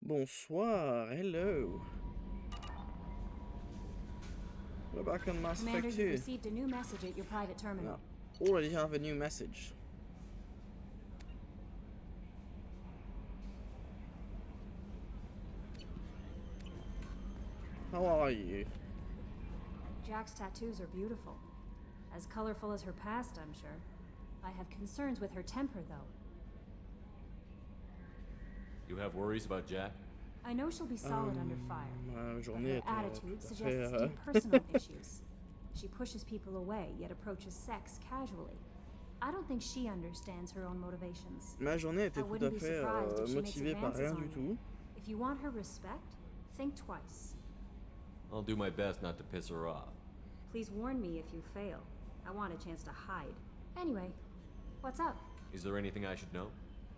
Bonsoir, hello. We're back on Mass Commander, Effect you've 2. received a new message at your private terminal. No. Already have a new message. How are you? Jack's tattoos are beautiful. As colorful as her past, I'm sure. I have concerns with her temper, though. You have worries about Jack? I know she'll be solid under fire, Ma but journée her était attitude tout à suggests fait, deep personal issues. She pushes people away, yet approaches sex casually. I don't think she understands her own motivations. Ma journée I était tout wouldn't à be fait surprised if she makes motivée par advances rien on du you. tout. If you want her respect, think twice. I'll do my best not to piss her off. Please warn me if you fail. I want a chance to hide. Anyway, what's up? Is there anything I should know?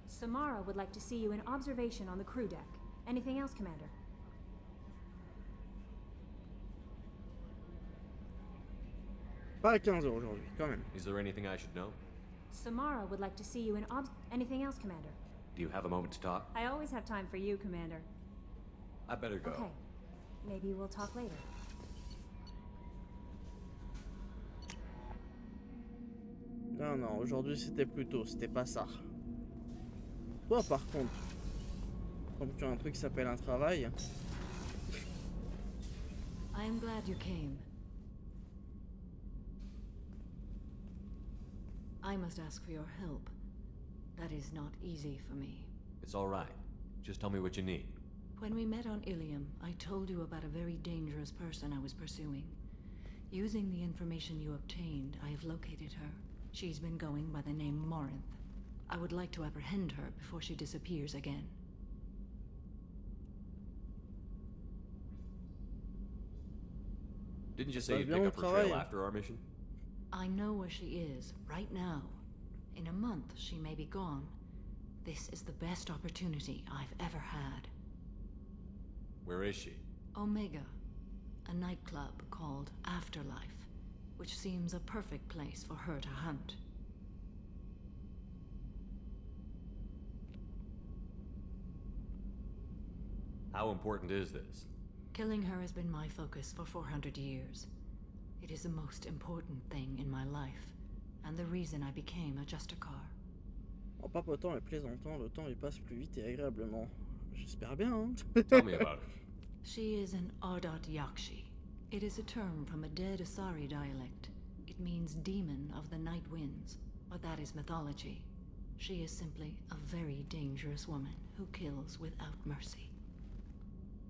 Samara would like to see you in observation on the crew deck. Anything else, Commander? Pas à 15 heures aujourd'hui, quand même. Is there anything I should know? Samara would like to see you in Anything else, Commander? Do you have a moment to talk? I always have time for you, Commander. I better go. Okay. Maybe we'll talk later. Non, non, aujourd'hui c'était c'était pas ça. Toi par contre, comme tu as un truc qui s'appelle un travail. I am glad you came. I must ask for your help. That is not easy for me. It's all right. Just tell me what you need. When we met on Ilium, I told you about a very dangerous person I was pursuing. Using the information you obtained, I have located her. She's been going by the name Morinth. I would like to apprehend her before she disappears again. Didn't you say you'd pick up her trail after our mission? I know where she is, right now. In a month, she may be gone. This is the best opportunity I've ever had. Where is she? Omega, a nightclub called Afterlife, which seems a perfect place for her to hunt. How important is this? Killing her has been my focus for 400 years. It is the most important thing in my life, and the reason I became a Justicar. En papotant et plaisantant, le temps il passe plus vite et agréablement. J'espère bien, hein. Tell me about her. She is an Ardat Yakshi. It is a term from a dead Asari dialect. It means demon of the night winds, but that is mythology. She is simply a very dangerous woman who kills without mercy.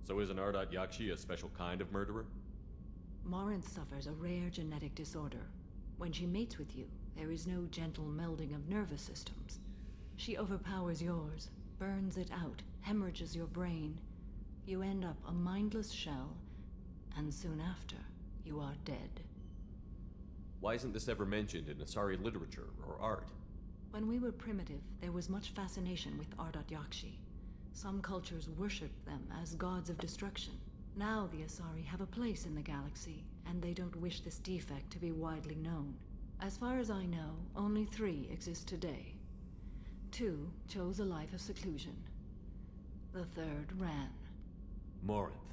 So is an Ardat Yakshi a special kind of murderer? Morinth suffers a rare genetic disorder. When she mates with you, there is no gentle melding of nervous systems. She overpowers yours, burns it out, hemorrhages your brain. You end up a mindless shell, and soon after, you are dead. Why isn't this ever mentioned in Asari literature or art? When we were primitive, there was much fascination with Ardat Yakshi. Some cultures worshipped them as gods of destruction. Now the Asari have a place in the galaxy, and they don't wish this defect to be widely known. As far as I know, only 3 exist today. 2 chose a life of seclusion. The 3rd ran. Morinth.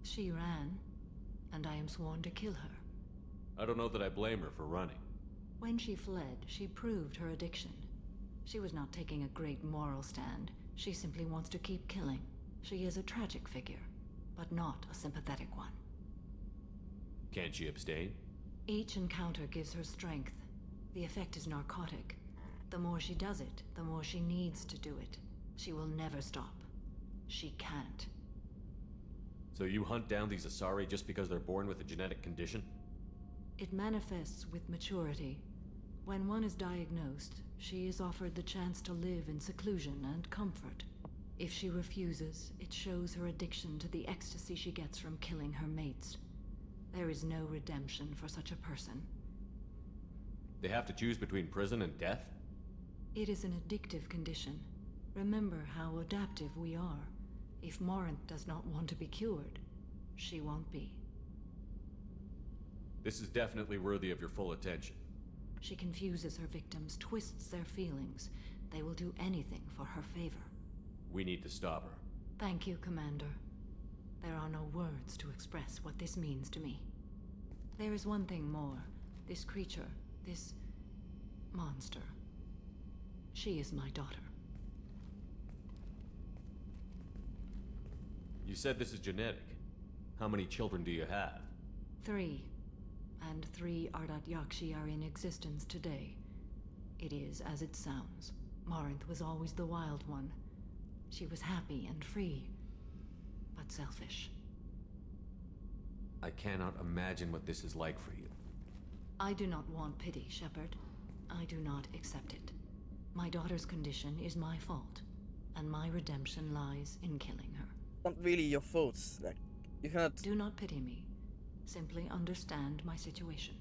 She ran, and I am sworn to kill her. I don't know that I blame her for running. When she fled, she proved her addiction. She was not taking a great moral stand. She simply wants to keep killing. She is a tragic figure, but not a sympathetic one. Can't she abstain? Each encounter gives her strength. The effect is narcotic. The more she does it, the more she needs to do it. She will never stop. She can't. So you hunt down these Asari just because they're born with a genetic condition? It manifests with maturity. When one is diagnosed, she is offered the chance to live in seclusion and comfort. If she refuses, it shows her addiction to the ecstasy she gets from killing her mates. There is no redemption for such a person. They have to choose between prison and death? It is an addictive condition. Remember how adaptive we are. If Morinth does not want to be cured, she won't be. This is definitely worthy of your full attention. She confuses her victims, twists their feelings. They will do anything for her favor. We need to stop her. Thank you, Commander. There are no words to express what this means to me. There is one thing more. This creature, this monster. She is my daughter. You said this is genetic. How many children do you have? 3. And 3 Ardat Yakshi are in existence today. It is as it sounds. Marinth was always the wild one. She was happy and free, but selfish. I cannot imagine what this is like for you. I do not want pity, Shepard. I do not accept it. My daughter's condition is my fault, and my redemption lies in killing her. Not really your fault. Like, you cannot. Do not pity me. Simply understand my situation.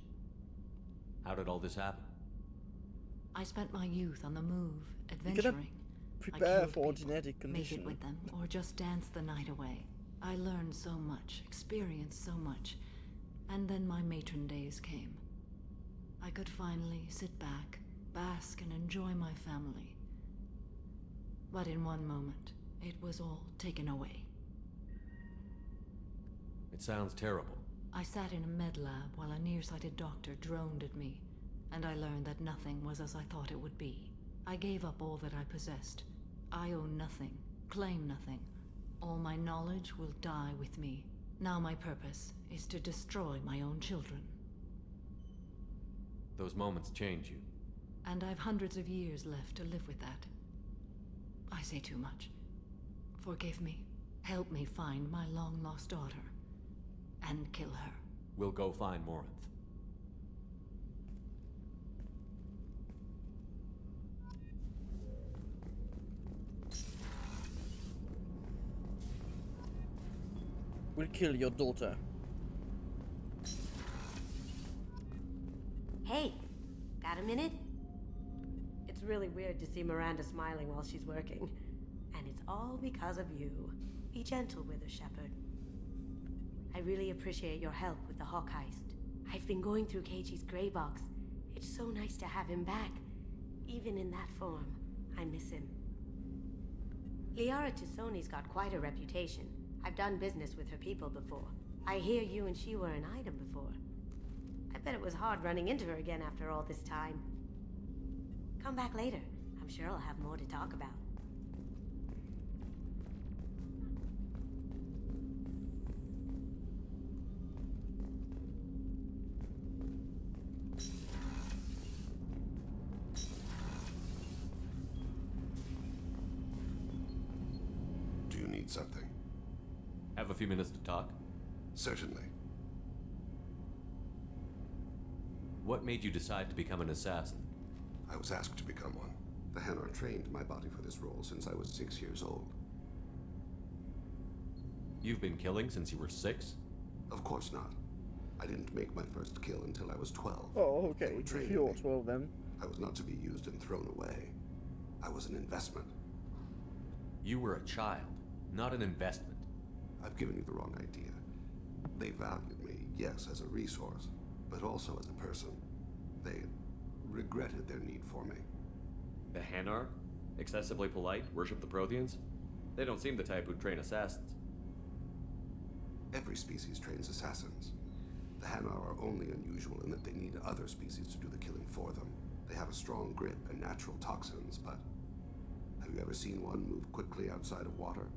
How did all this happen? I spent my youth on the move, You adventuring. cannot I prepare killed for a people, genetic made condition. it with them, or just dance the night away. I learned so much, experienced so much, and then my matron days came. I could finally sit back, bask, and enjoy my family. But in one moment, it was all taken away. It sounds terrible. I sat in a med lab while a nearsighted doctor droned at me, and I learned that nothing was as I thought it would be. I gave up all that I possessed. I own nothing, claim nothing. All my knowledge will die with me. Now my purpose is to destroy my own children. Those moments change you. And I've hundreds of years left to live with that. I say too much. Forgive me. Help me find my long-lost daughter. And kill her. We'll go find Morinth. We'll kill your daughter. Hey, got a minute? It's really weird to see Miranda smiling while she's working. And it's all because of you. Be gentle with her, Shepard. I really appreciate your help with the Hawk heist. I've been going through Keiichi's gray box. It's so nice to have him back. Even in that form, I miss him. Liara T'Soni's got quite a reputation. I've done business with her people before. I hear you and she were an item before. I bet it was hard running into her again after all this time. Come back later. I'm sure I'll have more to talk about. Do you need something? Have a few minutes to talk? Certainly. What made you decide to become an assassin? I was asked to become one. The Hanar trained my body for this role since I was 6 years old. You've been killing since you were 6? Of course not. I didn't make my first kill until I was 12. Oh, okay. They were If training you're me. 12 then. I was not to be used and thrown away. I was an investment. You were a child, not an investment. I've given you the wrong idea. They valued me, yes, as a resource, but also as a person. They regretted their need for me. The Hanar? Excessively polite, worship the Protheans? They don't seem the type who'd train assassins. Every species trains assassins. The Hanar are only unusual in that they need other species to do the killing for them. They have a strong grip and natural toxins, but have you ever seen one move quickly outside of water?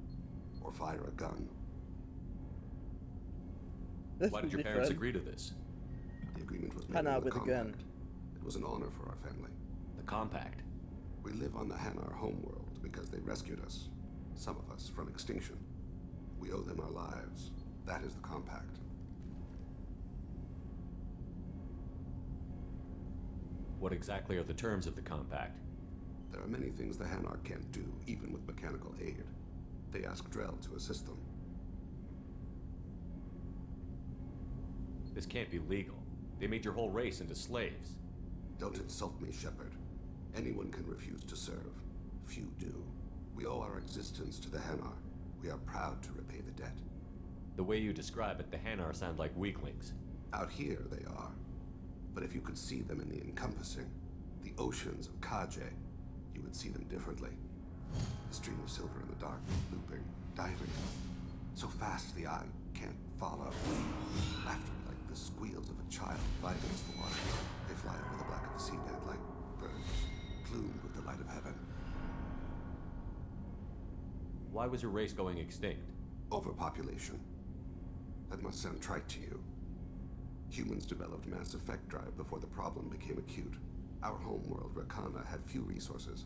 Or fire a gun? That's Why did your parents different. agree to this? The agreement was made Hanar in the with a gun. compact. It was an honor for our family. The compact. We live on the Hanar homeworld because they rescued us, some of us, from extinction. We owe them our lives. That is the compact. What exactly are the terms of the compact? There are many things the Hanar can't do, even with mechanical aid. They ask Drell to assist them. This can't be legal. They made your whole race into slaves. Don't insult me, Shepard. Anyone can refuse to serve. Few do. We owe our existence to the Hanar. We are proud to repay the debt. The way you describe it, the Hanar sound like weaklings. Out here, they are. But if you could see them in the encompassing, the oceans of Kaje, you would see them differently. The stream of silver in the dark, looping, diving. So fast the eye can't follow. Laughter like the squeals of a child flying against the water. They fly over the black of the seabed like birds, plumed with the light of heaven. Why was your race going extinct? Overpopulation. That must sound trite to you. Humans developed mass effect drive before the problem became acute. Our homeworld, Rakana, had few resources.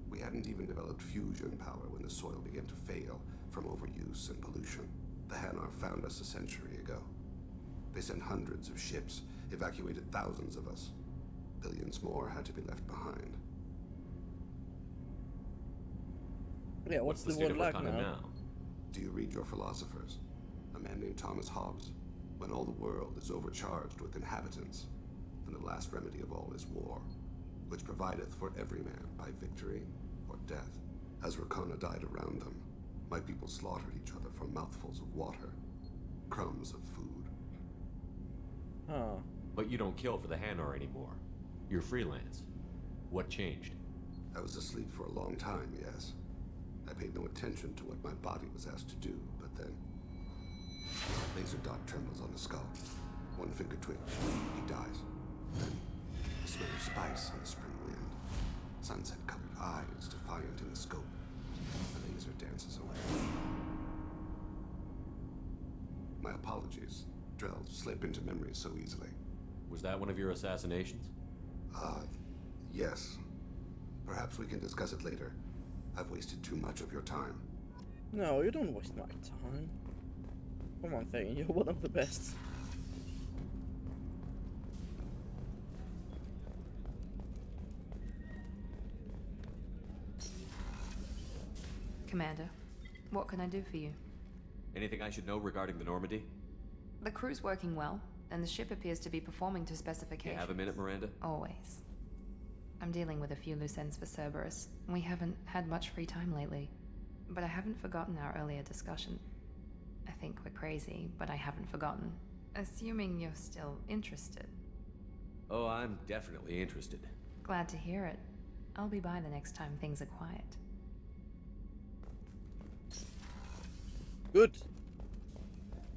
We hadn't even developed fusion power when the soil began to fail from overuse and pollution. The Hanar found us a century ago. They sent hundreds of ships, evacuated thousands of us. Billions more had to be left behind. Yeah, what's the state world of like Wakanda now? Do you read your philosophers? A man named Thomas Hobbes. When all the world is overcharged with inhabitants, then the last remedy of all is war, which provideth for every man by victory or death. As Rakana died around them, my people slaughtered each other for mouthfuls of water, crumbs of food. Huh. But you don't kill for the Hanar anymore. You're freelance. What changed? I was asleep for a long time, yes. I paid no attention to what my body was asked to do, but then... Laser dot trembles on the skull. One finger twitch. He dies. Then, the smell of spice on the spring wind. Sunset-colored eyes defiant in the scope. The laser dances away. My apologies. Drells slip into memory so easily. Was that one of your assassinations? Yes. Perhaps we can discuss it later. I've wasted too much of your time. No, you don't waste my time. Come on, Thane, you're one of the best. Commander, what can I do for you? Anything I should know regarding the Normandy? The crew's working well, and the ship appears to be performing to Do you specifications. have a minute, Miranda? Always. I'm dealing with a few loose ends for Cerberus. We haven't had much free time lately. But I haven't forgotten our earlier discussion. I think we're crazy, but I haven't forgotten. Assuming you're still interested. Oh, I'm definitely interested. Glad to hear it. I'll be by the next time things are quiet. Good.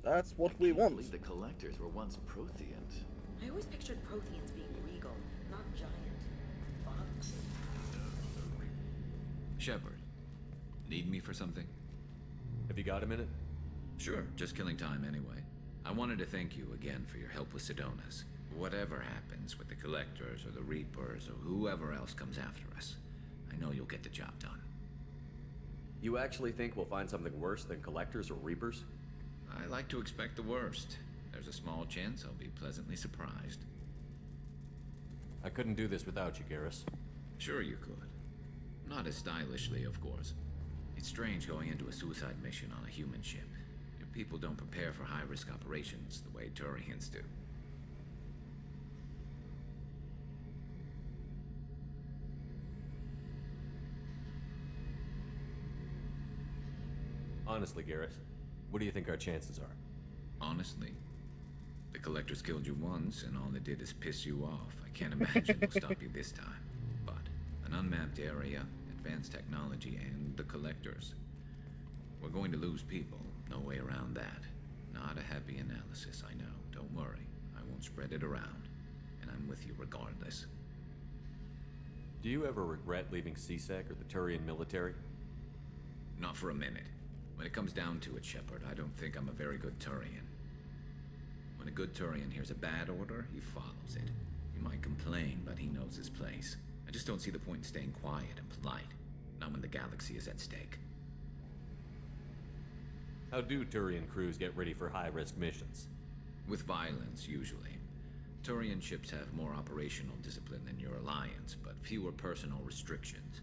That's what we I want. believe the collectors were once Protheans. I always pictured Protheans being regal, not giant. Bugs. Shepard, need me for something? Have you got a minute? Sure, just killing time anyway. I wanted to thank you again for your help with Sidonis. Whatever happens with the Collectors or the Reapers or whoever else comes after us, I know you'll get the job done. You actually think we'll find something worse than Collectors or Reapers? I like to expect the worst. There's a small chance I'll be pleasantly surprised. I couldn't do this without you, Garrus. Sure you could. Not as stylishly, of course. It's strange going into a suicide mission on a human ship. Your people don't prepare for high-risk operations the way Turians do. Honestly, Garrus, what do you think our chances are? Honestly, the Collectors killed you once, and all they did is piss you off. I can't imagine they'll stop you this time. But an unmapped area, advanced technology, and the Collectors. We're going to lose people. No way around that. Not a happy analysis, I know. Don't worry. I won't spread it around. And I'm with you regardless. Do you ever regret leaving CSEC or the Turian military? Not for a minute. When it comes down to it, Shepard, I don't think I'm a very good Turian. When a good Turian hears a bad order, he follows it. He might complain, but he knows his place. I just don't see the point in staying quiet and polite. Not when the galaxy is at stake. How do Turian crews get ready for high-risk missions? With violence, usually. Turian ships have more operational discipline than your alliance, but fewer personal restrictions.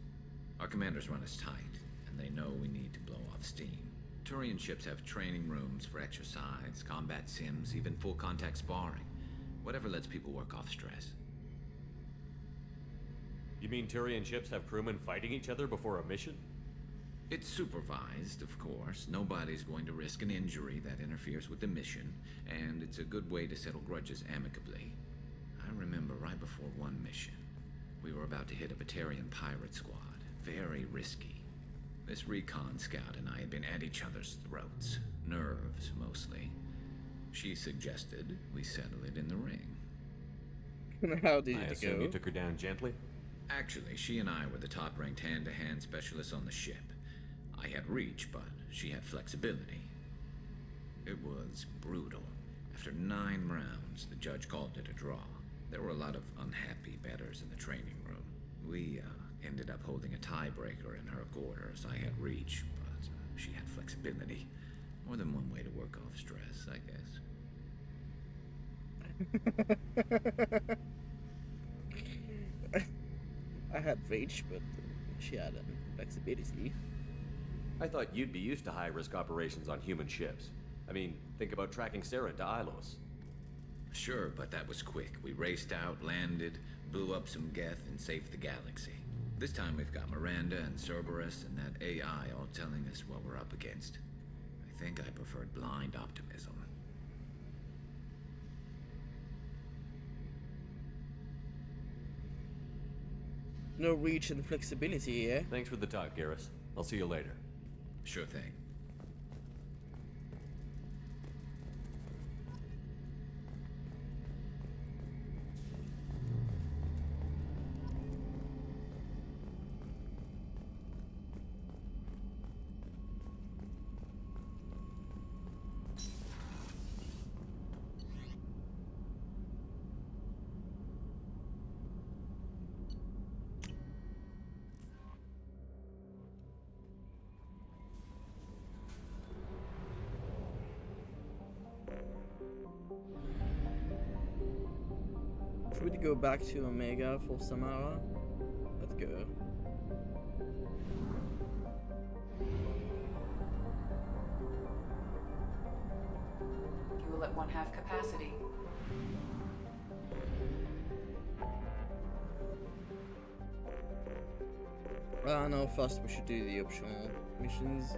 Our commanders run us tight, and they know we need to blow off steam. Turian ships have training rooms for exercise, combat sims, even full-contact sparring. Whatever lets people work off stress. You mean Turian ships have crewmen fighting each other before a mission? It's supervised, of course. Nobody's going to risk an injury that interferes with the mission, and it's a good way to settle grudges amicably. I remember right before one mission, we were about to hit a Batarian pirate squad. Very risky. This recon scout and I had been at each other's throats. Nerves, mostly. She suggested we settle it in the ring. How did I it assume go? you took her down gently? Actually, she and I were the top-ranked hand-to-hand specialists on the ship. I had reach, but she had flexibility. It was brutal. After 9 rounds, the judge called it a draw. There were a lot of unhappy bettors in the training room. We ended up holding a tiebreaker in her quarters. I had reach, but she had flexibility. More than one way to work off stress, I guess. I had reach, but she had flexibility. I thought you'd be used to high-risk operations on human ships. I mean, think about tracking Sarah to Ilos. Sure, but that was quick. We raced out, landed, blew up some geth, and saved the galaxy. This time we've got Miranda and Cerberus and that AI all telling us what we're up against. I think I preferred blind optimism. No reach and flexibility, yeah? Thanks for the talk, Garrus. I'll see you later. Sure thing. Should we go back to Omega for Samara? Let's go. Fuel at 1/2 capacity. No, first we should do the optional missions.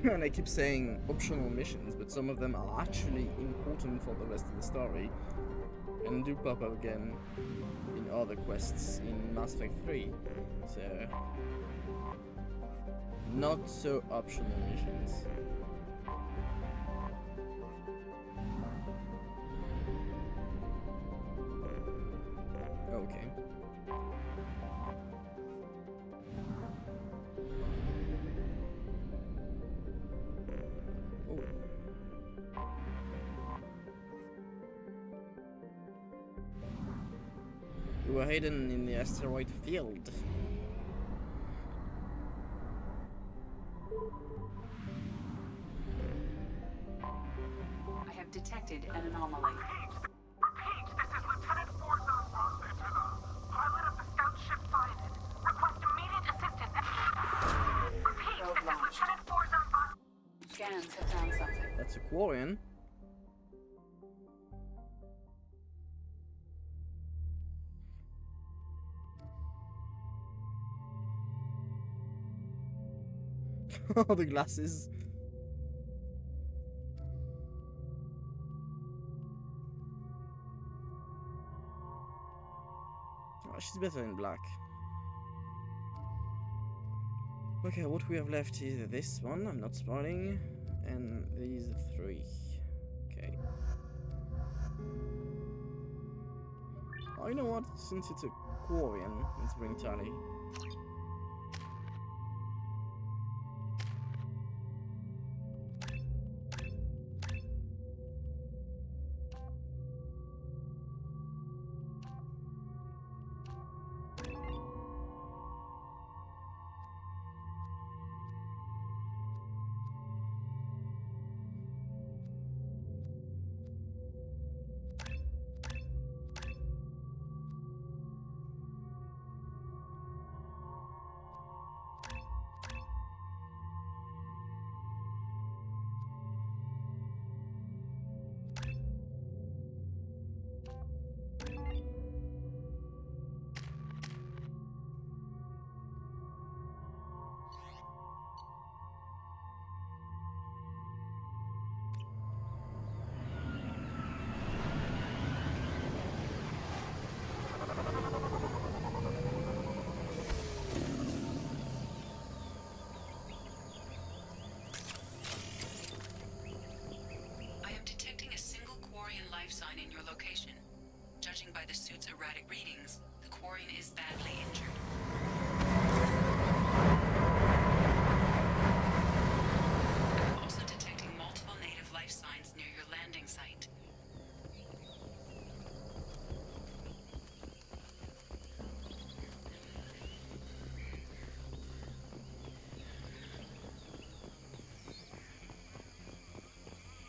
And I keep saying optional missions, but some of them are actually important for the rest of the story and do pop up again in other quests in Mass Effect 3. So, not so optional missions. Okay. You were hidden in the asteroid field. I have detected an anomaly. Repeat, this is Lieutenant Forzon Ross Eterna, pilot of the scout ship Cyanid. Request immediate assistance. Repeat, Probe this is launched. Lieutenant Forzon Ross. Scans have found something. That's a Quarian. Oh, the glasses. Oh, she's better in black. Okay, what we have left is this one, I'm not spoiling, and these 3. Okay. Oh, you know what? Since it's a Quarian, let's bring Tali. erratic readings, the Quarian is badly injured. I'm also detecting multiple native life signs near your landing site.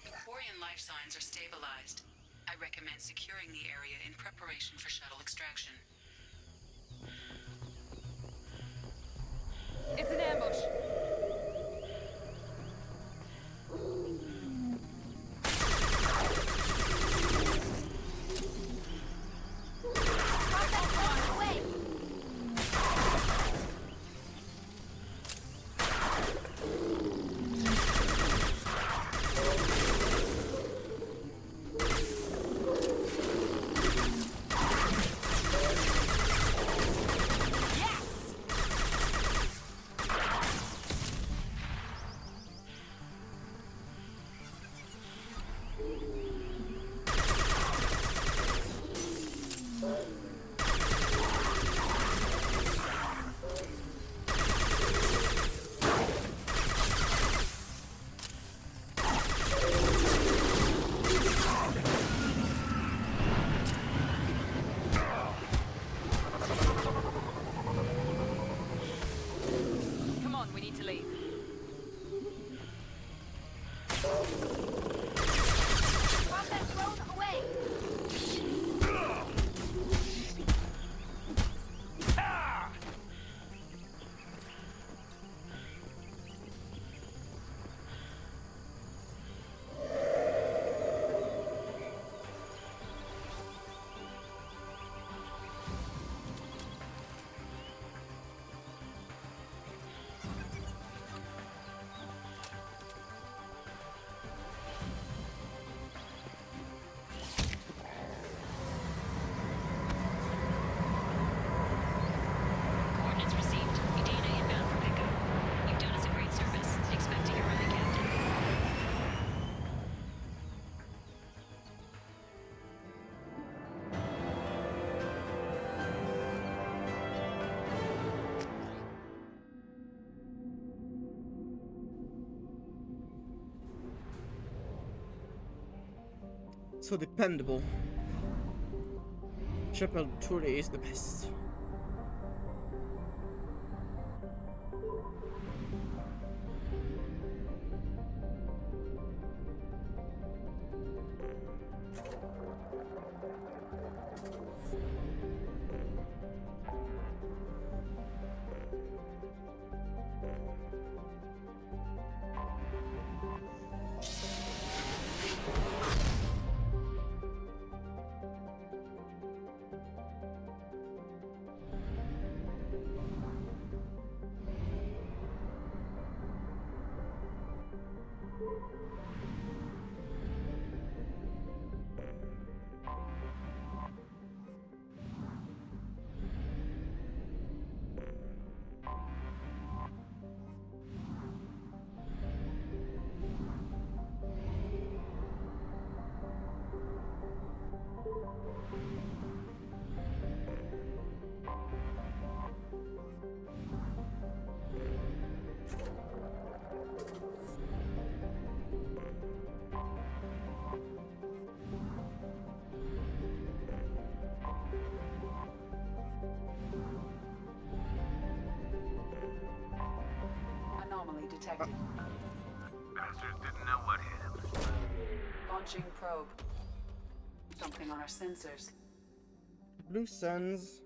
The Quarian life signs are stabilized. I recommend securing the area in preparation for shuttle extraction. It's an ambush. Come on, we need to leave. Combat drone away! Coordinates received. Udina inbound for pickup. You've done us a great service. Expecting your ride, Captain. So dependable. Shepard truly is the best. Anomaly detected. Bastards didn't know what hit him. Launching probe. Something on our sensors. Blue Suns.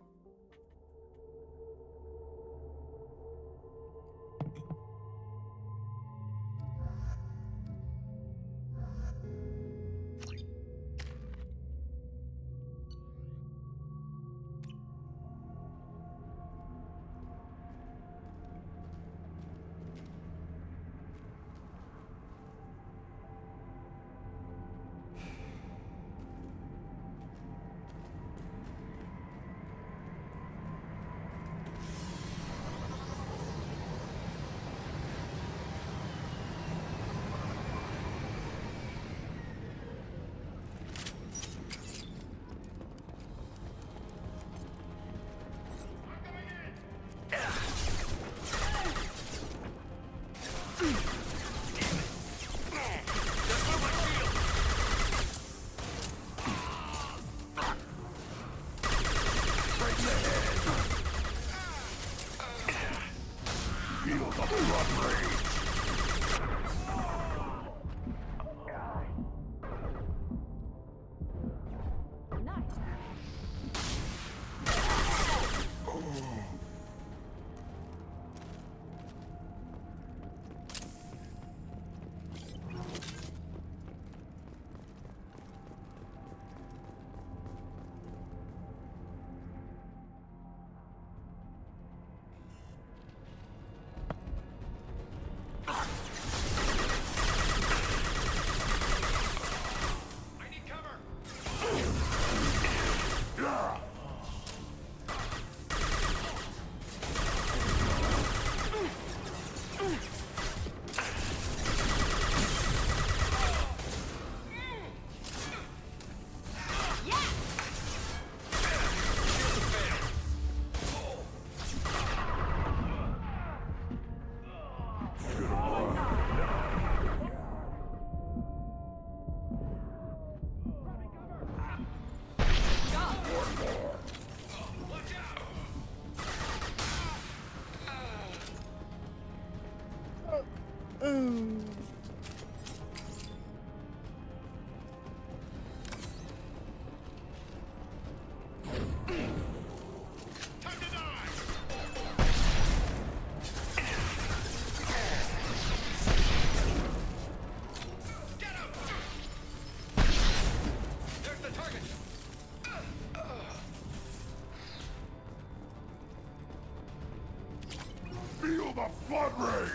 blood rage!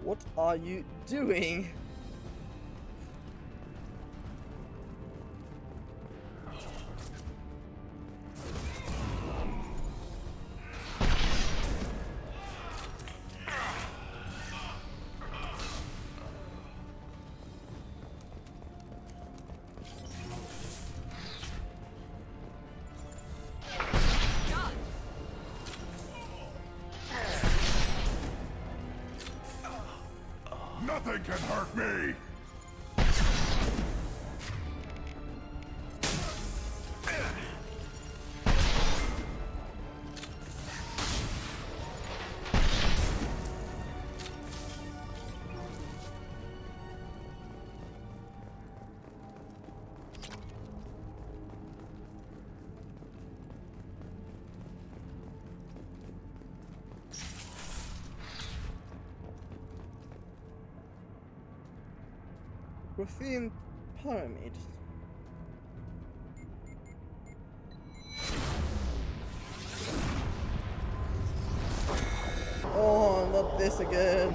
What are you doing? Nothing can hurt me! Within pyramid. Oh, not this again.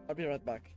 I'll be right back.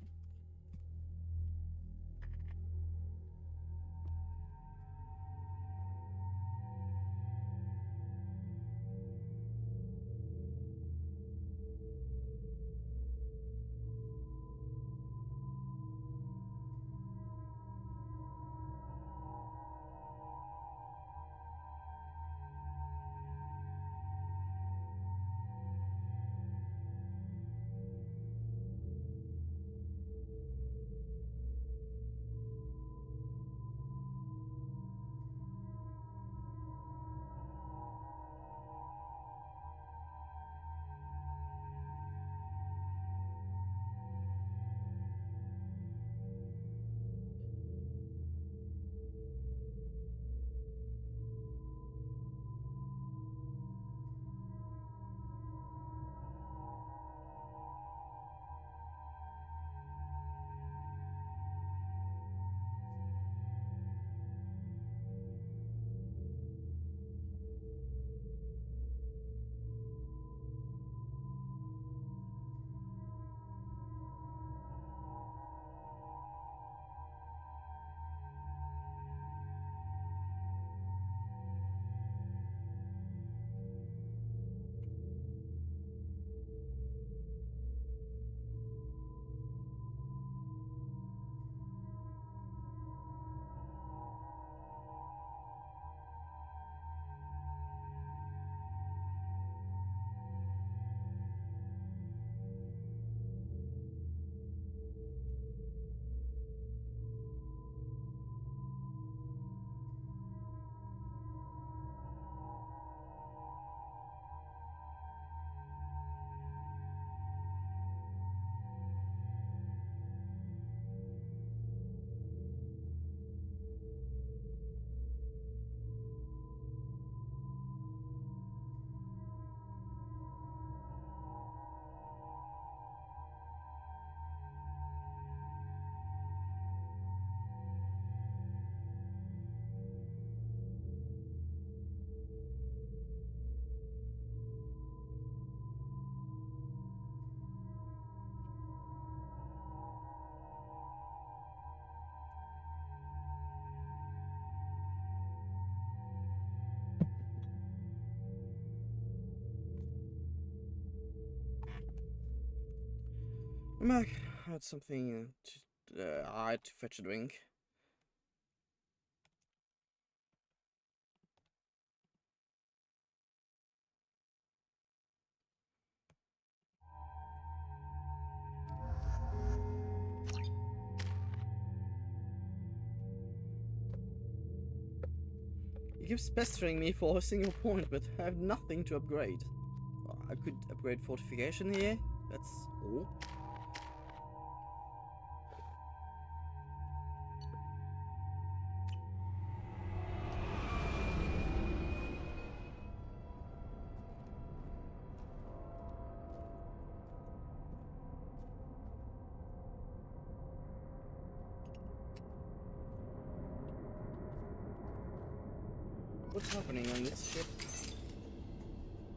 I'm back. I had something I had to fetch a drink. He keeps pestering me for a single point, but I have nothing to upgrade. Well, I could upgrade fortification here. That's all. What's happening on this ship?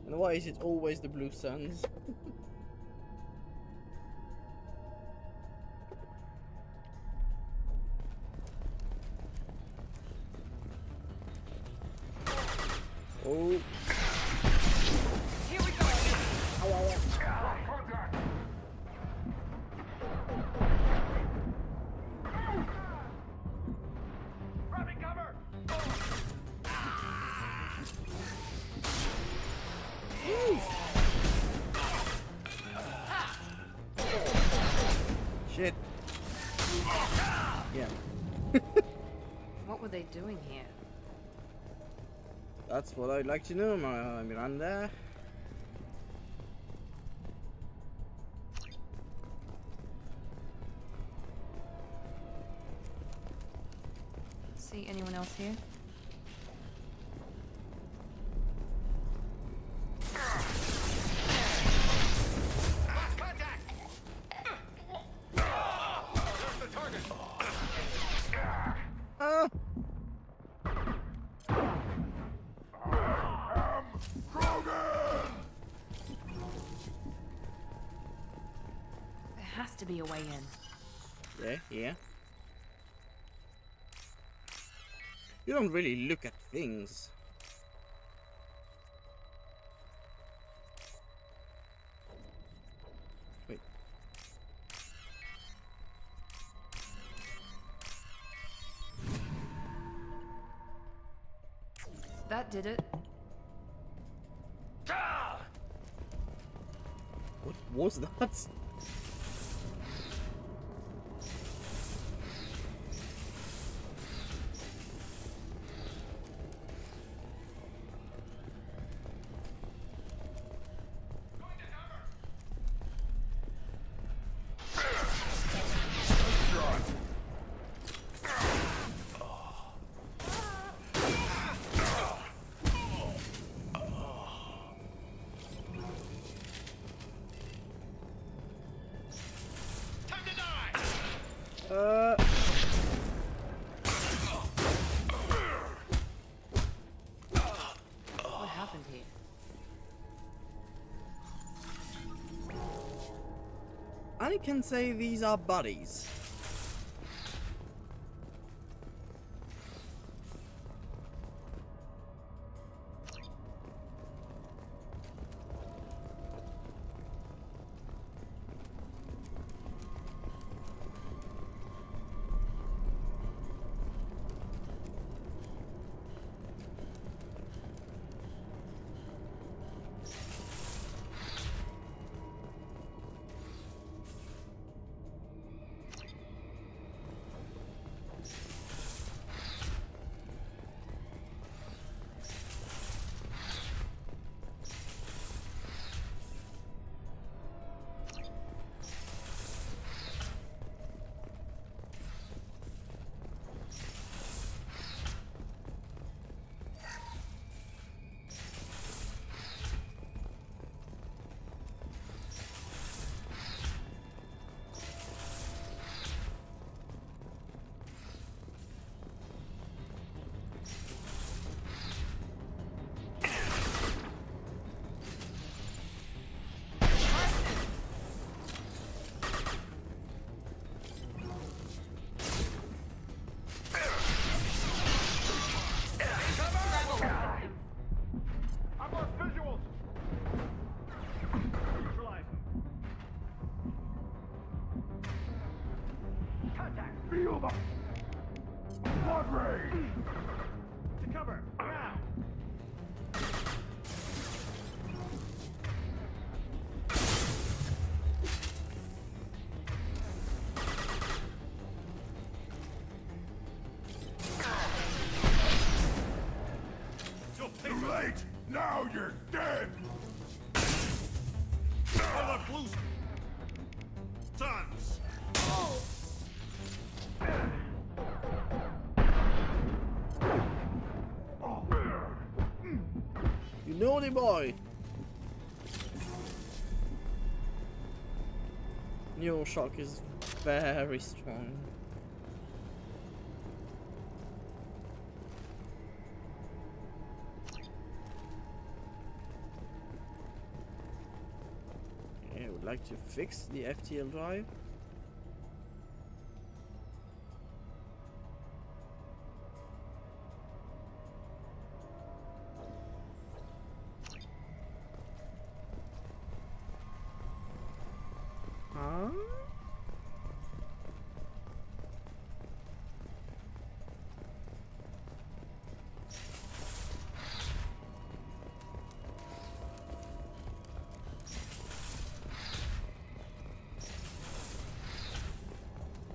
And why is it always the blue suns? Oh. Here we go. Contact! Grabbing cover! Shit. Yeah. What were they doing here? That's what I'd like to know, Miranda. See anyone else here? Contact! There's the target! Ah! There has to be a way in. Yeah, yeah. You don't really look at things. Wait. That did it. What was that? What happened here? I can say these are buddies. Feel the blood rage! To cover, now! Too late! Now you're dead! Hold up, Blues! Sons! You naughty boy! Neural shock is very strong. I would like to fix the FTL drive. Huh?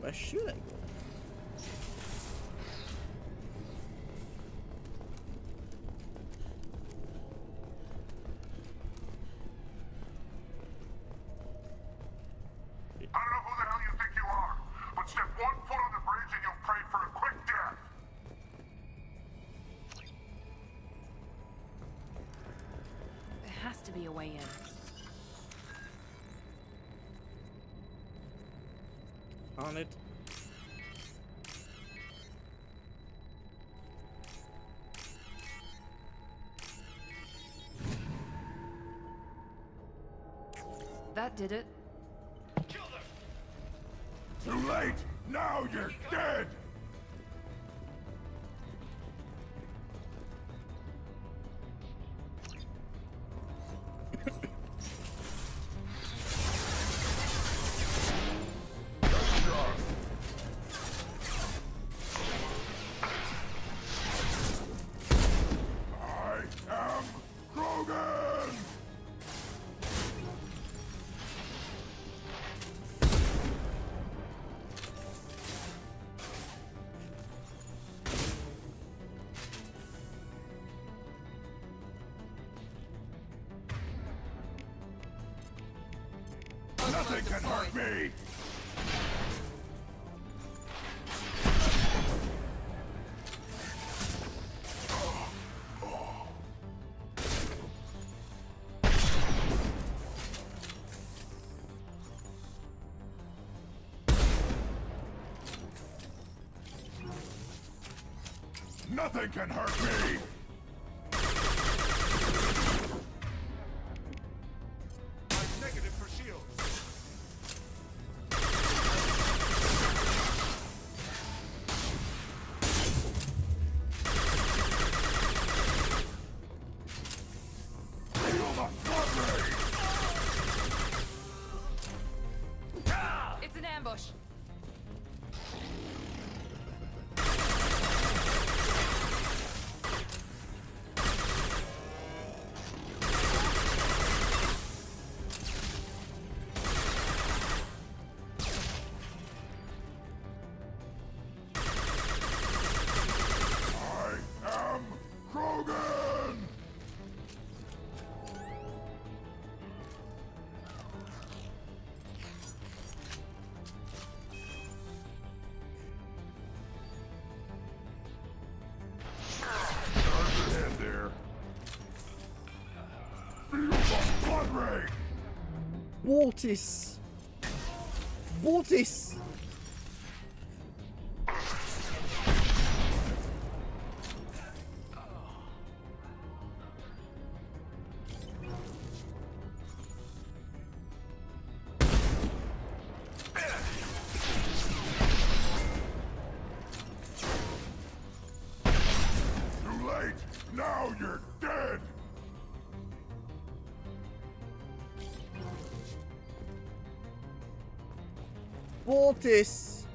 Where should I go? I don't know who the hell you think you are, but step 1 foot on the bridge and you'll pray for a quick death. There has to be a way in. On it. That did it. Kill them! Too late! Now you're dead! I am Krogan! Nothing can hurt me! Nothing can hurt me! I'm negative for shields. Feel the blood rage! It's an ambush. I am Krogan! There's your head there. Feel the blood rage! Mortis! Mortis! Too late! Now you're dead! Mortis!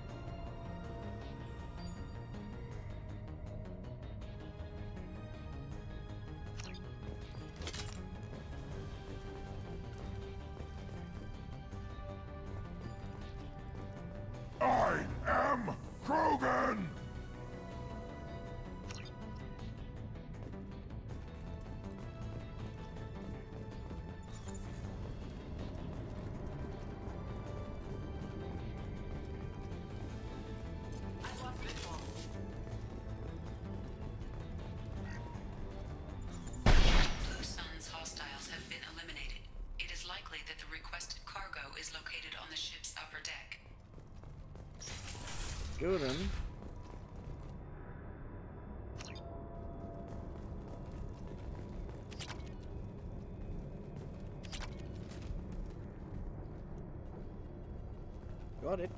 go then. Got it.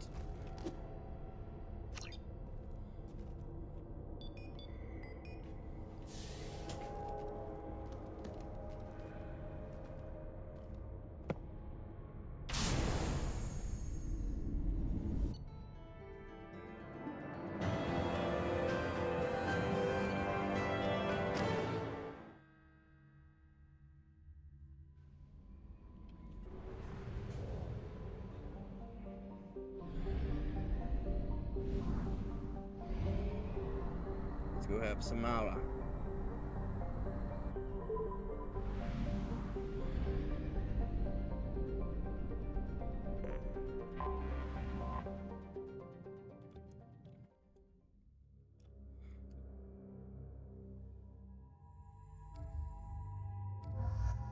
Let's go have Samara.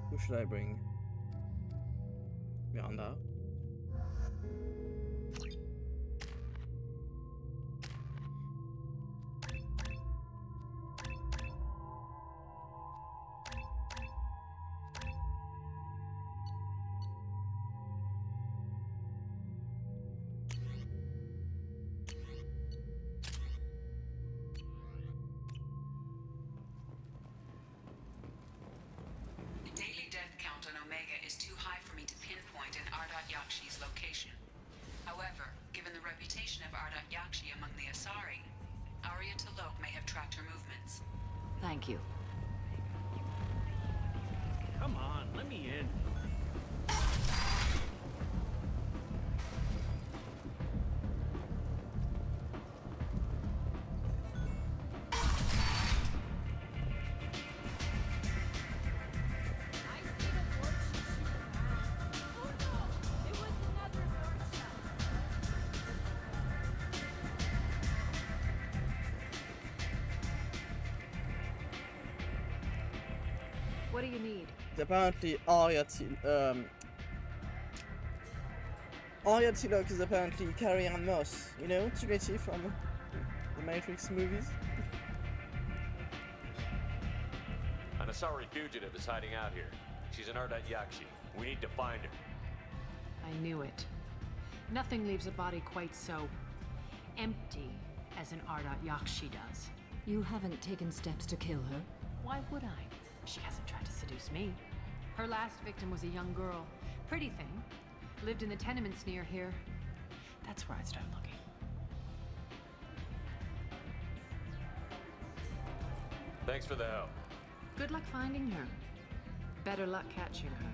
Who should I bring? Miranda. The daily death count on Omega is too high for me to pinpoint an Ardat Yakshi's location. However, given the reputation of Ardat Yakshi among the Asari, Arya T'Loak may have tracked her movements. Thank you. Come on, let me in. What do you need? Apparently Arya T'Loak is apparently carrying Moss, you know, Trinity from the Matrix movies. An Asari fugitive is hiding out here. She's an Ardat Yakshi. We need to find her. I knew it. Nothing leaves a body quite so empty as an Ardat Yakshi does. You haven't taken steps to kill her? Why would I? She hasn't tried to seduce me. Her last victim was a young girl. Pretty thing. Lived in the tenements near here. That's where I'd start looking. Thanks for the help. Good luck finding her. Better luck catching her.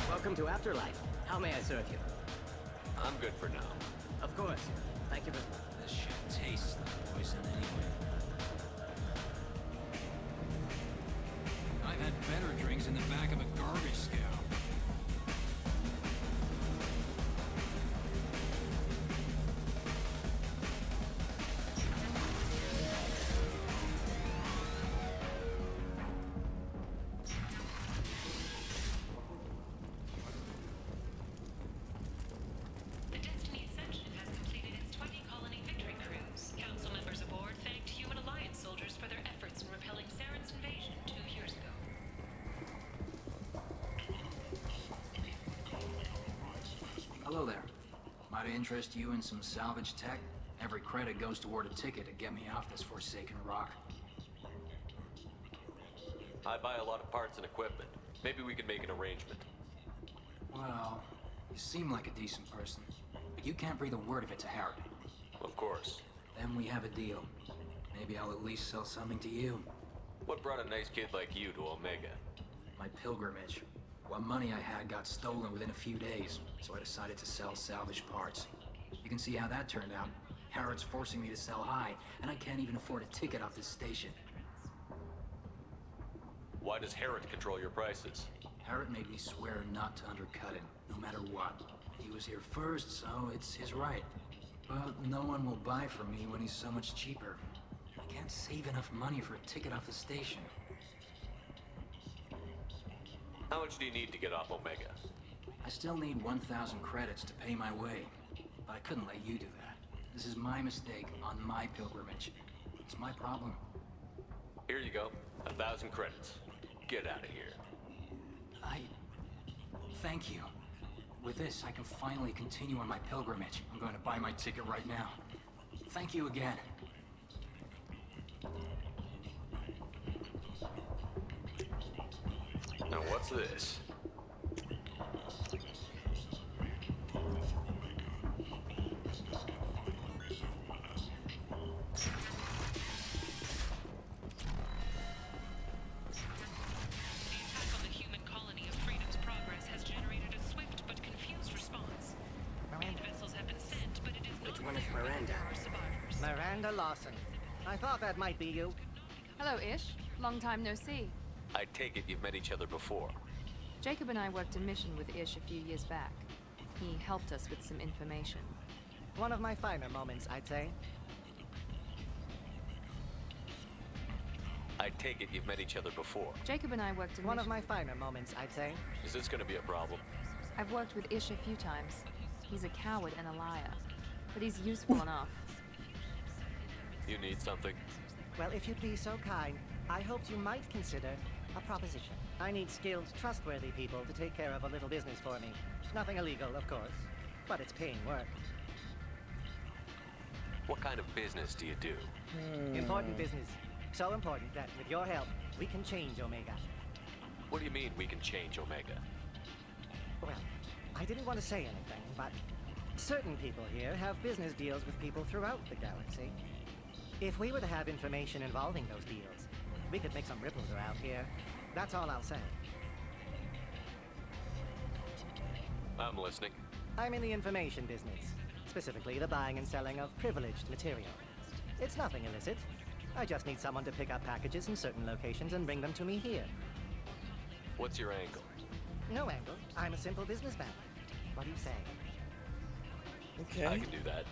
Welcome to Afterlife. How may I serve you? I'm good for now. Of course. Thank you for... This shit tastes like poison anyway. I've had better drinks in the back of a garbage scow. The Destiny Ascension has completed its 20 colony victory cruise. Council members aboard thanked Human Alliance soldiers for their efforts in repelling Saren's invasion 2 years ago. Hello there. Might interest you in some salvage tech? Every credit goes toward a ticket to get me off this forsaken rock. I buy a lot of parts and equipment. Maybe we can make an arrangement. Well, you seem like a decent person, but you can't breathe a word of it to Harry. Of course. Then we have a deal. Maybe I'll at least sell something to you. What brought a nice kid like you to Omega? My pilgrimage. What money I had got stolen within a few days, so I decided to sell salvage parts. You can see how that turned out. Harrod's forcing me to sell high, and I can't even afford a ticket off this station. Why does Harrod control your prices? Harrod made me swear not to undercut him, no matter what. He was here first, so it's his right. But no one will buy from me when he's so much cheaper. I can't save enough money for a ticket off the station. How much do you need to get off Omega? I still need 1,000 credits to pay my way. But I couldn't let you do that. This is my mistake on my pilgrimage. It's my problem. Here you go. 1,000 credits. Get out of here. Thank you. With this, I can finally continue on my pilgrimage. I'm going to buy my ticket right now. Thank you again. Now what's this? I thought that might be you. Hello, Ish. Long time no see. I take it you've met each other before. Jacob and I worked a mission with Ish a few years back. He helped us with some information. One of my finer moments, I'd say. I take it you've met each other before. Jacob and I worked a One mission... of my finer moments, I'd say. Is this gonna be a problem? I've worked with Ish a few times. He's a coward and a liar. But he's useful enough. You need something? Well, if you'd be so kind, I hoped you might consider a proposition. I need skilled, trustworthy people to take care of a little business for me. Nothing illegal, of course, but it's paying work. What kind of business do you do? Important business. So important that, with your help, we can change Omega. What do you mean we can change Omega? Well, I didn't want to say anything, but certain people here have business deals with people throughout the galaxy. If we were to have information involving those deals, we could make some ripples around here. That's all I'll say. I'm listening. I'm in the information business, specifically the buying and selling of privileged material. It's nothing illicit. I just need someone to pick up packages in certain locations and bring them to me here. What's your angle? No angle. I'm a simple businessman. What do you say? Okay. I can do that.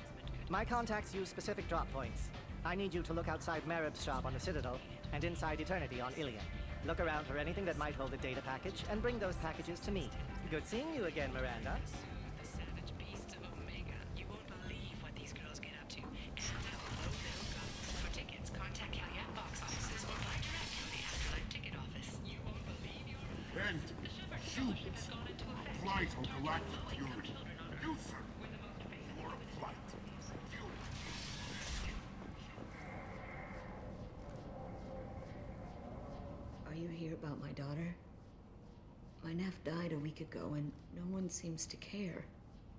My contacts use specific drop points. I need you to look outside Marib's shop on the Citadel and inside Eternity on Ilion. Look around for anything that might hold a data package and bring those packages to me. Good seeing you again, Miranda. The savage beasts of Omega. You won't believe what these girls get up to. And they'll blow their guns. For tickets, contact Calumet box offices or buy direct from the Afterlife ticket office. You won't believe your And shoot! Flight on galactic purity. You, sir. You are a flight. You. Are you here about my daughter? My nephew died a week ago and no one seems to care.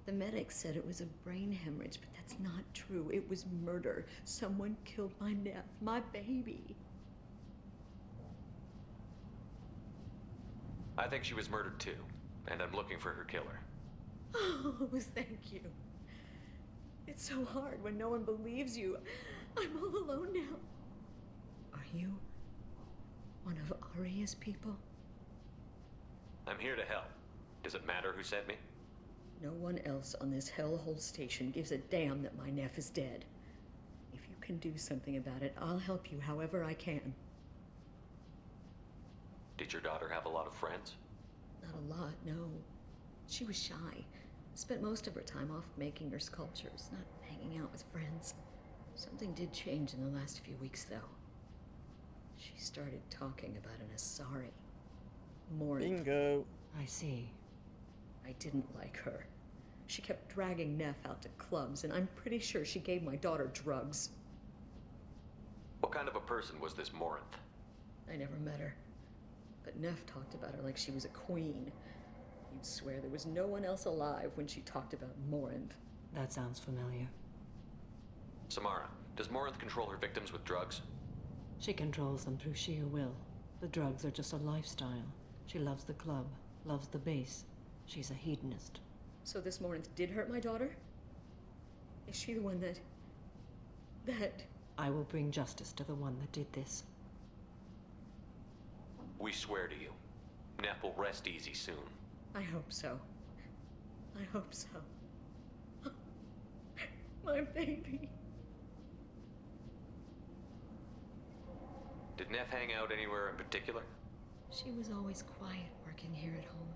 The medics said it was a brain hemorrhage, but that's not true. It was murder. Someone killed my nephew, my baby. I think she was murdered too, and I'm looking for her killer. Oh, thank you. It's so hard when no one believes you. I'm all alone now. Are you one of Aria's people? I'm here to help. Does it matter who sent me? No one else on this hellhole station gives a damn that my nephew is dead. If you can do something about it, I'll help you however I can. Did your daughter have a lot of friends? Not a lot, no. She was shy. Spent most of her time off making her sculptures, not hanging out with friends. Something did change in the last few weeks, though. She started talking about an Asari. Bingo. I see. I didn't like her. She kept dragging Neff out to clubs, and I'm pretty sure she gave my daughter drugs. What kind of a person was this Morinth? I never met her. But Neff talked about her like she was a queen. You'd swear there was no one else alive when she talked about Morinth. That sounds familiar. Samara, does Morinth control her victims with drugs? She controls them through sheer will. The drugs are just a lifestyle. She loves the club, loves the base. She's a hedonist. So this Morinth did hurt my daughter? Is she the one that that... I will bring justice to the one that did this. We swear to you. Neff will rest easy soon. I hope so. I hope so. My baby. Did Neff hang out anywhere in particular? She was always quiet working here at home.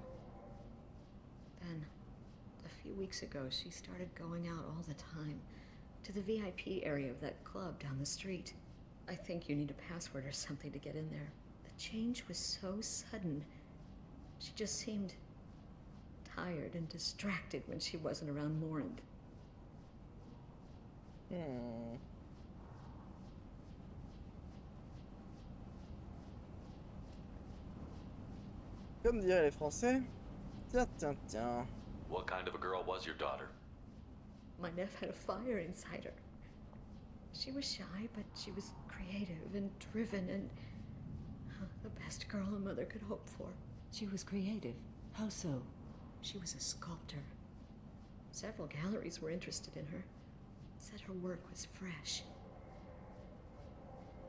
Then, a few weeks ago, she started going out all the time to the VIP area of that club down the street. I think you need a password or something to get in there. The change was so sudden. She just seemed tired and distracted when she wasn't around Morinth. Comme diraient les Français, tiens, tiens, tiens. What kind of a girl was your daughter? My Neff had a fire inside her. She was shy, but she was creative and driven and the best girl a mother could hope for. She was creative. How so? She was a sculptor. Several galleries were interested in her. Said her work was fresh.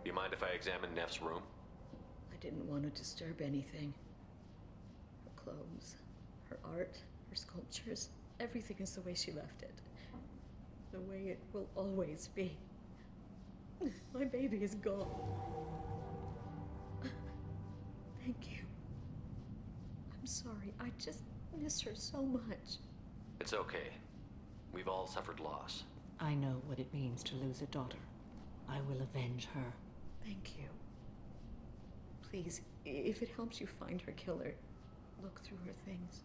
You mind if I examine Neff's room? I didn't want to disturb anything. Her clothes, her art, her sculptures, everything is the way she left it. The way it will always be. My baby is gone. Thank you. I'm sorry. I just miss her so much. It's okay. We've all suffered loss. I know what it means to lose a daughter. I will avenge her. Thank you. Please, if it helps you find her killer, look through her things.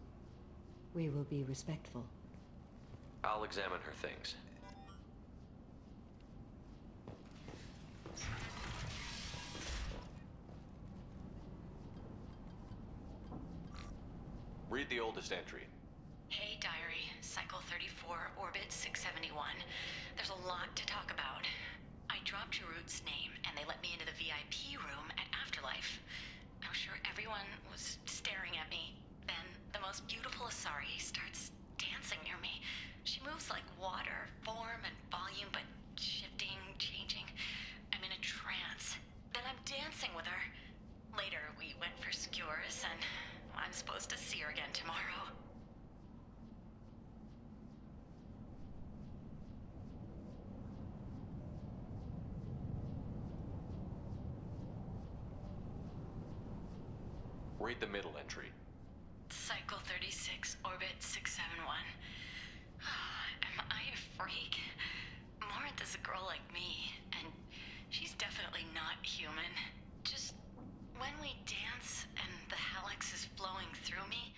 We will be respectful. I'll examine her things. Read the oldest entry. Hey, Diary. Cycle 34, Orbit 671. There's a lot to talk about. I dropped Jarut's name, and they let me into the VIP room at Afterlife. I'm sure everyone was staring at me. Then, the most beautiful Asari starts dancing near me. She moves like water, form and volume, but shifting, changing. I'm in a trance. Then I'm dancing with her. Later, we went for skewers, and I'm supposed to see her again tomorrow. Read the middle entry. Cycle 36, Orbit 671. Am I a freak? Morinth is a girl like me, and she's definitely not human. Just when we dance and the Hallex is flowing through me,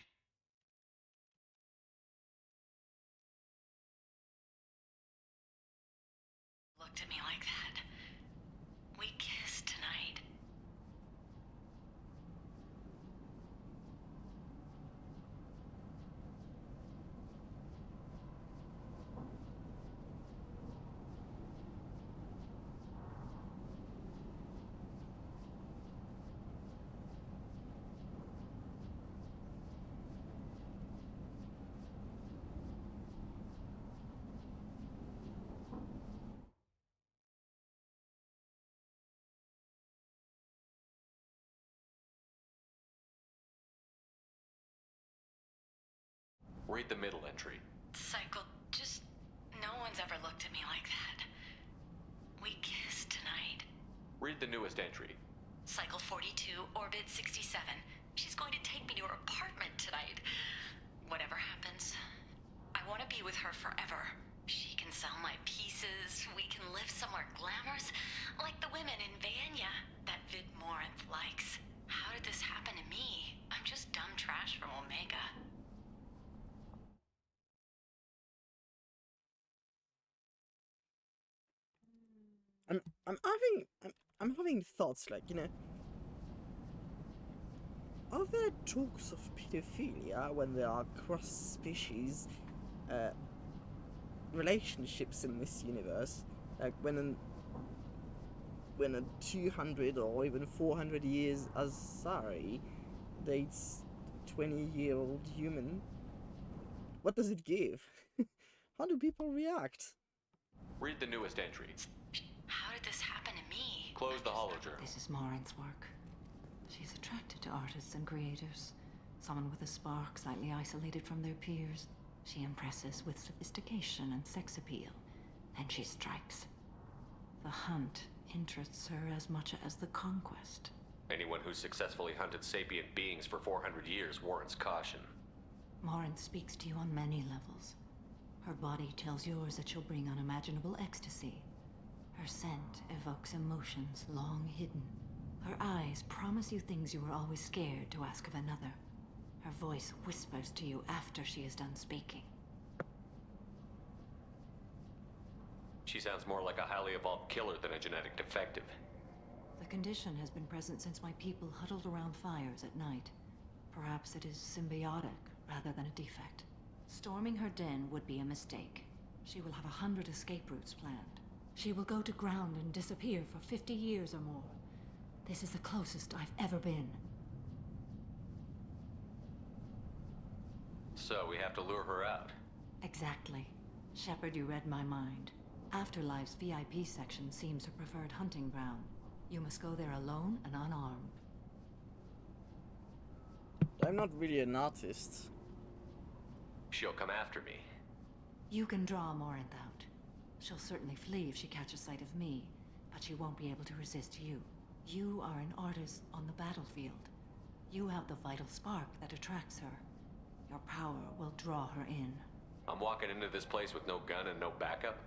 looked at me like that. We kissed tonight. Read the middle entry. Cycle, just no one's ever looked at me like that. We kissed tonight. Read the newest entry. Cycle 42, Orbit 67. She's going to take me to her apartment tonight. Whatever happens, I want to be with her forever. She can sell my pieces. We can live somewhere glamorous, like the women in Vanya that Vid Morinth likes. How did this happen to me? I'm just dumb trash from Omega. I'm having thoughts like, you know, are there talks of pedophilia when there are cross-species relationships in this universe? Like when a 200 or even 400 years Asari dates 20-year-old human, what does it give? How do people react? Read the newest entry. Close the hologerm. This is Morin's work. She's attracted to artists and creators. Someone with a spark, slightly isolated from their peers. She impresses with sophistication and sex appeal. Then she strikes. The hunt interests her as much as the conquest. Anyone who's successfully hunted sapient beings for 400 years warrants caution. Morin speaks to you on many levels. Her body tells yours that she'll bring unimaginable ecstasy. Her scent evokes emotions long hidden. Her eyes promise you things you were always scared to ask of another. Her voice whispers to you after she is done speaking. She sounds more like a highly evolved killer than a genetic defective. The condition has been present since my people huddled around fires at night. Perhaps it is symbiotic rather than a defect. Storming her den would be a mistake. She will have 100 escape routes planned. She will go to ground and disappear for 50 years or more. This is the closest I've ever been. So we have to lure her out. Exactly. Shepard, you read my mind. Afterlife's VIP section seems her preferred hunting ground. You must go there alone and unarmed. I'm not really an artist. She'll come after me. You can draw Morinth out. She'll certainly flee if she catches sight of me, but she won't be able to resist you. You are an artist on the battlefield. You have the vital spark that attracts her. Your power will draw her in. I'm walking into this place with no gun and no backup?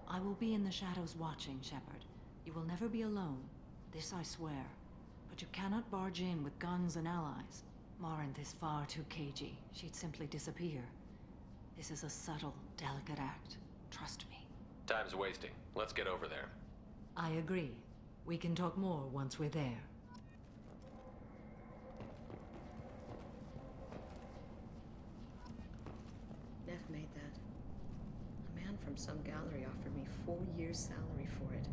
I will be in the shadows watching, Shepard. You will never be alone. This I swear. But you cannot barge in with guns and allies. Morinth is far too cagey. She'd simply disappear. This is a subtle, delicate act. Trust me. Time's wasting. Let's get over there. I agree. We can talk more once we're there. Neff made that. A man from some gallery offered me 4 years' salary for it.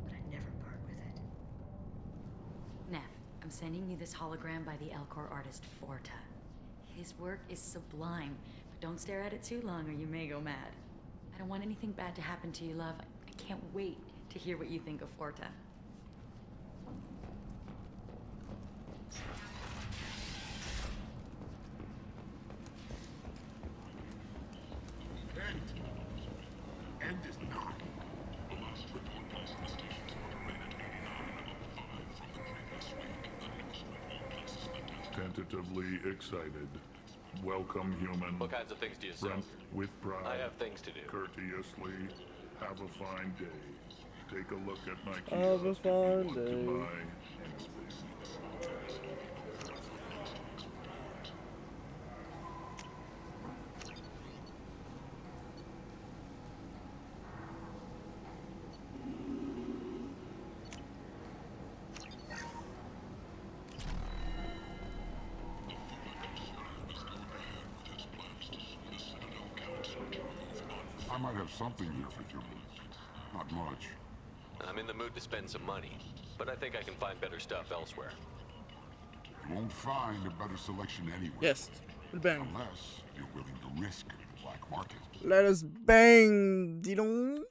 But I'd never part with it. Neff, I'm sending you this hologram by the Elcor artist Forta. His work is sublime, but don't stare at it too long or you may go mad. I don't want anything bad to happen to you, love. I can't wait to hear what you think of Forta. End is not. Tentatively excited. Welcome, human. What kinds of things do you sell? Rent with pride. I have things to do. Courteously. Have a fine day. Take a look at my kiosk Have a if you fine want day. to buy anything. I might have something here for you. Not much. I'm in the mood to spend some money, but I think I can find better stuff elsewhere. You won't find a better selection anywhere. Yes, bang. Unless you're willing to risk the black market. Let us bang, Didon.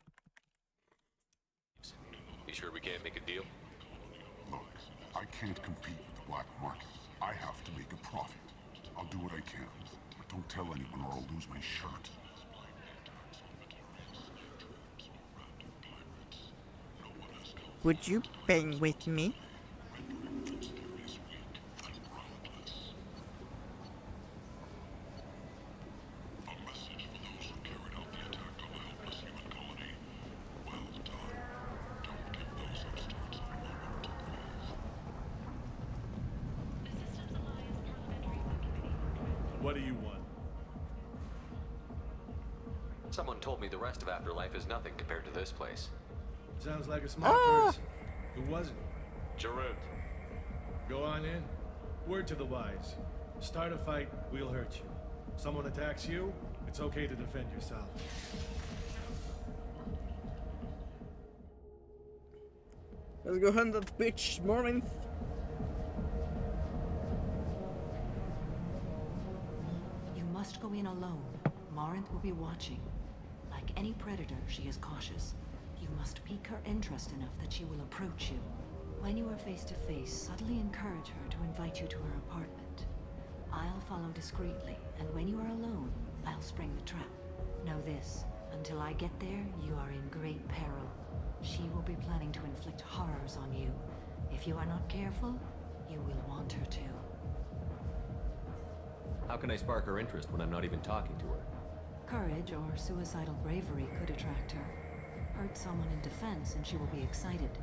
You sure we can't make a deal? Look, I can't compete with the black market. I have to make a profit. I'll do what I can, but don't tell anyone or I'll lose my shirt. Would you bang with me? What do you want? Someone told me the rest of Afterlife is nothing compared to this place. Sounds like a smart person. Who was it? Jarut. Go on in. Word to the wise. Start a fight, we'll hurt you. Someone attacks you, it's okay to defend yourself. Let's go hunt that bitch, Morinth. You must go in alone. Morinth will be watching. Like any predator, she is cautious. You must pique her interest enough that she will approach you. When you are face to face, subtly encourage her to invite you to her apartment. I'll follow discreetly, and when you are alone, I'll spring the trap. Know this, until I get there, you are in great peril. She will be planning to inflict horrors on you. If you are not careful, you will want her to. How can I spark her interest when I'm not even talking to her? Courage or suicidal bravery could attract her. Hurt someone in defense and she will be excited.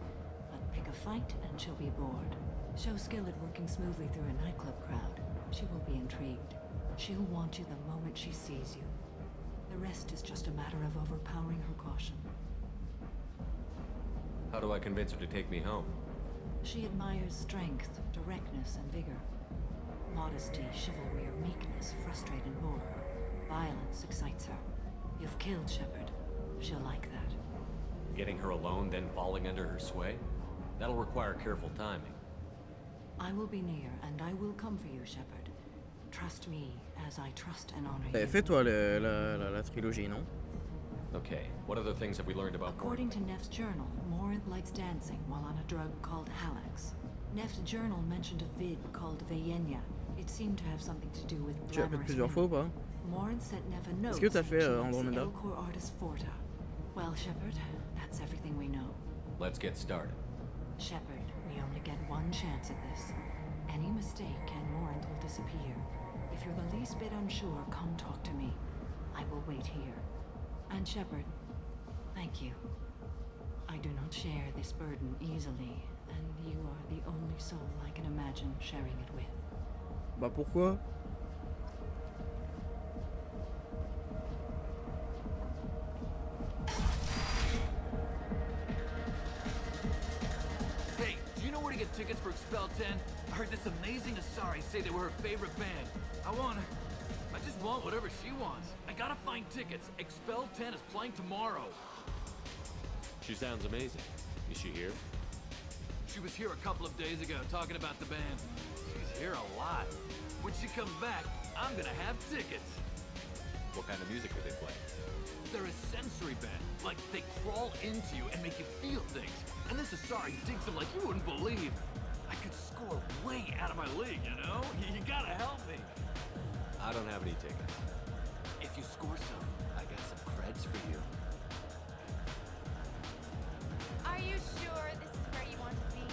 But pick a fight and she'll be bored. Show skill at working smoothly through a nightclub crowd. She will be intrigued. She'll want you the moment she sees you. The rest is just a matter of overpowering her caution. How do I convince her to take me home? She admires strength, directness, and vigor. Modesty, chivalry, or meekness frustrate and bore her. Violence excites her. You've killed Shepard. She'll like that. Getting her alone, then falling under her sway? That'll require careful timing. I will be near, and I will come for you, Shepard. Trust me, as I trust and honor T'avais you. fait toi la trilogie, non? Okay, what other things have we learned about According to Neff's journal, Morinth likes dancing while on a drug called Halax. Neff's journal mentioned a vid called Veyenya. It seemed to have something to do with Tu l'as fait glamorous plusieurs fois ou pas? Morinth sent Neff a note. Est-ce que t'as fait saying she likes the Andromeda? Elcor artist Forta. Well, Shepard, that's everything we know. Let's get started. Shepard, we only get one chance at this. Any mistake and Morinth will disappear. If you're the least bit unsure, come talk to me. I will wait here. And Shepard, thank you. I do not share this burden easily, and you are the only soul I can imagine sharing it with. Bah pourquoi? Hey, do you know where to get tickets for Expel 10? I heard this amazing Asari say they were her favorite band. I just want whatever she wants. I gotta find tickets. Expel 10 is playing tomorrow. She sounds amazing. Is she here? She was here a couple of days ago talking about the band. She's here a lot. When she comes back, I'm gonna have tickets. What kind of music do they play? They're a sensory band. Like, they crawl into you and make you feel things. And this Asari digs them like you wouldn't believe. I could score way out of my league, you know? You gotta help me. I don't have any tickets. If you score some, I got some creds for you. Are you sure this is where you want to be?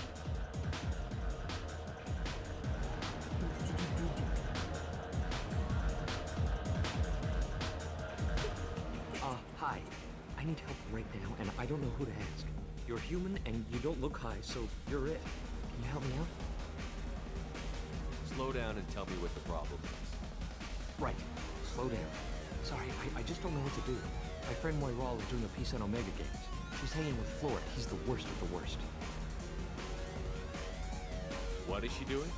Hi. I need help right now, and I don't know who to ask. You're human, and you don't look high, so you're it. Can you help me out? Slow down and tell me what the problem is. Right. Slow down. Sorry, I just don't know what to do. My friend Moiral is doing a piece on Omega Games. She's hanging with Floyd. He's the worst of the worst. What is she doing?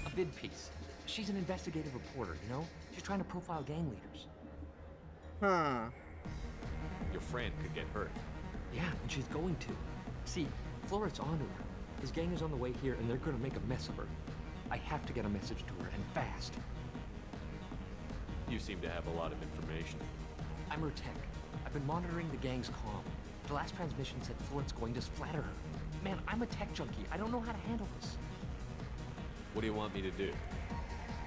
A vid piece. She's an investigative reporter, you know? She's trying to profile gang leaders. Huh. Your friend could get hurt. Yeah, and she's going to. See, Floret's onto her. His gang is on the way here, and they're gonna make a mess of her. I have to get a message to her, and fast. You seem to have a lot of information. I'm her tech. I've been monitoring the gang's comm. The last transmission said Floret's going to splatter her. Man, I'm a tech junkie. I don't know how to handle this. What do you want me to do?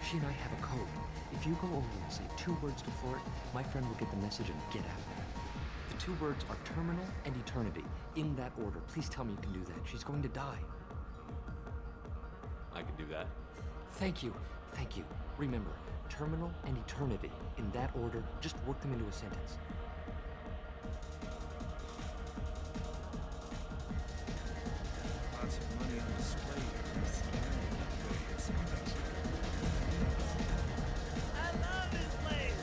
She and I have a code. If you go over and say 2 words to Floret, my friend will get the message and get out of there. The 2 words are terminal and eternity. In that order. Please tell me you can do that. She's going to die. I can do that. Thank you. Thank you. Remember, terminal and eternity. In that order, just work them into a sentence. Lots of money on display here. I love this place!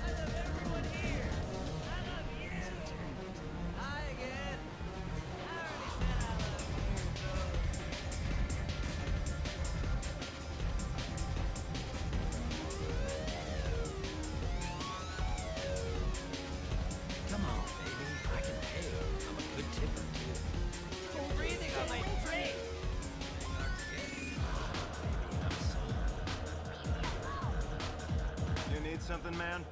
I love everyone here! I love you! Hi again! I already said I love Come on, baby. I can pay. I'm a good tipper, too. you! Breathing on my drink! You need something, man?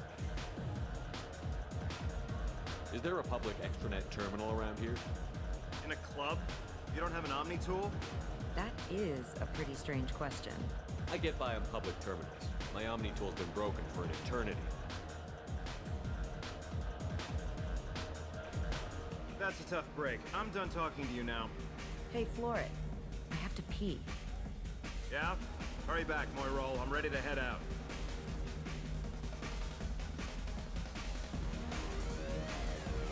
Is there a public extranet terminal around here? In a club? You don't have an Omni tool? That is a pretty strange question. I get by on public terminals. My Omni tool's been broken for an eternity. That's a tough break. I'm done talking to you now. Hey, Floret. I have to pee. Yeah? Hurry back, Moirol. I'm ready to head out.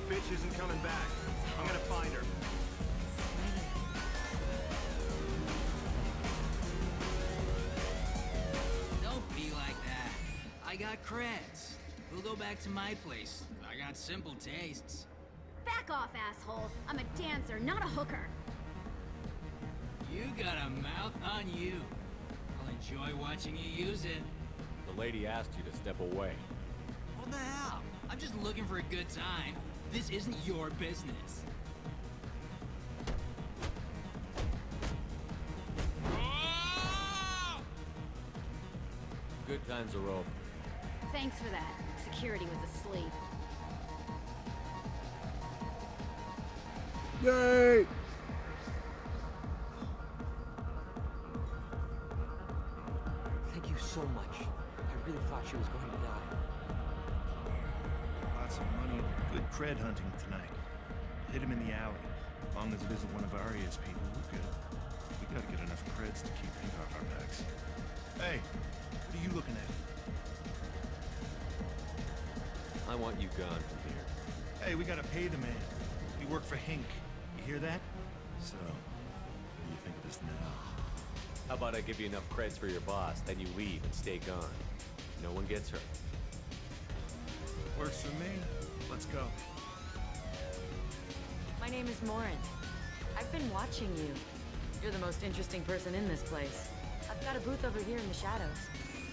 Bitch isn't coming back. I'm gonna find her. Don't be like that. I got creds. We'll go back to my place. I got simple tastes. Back off, asshole. I'm a dancer, not a hooker. You got a mouth on you. I'll enjoy watching you use it. The lady asked you to step away. What the hell? I'm just looking for a good time. This isn't your business. Good times are over. Thanks for that. Security was asleep. Yay! Thank you so much. I really thought she was going to die. Lots of money, good cred hunting tonight. Hit him in the alley. As long as it isn't one of Arya's people, we're good. We gotta get enough creds to keep paint off our backs. Hey, what are you looking at? I want you gone from here. Hey, we gotta pay the man. We work for Hink. You hear that? So, what do you think of this now? How about I give you enough creds for your boss, then you leave and stay gone. No one gets hurt. Works for me. Let's go. My name is Morin. I've been watching you. You're the most interesting person in this place. I've got a booth over here in the shadows.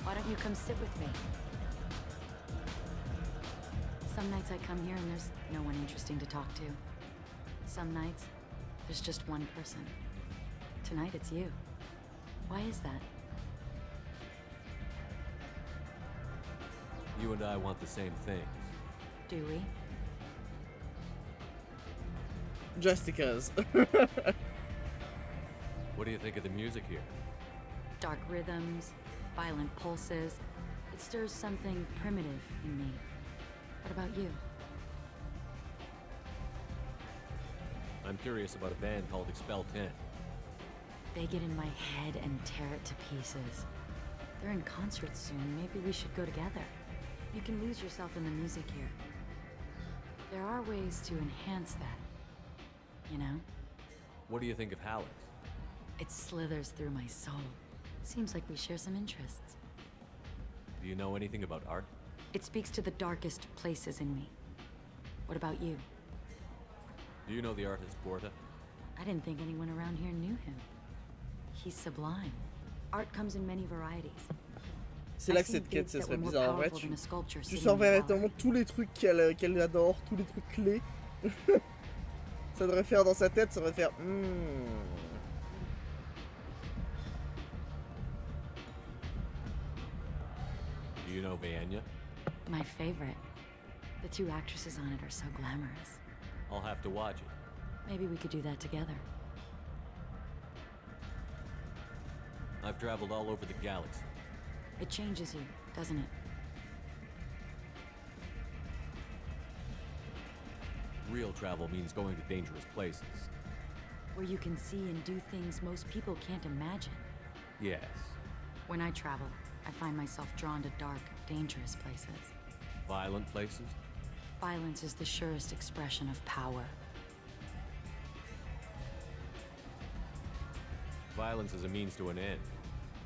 Why don't you come sit with me? Some nights I come here and there's no one interesting to talk to. Some nights, there's just one person. Tonight it's you. Why is that? You and I want the same things. Do we? Just because. What do you think of the music here? Dark rhythms, violent pulses. It stirs something primitive in me. What about you? I'm curious about a band called Expel 10. They get in my head and tear it to pieces. They're in concert soon. Maybe we should go together. You can lose yourself in the music here. There are ways to enhance that. You know? What do you think of Hallex? It slithers through my soul. Seems like we share some interests. Do you know anything about art? It speaks to the darkest places in me. What about you? Do you know the artist Borta? I didn't think anyone around here knew him. He's sublime. Art comes in many varieties. C'est là que cette quête, ça serait bizarre. En vrai, tu surveillerais tellement tous les trucs qu'elle adore, tous les trucs clés. Ça devrait faire dans sa tête, ça devrait faire. Do you know Vaenya? My favorite. The two actresses on it are so glamorous. I'll have to watch it. Maybe we could do that together. I've traveled all over the galaxy. It changes you, doesn't it? Real travel means going to dangerous places. Where you can see and do things most people can't imagine. Yes. When I travel, I find myself drawn to dark, dangerous places. Violent places? Violence is the surest expression of power. Violence is a means to an end.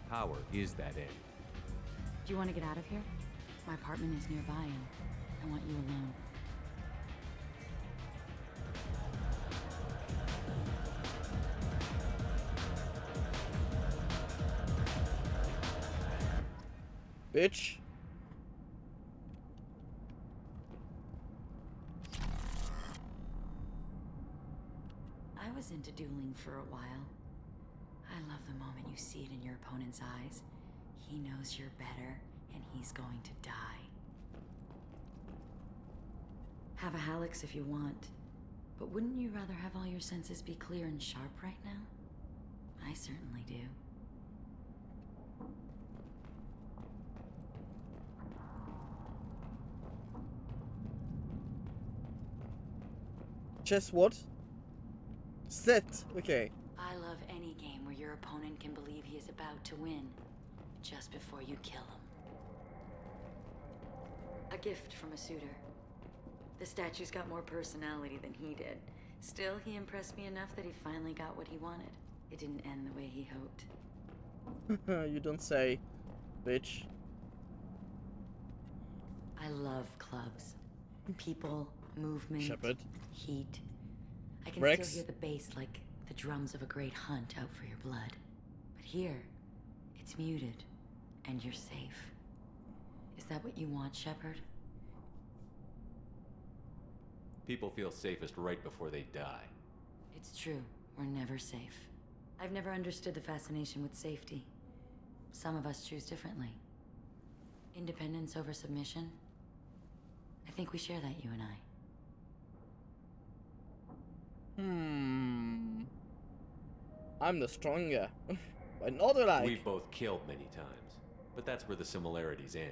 Power is that end. Do you want to get out of here? My apartment is nearby and I want you alone. Bitch. I was into dueling for a while. I love the moment you see it in your opponent's eyes. He knows you're better, and he's going to die. Have a Halix if you want. But wouldn't you rather have all your senses be clear and sharp right now? I certainly do. Chess what? Set. Okay. I love any game where your opponent can believe he is about to win, just before you kill him. A gift from a suitor. The statue's got more personality than he did. Still, he impressed me enough that he finally got what he wanted. It didn't end the way he hoped. You don't say, bitch. I love clubs. People, movement, Shepard. heat. I can Rex. still hear the bass like the drums of a great hunt out for your blood. But here, it's muted, and you're safe. Is that what you want, Shepard? People feel safest right before they die. It's true. We're never safe. I've never understood the fascination with safety. Some of us choose differently. Independence over submission. I think we share that, you and I. I'm the stronger. But not alike. We've both killed many times, but that's where the similarities end.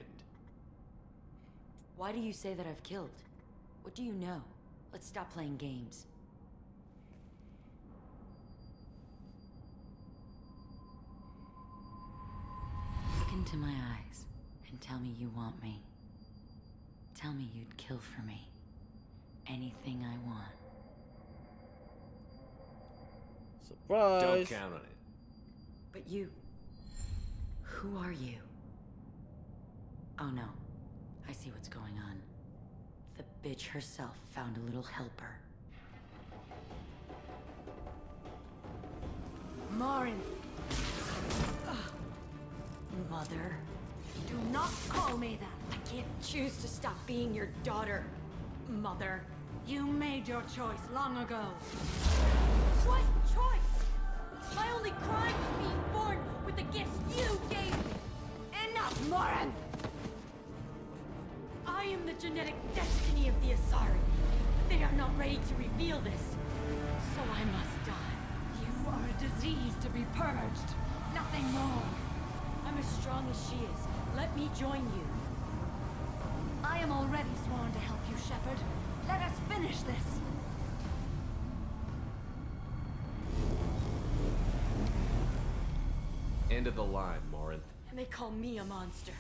Why do you say that I've killed? What do you know? Let's stop playing games. Look into my eyes and tell me you want me. Tell me you'd kill for me. Anything I want. Surprise! Don't count on it. But you... Who are you? Oh no. I see what's going on. The bitch herself found a little helper. Marin! Mother. Do not call me that! I can't choose to stop being your daughter. Mother. You made your choice long ago. What choice? My only crime was being born with the gifts you gave me. Enough, Marin! I am the genetic destiny of the Asari. They are not ready to reveal this. So I must die. You are a disease to be purged. Nothing more. I'm as strong as she is. Let me join you. I am already sworn to help you, Shepard. Let us finish this. End of the line, Morinth. And they call me a monster.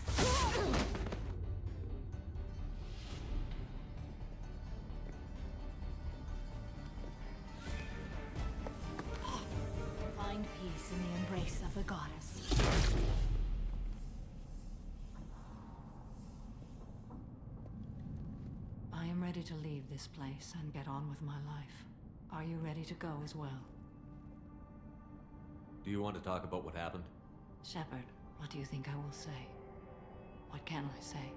Find peace in the embrace of the goddess. I am ready to leave this place and get on with my life. Are you ready to go as well? Do you want to talk about what happened? Shepard, what do you think I will say? What can I say?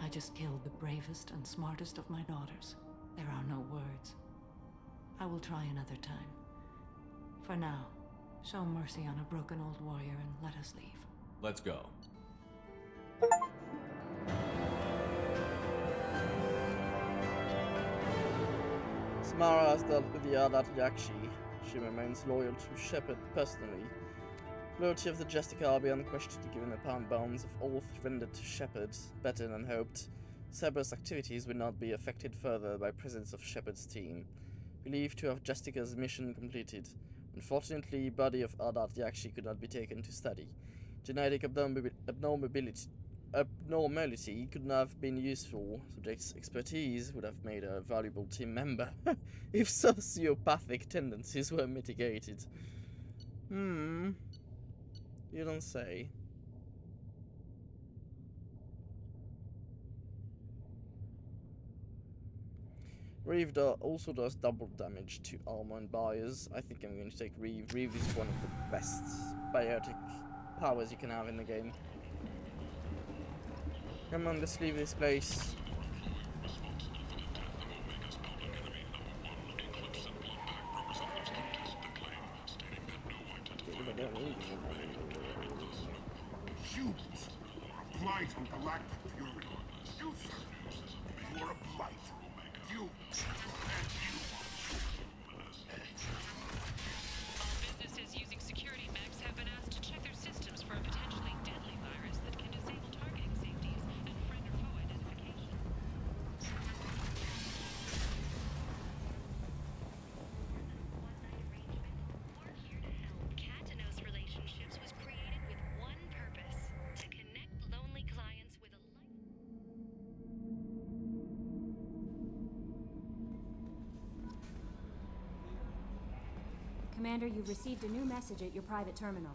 I just killed the bravest and smartest of my daughters. There are no words. I will try another time. For now, show mercy on a broken old warrior and let us leave. Let's go. Samara has dealt with the Ardat Yakshi. She remains loyal to Shepard personally. Loyalty of the Jessica are beyond question given the pound bounds of oath rendered to Shepard, better than hoped. Cerberus activities will not be affected further by presence of Shepard's team. Believed to have Jessica's mission completed. Unfortunately, body of Ardat Yakshi could not be taken to study. Genetic abnormality could not have been useful. Subject's expertise would have made a valuable team member if sociopathic tendencies were mitigated. You don't say. Reeve also does double damage to armor and barriers. I think I'm going to take Reeve. Reeve is one of the best biotic powers you can have in the game. Come on, let's leave this place. Humans are a blight on galactic purity. You, sir, you are a blight Commander, you've received a new message at your private terminal.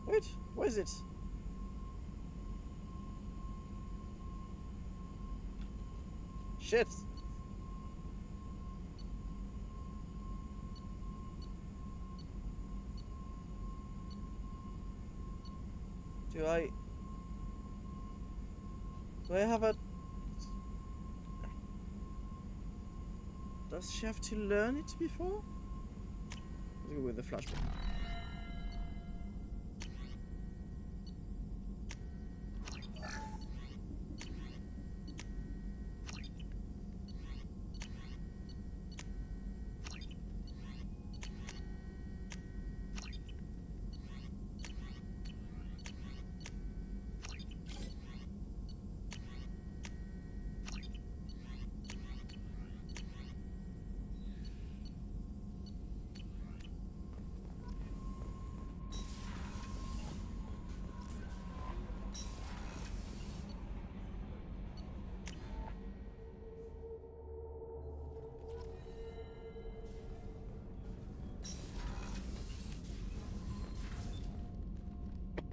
Wait, what is it? Shit! Do I have a... Does she have to learn it before? Let's go with the flashback.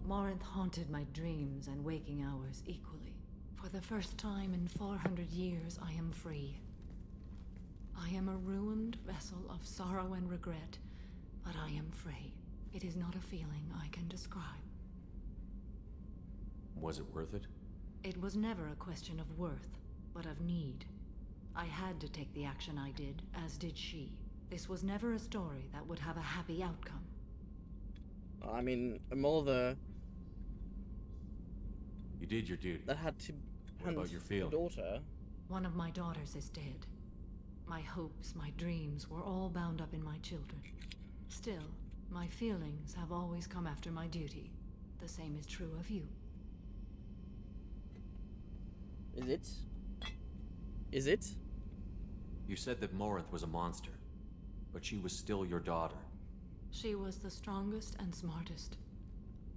Morinth haunted my dreams and waking hours equally. For the first time in 400 years, I am free. I am a ruined vessel of sorrow and regret, but I am free. It is not a feeling I can describe. Was it worth it? It was never a question of worth, but of need. I had to take the action I did, as did she. This was never a story that would have a happy outcome. I mean, a mother... You did your duty. That had to... What about your feelings? Daughter? One of my daughters is dead. My hopes, my dreams were all bound up in my children. Still, my feelings have always come after my duty. The same is true of you. Is it? Is it? You said that Morinth was a monster, but she was still your daughter. She was the strongest and smartest.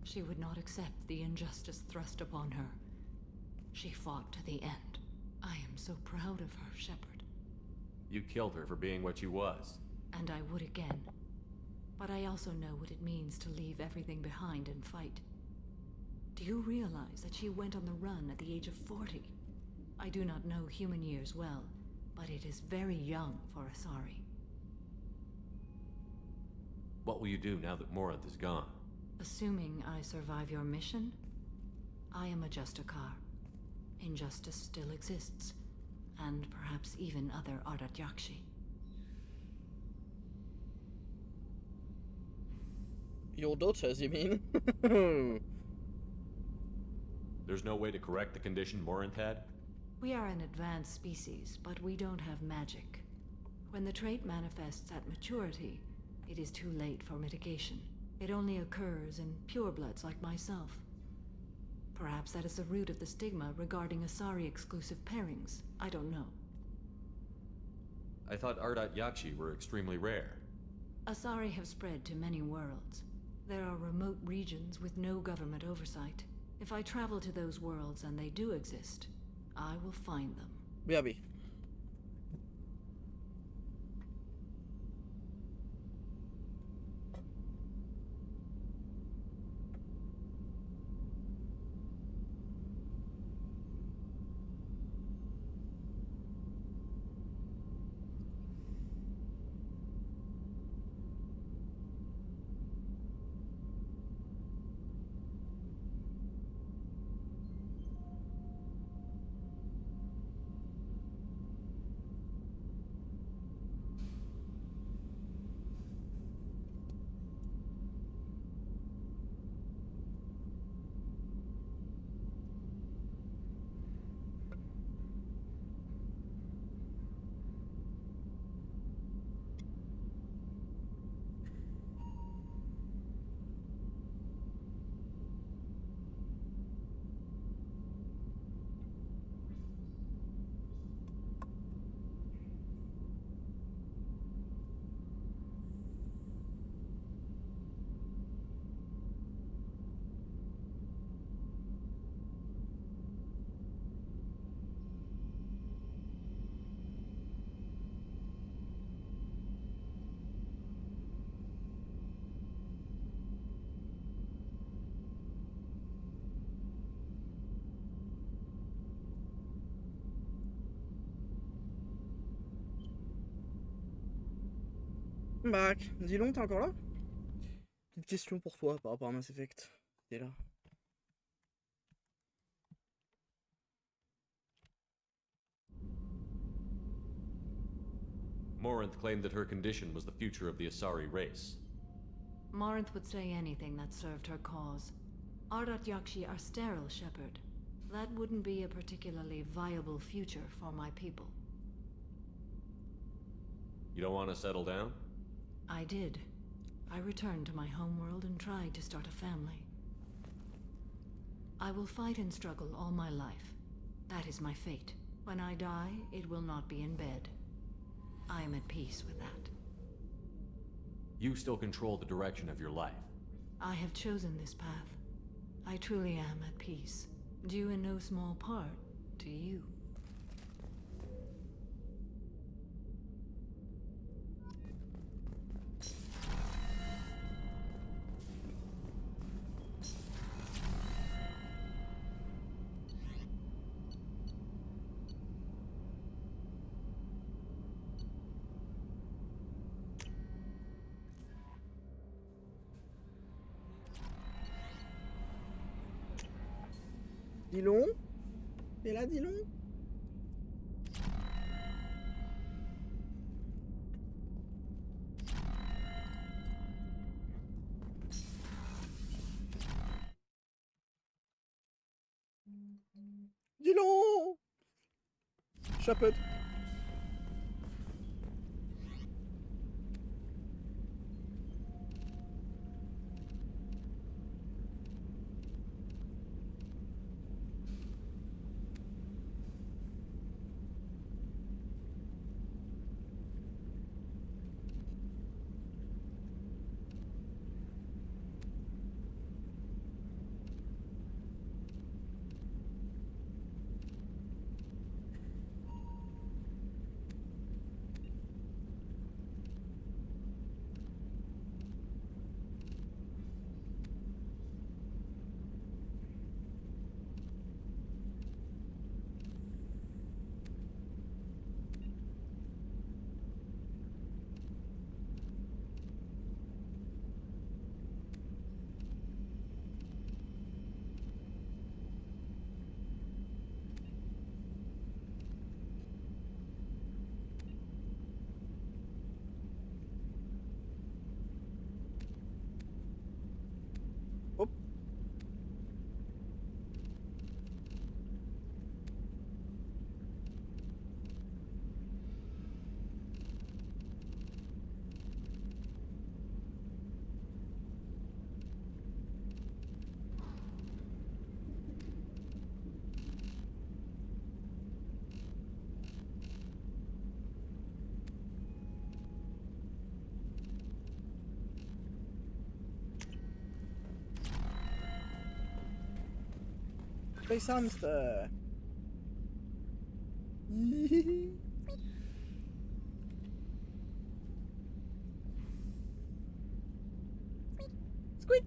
She would not accept the injustice thrust upon her. She fought to the end. I am so proud of her, Shepard. You killed her for being what she was. And I would again. But I also know what it means to leave everything behind and fight. Do you realize that she went on the run at the age of 40? I do not know human years well, but it is very young for Asari. What will you do now that Morinth is gone? Assuming I survive your mission, I am a Justicar. Injustice still exists, and perhaps even other Ardat Yakshi. Your daughters, you mean? There's no way to correct the condition Morinth had? We are an advanced species, but we don't have magic. When the trait manifests at maturity, it is too late for mitigation. It only occurs in purebloods like myself. Perhaps that is the root of the stigma regarding Asari-exclusive pairings. I don't know. I thought Ardat Yakshi were extremely rare. Asari have spread to many worlds. There are remote regions with no government oversight. If I travel to those worlds and they do exist, I will find them. BRB. Bah, dis donc, t'es encore là? Petite question pour toi par rapport à Mass Effect. T'es là. Morinth claimed that her condition was the future of the Asari race. Morinth would say anything that served her cause. Ardat Yakshi are sterile, Shepard. That wouldn't be a particularly viable future for my people. You don't want to settle down? I did. I returned to my homeworld and tried to start a family. I will fight and struggle all my life. That is my fate. When I die, it will not be in bed. I am at peace with that. You still control the direction of your life. I have chosen this path. I truly am at peace, due in no small part to you. Dis donc. T'es là, dis donc. Dis donc. Shepard. Space hamster. Squeak.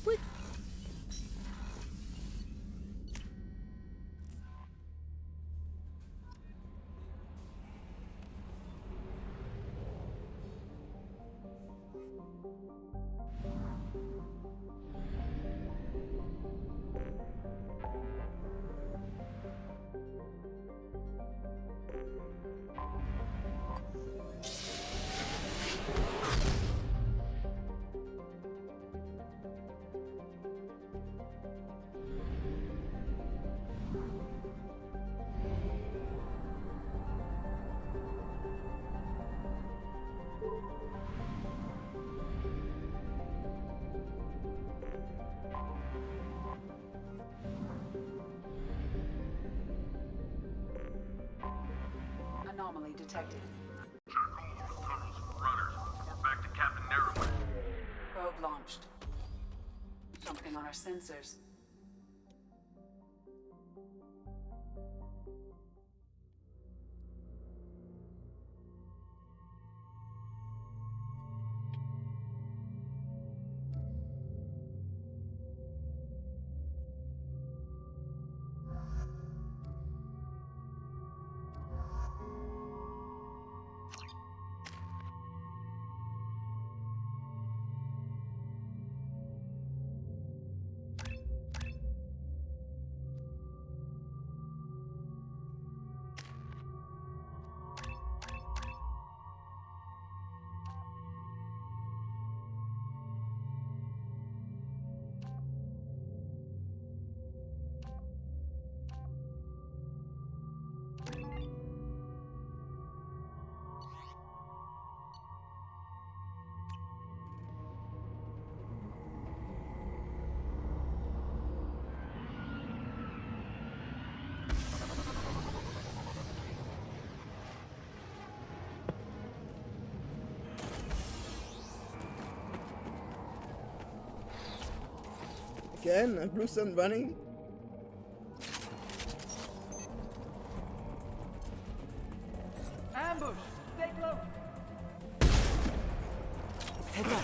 Squeak. Anomaly detected. Tunnels for runners. Report back to Captain Narrowman. sensors. Again, a blue sun running. Ambush! Stay close! Head up.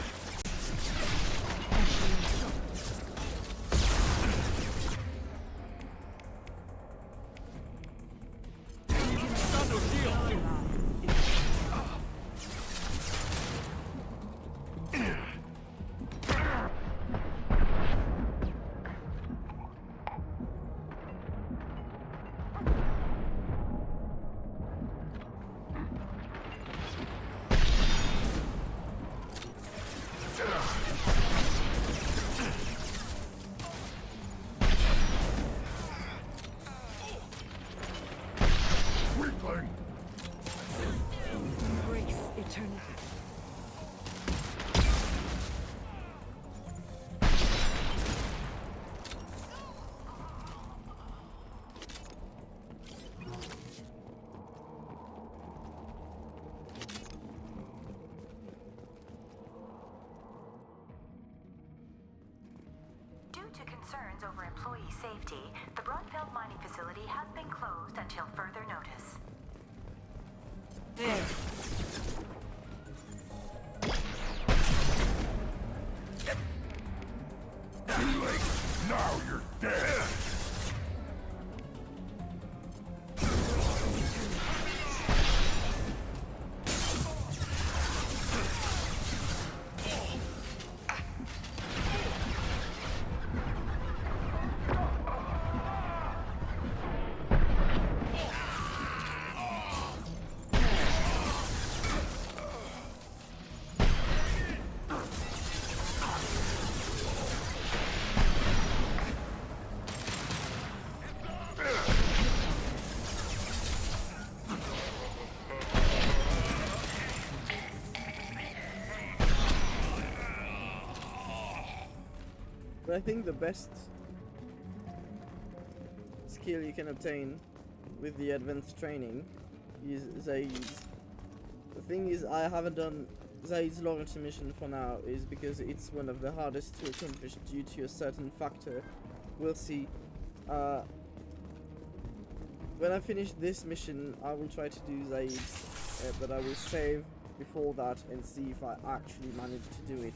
Embrace eternity. Due to concerns over employee safety, the Broadfield mining facility has been closed until further notice. There. Too late. Now you're dead. But I think the best skill you can obtain with the advanced training is Zaid's. The thing is, I haven't done Zaid's loyalty mission for now, is because it's one of the hardest to accomplish due to a certain factor. We'll see. When I finish this mission, I will try to do Zaid's, but I will save before that and see if I actually manage to do it.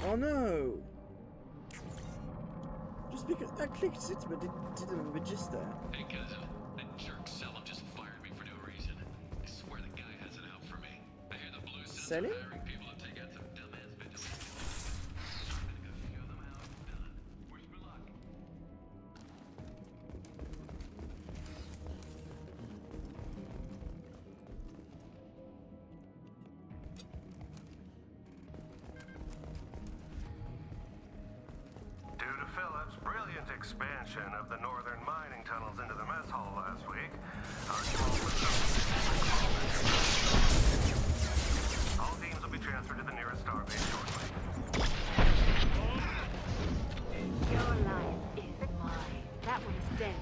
Oh no! Just because I clicked it, but it didn't register. Hey, Keza. That jerk Selim just fired me for no reason. I swear the guy has it out for me. I hear the blue sensor Selim? hiring people to take out some dumbass vigilantes. I'm gonna go feel them out and done. Wish me luck. Due to Phillips' brilliant expansion of the northern mining tunnels into the mess hall last week, our small all teams will be transferred to the nearest starbase shortly. Your life is mine. That one's dead.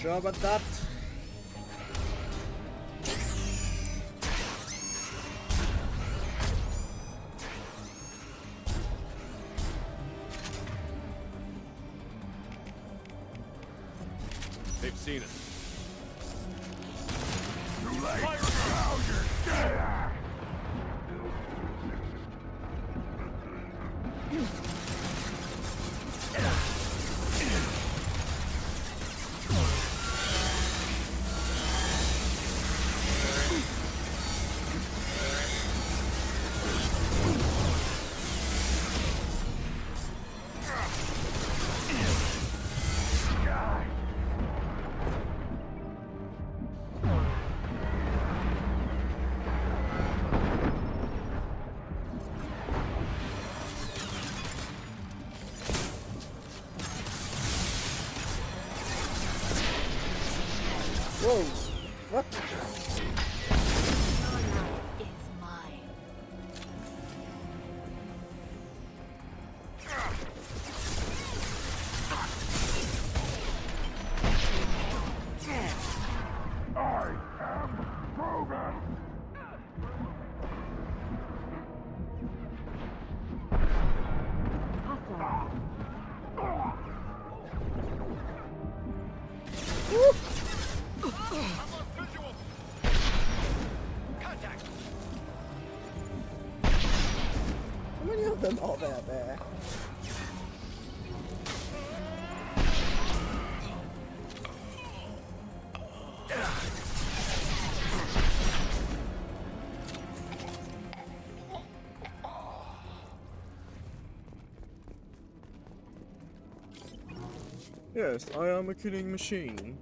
sure about that. They've seen us. Too late. Now you're dead. Whoa! What? Is mine. I am Krogan. How many of them are there? Yes, I am a killing machine.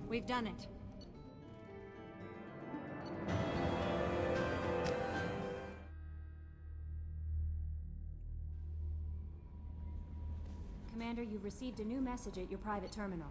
We've done it. Commander, you've received a new message at your private terminal.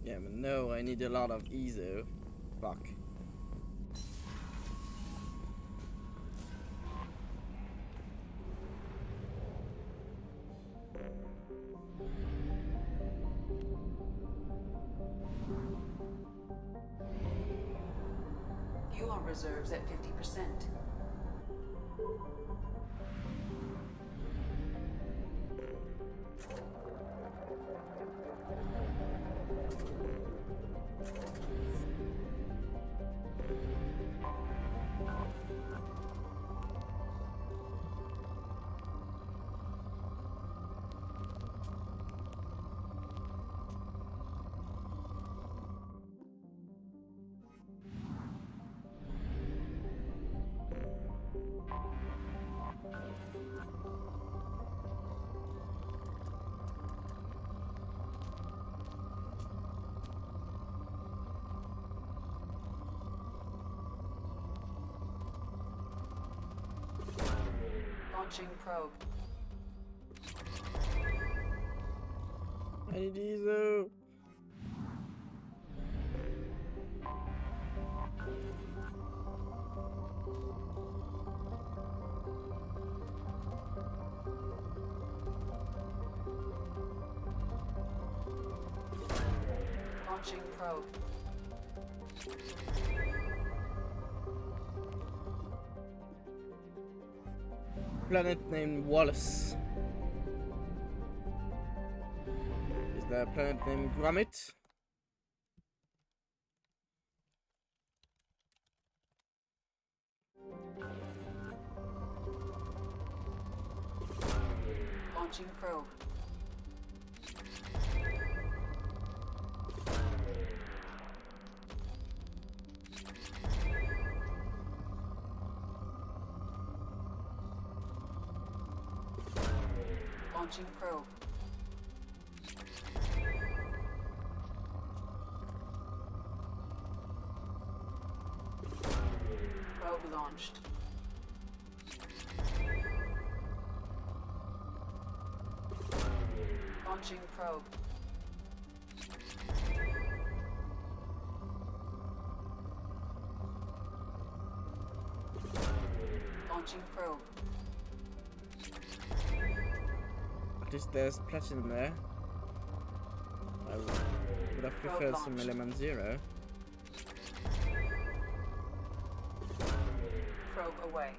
Yeah, but no, I need a lot of EZO. Fuck. Fuel reserves at 50%. Launching probe. I need Izo. Launching probe. Planet named Wallace. Is there a planet named Gromit? Launching probe. Launching probe. Probe launched. Launching probe. Launching probe. At least there's platinum there. I would have preferred some element 0. Probe away.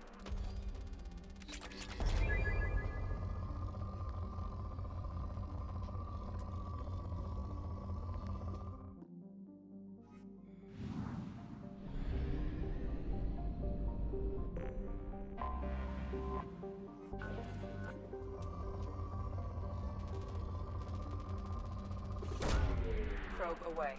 Probe away.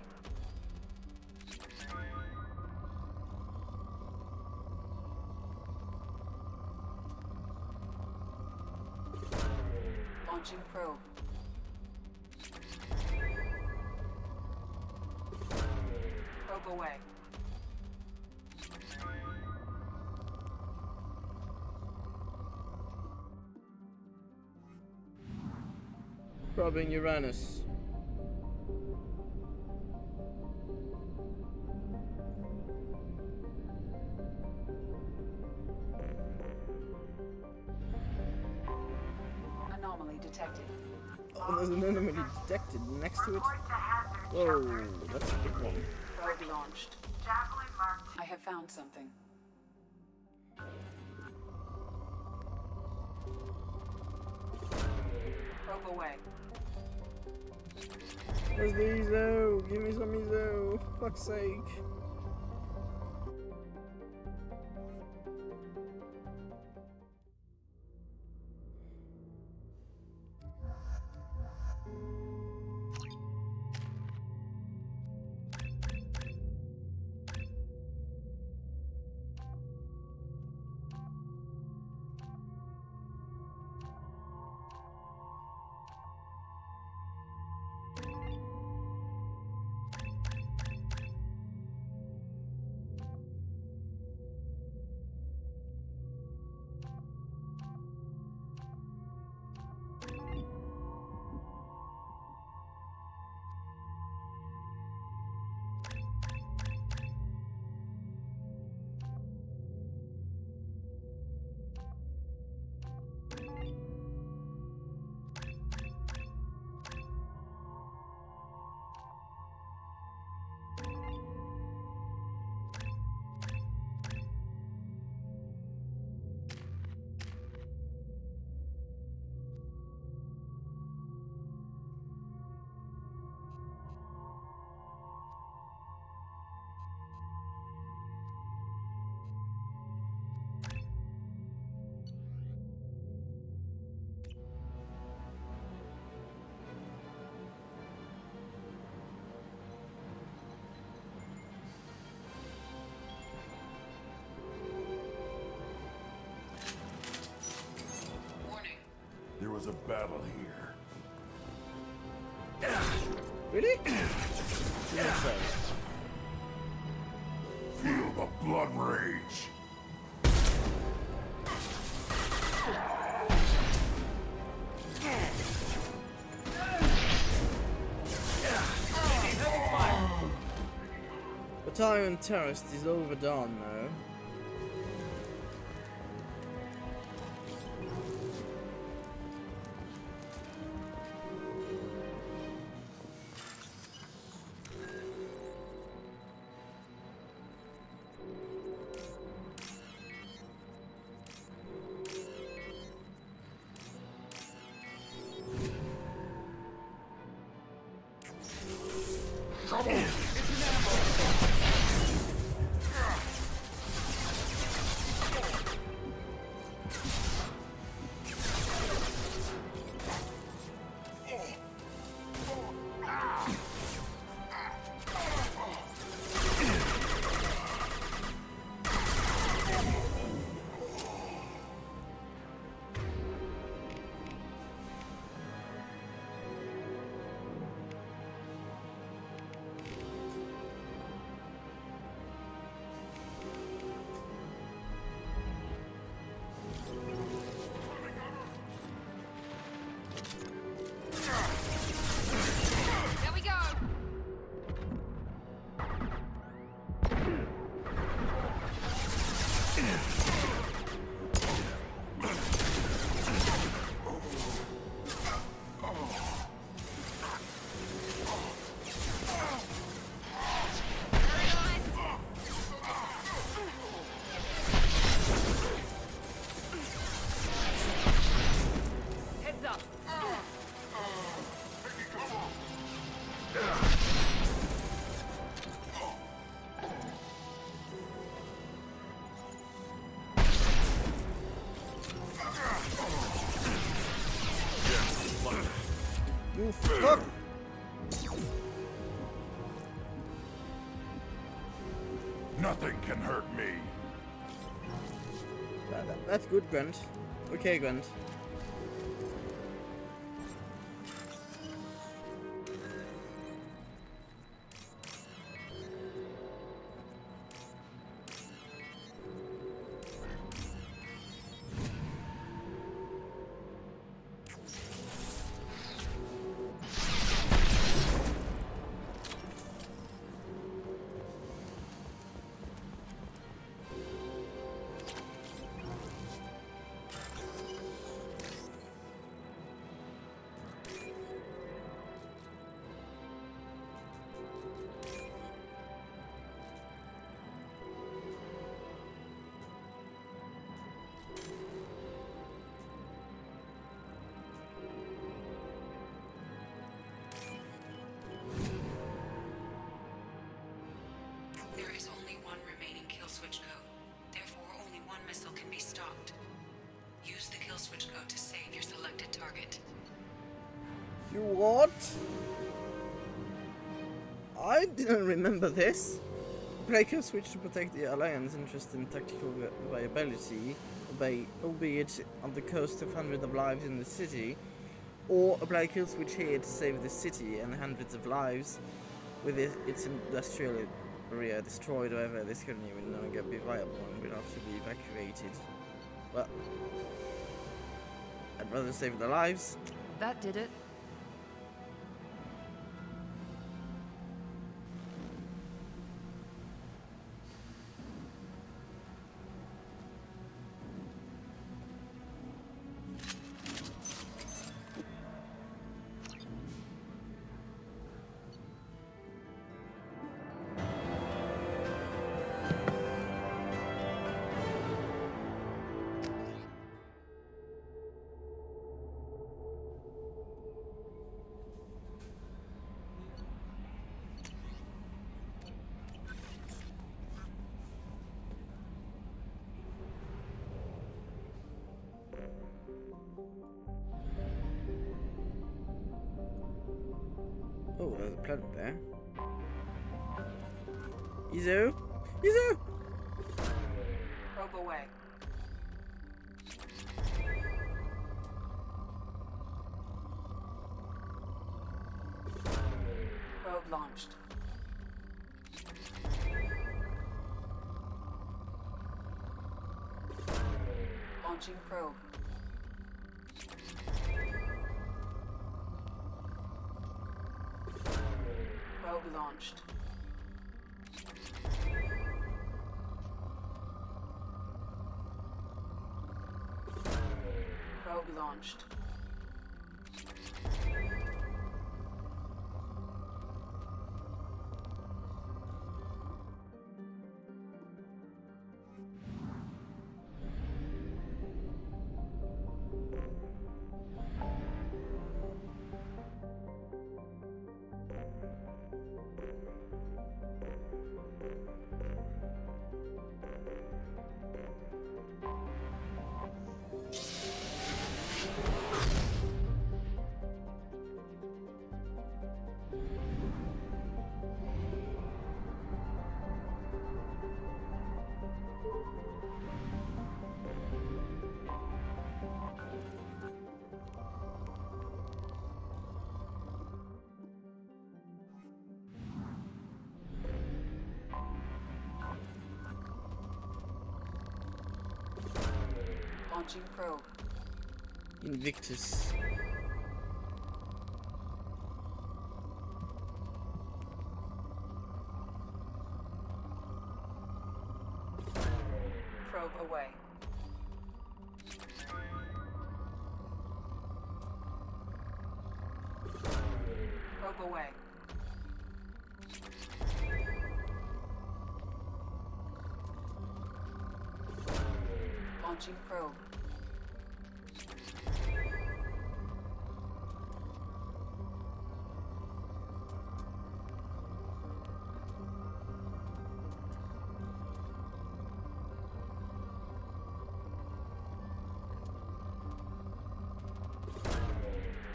Launching probe. Probe away. Probing Uranus. Anomaly detected. Oh, there's an anomaly detected next to it. Whoa, that's a big one. Probe launched. Javelin marked. I have found something. Probe away. Where's the Izo? Give me some Izo. Fuck's sake. There was a battle here. Really? Feel the blood rage. Tyrant Terrorist is overdone now. There we go. Heads up. You fuck! Nothing can hurt me. That's good, Grant. Okay, Grant. There is only one remaining kill switch code. Therefore, only one missile can be stopped. Use the kill switch code to save your selected target. You what? I didn't remember this. Breaker switch to protect the Alliance interest in tactical viability, albeit on the cost of hundreds of lives in the city, or apply kill switch here to save the city and hundreds of lives with its industrial area destroyed. However, this colony will no longer be viable and will have to be evacuated. Well, I'd rather save the lives. That did it. Oh, there's a planet there. Izo? Izo! Probe away. Probe launched. Launching probe. Probe launched. Probe launched. Launching probe. Invictus. Probe away. Probe away. Launching probe.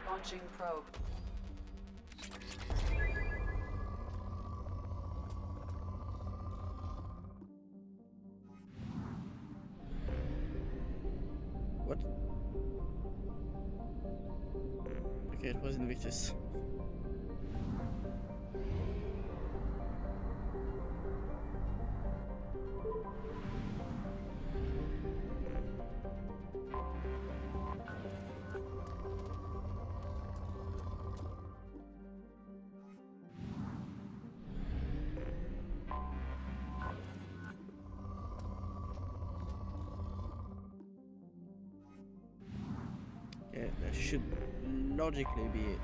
Launching probe. What? Okay, it was Invictus. Yeah, that should logically be it.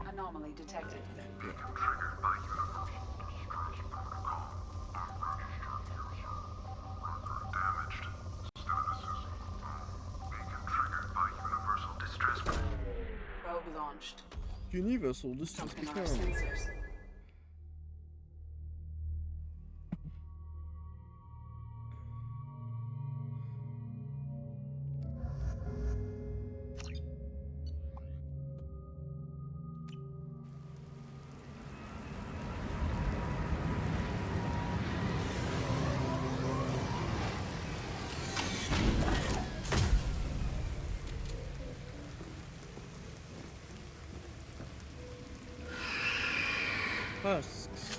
Anomaly detected. Yeah. Triggered by universal distress protocol. Damaged. Statuses. Beacon triggered by universal distress. Probe launched. Universal distress Something on our become. sensors. Husks.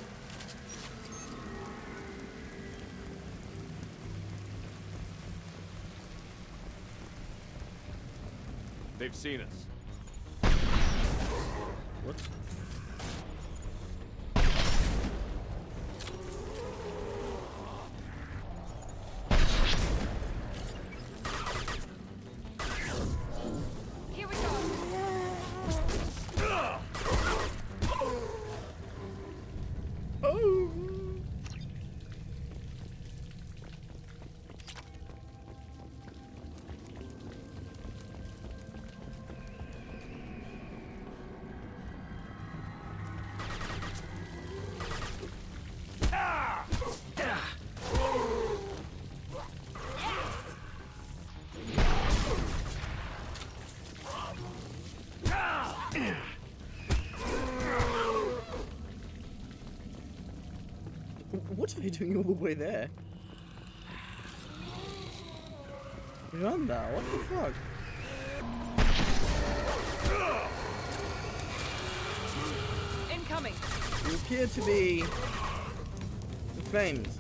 They've seen us. What? Here we go. Oh! What are you doing all the way there? Miranda, what the fuck? Incoming. You appear to be in flames.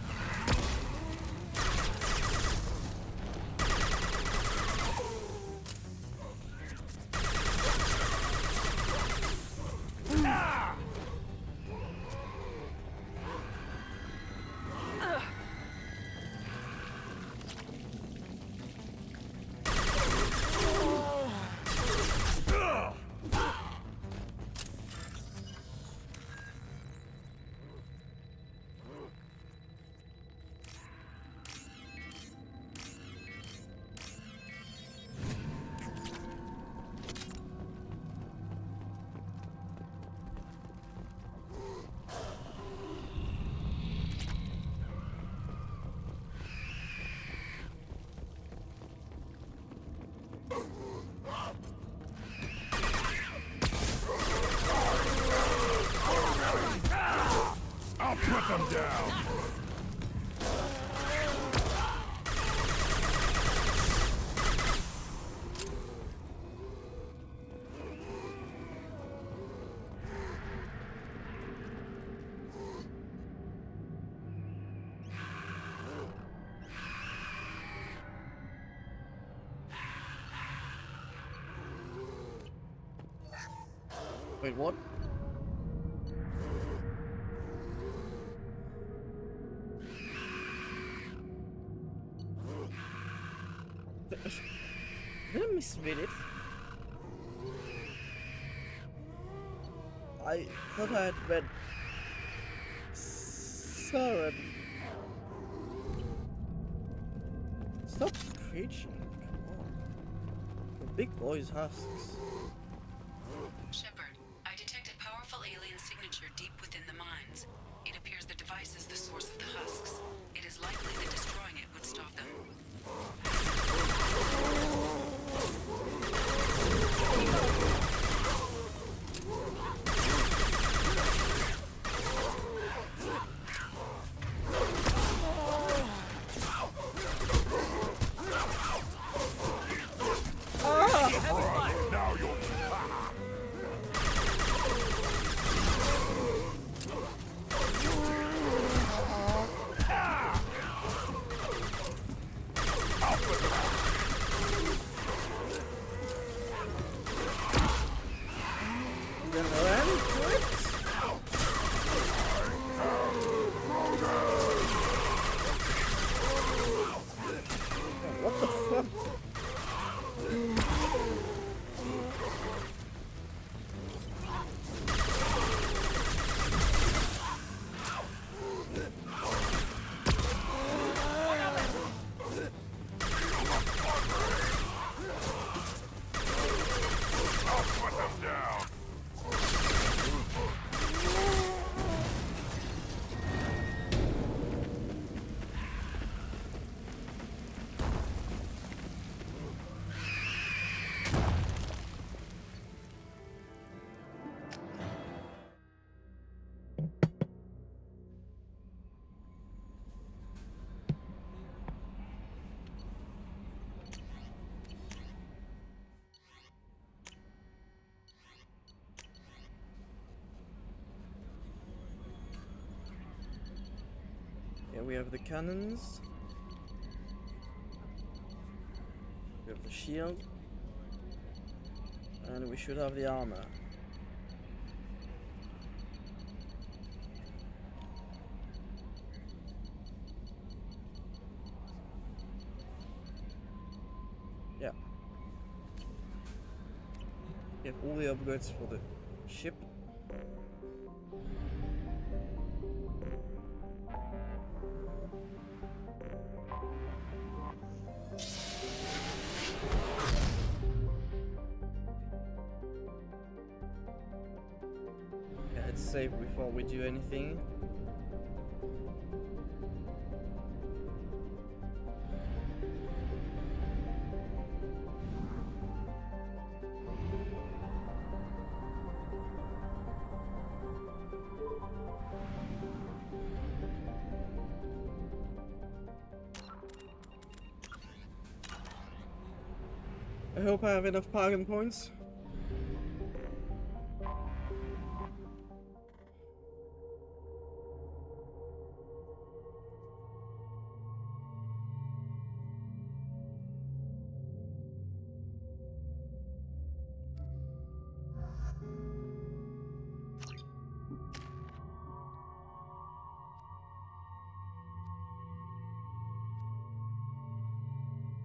Wait, what? Did I misread it? I thought I had read Sarah. Stop screeching, come on. The big boy's husks. Shepard, I detected powerful alien signature deep within the mines. It appears the device is the source of the husks. It is likely that destroying it would stop them. What the fuck? Yeah, we have the cannons. We have the shield. And we should have the armor. Yeah. We have all the upgrades for the ship. Yeah, let's save before we do anything. I hope I have enough bargain points.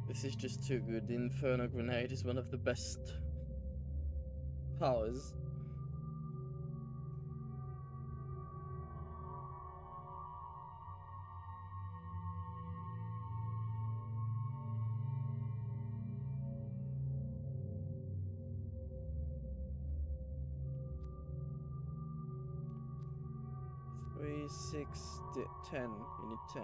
This is just too good. The Inferno Grenade is one of the best powers. Three, 6, 10. You need 10.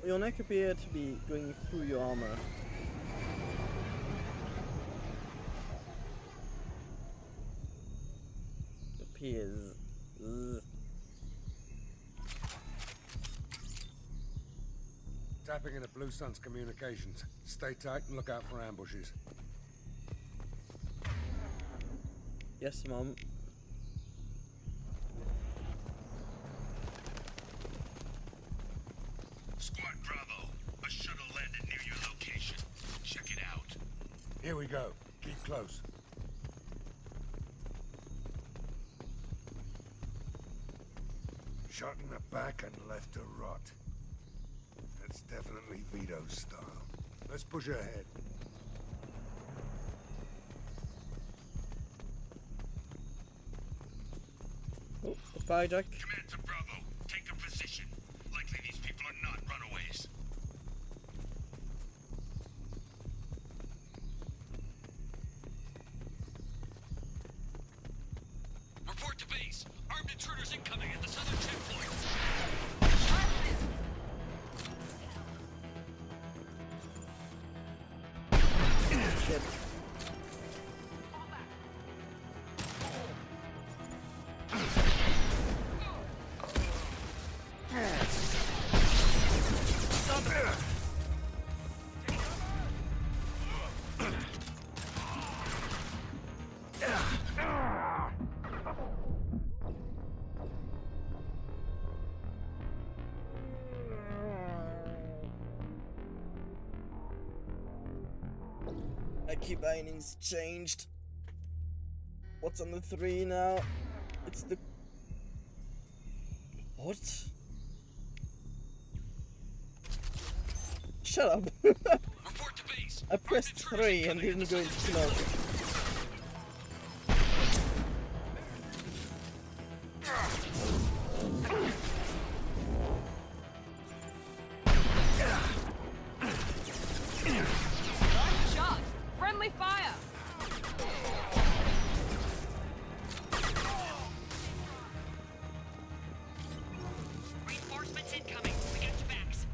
Your neck appeared to be going through your armor. Appears. Ugh. Tapping into Blue Sun's communications. Stay tight and look out for ambushes. Yes, Mom. Squad Bravo, a shuttle landed near your location. Check it out. Here we go. Keep close. Shot in the back and left to rot. That's definitely Vito's style. Let's push ahead. Oh, hijack. Command to Bravo. Take a position. Likely these people are not runaways. Report to base. Armed intruders incoming at the southern checkpoint. Shit. Keybinding's changed. What's on the 3 now? It's the... What? Shut up. I pressed 3 and didn't go into smoke. Friendly fire! Reinforcements incoming. We got your backs.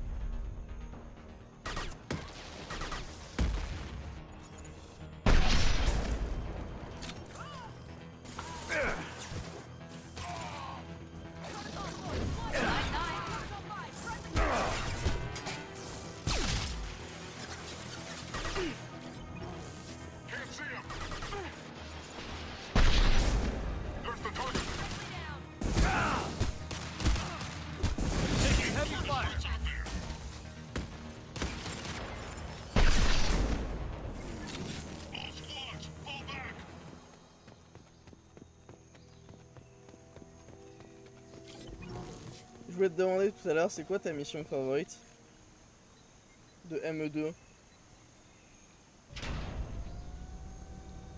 Je voulais te demander tout à l'heure, c'est quoi ta mission favorite de ME2?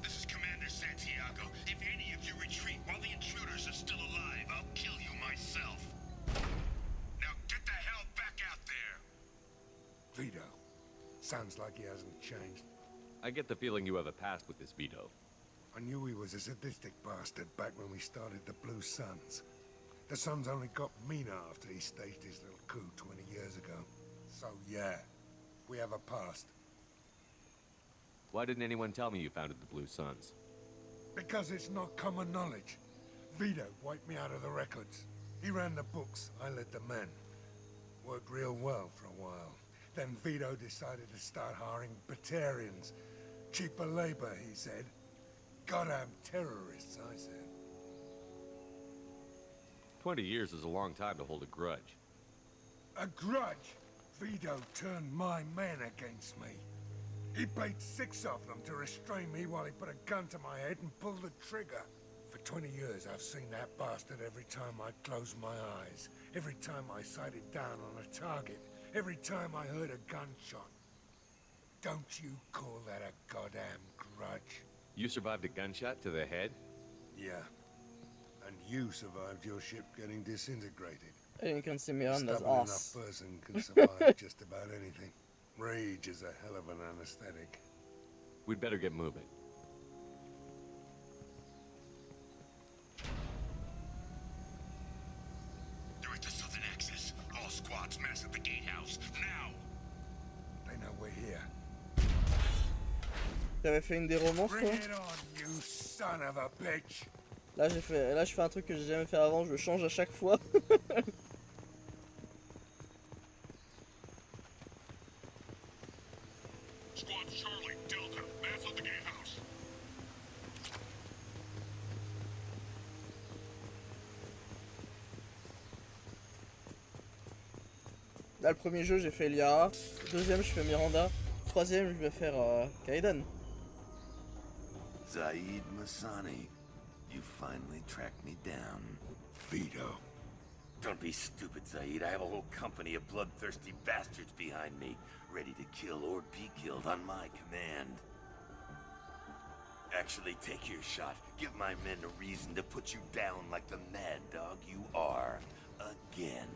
This is Commander Santiago. If any of you retreat while the intruders are still alive, I'll kill you myself. Now get the hell back out there! Vito. Sounds like he hasn't changed. I get the feeling you have a past with this Vito. I knew he was a sadistic bastard back when we started the Blue Suns. The Suns only got meaner after he staged his little coup 20 years ago. So yeah, we have a past. Why didn't anyone tell me you founded the Blue Suns? Because it's not common knowledge. Vito wiped me out of the records. He ran the books, I led the men. Worked real well for a while. Then Vito decided to start hiring Batarians. Cheaper labor, he said. Goddamn terrorists, I said. 20 years is a long time to hold a grudge. A grudge? Vito turned my men against me. He paid 6 of them to restrain me while he put a gun to my head and pulled the trigger. For 20 years, I've seen that bastard every time I closed my eyes. Every time I sighted down on a target. Every time I heard a gunshot. Don't you call that a goddamn grudge? You survived a gunshot to the head? Yeah. And you survived your ship getting disintegrated. I didn't can see Miranda's Stubborn ass. enough person can survive just about anything. Rage is a hell of an anesthetic. We'd better get moving. They're at the southern axis. All squads mass at the gatehouse. J'avais fait une déro monstre, Bring quoi. it on, you son of a bitch. Là, je fais un truc que j'ai jamais fait avant, je le change à chaque fois. Squad Charlie, Delta, mass at the gatehouse. Là, le premier jeu, j'ai fait Liara. Le deuxième, je fais Miranda. Le troisième, je vais faire Kaiden. Zaid Masani, you finally tracked me down. Vito. Don't be stupid, Zaid. I have a whole company of bloodthirsty bastards behind me, ready to kill or be killed on my command. Actually, take your shot. Give my men a reason to put you down like the mad dog you are. Again.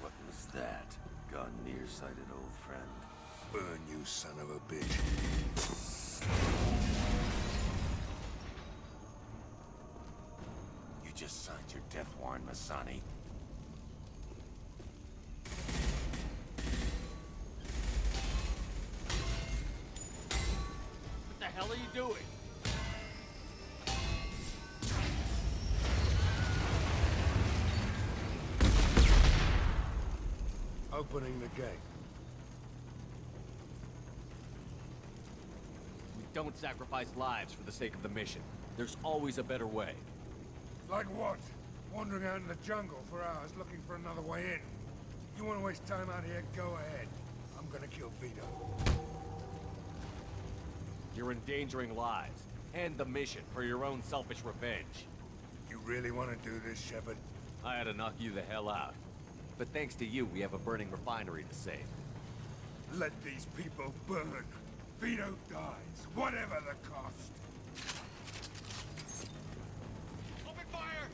What was that? Gone nearsighted, old friend. Burn, you son of a bitch. You just signed your death warrant, Masani. What the hell are you doing? Opening the gate. We don't sacrifice lives for the sake of the mission. There's always a better way. Like what? Wandering out in the jungle for hours looking for another way in. You want to waste time out here? Go ahead. I'm gonna kill Vito. You're endangering lives and the mission for your own selfish revenge. You really want to do this, Shepard? I had to knock you the hell out. But thanks to you, we have a burning refinery to save. Let these people burn. Vito dies, whatever the cost. Open fire!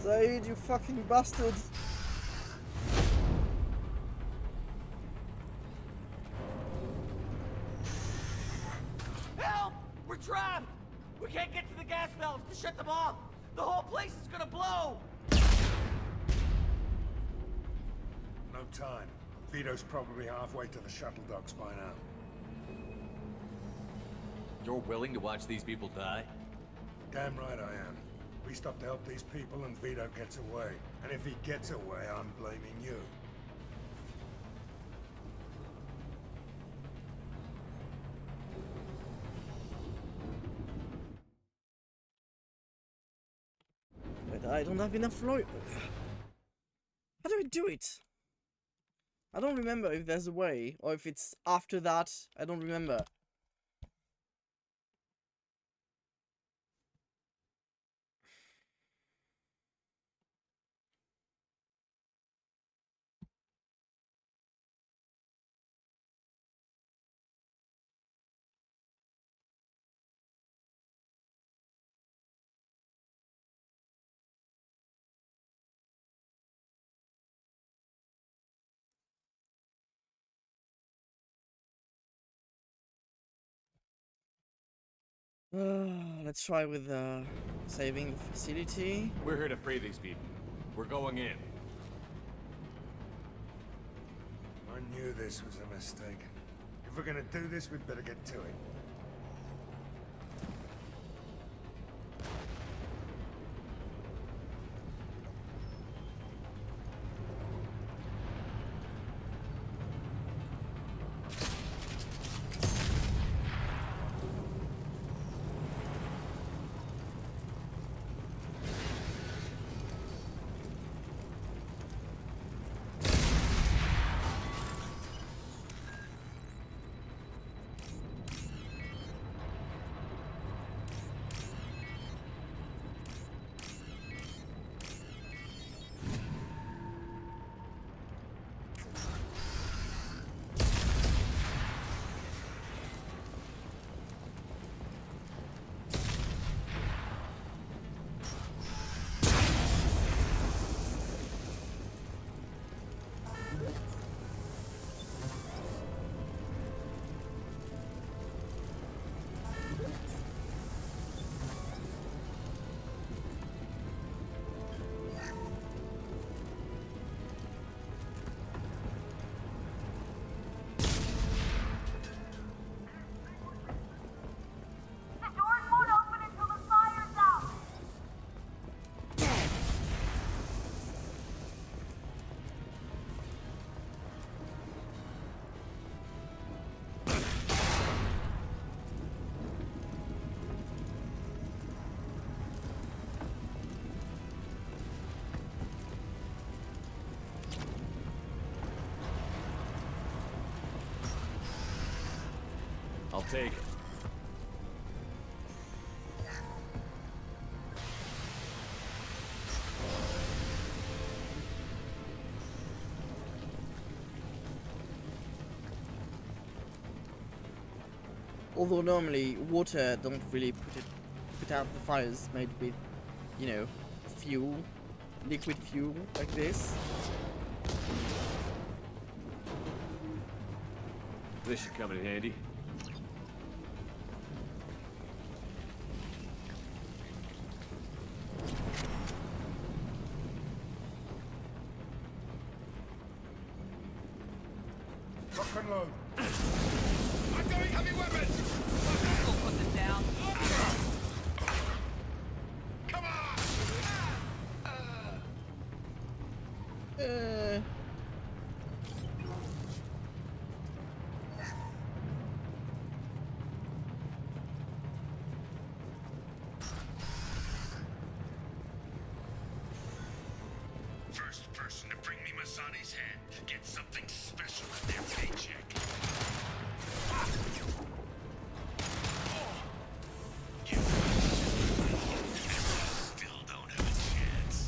Zaid, you fucking bastard! Help! We're trapped! We can't get to the gas valves to shut them off! The whole place is gonna blow! No time. Vito's probably halfway to the shuttle docks by now. You're willing to watch these people die? Damn right I am. We stop to help these people and Vito gets away. And if he gets away, I'm blaming you. Wait, I don't have enough loot. How do I do it? I don't remember if there's a way, or if it's after that. I don't remember. Let's try with saving the facility. We're here to free these people. We're going in. I knew this was a mistake. If we're gonna do this, we'd better get to it. take it. Although normally water don't really put out the fires made with, you know, fuel, liquid fuel like this. This should come in handy. Lock and load. I'm doing heavy weapons! We'll put them down. Come on! First person to bring me Masani's head gets something special in their paycheck. Still don't have a chance.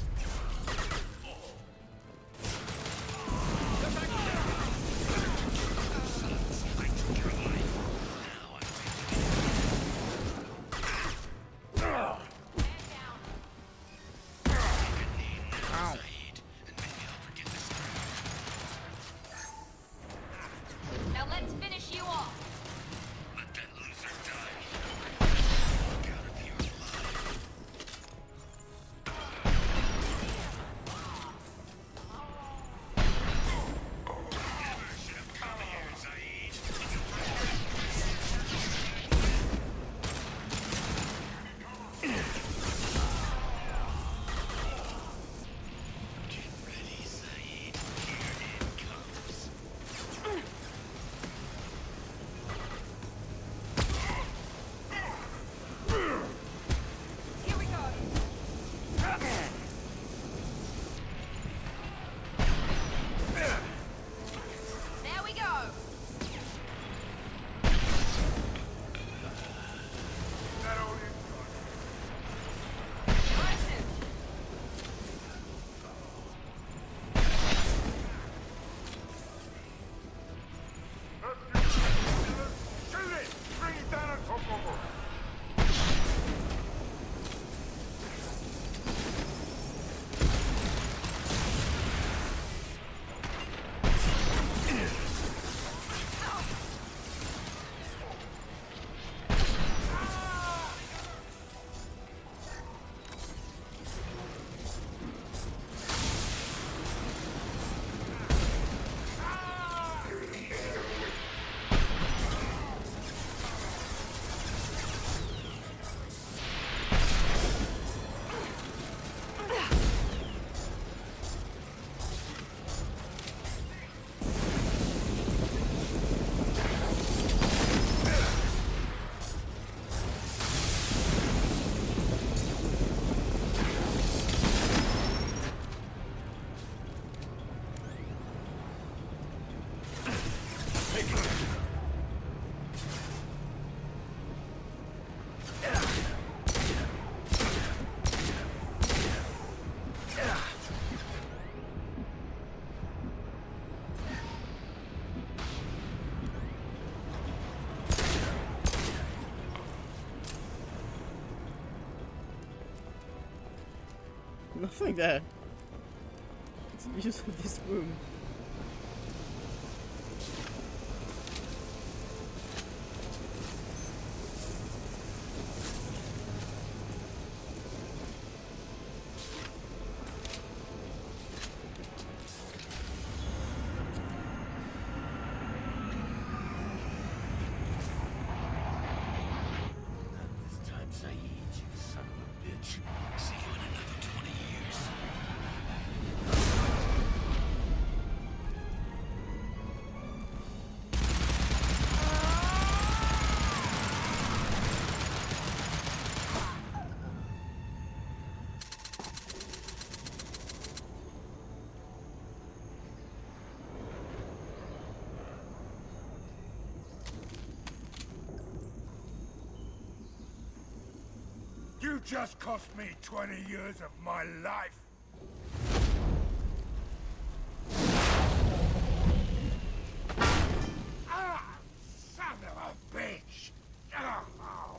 I took your life. Now I'm Ow. Now let's finish you off. Let that loser die. Walk out of here alive. Never should have come here, Zaid. Get ready, Zaid. Here it comes. Here we go. There we go. That all you Impressive. Shoot it! Bring it down on top of her! Nothing there. What's the use of this room? This time, Zaid, you son of a bitch. See you in another 20 years. just cost me 20 years of my life. Ah, son of a bitch! Oh.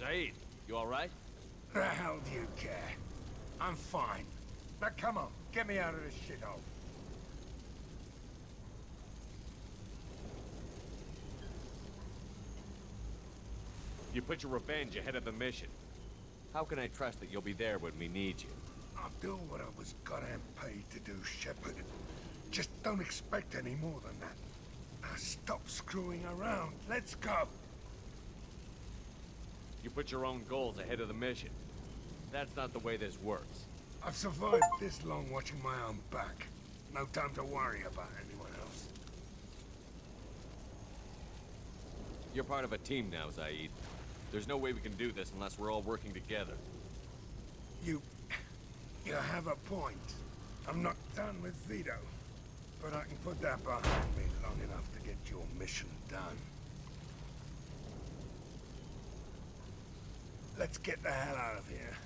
Zaid, you alright? The hell do you care? I'm fine. Now come on, get me out of this shithole. You put your revenge ahead of the mission. How can I trust that you'll be there when we need you? I'll do what I was goddamn paid to do, Shepard. Just don't expect any more than that. Now stop screwing around. Let's go. You put your own goals ahead of the mission. That's not the way this works. I've survived this long watching my own back. No time to worry about anyone else. You're part of a team now, Zaid. There's no way we can do this unless we're all working together. You have a point. I'm not done with Vito. But I can put that behind me long enough to get your mission done. Let's get the hell out of here.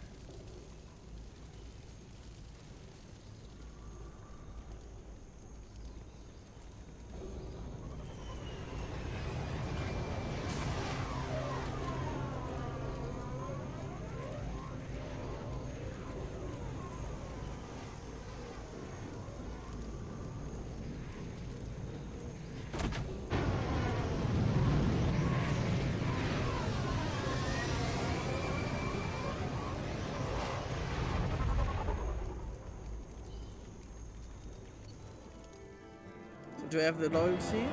Do I have the loyalty?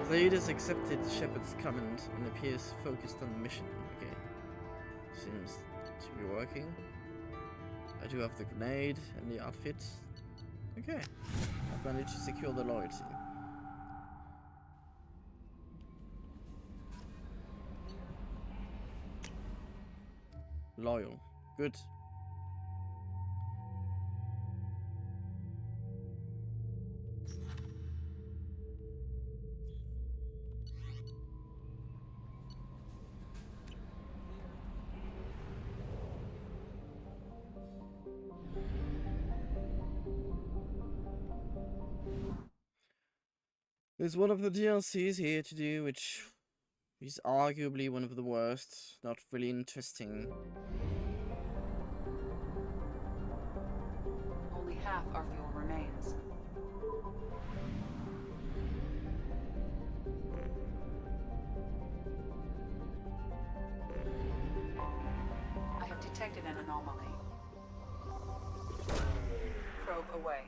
Zaid has accepted Shepard's command and appears focused on the mission. Okay. Seems to be working. I do have the grenade and the outfit. Okay. I've managed to secure the loyalty. Loyal. Good. There's one of the DLCs here to do, which is arguably one of the worst. Not really interesting. Only half our fuel remains. I have detected an anomaly. Probe away.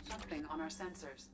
Something on our sensors.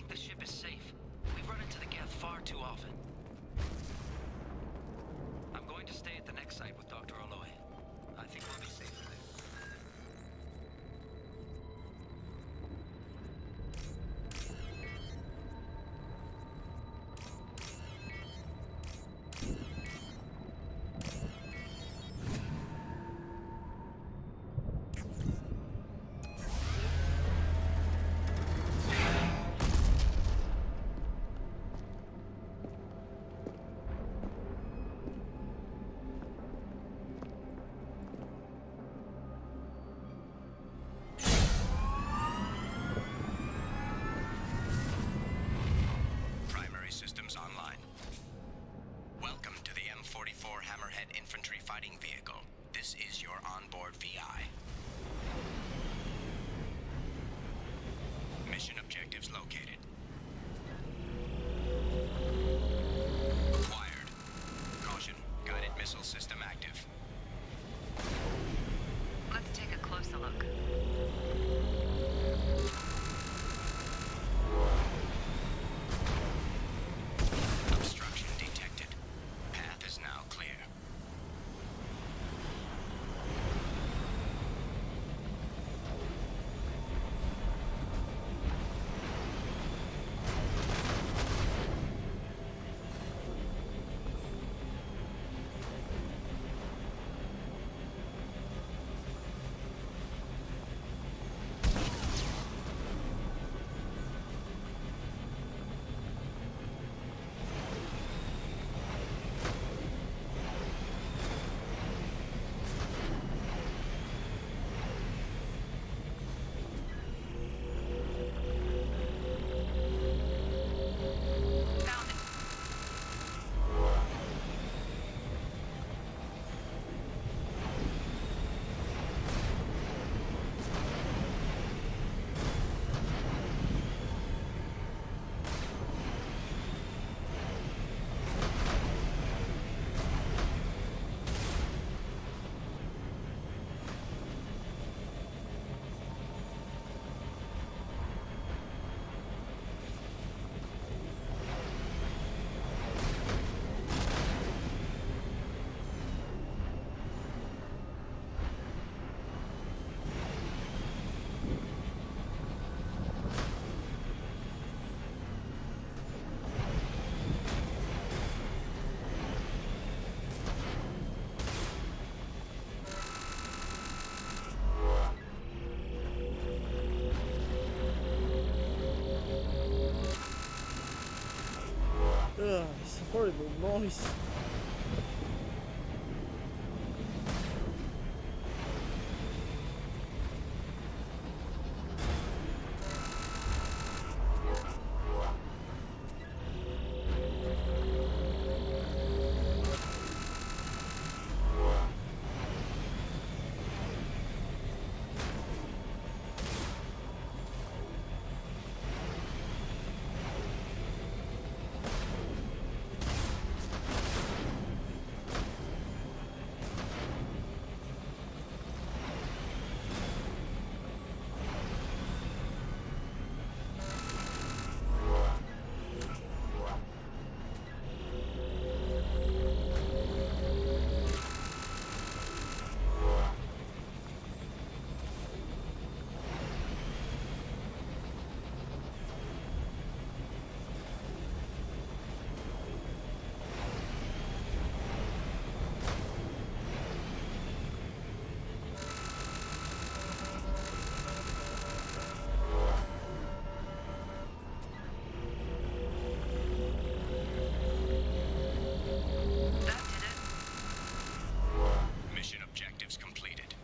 The ship is safe. We've run into the Geth far too often. I'm going to stay at the next site with Dr. Aloy. I think we'll be safer there. closer look. Obstruction detected. Path is now clear. Ugh, this horrible noise. Mission objectives completed.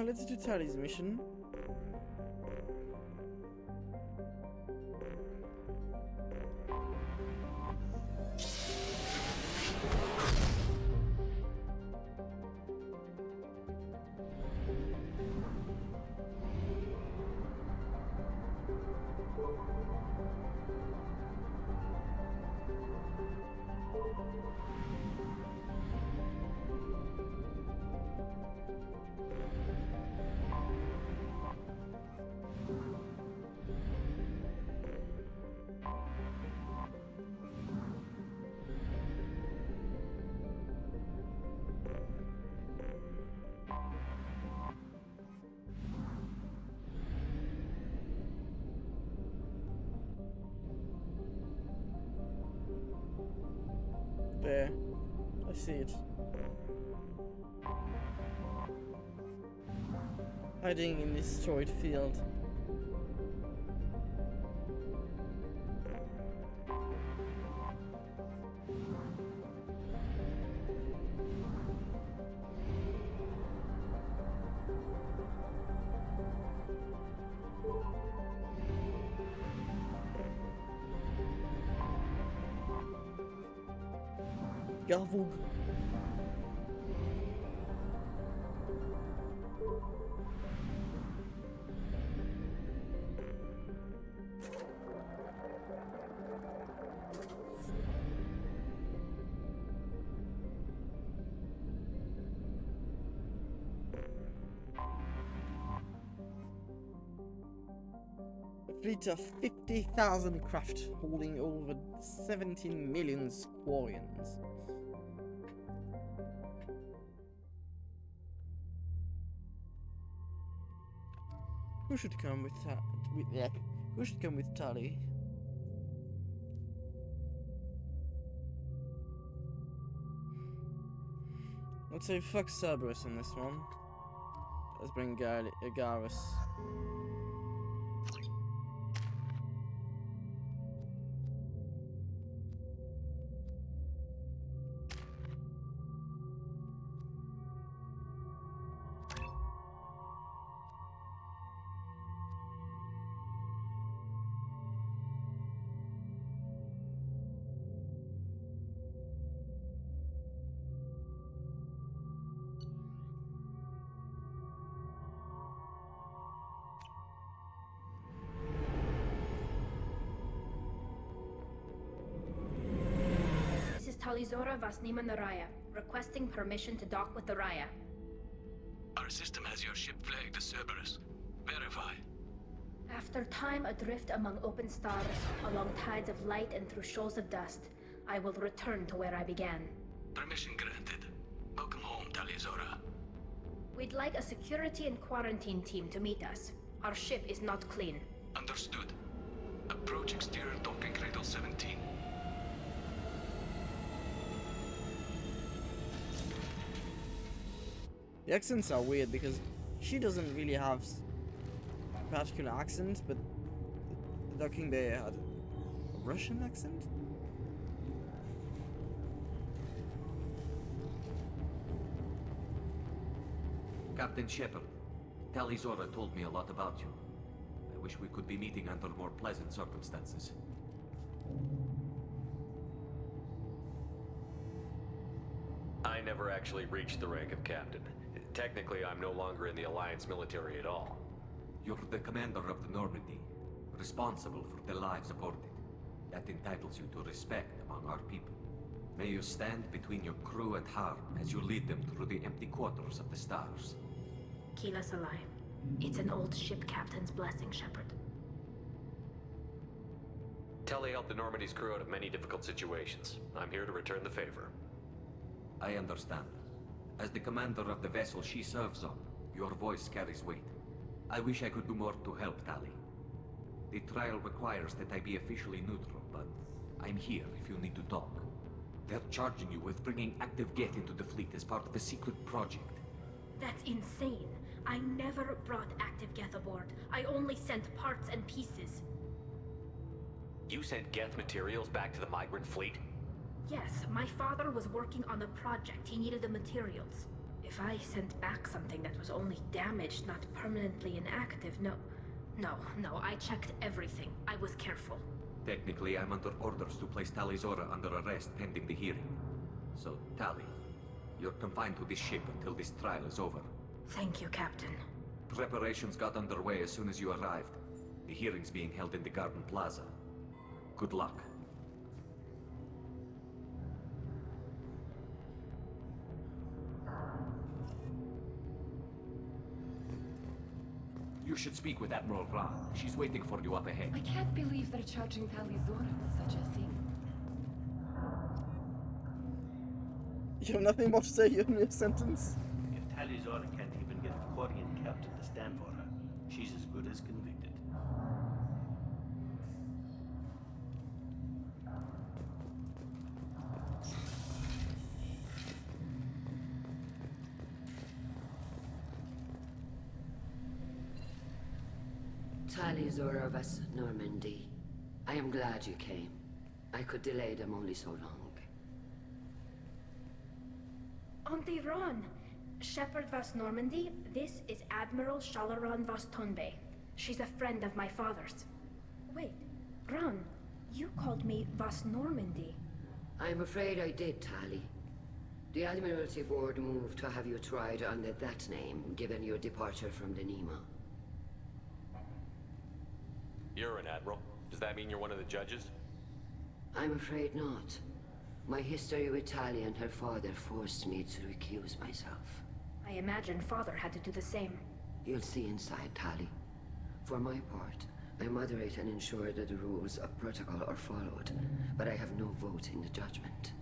Let's do Tally's mission. There. I see it. Hiding in this destroyed field. Garvug. A fleet of 50,000 craft holding over 17 million squarians. Who should come with who should come with Tali? Let's say fuck Cerberus on this one. Let's bring Garrus. Talizora Vasnima Naraya, requesting permission to dock with the Raya. Our system has your ship flagged as Cerberus. Verify. After time adrift among open stars, along tides of light and through shoals of dust, I will return to where I began. Permission granted. Welcome home, Talizora. We'd like a security and quarantine team to meet us. Our ship is not clean. Understood. Approach exterior docking cradle 17. The accents are weird because she doesn't really have a particular accent, but the docking bay had a Russian accent? Captain Shepard, Talizora told me a lot about you. I wish we could be meeting under more pleasant circumstances. I never actually reached the rank of captain. Technically, I'm no longer in the Alliance military at all. You're the commander of the Normandy, responsible for the lives aborted. That entitles you to respect among our people. May you stand between your crew and harm as you lead them through the empty quarters of the stars. Kila Salai. It's an old ship captain's blessing, Shepard. Telly helped the Normandy's crew out of many difficult situations. I'm here to return the favor. I understand. As the commander of the vessel she serves on, your voice carries weight. I wish I could do more to help, Tali. The trial requires that I be officially neutral, but I'm here if you need to talk. They're charging you with bringing active Geth into the fleet as part of a secret project. That's insane. I never brought active Geth aboard. I only sent parts and pieces. You sent Geth materials back to the migrant fleet? Yes, my father was working on a project. He needed the materials. If I sent back something that was only damaged, not permanently inactive, no, I checked everything. I was careful. Technically, I'm under orders to place Talizora under arrest pending the hearing. So, Tali, you're confined to this ship until this trial is over. Thank you, Captain. Preparations got underway as soon as you arrived. The hearing's being held in the Garden Plaza. Good luck. You should speak with Admiral Ra. She's waiting for you up ahead. I can't believe they're charging Talizora with such a thing. You have nothing more to say in your sentence? If Talizora can't even get a Quarian captain to stand for her, she's as good as convicted. Tali Zora Vas Normandy. I am glad you came. I could delay them only so long. Auntie Ron! Shepherd Vas Normandy, this is Admiral Shalaran Vas Tonbe. She's a friend of my father's. Wait, Ron, you called me Vas Normandy. I'm afraid I did, Tali. The Admiralty Board moved to have you tried under that name, given your departure from the Nima. You're an admiral. Does that mean you're one of the judges? I'm afraid not. My history with Tali and her father forced me to recuse myself. I imagine father had to do the same. You'll see inside, Tali. For my part, I moderate and ensure that the rules of protocol are followed, but I have no vote in the judgment.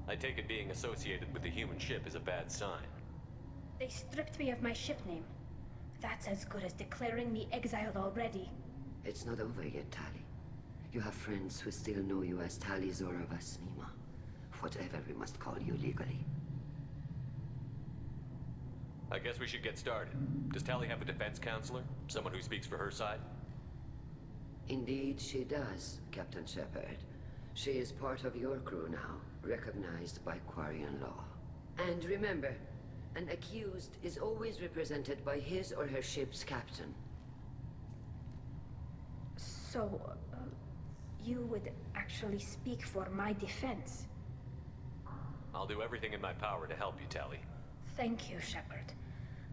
I take it being associated with the human ship is a bad sign. They stripped me of my ship name. That's as good as declaring me exiled already. It's not over yet, Tali. You have friends who still know you as Tali Zora Vas Nima. Whatever we must call you legally. I guess we should get started. Does Tali have a defense counselor? Someone who speaks for her side? Indeed, she does, Captain Shepard. She is part of your crew now, recognized by Quarian law. And remember, an accused is always represented by his or her ship's captain. So, you would actually speak for my defense? I'll do everything in my power to help you, Tali. Thank you, Shepard.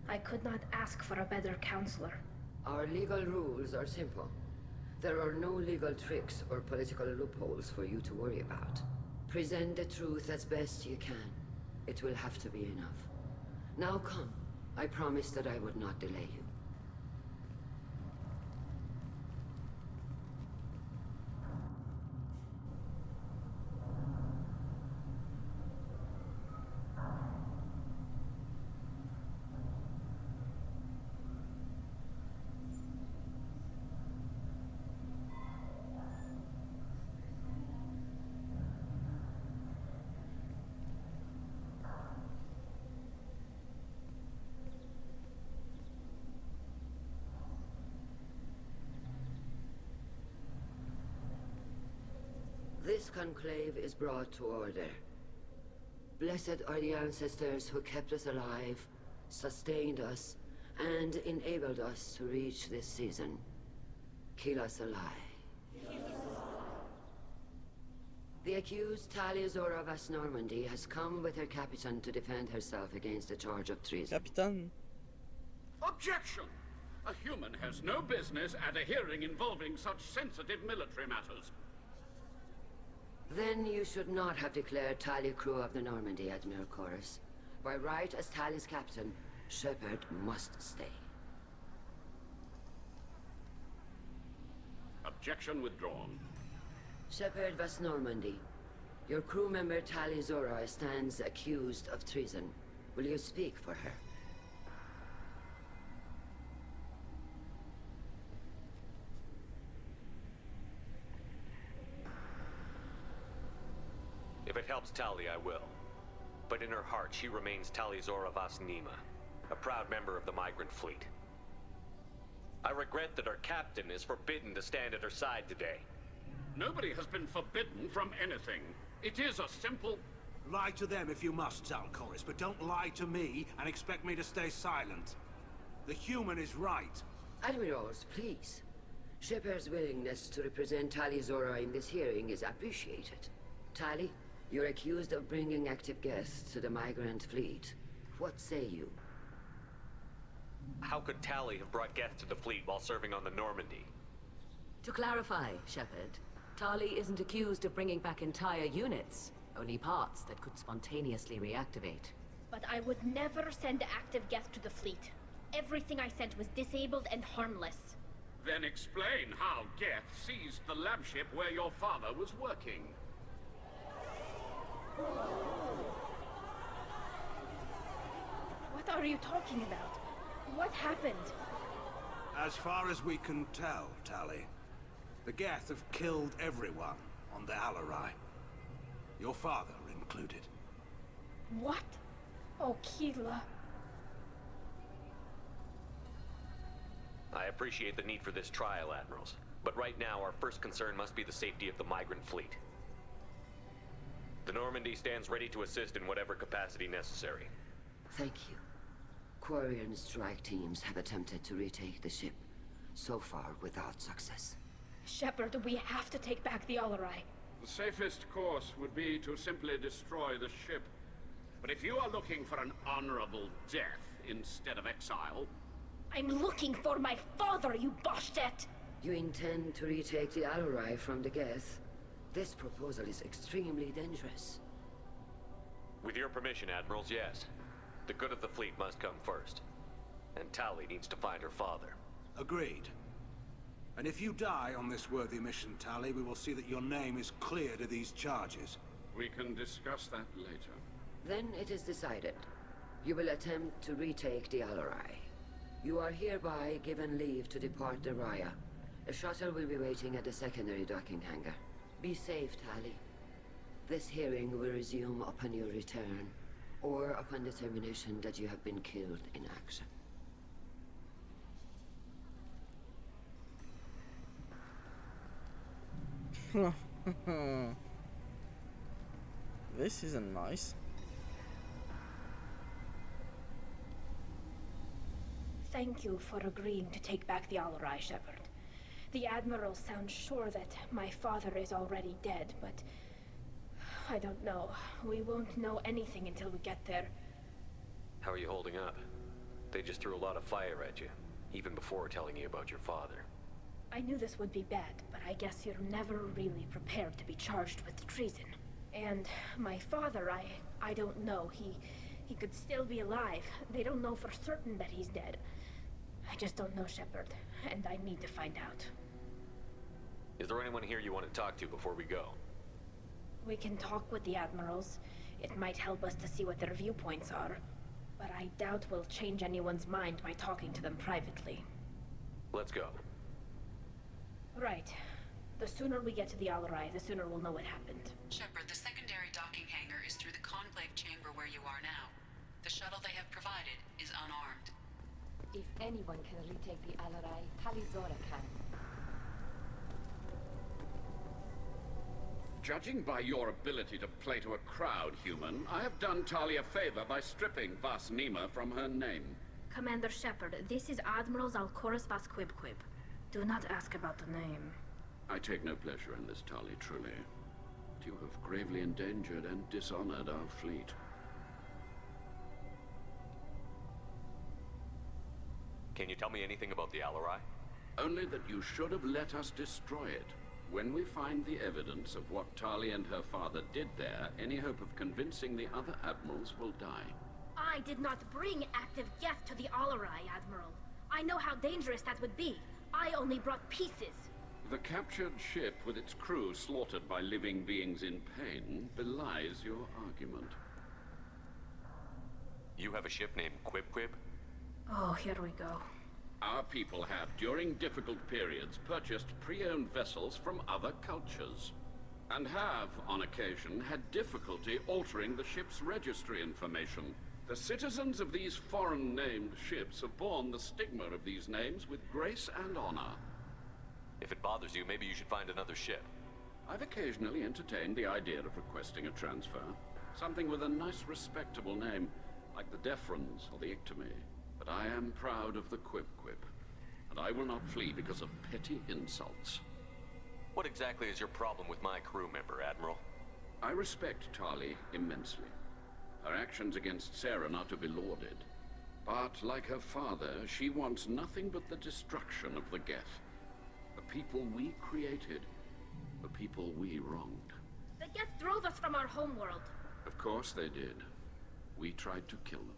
I could not ask for a better counselor. Our legal rules are simple. There are no legal tricks or political loopholes for you to worry about. Present the truth as best you can. It will have to be enough. Now come. I promised that I would not delay you. This conclave is brought to order. Blessed are the ancestors who kept us alive, sustained us, and enabled us to reach this season. Keep us alive. The accused Tali Zora Vas Normandy has come with her captain to defend herself against a charge of treason. Captain. Objection! A human has no business at a hearing involving such sensitive military matters. Then you should not have declared Tali crew of the Normandy, Admiral Chorus. By right as Tali's captain, Shepard must stay. Objection withdrawn. Shepard Vas Normandy, your crew member Tali Zora stands accused of treason. Will you speak for her? If it helps Tali, I will. But in her heart, she remains Tali Zora Vas Nima, a proud member of the migrant fleet. I regret that our captain is forbidden to stand at her side today. Nobody has been forbidden from anything. It is a simple... Lie to them if you must, Zalcoris, but don't lie to me and expect me to stay silent. The human is right. Admirals, please. Shepard's willingness to represent Tali Zora in this hearing is appreciated. Tali, you're accused of bringing active guests to the migrant fleet. What say you? How could Tali have brought guests to the fleet while serving on the Normandy? To clarify, Shepard, Tali isn't accused of bringing back entire units, only parts that could spontaneously reactivate. But I would never send active guests to the fleet. Everything I sent was disabled and harmless. Then explain how Geth seized the lab ship where your father was working. What are you talking about? What happened? As far as we can tell, Tali, the Geth have killed everyone on the Alarai. Your father included. What? Oh, Keela. I appreciate the need for this trial, Admirals. But right now, our first concern must be the safety of the migrant fleet. The Normandy stands ready to assist in whatever capacity necessary. Thank you. Quarry and strike teams have attempted to retake the ship, so far without success. Shepard, we have to take back the Alarai. The safest course would be to simply destroy the ship. But if you are looking for an honorable death instead of exile... I'm looking for my father, you Boshtet! You intend to retake the Alarai from the Geth? This proposal is extremely dangerous. With your permission, Admirals, yes. The good of the fleet must come first. And Tali needs to find her father. Agreed. And if you die on this worthy mission, Tali, we will see that your name is cleared of these charges. We can discuss that later. Then it is decided. You will attempt to retake the Alarai. You are hereby given leave to depart the Raya. A shuttle will be waiting at the secondary docking hangar. Be safe, Tali. This hearing will resume upon your return, or upon determination that you have been killed in action. This isn't nice. Thank you for agreeing to take back the Alarai, Shepard. The Admiral sounds sure that my father is already dead, but... I don't know. We won't know anything until we get there. How are you holding up? They just threw a lot of fire at you, even before telling you about your father. I knew this would be bad, but I guess you're never really prepared to be charged with treason. And my father, I don't know. He could still be alive. They don't know for certain that he's dead. I just don't know, Shepard, and I need to find out. Is there anyone here you want to talk to before we go? We can talk with the Admirals. It might help us to see what their viewpoints are. But I doubt we'll change anyone's mind by talking to them privately. Let's go. Right. The sooner we get to the Alarai, the sooner we'll know what happened. Shepard, the secondary docking hangar is through the conclave chamber where you are now. The shuttle they have provided is unarmed. If anyone can retake the Alarai, Talizora can. Judging by your ability to play to a crowd, human, I have done Tali a favor by stripping Vas Nima from her name. Commander Shepard, this is Admiral Zalkoris Vas Quib. Do not ask about the name. I take no pleasure in this, Tali, truly. But you have gravely endangered and dishonored our fleet. Can you tell me anything about the Alarai? Only that you should have let us destroy it. When we find the evidence of what Tali and her father did there, any hope of convincing the other admirals will die. I did not bring active Geth to the Alarai, Admiral. I know how dangerous that would be. I only brought pieces. The captured ship with its crew slaughtered by living beings in pain belies your argument. You have a ship named Quib? Oh, here we go. Our people have, during difficult periods, purchased pre-owned vessels from other cultures. And have, on occasion, had difficulty altering the ship's registry information. The citizens of these foreign-named ships have borne the stigma of these names with grace and honor. If it bothers you, maybe you should find another ship. I've occasionally entertained the idea of requesting a transfer. Something with a nice, respectable name, like the Defrons or the Ictomy. But I am proud of the Quib, and I will not flee because of petty insults. What exactly is your problem with my crew member, Admiral? I respect Tali immensely. Her actions against Saren are to be lauded. But, like her father, she wants nothing but the destruction of the Geth. The people we created, the people we wronged. The Geth drove us from our homeworld. Of course they did. We tried to kill them.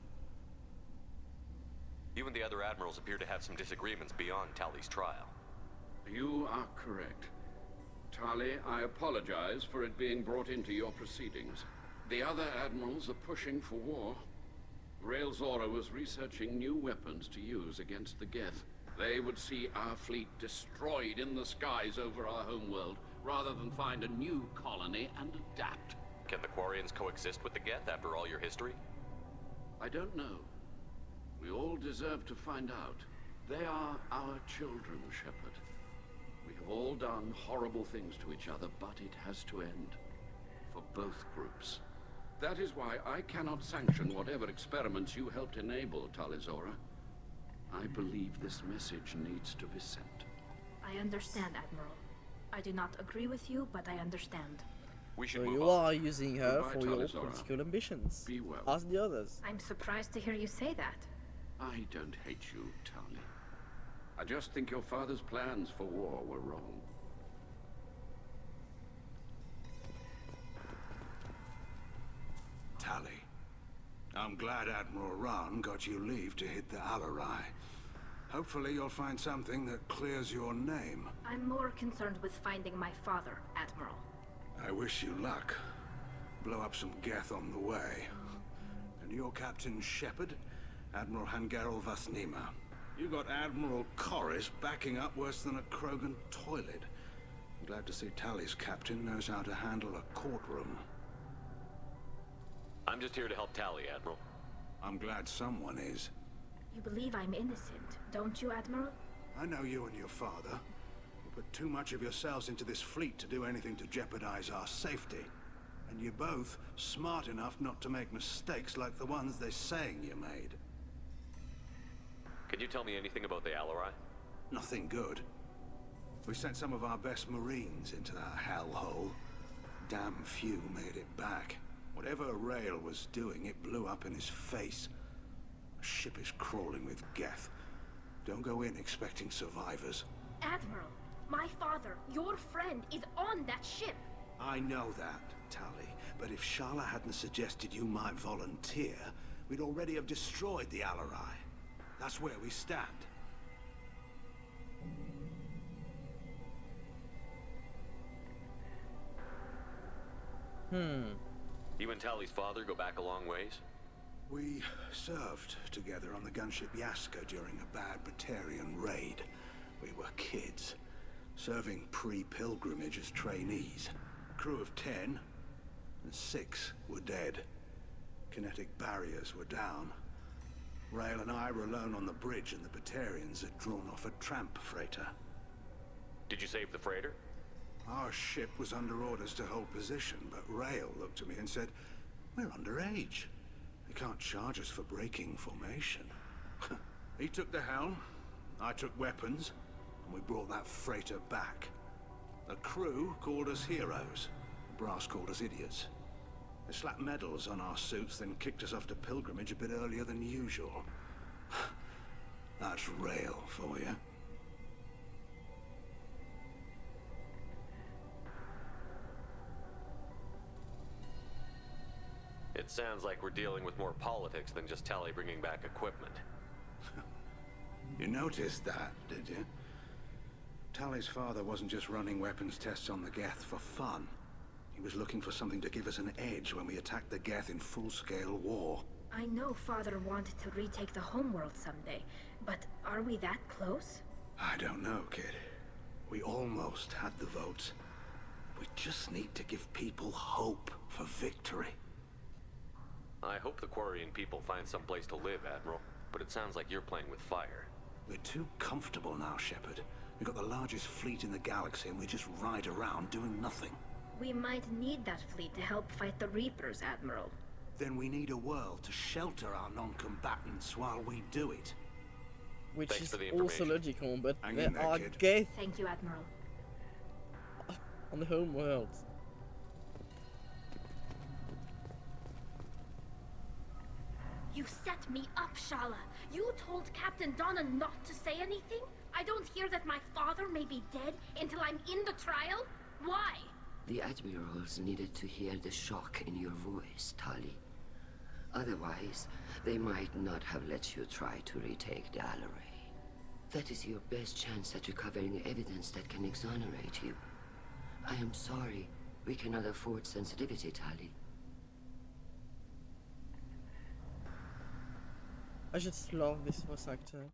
You and the other admirals appear to have some disagreements beyond Tali's trial. You are correct. Tali, I apologize for it being brought into your proceedings. The other admirals are pushing for war. Rael Zora was researching new weapons to use against the Geth. They would see our fleet destroyed in the skies over our homeworld, rather than find a new colony and adapt. Can the Quarians coexist with the Geth after all your history? I don't know. We all deserve to find out. They are our children, Shepard. We have all done horrible things to each other, but it has to end. For both groups. That is why I cannot sanction whatever experiments you helped enable, Talizora. I believe this message needs to be sent. I understand, Admiral. I do not agree with you, but I understand. So you are using her Goodbye, for your Talizora. political ambitions. Be well. Ask the others. I'm surprised to hear you say that. I don't hate you, Tali. I just think your father's plans for war were wrong. Tali, I'm glad Admiral Rahn got you leave to hit the Alarai. Hopefully you'll find something that clears your name. I'm more concerned with finding my father, Admiral. I wish you luck. Blow up some Geth on the way. And you're Captain Shepard, Admiral Hangarel Vasnima. You got Admiral Corris backing up worse than a Krogan toilet. I'm glad to see Tali's captain knows how to handle a courtroom. I'm just here to help Tali, Admiral. I'm glad someone is. You believe I'm innocent, don't you, Admiral? I know you and your father. You put too much of yourselves into this fleet to do anything to jeopardize our safety. And you're both smart enough not to make mistakes like the ones they're saying you made. Can you tell me anything about the Alarai? Nothing good. We sent some of our best Marines into that hellhole. Damn few made it back. Whatever Rail was doing, it blew up in his face. The ship is crawling with Geth. Don't go in expecting survivors. Admiral, my father, your friend, is on that ship. I know that, Tali. But if Shala hadn't suggested you might volunteer, we'd already have destroyed the Alarai. That's where we stand. You and Tali's father go back a long ways? We served together on the gunship Yaska during a bad Batarian raid. We were kids, serving pre-pilgrimage as trainees. A crew of 10, and 6 were dead. Kinetic barriers were down. Rail and I were alone on the bridge, and the Batarians had drawn off a tramp freighter. Did you save the freighter? Our ship was under orders to hold position, but Rail looked at me and said, "We're underage. They can't charge us for breaking formation." He took the helm, I took weapons, and we brought that freighter back. The crew called us heroes. The brass called us idiots. They slapped medals on our suits, then kicked us off to pilgrimage a bit earlier than usual. That's Rail for you. It sounds like we're dealing with more politics than just Tali bringing back equipment. You noticed that, did you? Tali's father wasn't just running weapons tests on the Geth for fun. He was looking for something to give us an edge when we attacked the Geth in full-scale war. I know Father wanted to retake the homeworld someday, but are we that close? I don't know, kid. We almost had the votes. We just need to give people hope for victory. I hope the Quarian people find some place to live, Admiral. But it sounds like you're playing with fire. We're too comfortable now, Shepard. We've got the largest fleet in the galaxy and we just ride around doing nothing. We might need that fleet to help fight the Reapers, Admiral. Then we need a world to shelter our non-combatants while we do it. Which Thanks is for the also information. logical, but Hang there in there, are kid. Geth Thank you, Admiral. on the home world. You set me up, Shala. You told Captain Donna not to say anything? I don't hear that my father may be dead until I'm in the trial? Why? The admirals needed to hear the shock in your voice, Tali. Otherwise, they might not have let you try to retake the Alarai. That is your best chance at recovering evidence that can exonerate you. I am sorry. We cannot afford sensitivity, Tali. I just love this voice actor.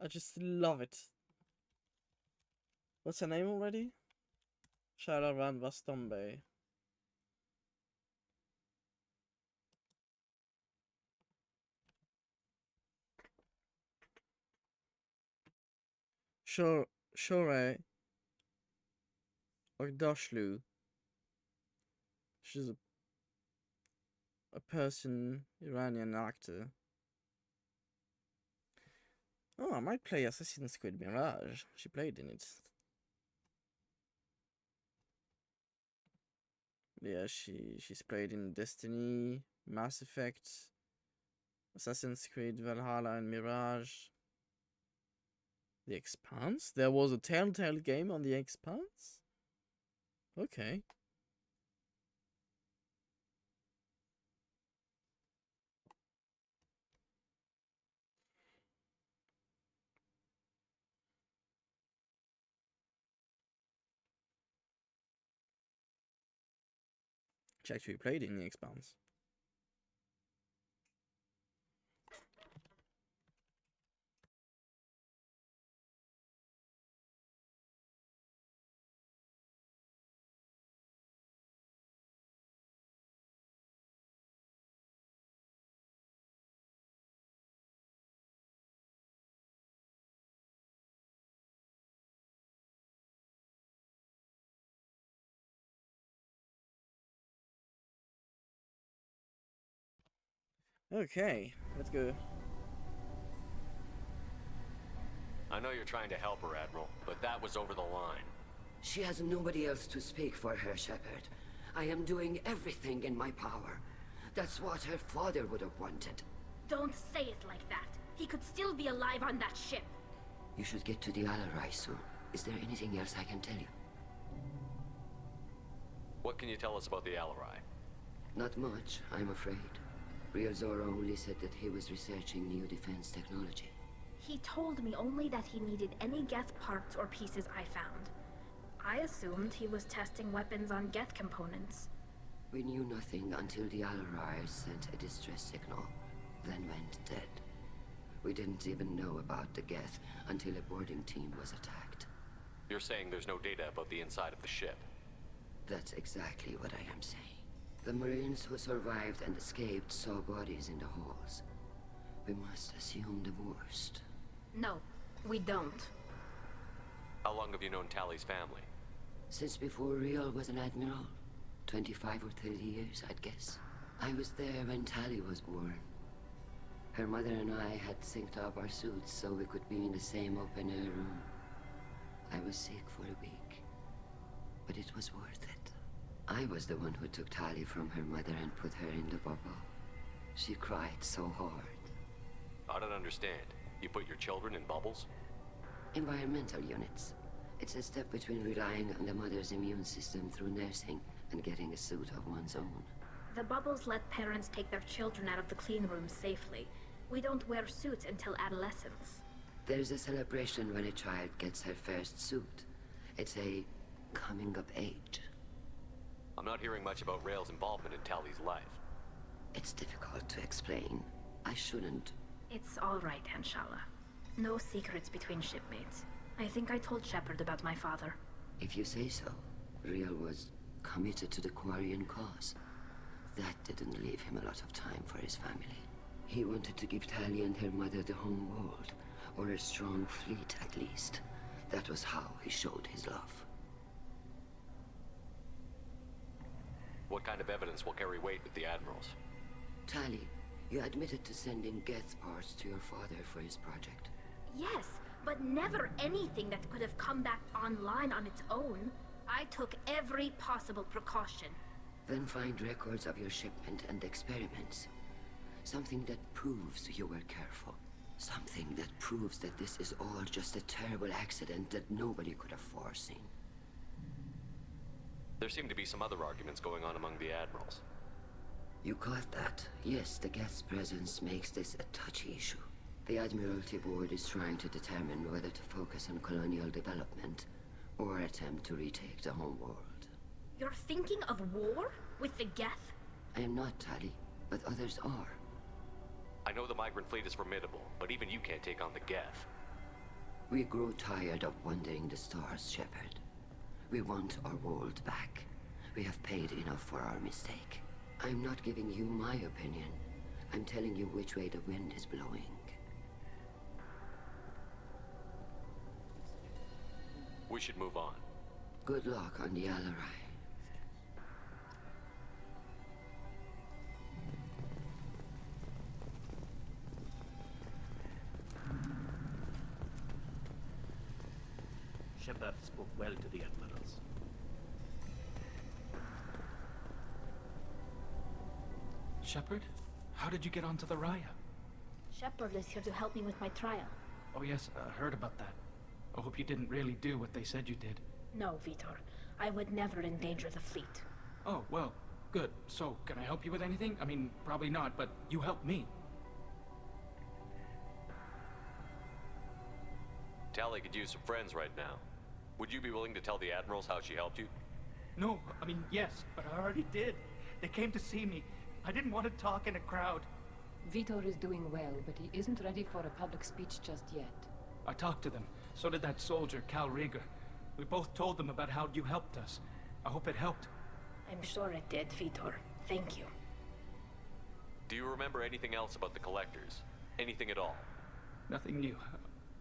I just love it. What's her name already? Shara Van Vastombe. Shore Ogdashlu. She's a Persian Iranian actor. Oh, I might play Assassin's Creed Mirage. She played in it. Yeah, she's played in Destiny, Mass Effect, Assassin's Creed Valhalla, and Mirage. The Expanse? There was a Telltale game on The Expanse? Okay. She actually played in The Expanse. Okay, let's go. I know you're trying to help her, Admiral, but that was over the line. She has nobody else to speak for her, Shepard. I am doing everything in my power. That's what her father would have wanted. Don't say it like that. He could still be alive on that ship. You should get to the Alarai soon. Is there anything else I can tell you? What can you tell us about the Alarai? Not much, I'm afraid. Real Zoro only said that he was researching new defense technology. He told me only that he needed any Geth parts or pieces I found. I assumed he was testing weapons on Geth components. We knew nothing until the Alarai sent a distress signal, then went dead. We didn't even know about the Geth until a boarding team was attacked. You're saying there's no data about the inside of the ship? That's exactly what I am saying. The Marines who survived and escaped saw bodies in the halls. We must assume the worst. No, we don't. How long have you known Tally's family? Since before Riel was an admiral. 25 or 30 years, I'd guess. I was there when Tally was born. Her mother and I had synced up our suits so we could be in the same open-air room. I was sick for a week, but it was worth it. I was the one who took Tally from her mother and put her in the bubble. She cried so hard. I don't understand. You put your children in bubbles? Environmental units. It's a step between relying on the mother's immune system through nursing and getting a suit of one's own. The bubbles let parents take their children out of the clean rooms safely. We don't wear suits until adolescence. There's a celebration when a child gets her first suit. It's a coming of age. I'm not hearing much about Rail's involvement in Tally's life. It's difficult to explain. I shouldn't. It's all right, Anshala. No secrets between shipmates. I think I told Shepard about my father. If you say so. Riel was committed to the Quarian cause. That didn't leave him a lot of time for his family. He wanted to give Tally and her mother the home world, or a strong fleet at least. That was how he showed his love. What kind of evidence will carry weight with the Admirals? Tally, you admitted to sending Geth parts to your father for his project. Yes, but never anything that could have come back online on its own. I took every possible precaution. Then find records of your shipment and experiments. Something that proves you were careful. Something that proves that this is all just a terrible accident that nobody could have foreseen. There seem to be some other arguments going on among the Admirals. You caught that. Yes, the Geth's presence makes this a touchy issue. The Admiralty Board is trying to determine whether to focus on colonial development or attempt to retake the home world. You're thinking of war? With the Geth? I am not, Tally, but others are. I know the migrant fleet is formidable, but even you can't take on the Geth. We grow tired of wandering the stars, Shepard. We want our world back. We have paid enough for our mistake. I'm not giving you my opinion. I'm telling you which way the wind is blowing. We should move on. Good luck on the Alarai. Shepard spoke well to the admirals. Shepard? How did you get onto the Raya? Shepard is here to help me with my trial. Oh yes, I heard about that. I hope you didn't really do what they said you did. No, Vitor. I would never endanger the fleet. Oh, well, good. So, can I help you with anything? I mean, probably not, but you helped me. Tali could use some friends right now. Would you be willing to tell the admirals how she helped you? No, I mean, yes, but I already did. They came to see me. I didn't want to talk in a crowd. Vitor is doing well, but he isn't ready for a public speech just yet. I talked to them. So did that soldier, Cal Rieger. We both told them about how you helped us. I hope it helped. I'm sure it did, Vitor. Thank you. Do you remember anything else about the Collectors? Anything at all? Nothing new.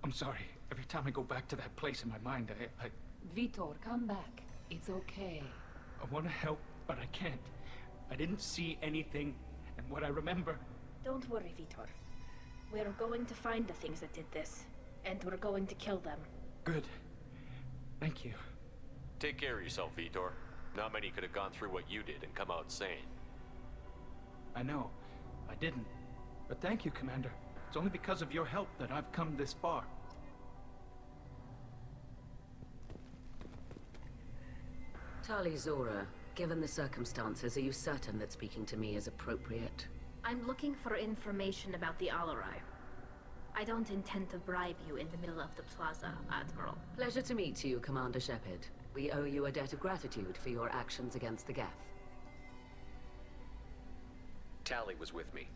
I'm sorry. Every time I go back to that place in my mind, I Vitor, come back. It's okay. I want to help, but I can't. I didn't see anything, and what I remember... Don't worry, Vitor. We're going to find the things that did this, and we're going to kill them. Good. Thank you. Take care of yourself, Vitor. Not many could have gone through what you did and come out sane. I know. I didn't. But thank you, Commander. It's only because of your help that I've come this far. Tali Zora, given the circumstances, are you certain that speaking to me is appropriate? I'm looking for information about the Alarai. I don't intend to bribe you in the middle of the plaza, Admiral. Pleasure to meet you, Commander Shepard. We owe you a debt of gratitude for your actions against the Geth. Tali was with me.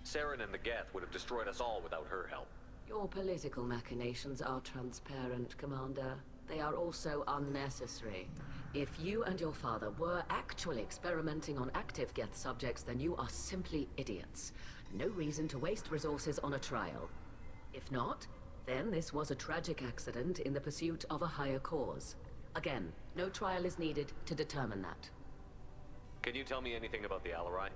Saren and the Geth would have destroyed us all without her help. Your political machinations are transparent, Commander. They are also unnecessary. If you and your father were actually experimenting on active Geth subjects, then you are simply idiots. No reason to waste resources on a trial. If not, then this was a tragic accident in the pursuit of a higher cause. Again, no trial is needed to determine that. Can you tell me anything about the Alarai?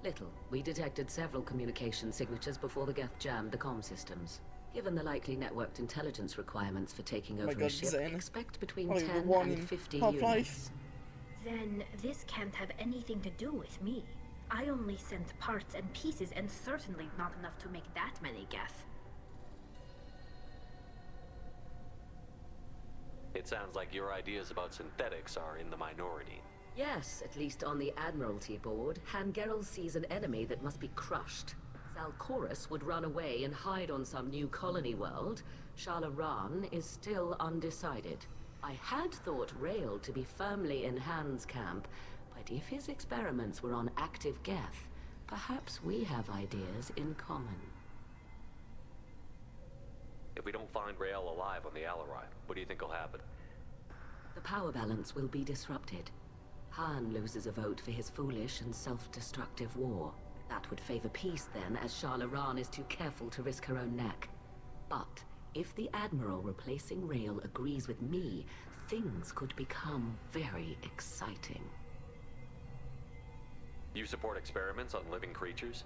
Little. We detected several communication signatures before the Geth jammed the comm systems. Given the likely networked intelligence requirements for taking over a ship, expect between 10 and 50 units. Then this can't have anything to do with me. I only sent parts and pieces, and certainly not enough to make that many Geth. It sounds like your ideas about synthetics are in the minority. Yes, at least on the Admiralty board, Hangerel sees an enemy that must be crushed. Zalcorus would run away and hide on some new colony world. Shalaran is still undecided. I had thought Rael to be firmly in Han's camp, but if his experiments were on active Geth, perhaps we have ideas in common. If we don't find Rael alive on the Alarai, what do you think will happen? The power balance will be disrupted. Han loses a vote for his foolish and self-destructive war. That would favor peace then, as Shalaran is too careful to risk her own neck. But if the Admiral replacing Rael agrees with me, things could become very exciting. You support experiments on living creatures?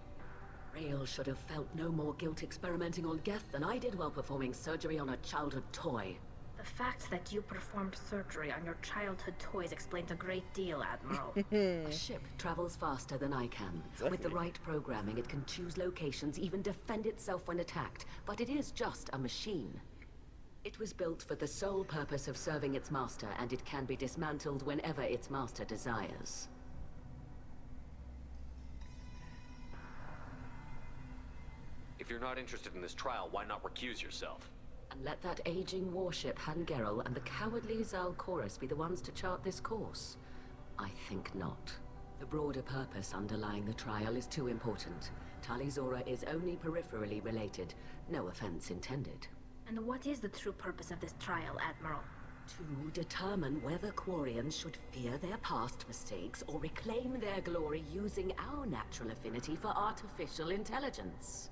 Rael should have felt no more guilt experimenting on Geth than I did while performing surgery on a childhood toy. The fact that you performed surgery on your childhood toys explains a great deal, Admiral. A ship travels faster than I can. With the right programming, it can choose locations, even defend itself when attacked. But it is just a machine. It was built for the sole purpose of serving its master, and it can be dismantled whenever its master desires. If you're not interested in this trial, why not recuse yourself? And let that aging warship Hangerel and the cowardly Zalcorus be the ones to chart this course? I think not. The broader purpose underlying the trial is too important. Tali Zora is only peripherally related. No offense intended. And what is the true purpose of this trial, Admiral? To determine whether Quarians should fear their past mistakes or reclaim their glory using our natural affinity for artificial intelligence.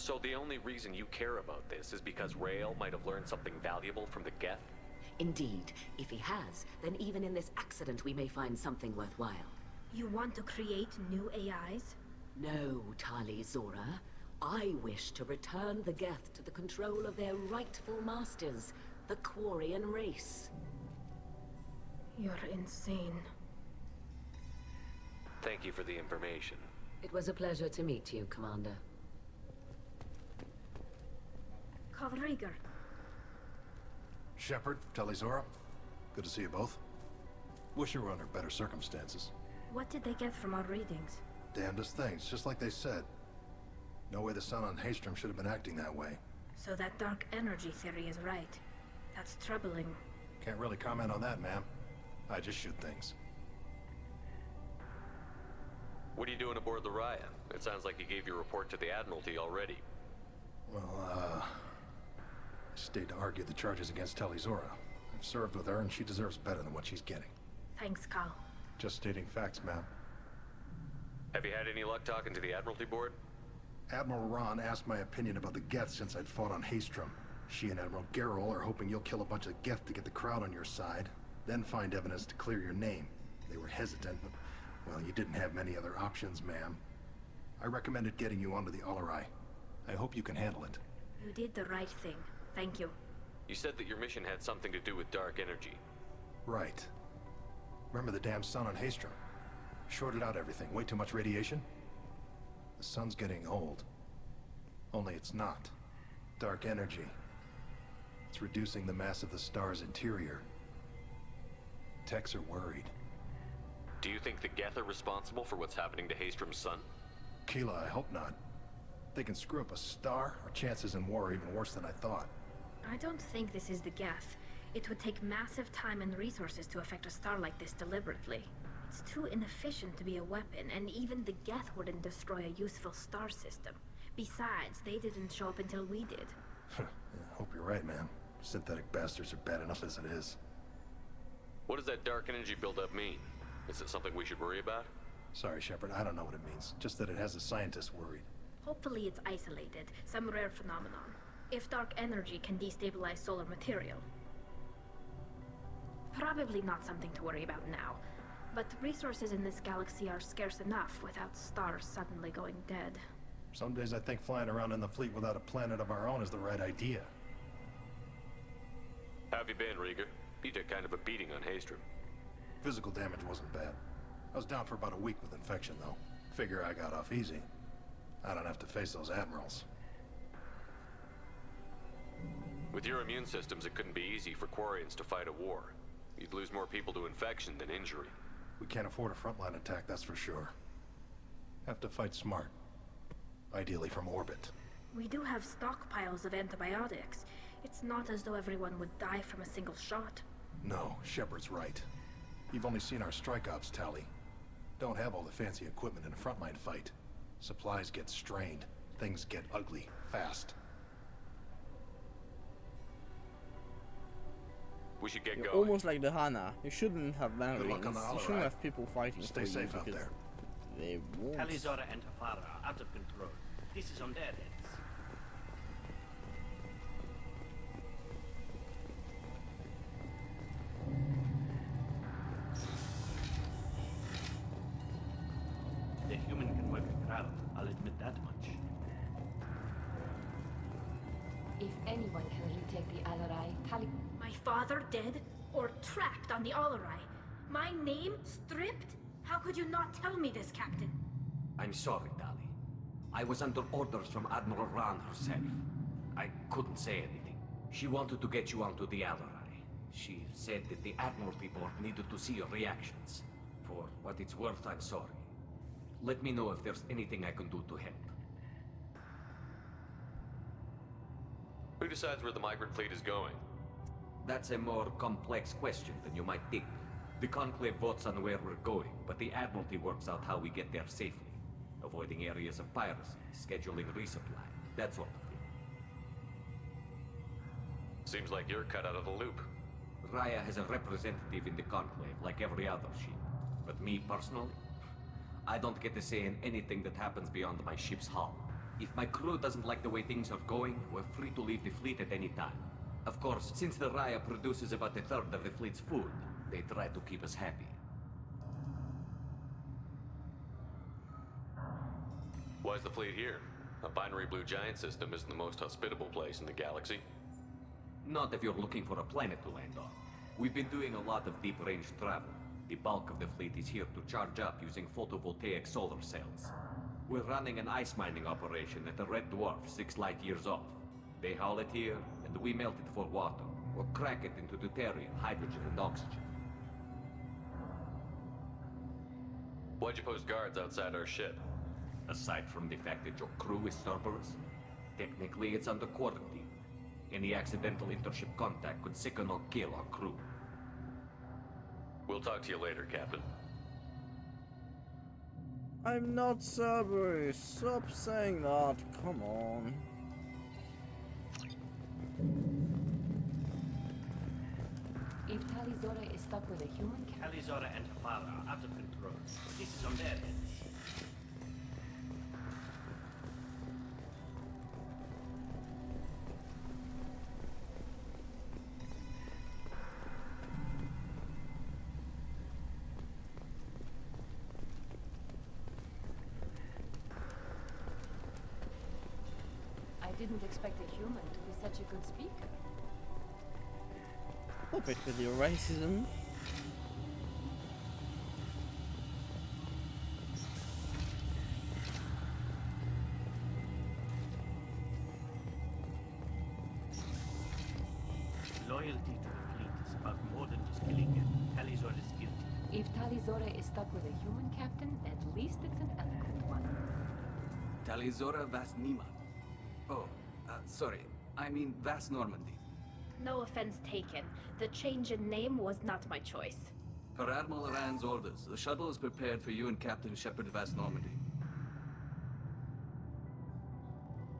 So the only reason you care about this is because Rael might have learned something valuable from the Geth? Indeed. If he has, then even in this accident we may find something worthwhile. You want to create new AIs? No, Tali Zora. I wish to return the Geth to the control of their rightful masters, the Quarian race. You're insane. Thank you for the information. It was a pleasure to meet you, Commander. Rieger. Shepard, Telizora, good to see you both. Wish you were under better circumstances. What did they get from our readings? Damnedest things, just like they said. No way the sun on Haystrom should have been acting that way. So that dark energy theory is right. That's troubling. Can't really comment on that, ma'am. I just shoot things. What are you doing aboard the Raya? It sounds like you gave your report to the Admiralty already. Well, I stayed to argue the charges against Telizora. I've served with her, and she deserves better than what she's getting. Thanks, Cal. Just stating facts, ma'am. Have you had any luck talking to the Admiralty board? Admiral Ron asked my opinion about the Geth since I'd fought on Haystrom. She and Admiral Gerrel are hoping you'll kill a bunch of Geth to get the crowd on your side, then find evidence to clear your name. They were hesitant, but, well, you didn't have many other options, ma'am. I recommended getting you onto the Alarai. I hope you can handle it. You did the right thing. Thank you. You said that your mission had something to do with dark energy. Right. Remember the damn sun on Haystrom? Shorted out everything. Way too much radiation? The sun's getting old. Only it's not. Dark energy. It's reducing the mass of the star's interior. Techs are worried. Do you think the Geth are responsible for what's happening to Haystrom's sun? Keela, I hope not. They can screw up a star, our chances in war are even worse than I thought. I don't think this is the Geth. It would take massive time and resources to affect a star like this deliberately. It's too inefficient to be a weapon, and even the Geth wouldn't destroy a useful star system. Besides, they didn't show up until we did. Yeah, hope you're right, man. Synthetic bastards are bad enough as it is. What does that dark energy buildup mean? Is it something we should worry about? Sorry, Shepard, I don't know what it means. Just that it has the scientists worried. Hopefully it's isolated, some rare phenomenon. If dark energy can destabilize solar material. Probably not something to worry about now. But resources in this galaxy are scarce enough without stars suddenly going dead. Some days I think flying around in the fleet without a planet of our own is the right idea. How have you been, Rieger? You took kind of a beating on Haystrom. Physical damage wasn't bad. I was down for about a week with infection, though. Figure I got off easy. I don't have to face those admirals. With your immune systems, it couldn't be easy for Quarians to fight a war. You'd lose more people to infection than injury. We can't afford a frontline attack, that's for sure. Have to fight smart. Ideally from orbit. We do have stockpiles of antibiotics. It's not as though everyone would die from a single shot. No, Shepard's right. You've only seen our strike ops tally. Don't have all the fancy equipment in a frontline fight. Supplies get strained. Things get ugly, fast. We should get You're going. almost like the Hana. You shouldn't have land Good luck rings. on the You shouldn't Alarai. have people fighting Stay for you safe out because there. They won't. Telizora and Tafara are out of control. This is on their heads. The human can work the crowd, I'll admit that much. If anyone can retake the Alarai, Tali... My father dead? Or trapped on the Alarai? My name stripped? How could you not tell me this, Captain? I'm sorry, Tali. I was under orders from Admiral Ran herself. I couldn't say anything. She wanted to get you onto the Alarai. She said that the Admiralty Board needed to see your reactions. For what it's worth, I'm sorry. Let me know if there's anything I can do to help. Who decides where the migrant fleet is going? That's a more complex question than you might think. The Conclave votes on where we're going, but the Admiralty works out how we get there safely. Avoiding areas of piracy, scheduling resupply, that sort of thing. Seems like you're cut out of the loop. Raya has a representative in the Conclave, like every other ship. But me personally, I don't get to say in anything that happens beyond my ship's hull. If my crew doesn't like the way things are going, we're free to leave the fleet at any time. Of course, since the Raya produces about a third of the fleet's food, they try to keep us happy. Why's the fleet here? A binary blue giant system isn't the most hospitable place in the galaxy. Not if you're looking for a planet to land on. We've been doing a lot of deep-range travel. The bulk of the fleet is here to charge up using photovoltaic solar cells. We're running an ice mining operation at the Red Dwarf 6 light years off. They haul it here, and we melt it for water, or crack it into deuterium, hydrogen, and oxygen. Why'd you post guards outside our ship? Aside from the fact that your crew is Cerberus, technically it's under quarantine. Any accidental intership contact could sicken or kill our crew. We'll talk to you later, Captain. I'm not Cerberus. Stop saying that. Come on. If Talizora is stuck with a human Talizora and her father are out of control. This is on their heads. I didn't expect a human to be such a good speaker. Stop it with your racism. Loyalty to the fleet is about more than just killing him. Talizora is guilty. If Talizora is stuck with a human captain, at least it's an eloquent one. Talizora Vas Nima. Oh, sorry. I mean Vas Normandy. No offense taken. The change in name was not my choice. Per Admiral Rand's orders, the shuttle is prepared for you and Captain Shepard Vas Normandy.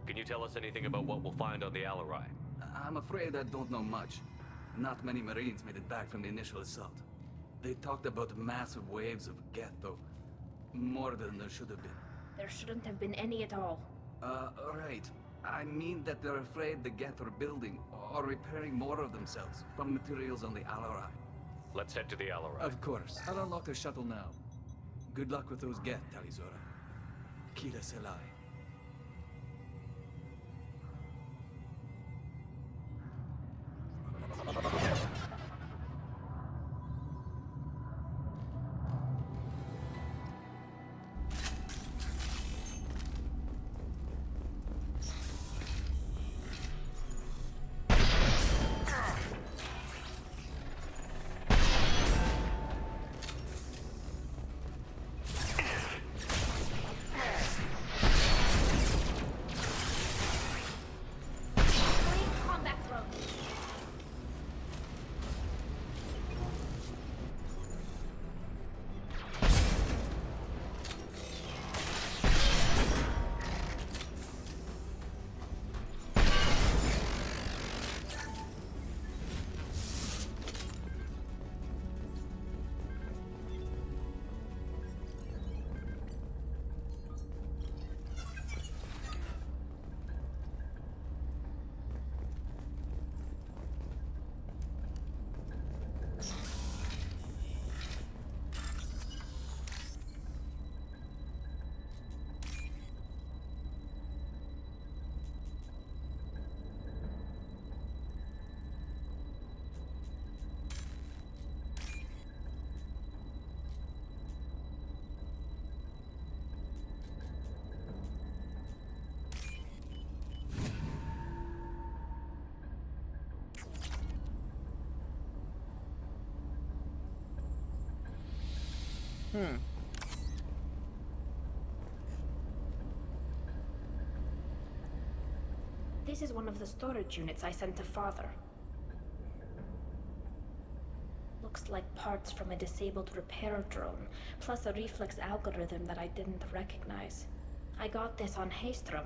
Can you tell us anything about what we'll find on the Alarai? I'm afraid I don't know much. Not many Marines made it back from the initial assault. They talked about massive waves of Geth, though. More than there should have been. There shouldn't have been any at all. Right. I mean that they're afraid the Geth are building or repairing more of themselves from materials on the Alarai. Let's head to the Alarai. Of course. I'll unlock the shuttle now. Good luck with those Geth, Talizora. Kila Selai. This is one of the storage units I sent to Father. Looks like parts from a disabled repair drone, plus a reflex algorithm that I didn't recognize. I got this on Haystrom.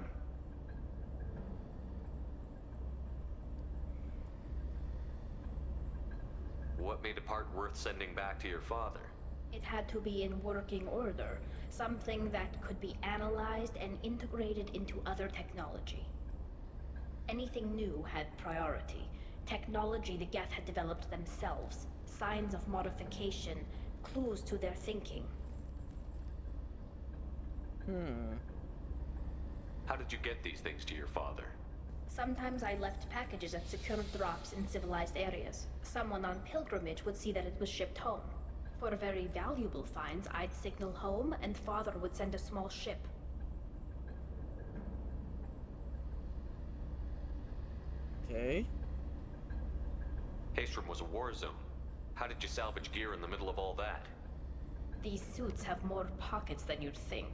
What made a part worth sending back to your father? It had to be in working order, something that could be analyzed and integrated into other technology. Anything new had priority. Technology the Geth had developed themselves, signs of modification, clues to their thinking. How did you get these things to your father? Sometimes I left packages at secure drops in civilized areas. Someone on pilgrimage would see that it was shipped home. For very valuable finds, I'd signal home, and Father would send a small ship. Okay. Haystrom was a war zone. How did you salvage gear in the middle of all that? These suits have more pockets than you'd think.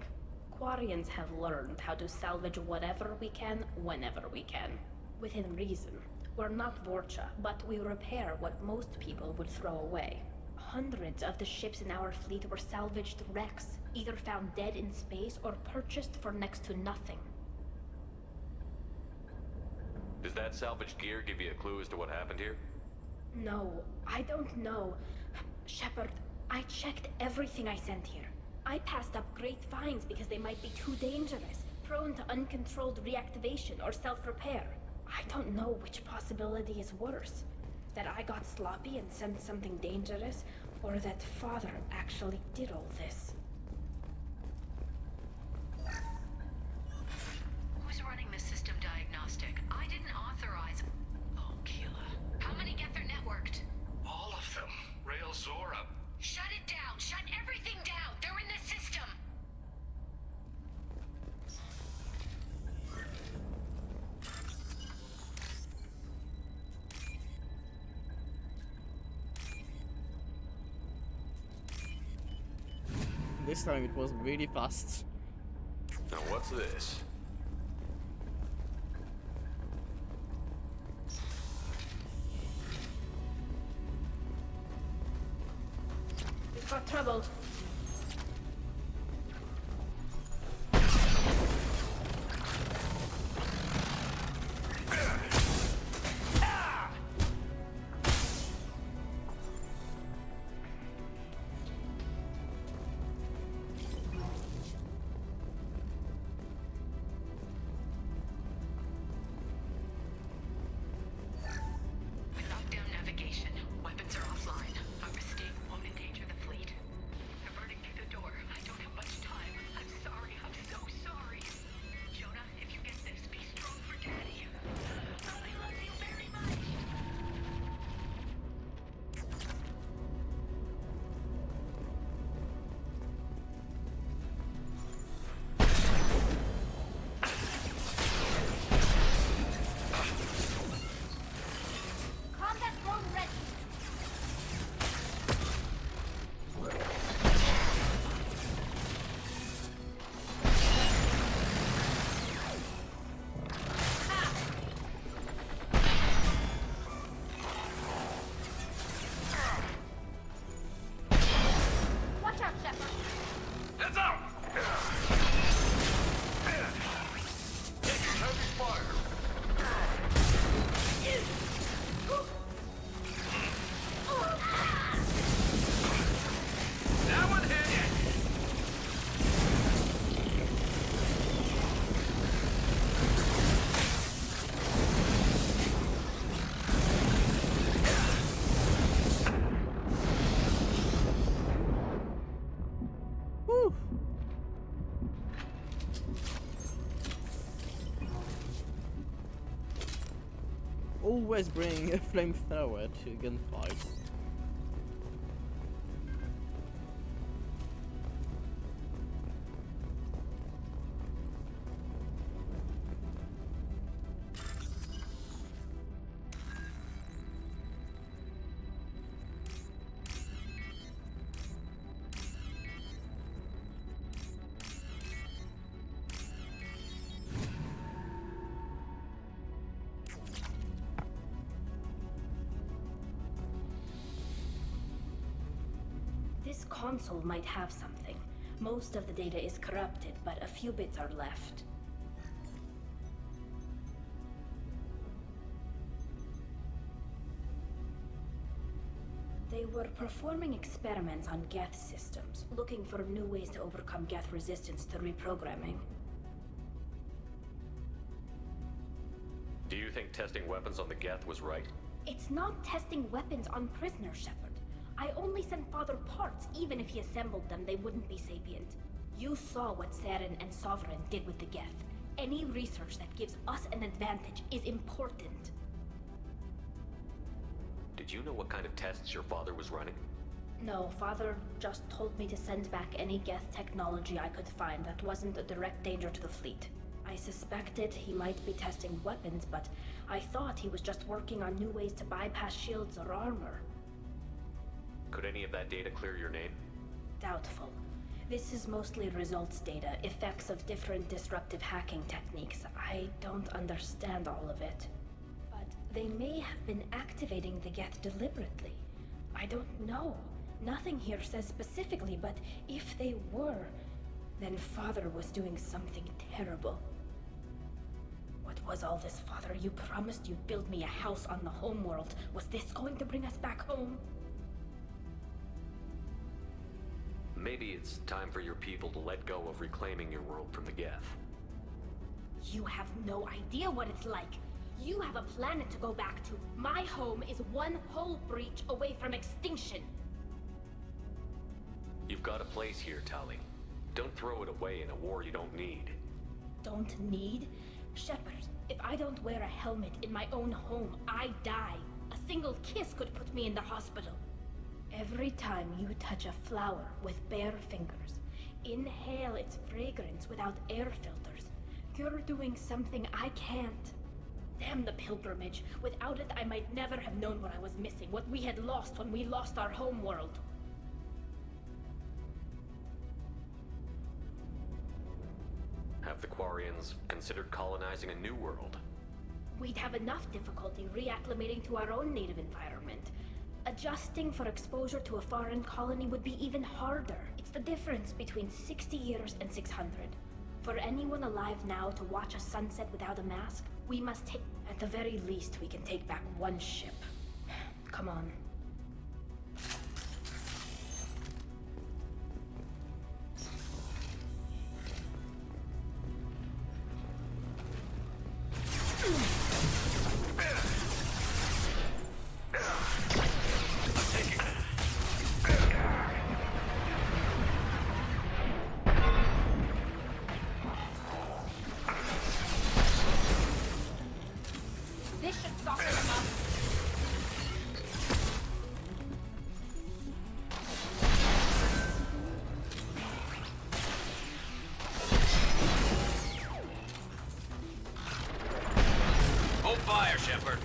Quarians have learned how to salvage whatever we can, whenever we can. Within reason. We're not Vorcha, but we repair what most people would throw away. Hundreds of the ships in our fleet were salvaged wrecks, either found dead in space or purchased for next to nothing. Does that salvaged gear give you a clue as to what happened here? No, I don't know. Shepard, I checked everything I sent here. I passed up great finds because they might be too dangerous, prone to uncontrolled reactivation or self-repair. I don't know which possibility is worse. That I got sloppy and sent something dangerous, or that Father actually did all this. Who's running the system diagnostic? I didn't authorize... Oh, Keela. How many Geth are networked? All of them. Rail Zora. Shut it down! Shut everything down! They're in the system! This time it was really fast. Now what's this? We've got trouble. We locked down navigation. Weapons are offline. Our mistake won't endanger the fleet. Reverting to the door. I don't have much time. I'm sorry. I'm so sorry. Jonah, if you get this, be strong for Daddy. I love you very much. Combat drone ready. Watch out, Shepard. Heads up! Taking heavy fire. That one hit! Woo! Always bring a flamethrower to gunfights. This console might have something. Most of the data is corrupted, but a few bits are left. They were performing experiments on Geth systems, looking for new ways to overcome Geth resistance to reprogramming. Do you think testing weapons on the Geth was right? It's not testing weapons on prisoners, Shepard. I only sent Father parts. Even if he assembled them, they wouldn't be sapient. You saw what Saren and Sovereign did with the Geth. Any research that gives us an advantage is important. Did you know what kind of tests your father was running? No, Father just told me to send back any Geth technology I could find that wasn't a direct danger to the fleet. I suspected he might be testing weapons, but I thought he was just working on new ways to bypass shields or armor. Could any of that data clear your name? Doubtful. This is mostly results data, effects of different disruptive hacking techniques. I don't understand all of it. But they may have been activating the Geth deliberately. I don't know. Nothing here says specifically, but if they were, then Father was doing something terrible. What was all this, Father? You promised you'd build me a house on the homeworld. Was this going to bring us back home? Maybe it's time for your people to let go of reclaiming your world from the Geth. You have no idea what it's like. You have a planet to go back to. My home is one hull breach away from extinction. You've got a place here, Tali. Don't throw it away in a war you don't need. Don't need? Shepard, if I don't wear a helmet in my own home, I die. A single kiss could put me in the hospital. Every time you touch a flower with bare fingers, inhale its fragrance without air filters, you're doing something I can't. Damn the pilgrimage. Without it, I might never have known what I was missing, what we had lost when we lost our home world. Have the Quarians considered colonizing a new world? We'd have enough difficulty reacclimating to our own native environment. Adjusting for exposure to a foreign colony would be even harder. It's the difference between 60 years and 600. For anyone alive now to watch a sunset without a mask, we must take... At the very least, we can take back one ship. Come on. Fire, Shepard.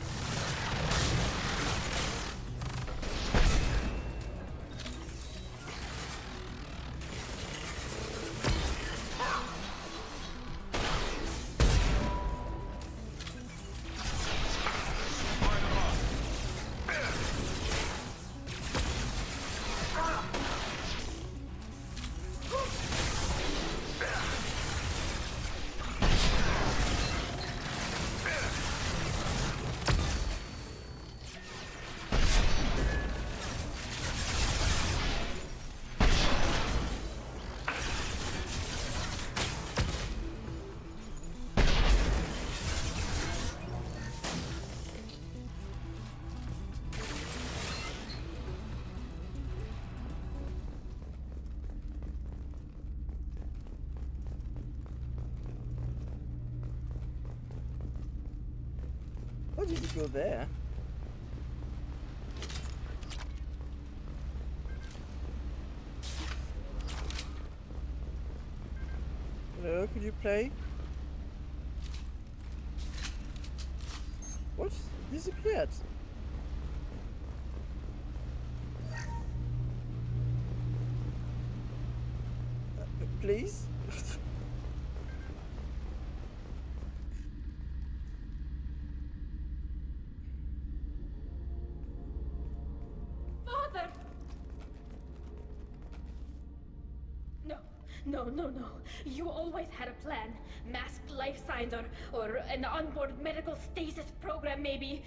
Why did you go there? Hello, could you play? What? It disappeared. Please? Father! No. You always had a plan. Masked life signs or an onboard medical stasis program maybe.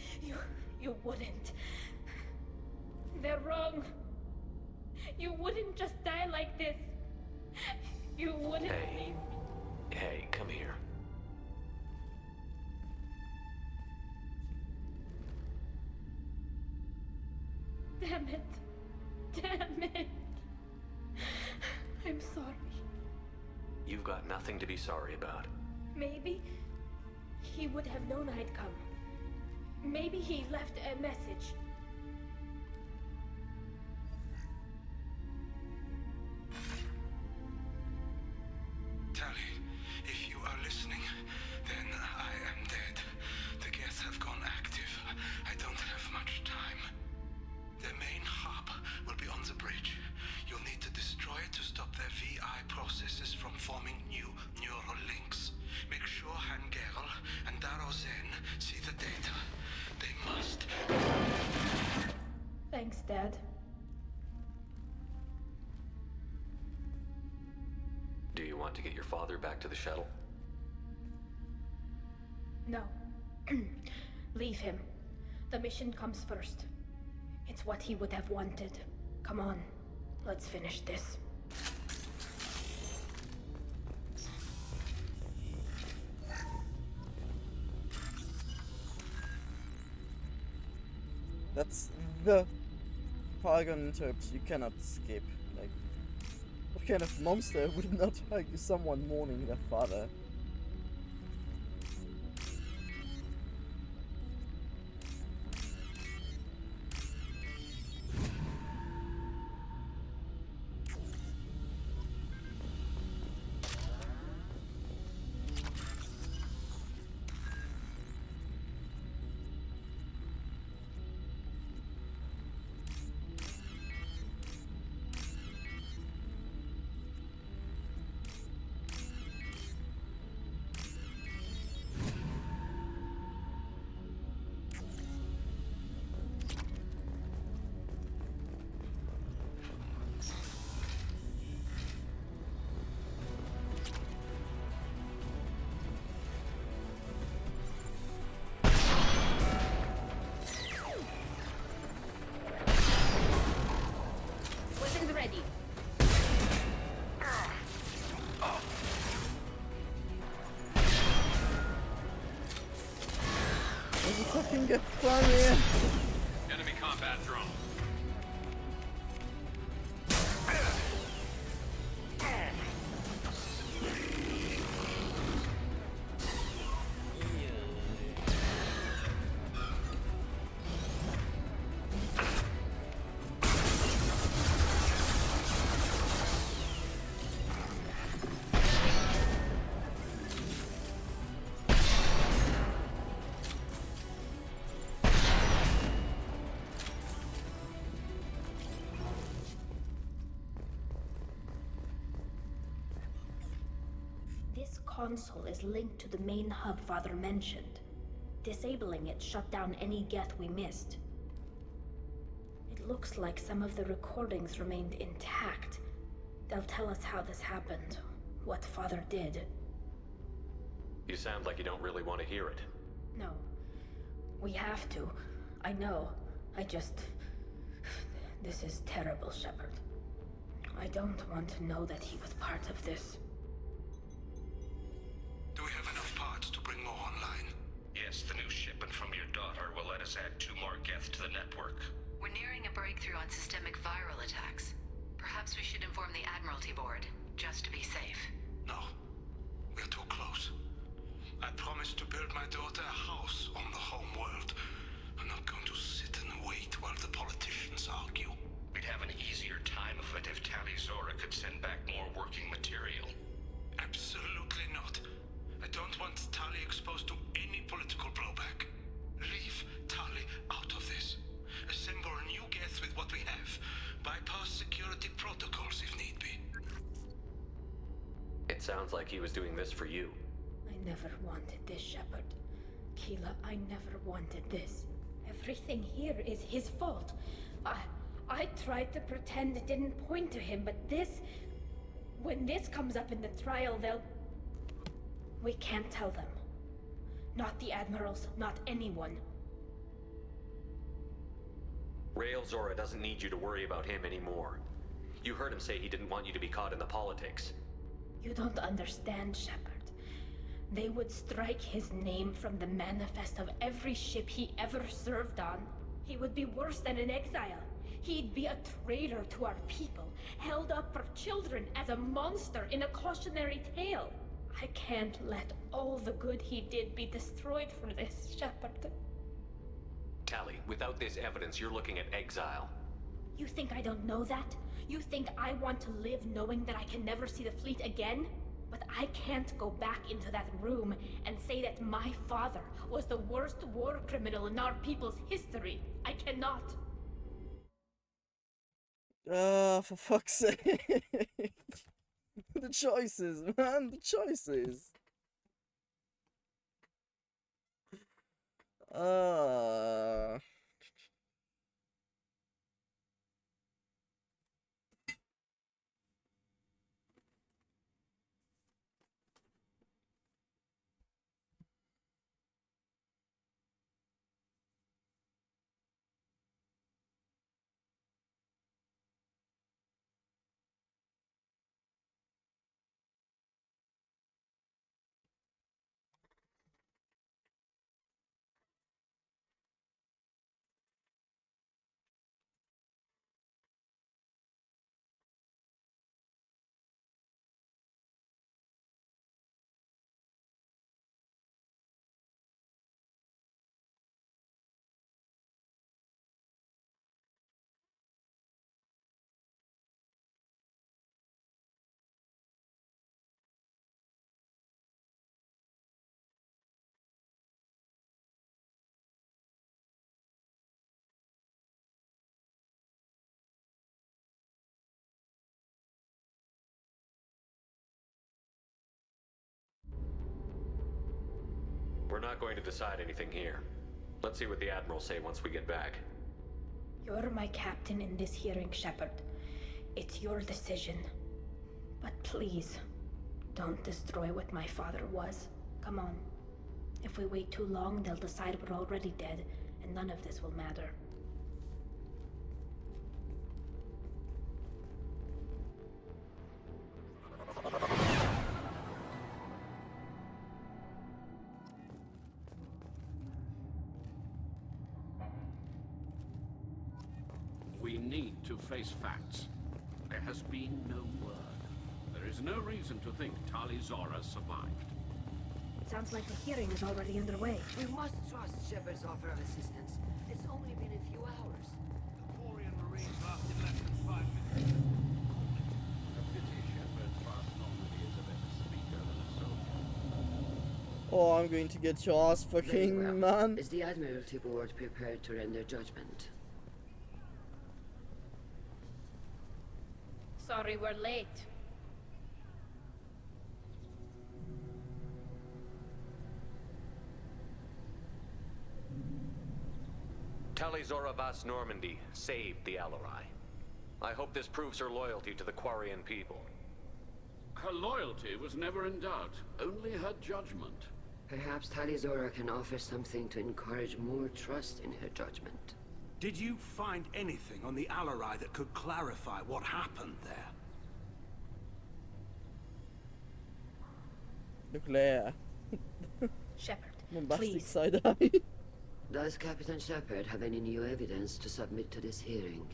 You wouldn't. They're wrong. You wouldn't just die like this. You wouldn't leave. Hey, come here. Damn it. Damn it. I'm sorry. You've got nothing to be sorry about. Maybe he would have known I'd come. Maybe he left a message. Tally, if you are listening, then I am dead. The Geth have gone active. I don't have much time. The main hub will be on the bridge. You'll need to destroy it to stop their VI processes from forming new neural links. Make sure Hangerl and Darozen see the data. They must. Thanks, Dad. Do you want to get your father back to the shuttle? No. Leave him. The mission comes first. It's what he would have wanted. Come on, let's finish this. That's the Paragon interrupts. You cannot escape. Like, what kind of monster would not hug someone mourning their father? Weapons ready. There's a fucking get from here. Enemy combat drone. This console is linked to the main hub Father mentioned. Disabling it shut down any Geth we missed. It looks like some of the recordings remained intact. They'll tell us how this happened, what Father did. You sound like you don't really want to hear it. No. We have to. I know. This is terrible, Shepard. I don't want to know that he was part of this. Do we have enough parts to bring more online? Yes, the new shipment from your daughter will let us add 2 more Geth to the network. We're nearing a breakthrough on systemic viral attacks. Perhaps we should inform the Admiralty Board, just to be safe. No. We're too close. I promised to build my daughter a house on the home world. I'm not going to sit and wait while the politicians argue. We'd have an easier time of it if Tali Zora could send back more working material. Absolutely not. I don't want Tali exposed to any political blowback. Leave Tali out of this. Assemble new Geth with what we have. Bypass security protocols if need be. It sounds like he was doing this for you. I never wanted this, Shepard. Keela, I never wanted this. Everything here is his fault. I tried to pretend it didn't point to him, but this... When this comes up in the trial, they'll... We can't tell them. Not the admirals, not anyone. Rael Zora doesn't need you to worry about him anymore. You heard him say he didn't want you to be caught in the politics. You don't understand, Shepard. They would strike his name from the manifest of every ship he ever served on. He would be worse than an exile. He'd be a traitor to our people, held up for children as a monster in a cautionary tale. I can't let all the good he did be destroyed for this, Shepard. Tali, without this evidence, you're looking at exile. You think I don't know that? You think I want to live knowing that I can never see the fleet again? But I can't go back into that room and say that my father was the worst war criminal in our people's history. I cannot. For fuck's sake. The choices, man, the choices. We're not going to decide anything here. Let's see what the Admiral say once we get back. You're my captain in this hearing, Shepard. It's your decision. But please, don't destroy what my father was. Come on. If we wait too long, they'll decide we're already dead, and none of this will matter. We need to face facts. There has been no word. There is no reason to think Tali Zora survived. It sounds like the hearing is already underway. We must trust Shepard's offer of assistance. It's only been a few hours. The Quarian Marines lasted less than 5 minutes. A pity Shepard's fast Normandy is a better speaker than a soldier. Oh, I'm going to get your ass Very fucking, well. man. Is the Admiralty Board prepared to render judgment? Sorry we're late. Tali Zora Vas Normandy saved the Alarai. I hope this proves her loyalty to the Quarian people. Her loyalty was never in doubt, only her judgment. Perhaps Tali Zora can offer something to encourage more trust in her judgment. Did you find anything on the Alarai that could clarify what happened there? Nuclear. Shepard, Bombastic please. side eye. Does Captain Shepard have any new evidence to submit to this hearing?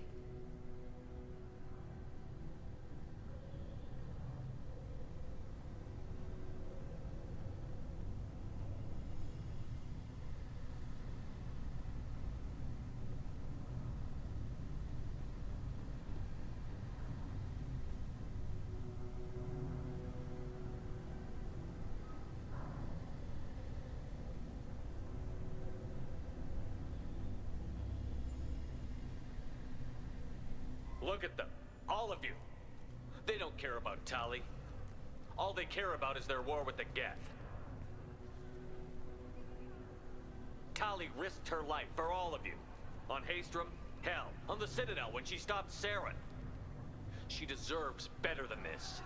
Look at them. All of you. They don't care about Tali. All they care about is their war with the Geth. Tali risked her life for all of you. On Haestrom, hell, on the Citadel when she stopped Saren. She deserves better than this.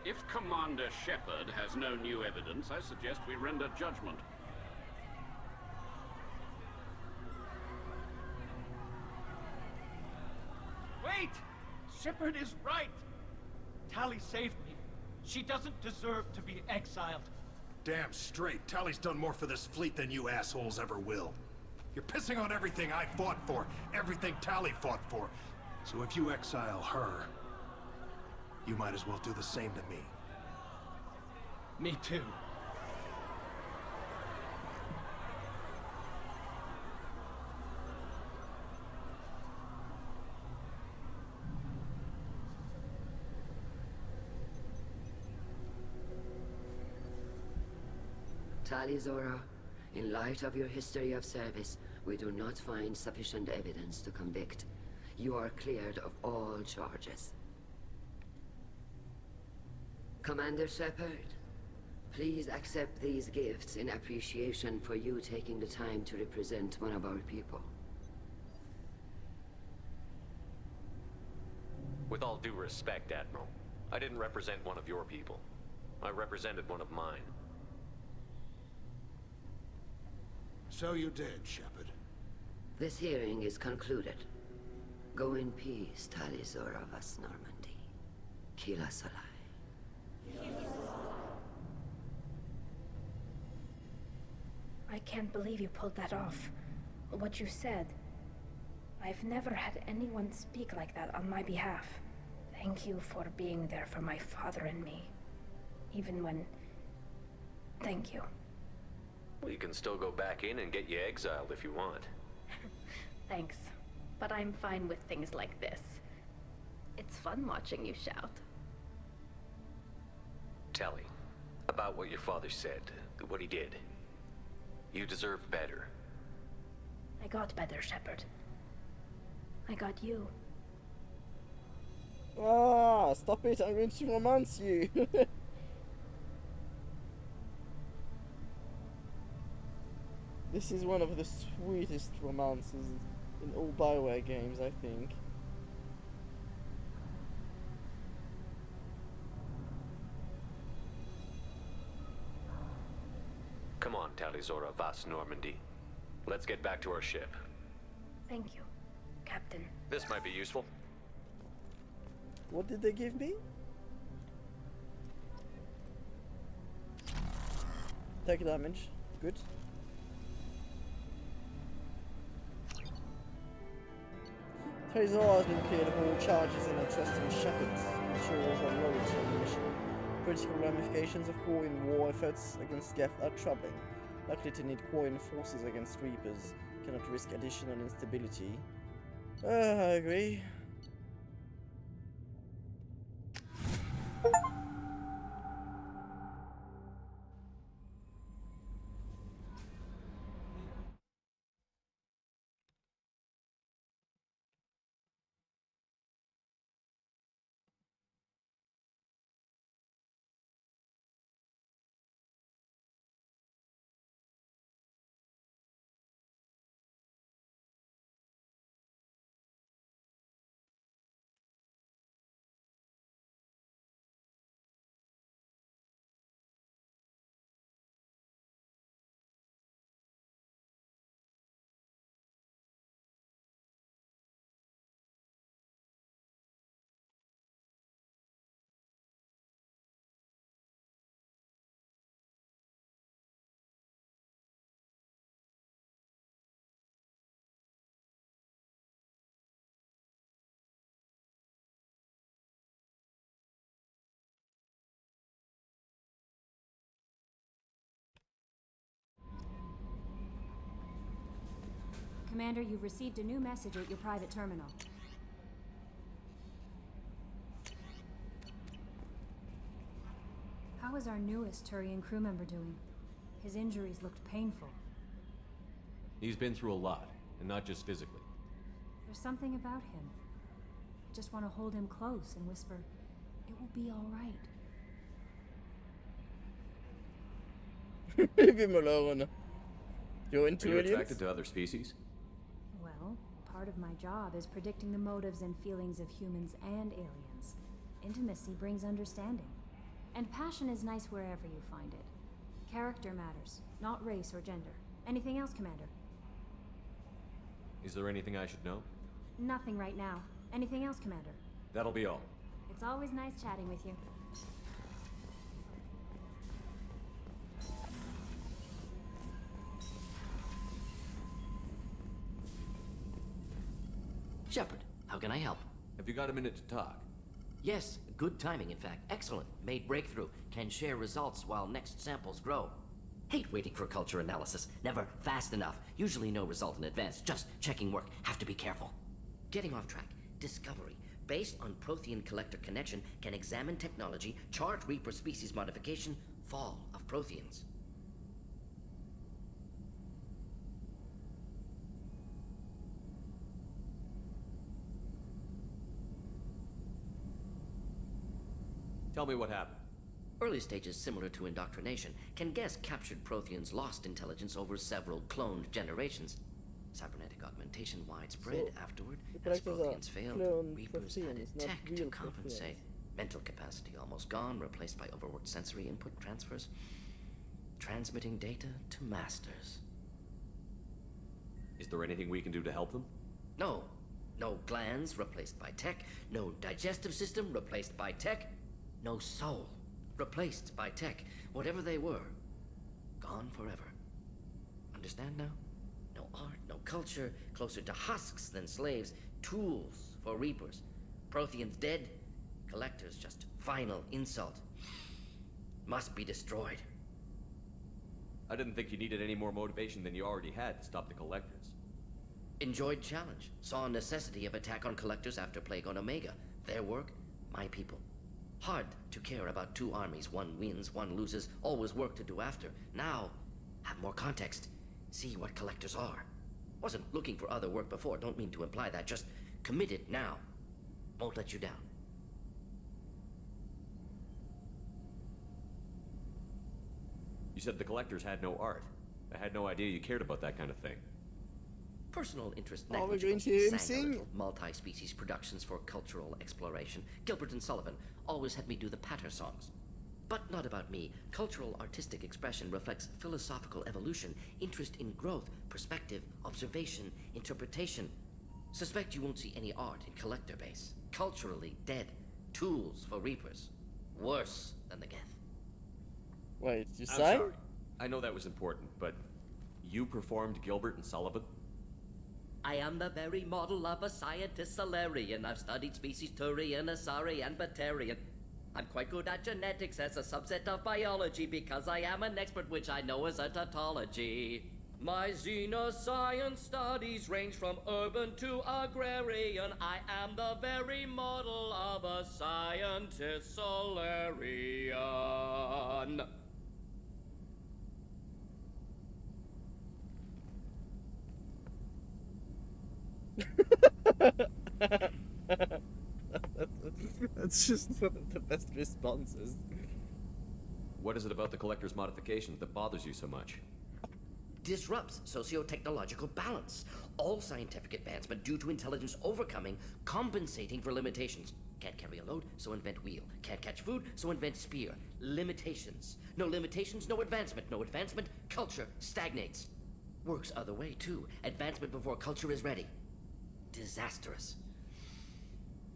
If Commander Shepard has no new evidence, I suggest we render judgment. Shepard is right. Tali saved me. She doesn't deserve to be exiled. Damn straight. Tally's done more for this fleet than you assholes ever will. You're pissing on everything I fought for, everything Tally fought for. So if you exile her, you might as well do the same to me. Me too. Tali Zora, in light of your history of service, we do not find sufficient evidence to convict. You are cleared of all charges. Commander Shepard, please accept these gifts in appreciation for you taking the time to represent one of our people. With all due respect, Admiral, I didn't represent one of your people. I represented one of mine. So you did, Shepard. This hearing is concluded. Go in peace, Tali Zora Vas Normandy. Kila Salai. I can't believe you pulled that off. What you said. I've never had anyone speak like that on my behalf. Thank you for being there for my father and me. Even when... Thank you. Well, you can still go back in and get you exiled if you want. Thanks. But I'm fine with things like this. It's fun watching you shout. Tali, about what your father said, what he did. You deserve better. I got better, Shepard. I got you. Ah, stop it, I'm going to romance you. This is one of the sweetest romances in all Bioware games, I think. Come on, Tali Zora Vas Normandy. Let's get back to our ship. Thank you, Captain. This might be useful. What did they give me? Take damage. Good. Trezor has been cleared of all charges in entrusting Shepard. Insurers are loyal to the mission. Political ramifications of Quarian war efforts against Geth are troubling. Likely to need Quarian forces against Reapers. Cannot risk additional instability. I agree. Commander, you've received a new message at your private terminal. How is our newest Turian crew member doing? His injuries looked painful. He's been through a lot, and not just physically. There's something about him. I just want to hold him close and whisper, it will be all right. Leave him alone. You're into Are you aliens? attracted to other species? Well, part of my job is predicting the motives and feelings of humans and aliens. Intimacy brings understanding. And passion is nice wherever you find it. Character matters, not race or gender. Anything else, Commander? Is there anything I should know? Nothing right now. Anything else, Commander? That'll be all. It's always nice chatting with you. Shepard, how can I help? Have you got a minute to talk? Yes, good timing in fact. Excellent. Made breakthrough. Can share results while next samples grow. Hate waiting for culture analysis. Never fast enough. Usually no result in advance. Just checking work. Have to be careful. Getting off track. Discovery. Based on Prothean collector connection, can examine technology, chart Reaper species modification, fall of Protheans. Tell me what happened. Early stages similar to indoctrination. Can guess captured Protheans lost intelligence over several cloned generations. Cybernetic augmentation widespread afterward. As Protheans failed, Reapers added tech to compensate. Mental capacity almost gone, replaced by overworked sensory input transfers. Transmitting data to masters. Is there anything we can do to help them? No. No glands replaced by tech. No digestive system replaced by tech. No soul replaced by tech. Whatever they were, gone forever. Understand now? No art, no culture, closer to husks than slaves. Tools for Reapers. Protheans dead, collectors just final insult. Must be destroyed. I didn't think you needed any more motivation than you already had to stop the collectors. Enjoyed challenge. Saw necessity of attack on collectors after Plague on Omega. Their work, my people. Hard to care about two armies. One wins, one loses. Always work to do after. Now, have more context. See what collectors are. Wasn't looking for other work before. Don't mean to imply that. Just committed now. Won't let you down. You said the collectors had no art. I had no idea you cared about that kind of thing. Personal interest Are we negligible. going to hear him Sang a sing? little. Multi-species productions for cultural exploration. Gilbert and Sullivan always had me do the patter songs. But not about me. Cultural artistic expression reflects philosophical evolution, interest in growth, perspective, observation, interpretation. Suspect you won't see any art in collector base. Culturally dead. Tools for Reapers. Worse than the Geth. Wait, you I'm sang? sorry. I know that was important, but you performed Gilbert and Sullivan? I am the very model of a scientist Solarian. I've studied species Turian, Asari, and Batarian. I'm quite good at genetics as a subset of biology because I am an expert, which I know is a tautology. My xenoscience studies range from urban to agrarian. I am the very model of a scientist Solarian. That's just one of the best responses. What is it about the collector's modifications that bothers you so much? Disrupts socio-technological balance. All scientific advancement due to intelligence overcoming, compensating for limitations. Can't carry a load, so invent wheel. Can't catch food, so invent spear. Limitations. No limitations, no advancement. No advancement, culture stagnates. Works other way, too. Advancement before culture is ready. Disastrous.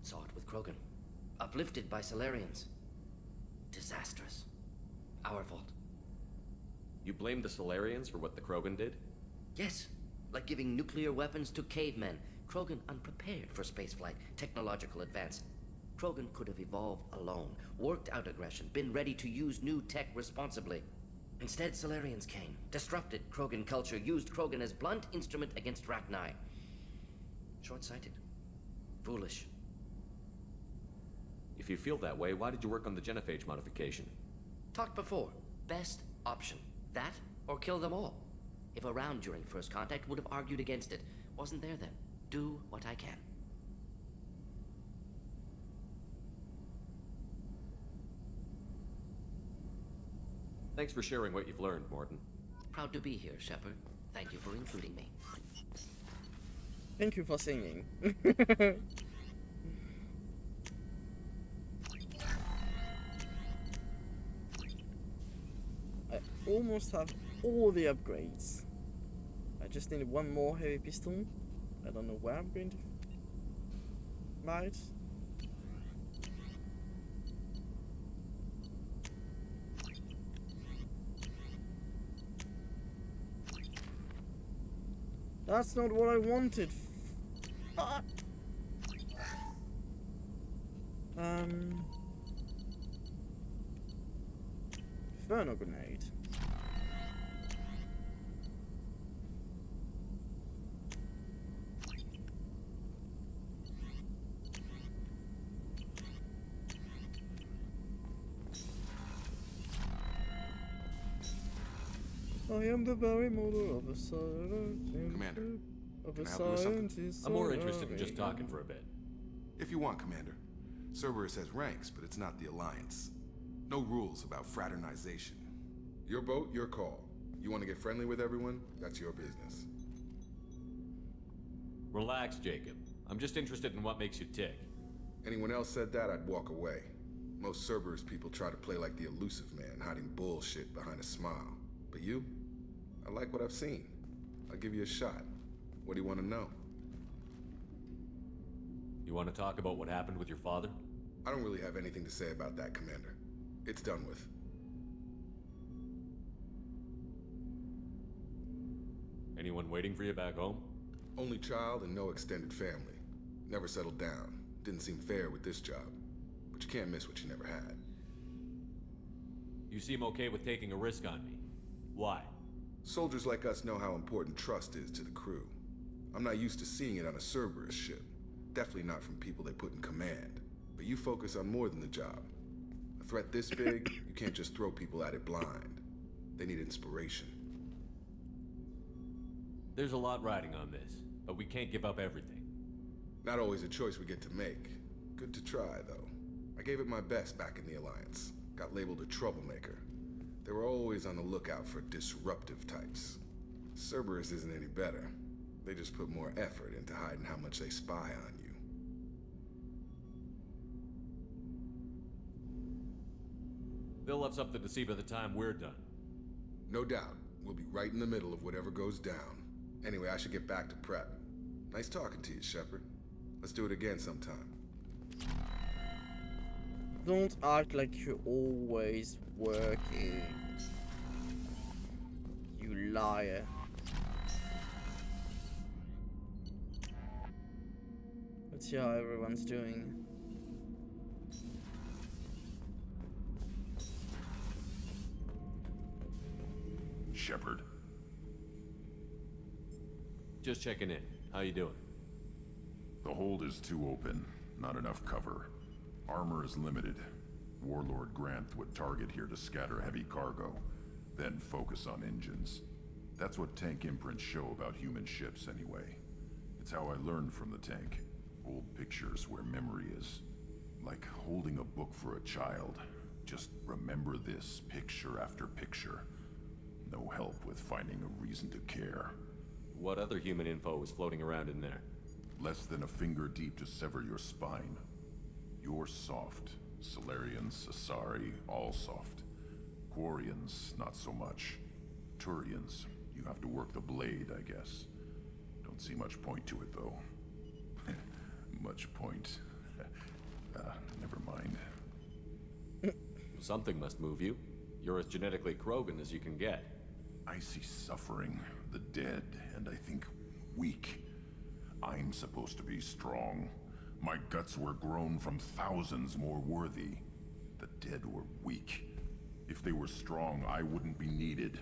Saw it with Krogan. Uplifted by Solarians. Disastrous. Our fault. You blame the Solarians for what the Krogan did? Yes, like giving nuclear weapons to cavemen. Krogan unprepared for spaceflight, technological advance. Krogan could have evolved alone, worked out aggression, been ready to use new tech responsibly. Instead, Solarians came, disrupted Krogan culture, used Krogan as blunt instrument against Rachni. Short-sighted. Foolish. If you feel that way, why did you work on the genophage modification? Talked before. Best option. That, or kill them all. If around during first contact, would have argued against it. Wasn't there then. Do what I can. Thanks for sharing what you've learned, Morton. Proud to be here, Shepard. Thank you for including me. Thank you for singing. I almost have all the upgrades. I just need one more heavy pistol. I don't know where I'm going to buy it. That's not what I wanted. Fuck. Inferno grenade. I am the very mother of a scientist. Commander, Of can a I help you with something? scientist. I'm more interested in just talking for a bit. If you want, Commander. Cerberus has ranks, but it's not the Alliance. No rules about fraternization. Your boat, your call. You want to get friendly with everyone? That's your business. Relax, Jacob. I'm just interested in what makes you tick. Anyone else said that, I'd walk away. Most Cerberus people try to play like the elusive man, hiding bullshit behind a smile. But you? I like what I've seen. I'll give you a shot. What do you want to know? You want to talk about what happened with your father? I don't really have anything to say about that, Commander. It's done with. Anyone waiting for you back home? Only child and no extended family. Never settled down. Didn't seem fair with this job. But you can't miss what you never had. You seem okay with taking a risk on me. Why? Soldiers like us know how important trust is to the crew. I'm not used to seeing it on a Cerberus ship. Definitely not from people they put in command. But you focus on more than the job. A threat this big, you can't just throw people at it blind. They need inspiration. There's a lot riding on this, but we can't give up everything. Not always a choice we get to make. Good to try, though. I gave it my best back in the Alliance. Got labeled a troublemaker. They were always on the lookout for disruptive types. Cerberus isn't any better. They just put more effort into hiding how much they spy on you. They'll have something to see by the time we're done. No doubt. We'll be right in the middle of whatever goes down. Anyway, I should get back to prep. Nice talking to you, Shepard. Let's do it again sometime. Don't act like you're always working. You liar. Let's see how everyone's doing. Shepard. Just checking in. How you doing? The hold is too open. Not enough cover. Armor is limited. Warlord Grant would target here to scatter heavy cargo, then focus on engines. That's what tank imprints show about human ships anyway. It's how I learned from the tank. Old pictures where memory is. Like holding a book for a child. Just remember this picture after picture. No help with finding a reason to care. What other human info is floating around in there? Less than a finger deep to sever your spine. You're soft. Solarians, Asari, all soft. Quarians, not so much. Turians, you have to work the blade, I guess. Don't see much point to it, though. Much point. Never mind. Something must move you. You're as genetically Krogan as you can get. I see suffering, the dead, and I think weak. I'm supposed to be strong. My guts were grown from thousands more worthy. The dead were weak. If they were strong, I wouldn't be needed.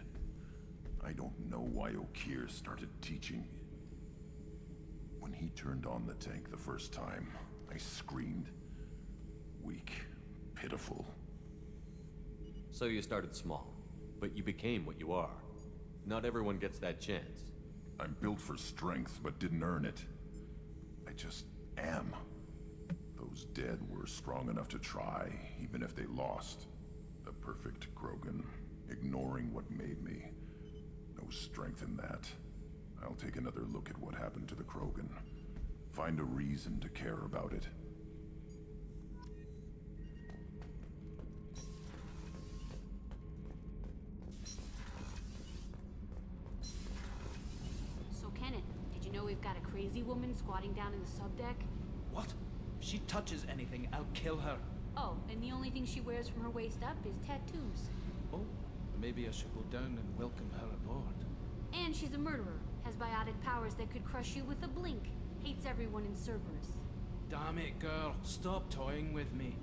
I don't know why Okeer started teaching. When he turned on the tank the first time, I screamed. Weak, pitiful. So you started small, but you became what you are. Not everyone gets that chance. I'm built for strength, but didn't earn it. I just am. Those dead were strong enough to try, even if they lost. The perfect Krogan, ignoring what made me. No strength in that. I'll take another look at what happened to the Krogan. Find a reason to care about it. So Kenneth, did you know we've got a crazy woman squatting down in the subdeck? What? If she touches anything, I'll kill her. Oh, and the only thing she wears from her waist up is tattoos. Oh, maybe I should go down and welcome her aboard. And she's a murderer. Has biotic powers that could crush you with a blink. Hates everyone in Cerberus. Damn it, girl. Stop toying with me.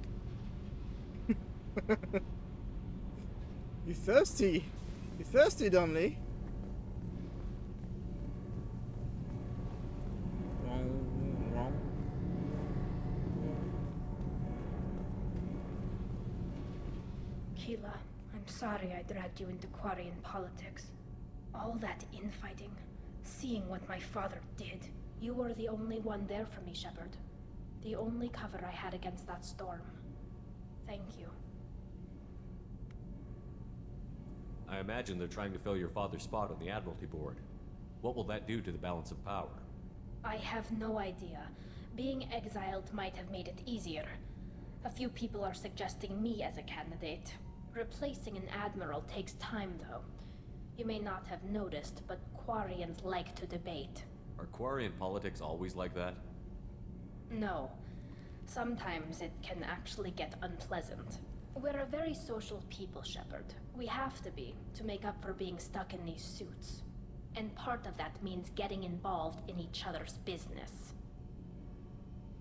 You thirsty? You thirsty, Donnelly? Keela, I'm sorry I dragged you into Quarian politics. All that infighting, seeing what my father did. You were the only one there for me, Shepard. The only cover I had against that storm. Thank you. I imagine they're trying to fill your father's spot on the Admiralty Board. What will that do to the balance of power? I have no idea. Being exiled might have made it easier. A few people are suggesting me as a candidate. Replacing an admiral takes time, though. You may not have noticed, but Quarians like to debate. Are Quarian politics always like that? No. Sometimes it can actually get unpleasant. We're a very social people, Shepard. We have to be, to make up for being stuck in these suits. And part of that means getting involved in each other's business.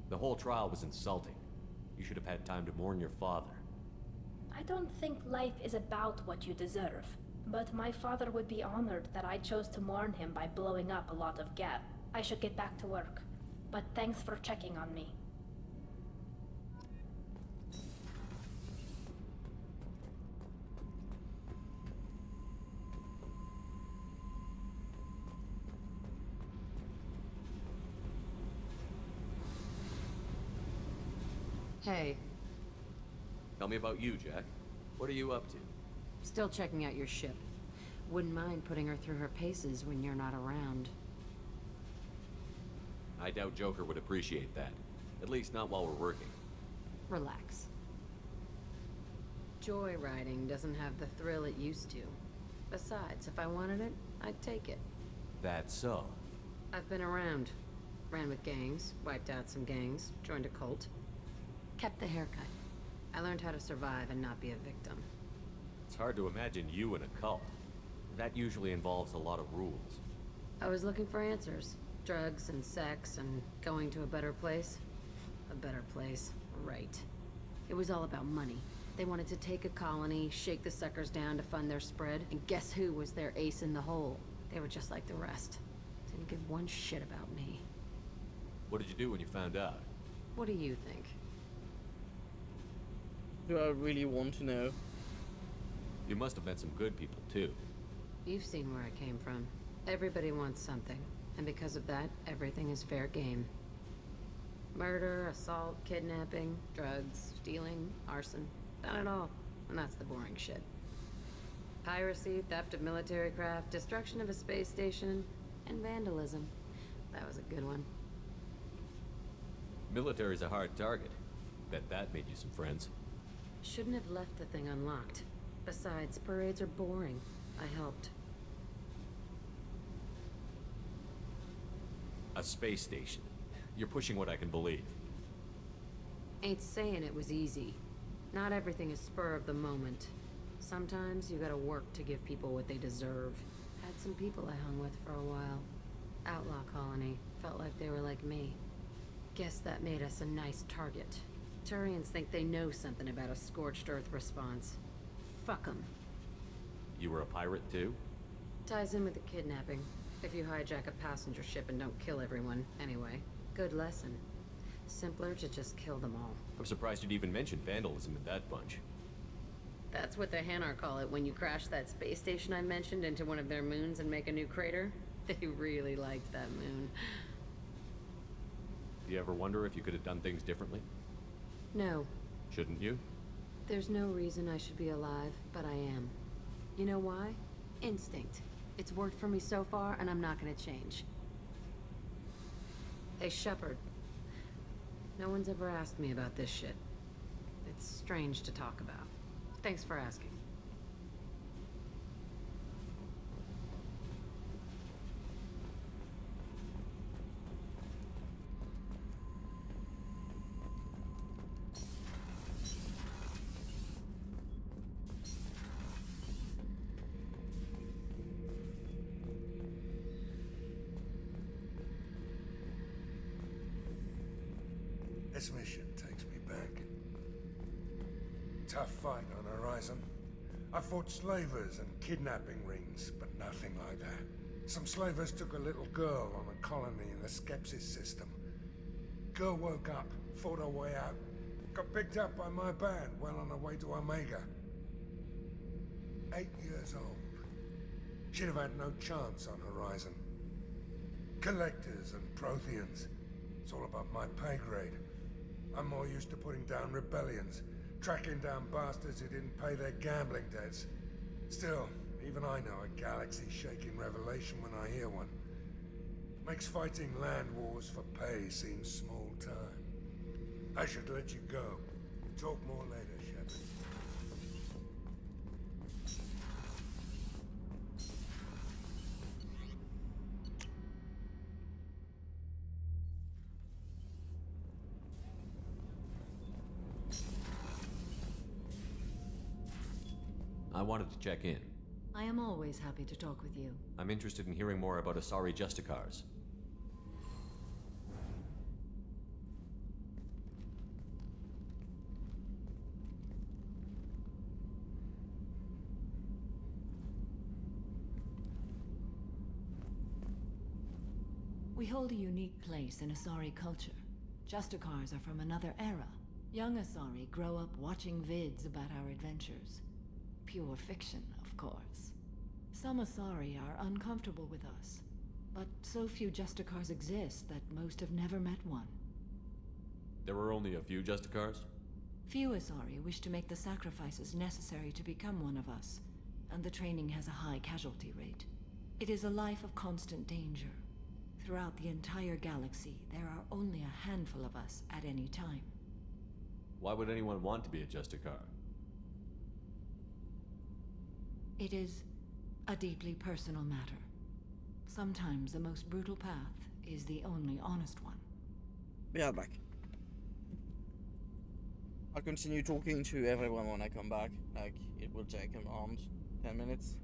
The whole trial was insulting. You should have had time to mourn your father. I don't think life is about what you deserve. But my father would be honored that I chose to mourn him by blowing up a lot of gas. I should get back to work. But thanks for checking on me. Hey. Tell me about you, Jack. What are you up to? Still checking out your ship. Wouldn't mind putting her through her paces when you're not around. I doubt Joker would appreciate that. At least not while we're working. Relax. Joyriding doesn't have the thrill it used to. Besides, if I wanted it, I'd take it. That's so. I've been around. Ran with gangs, wiped out some gangs, joined a cult. Kept the haircut. I learned how to survive and not be a victim. It's hard to imagine you in a cult. That usually involves a lot of rules. I was looking for answers. Drugs and sex and going to a better place. A better place, right. It was all about money. They wanted to take a colony, shake the suckers down to fund their spread, and guess who was their ace in the hole? They were just like the rest. Didn't give one shit about me. What did you do when you found out? What do you think? Do I really want to know? You must have met some good people, too. You've seen where I came from. Everybody wants something, and because of that, everything is fair game. Murder, assault, kidnapping, drugs, stealing, arson. Done it all, and that's the boring shit. Piracy, theft of military craft, destruction of a space station, and vandalism. That was a good one. Military's a hard target. Bet that made you some friends. Shouldn't have left the thing unlocked. Besides, parades are boring. I helped. A space station. You're pushing what I can believe. Ain't saying it was easy. Not everything is spur of the moment. Sometimes you gotta work to give people what they deserve. Had some people I hung with for a while. Outlaw colony. Felt like they were like me. Guess that made us a nice target. Turians think they know something about a scorched earth response. Fuck 'em. You were a pirate, too? Ties in with the kidnapping. If you hijack a passenger ship and don't kill everyone, anyway. Good lesson. Simpler to just kill them all. I'm surprised you'd even mention vandalism in that bunch. That's what the Hanar call it when you crash that space station I mentioned into one of their moons and make a new crater. They really liked that moon. Do you ever wonder if you could have done things differently? No. Shouldn't you? There's no reason I should be alive, but I am. You know why? Instinct. It's worked for me so far, and I'm not gonna change. Hey, Shepard. No one's ever asked me about this shit. It's strange to talk about. Thanks for asking. This mission takes me back. Tough fight on Horizon. I fought slavers and kidnapping rings, but nothing like that. Some slavers took a little girl on a colony in the Skepsis system. Girl woke up, fought her way out, got picked up by my band well on her way to Omega. 8 years old. She'd have had no chance on Horizon. Collectors and Protheans. It's all above my pay grade. I'm more used to putting down rebellions, tracking down bastards who didn't pay their gambling debts. Still, even I know a galaxy-shaking revelation when I hear one. Makes fighting land wars for pay seem small time. I should let you go. Talk more later, Shepard. I wanted to check in. I am always happy to talk with you. I'm interested in hearing more about Asari Justicars. We hold a unique place in Asari culture. Justicars are from another era. Young Asari grow up watching vids about our adventures. Pure fiction, of course. Some Asari are uncomfortable with us, but so few Justicars exist that most have never met one. There were only a few Justicars? Few Asari wish to make the sacrifices necessary to become one of us, and the training has a high casualty rate. It is a life of constant danger. Throughout the entire galaxy, there are only a handful of us at any time. Why would anyone want to be a Justicar? It is a deeply personal matter. Sometimes the most brutal path is the only honest one. Be right back. I'll continue talking to everyone when I come back. Like, it will take around 10 minutes.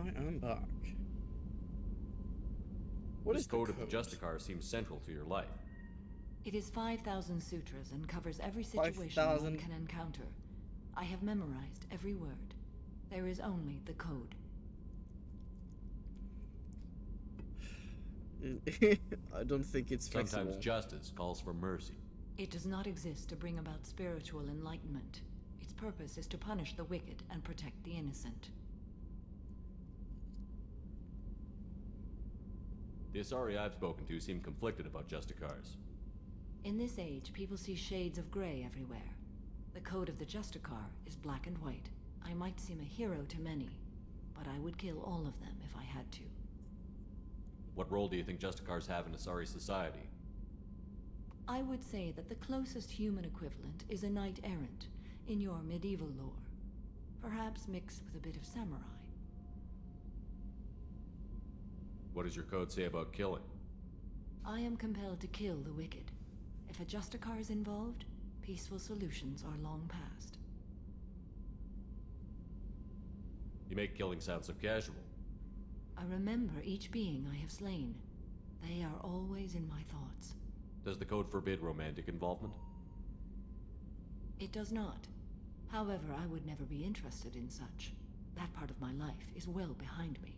I am back. What This is code the of the Justicar seems central to your life. It is 5,000 sutras and covers every situation 5,000. one can encounter. I have memorized every word. There is only the code. I don't think it's flexible. Sometimes justice calls for mercy. It does not exist to bring about spiritual enlightenment. Its purpose is to punish the wicked and protect the innocent. The Asari I've spoken to seem conflicted about Justicars. In this age, people see shades of gray everywhere. The code of the Justicar is black and white. I might seem a hero to many, but I would kill all of them if I had to. What role do you think Justicars have in Asari society? I would say that the closest human equivalent is a knight-errant in your medieval lore. Perhaps mixed with a bit of samurai. What does your code say about killing? I am compelled to kill the wicked. If a Justicar is involved, peaceful solutions are long past. You make killing sound so casual. I remember each being I have slain. They are always in my thoughts. Does the code forbid romantic involvement? It does not. However, I would never be interested in such. That part of my life is well behind me.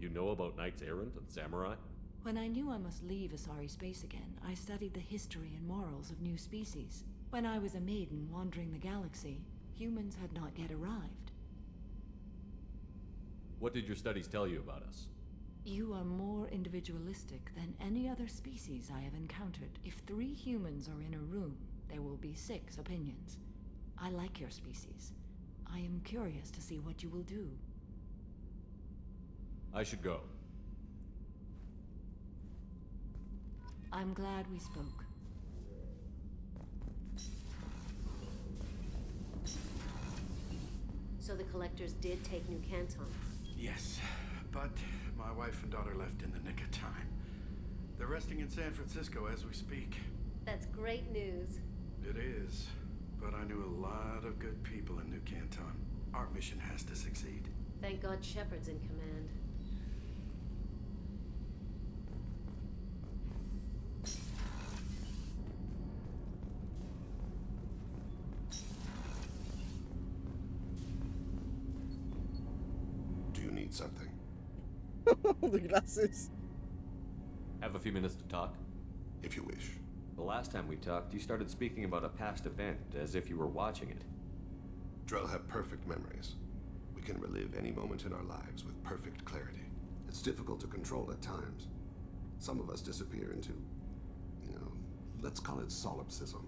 You know about knights errant and samurai? When I knew I must leave Asari space again, I studied the history and morals of new species. When I was a maiden wandering the galaxy, humans had not yet arrived. What did your studies tell you about us? You are more individualistic than any other species I have encountered. If 3 humans are in a room, there will be 6 opinions. I like your species. I am curious to see what you will do. I should go. I'm glad we spoke. So the collectors did take New Canton. Yes, but my wife and daughter left in the nick of time. They're resting in San Francisco as we speak. That's great news. It is, but I knew a lot of good people in New Canton. Our mission has to succeed. Thank God Shepard's in command. Do you need something? The glasses. Have a few minutes to talk? If you wish. The last time we talked, you started speaking about a past event, as if you were watching it. Drell have perfect memories. We can relive any moment in our lives with perfect clarity. It's difficult to control at times. Some of us disappear into, let's call it solipsism.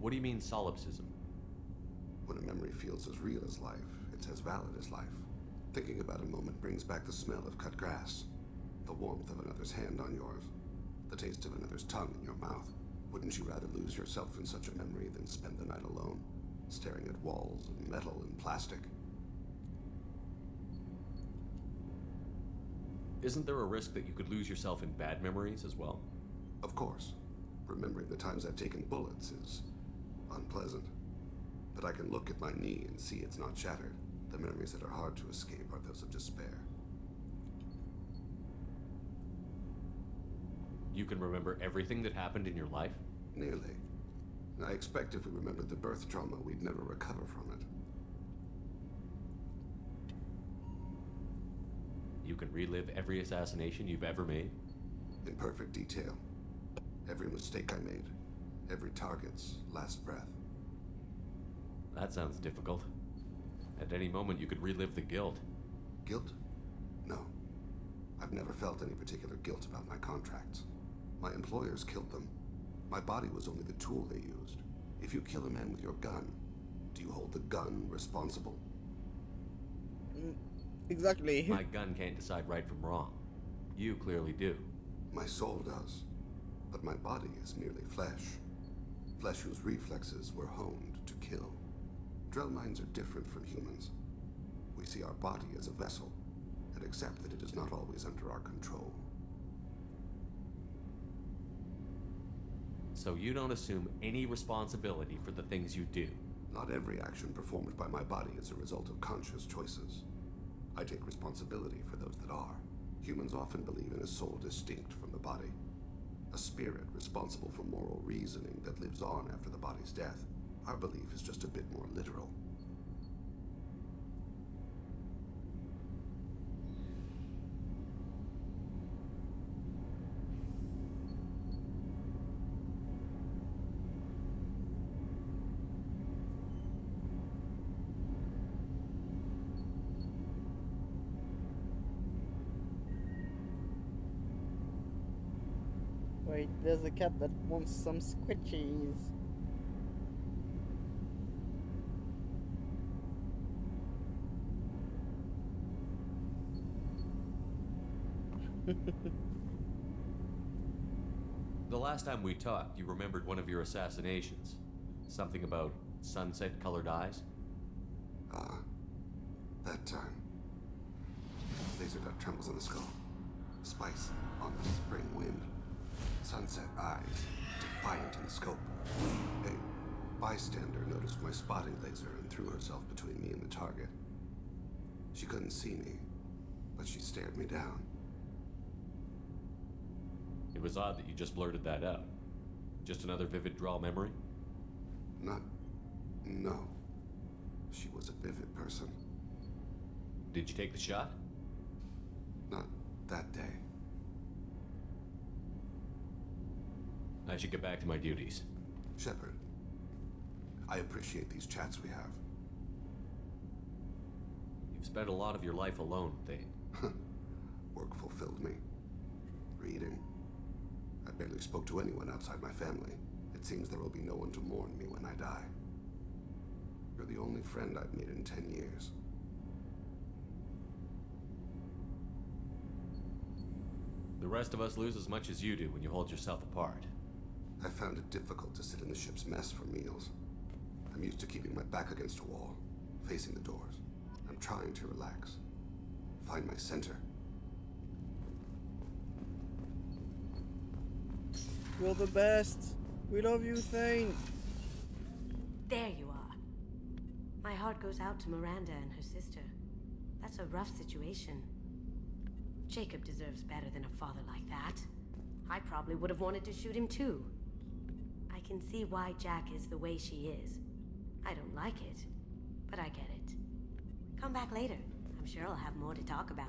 What do you mean, solipsism? When a memory feels as real as life, it's as valid as life. Thinking about a moment brings back the smell of cut grass, the warmth of another's hand on yours, the taste of another's tongue in your mouth. Wouldn't you rather lose yourself in such a memory than spend the night alone, staring at walls of metal and plastic? Isn't there a risk that you could lose yourself in bad memories as well? Of course. Remembering the times I've taken bullets is unpleasant. But I can look at my knee and see it's not shattered. The memories that are hard to escape are those of despair. You can remember everything that happened in your life? Nearly. I expect if we remembered the birth trauma, we'd never recover from it. You can relive every assassination you've ever made? In perfect detail. Every mistake I made. Every target's last breath. That sounds difficult. At any moment, you could relive the guilt. Guilt? No. I've never felt any particular guilt about my contracts. My employers killed them. My body was only the tool they used. If you kill a man with your gun, do you hold the gun responsible? Exactly. My gun can't decide right from wrong. You clearly do. My soul does. But my body is merely flesh. Flesh whose reflexes were honed to kill. Drell minds are different from humans. We see our body as a vessel, and but accept that it is not always under our control. So you don't assume any responsibility for the things you do? Not every action performed by my body is a result of conscious choices. I take responsibility for those that are. Humans often believe in a soul distinct from the body. A spirit responsible for moral reasoning that lives on after the body's death. Our belief is just a bit more literal. Wait, there's a cat that wants some squishies. The last time we talked, you remembered one of your assassinations. Something about sunset-colored eyes? Ah, that time. Laser dot trembles on the skull. Spice on the spring wind. Sunset eyes, defiant in the scope. A bystander noticed my spotting laser and threw herself between me and the target. She couldn't see me, but she stared me down. It was odd that you just blurted that out. Just another vivid draw memory? No. She was a vivid person. Did you take the shot? Not that day. I should get back to my duties. Shepard, I appreciate these chats we have. You've spent a lot of your life alone, Thane. Work fulfilled me. Reading. I barely spoke to anyone outside my family. It seems there will be no one to mourn me when I die. You're the only friend I've made in 10 years. The rest of us lose as much as you do when you hold yourself apart. I found it difficult to sit in the ship's mess for meals. I'm used to keeping my back against a wall, facing the doors. I'm trying to relax. Find my center. You're the best. We love you, Thane. There you are. My heart goes out to Miranda and her sister. That's a rough situation. Jacob deserves better than a father like that. I probably would have wanted to shoot him too. I can see why Jack is the way she is. I don't like it, but I get it. Come back later. I'm sure I'll have more to talk about.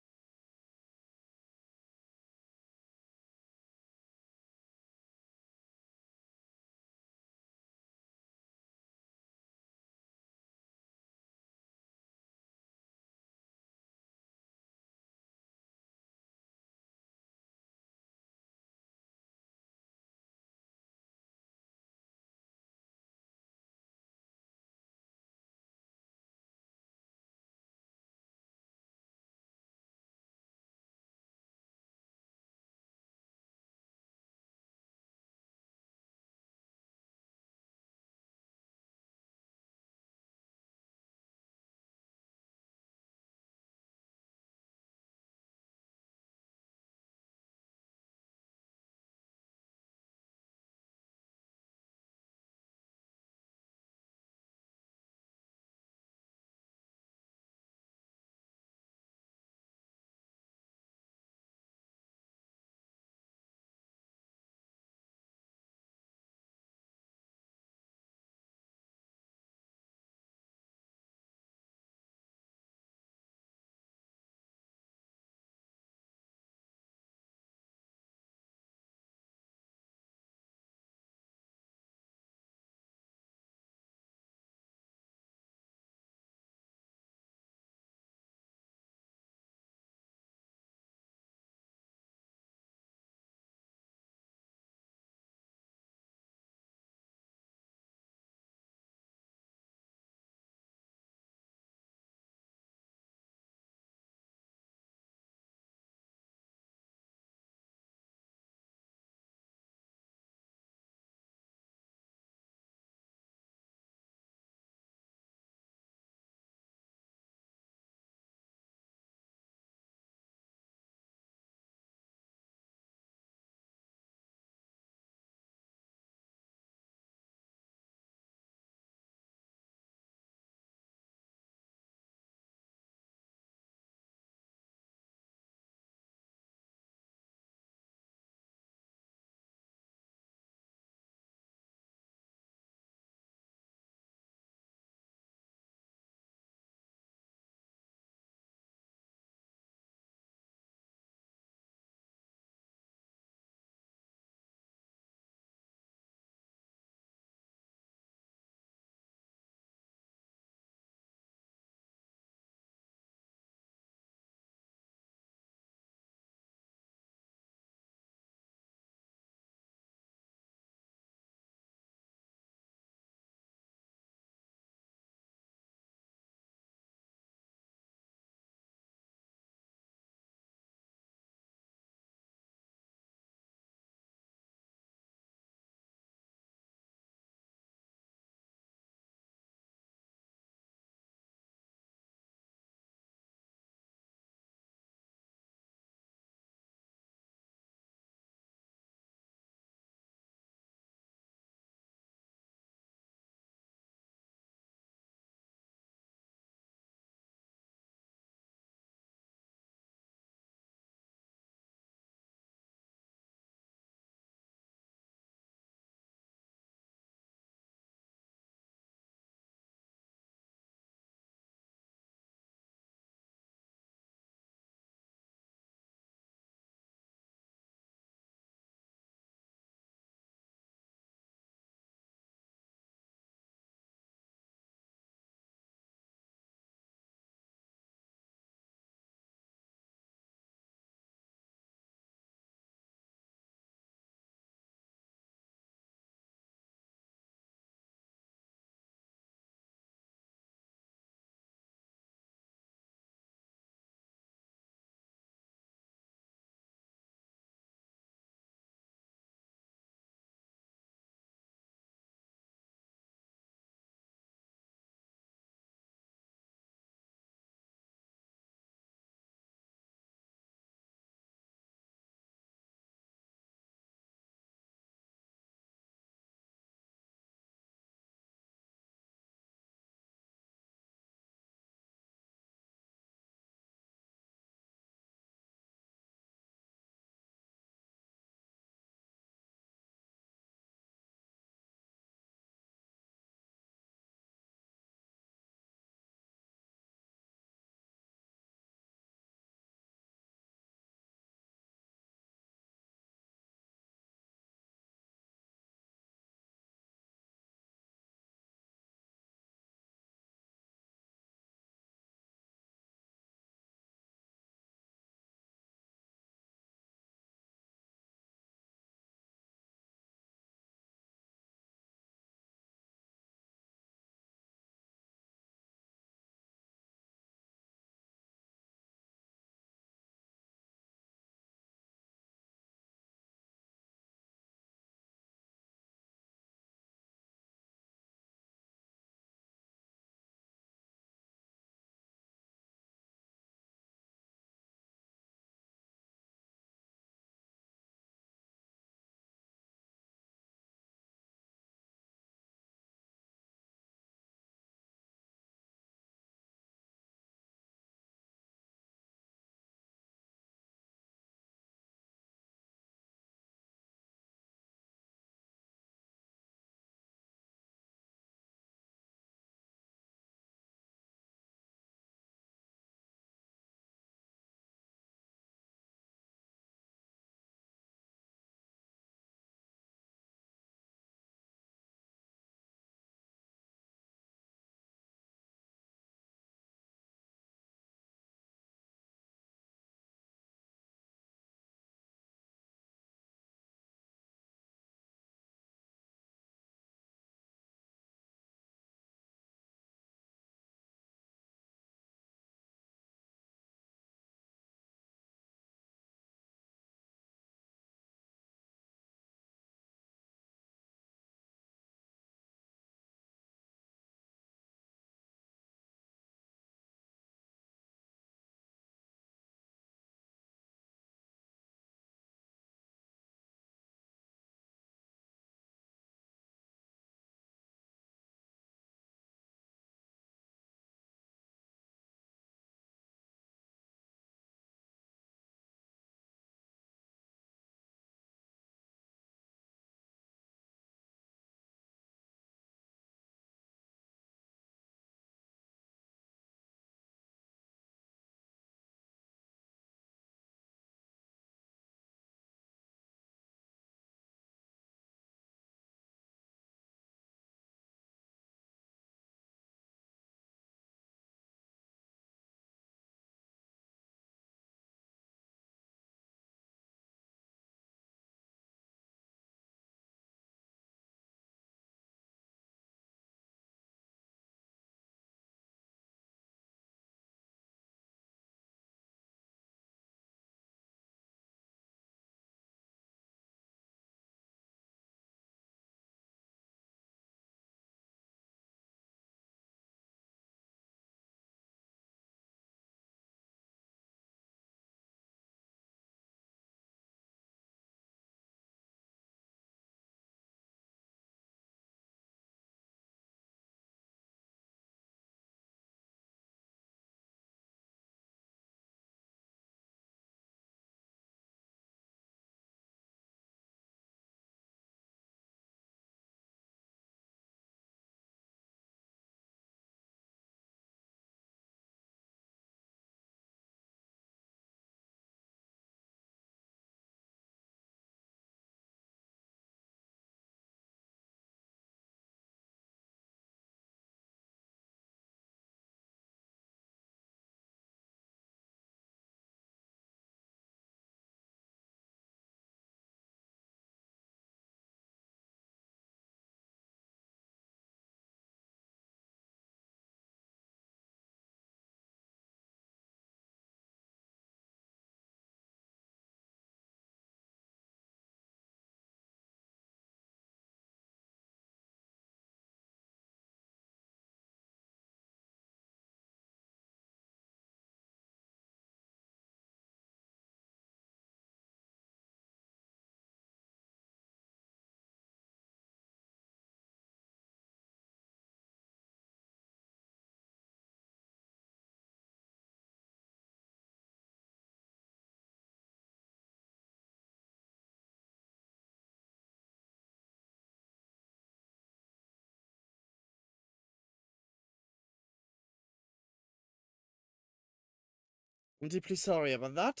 I'm deeply sorry about that.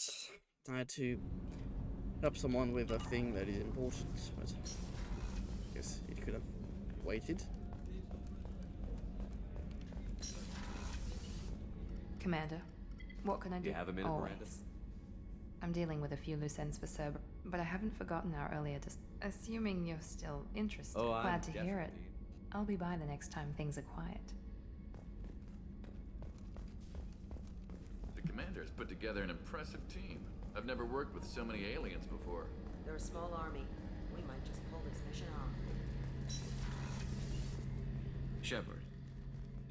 I had to help someone with a thing that is important, but I guess it could have waited. Commander, what can I do? Do you have a minute, Always. Miranda? I'm dealing with a few loose ends for Cerber, but I haven't forgotten our earlier assuming you're still interested. Oh, I'm Glad to hear it. definitely- I'll be by the next time things are quiet. The commander's put together an impressive team. I've never worked with so many aliens before. They're a small army. We might just pull this mission off. Shepard,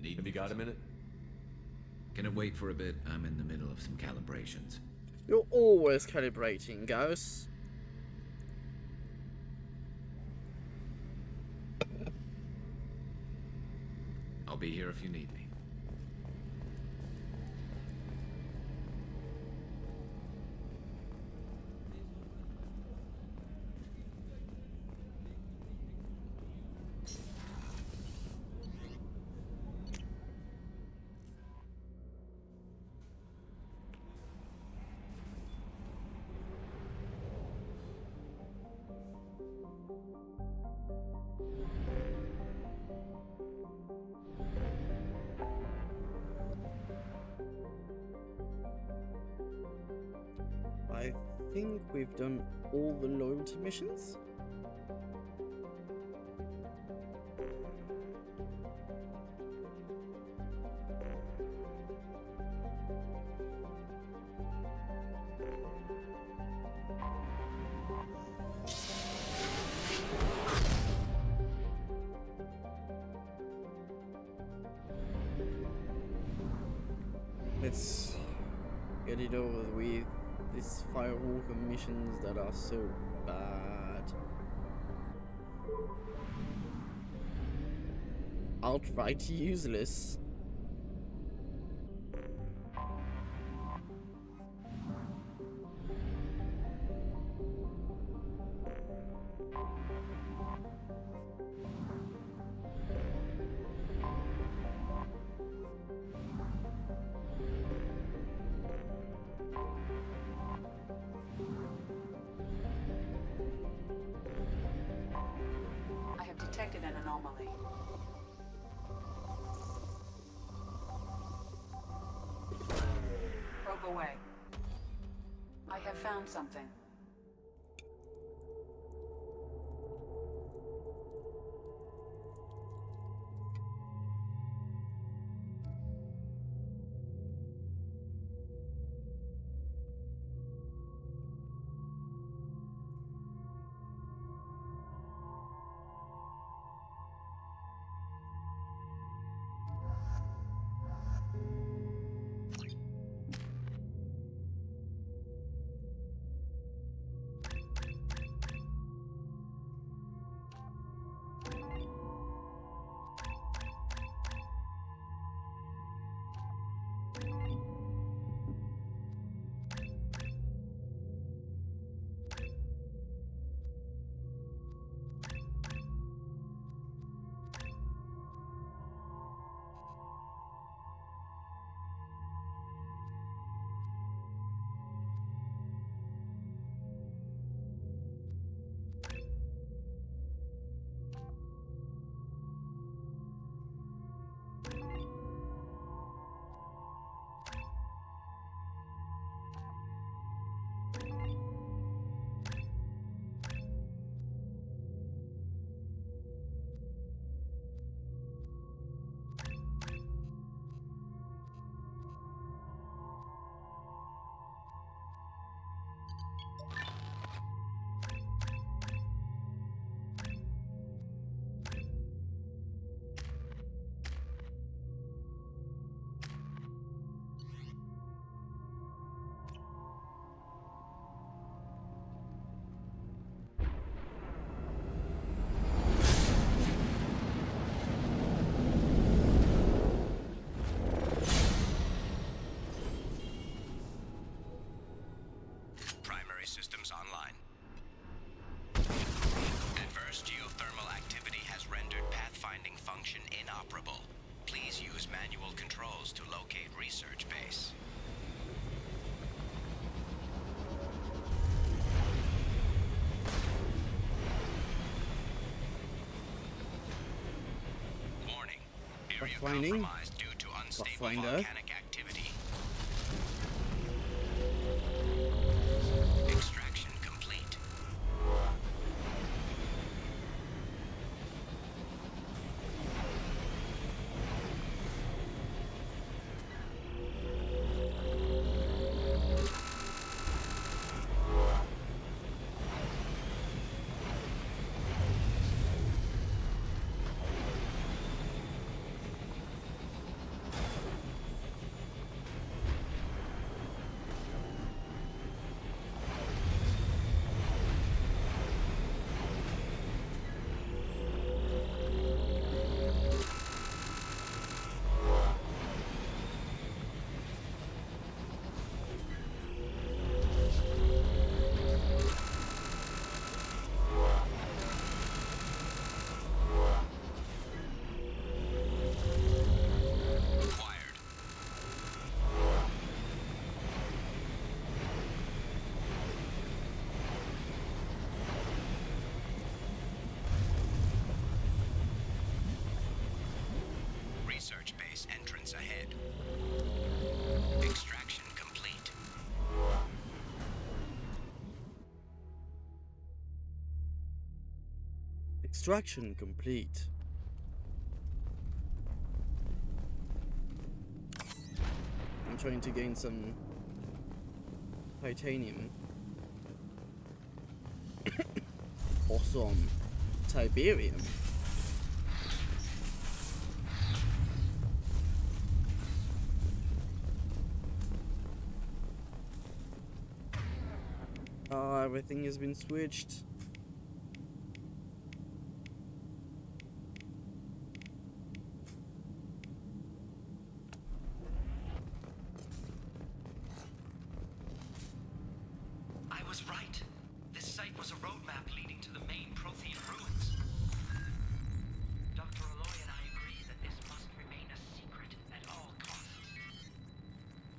Have you got a minute? Can it wait for a bit? I'm in the middle of some calibrations. You're always calibrating, Ghost. I'll be here if you need me. I think we've done all the loyalty missions. Let's get it over with. These Firewalker missions that are so bad. Outright useless. I have detected an anomaly. Probe away. I have found something. area Finding. compromised due to unstable Finder. volcanic activity. Extraction complete. Research base entrance ahead. Extraction complete. Extraction complete. I'm trying to gain some titanium. Or some Tiberium. Everything has been switched. I was right. This site was a roadmap leading to the main Prothean ruins. Dr. Aloy and I agree that this must remain a secret at all costs.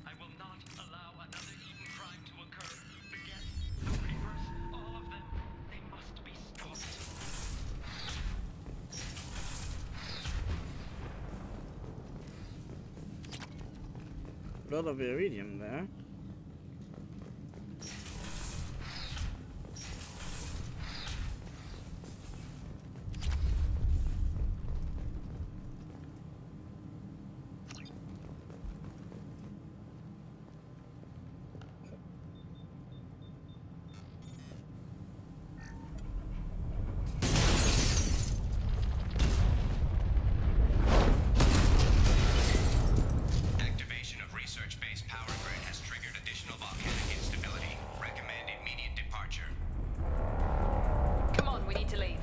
I will not allow another Eden crime to occur. The Geth, the Reapers, all of them, they must be stopped. A lot of iridium there. Activation of research base power grid has triggered additional volcanic instability. Recommend immediate departure. Come on, we need to leave.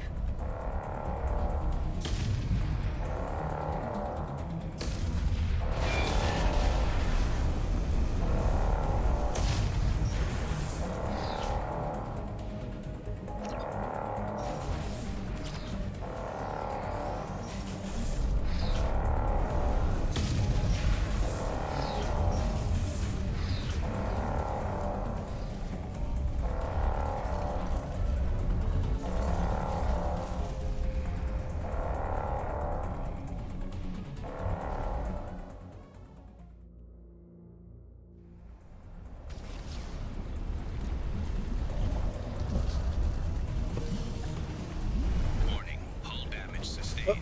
Warning, hull damage sustained.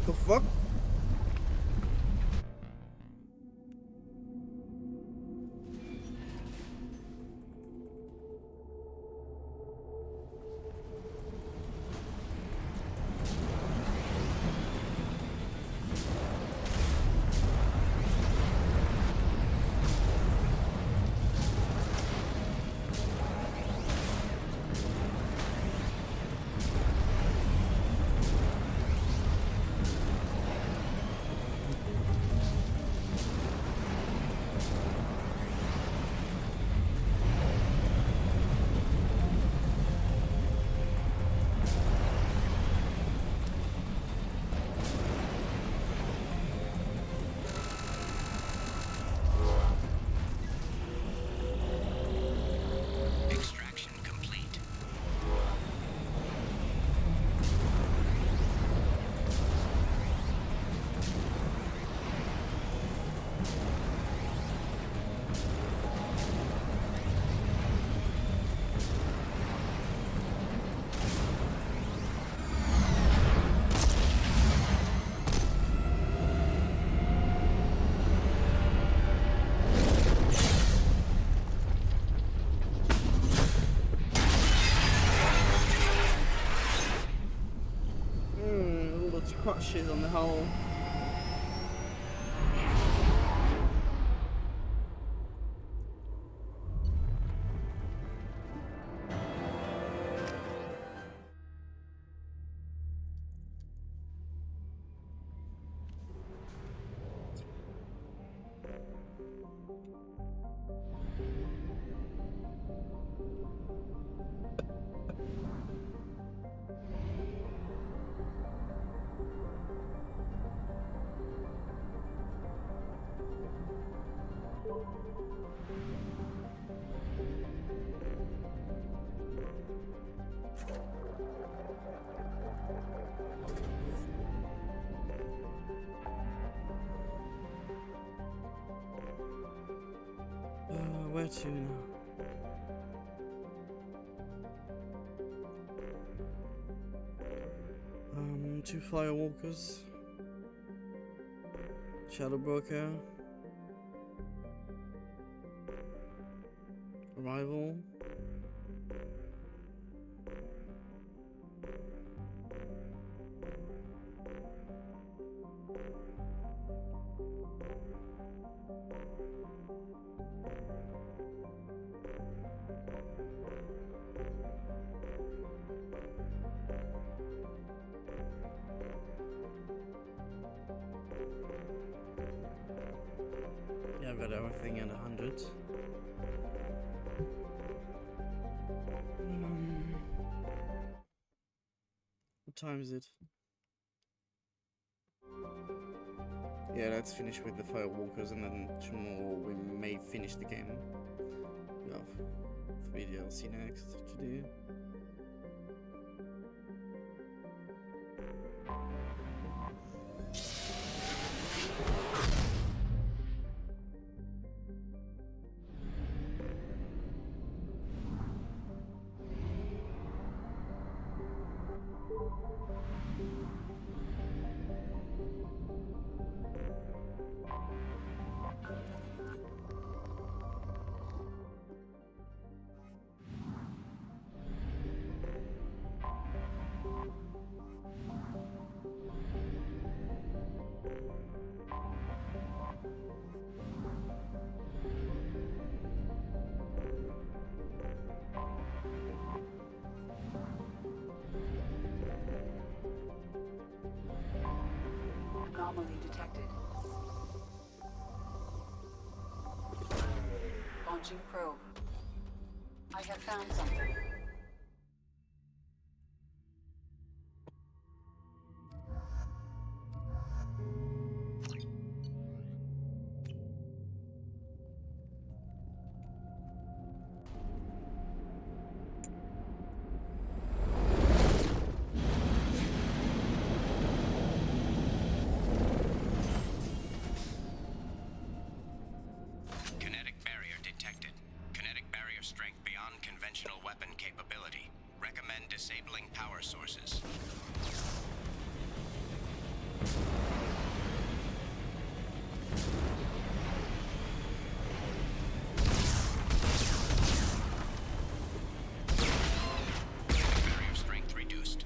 The fuck? crutches on the hull. Where to now? Two firewalkers. Shadow Broker. Arrival. Yeah, I've got everything at 100. What time is it? Yeah, let's finish with the firewalkers and then tomorrow we may finish the game. We have 3 DLC next to do. Anomaly detected. Launching probe. I have found something. Kinetic barrier detected. Kinetic barrier strength beyond conventional weapon capability. Recommend disabling power sources. Barrier strength reduced.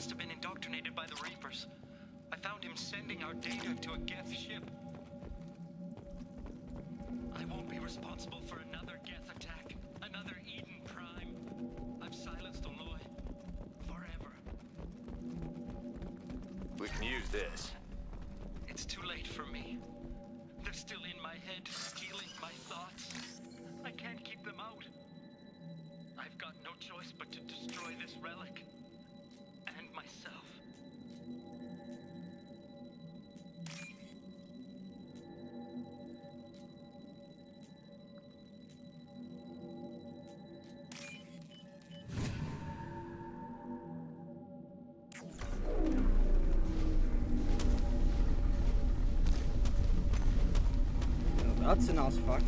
must have been indoctrinated by the Reapers. I found him sending our data to a Geth ship. I won't be responsible for another Geth attack, another Eden Prime. I've silenced Aloy. Forever. We can use this. It's too late for me. They're still in my head, stealing my thoughts. I can't keep them out. I've got no choice but to destroy this relic. And myself. That's an artifact.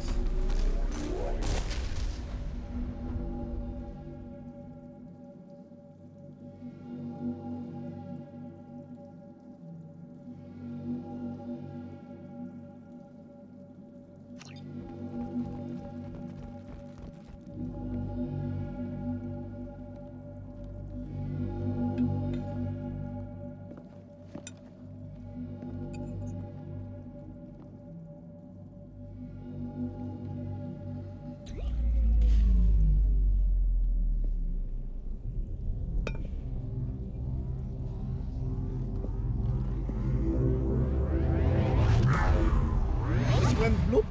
Went bloop.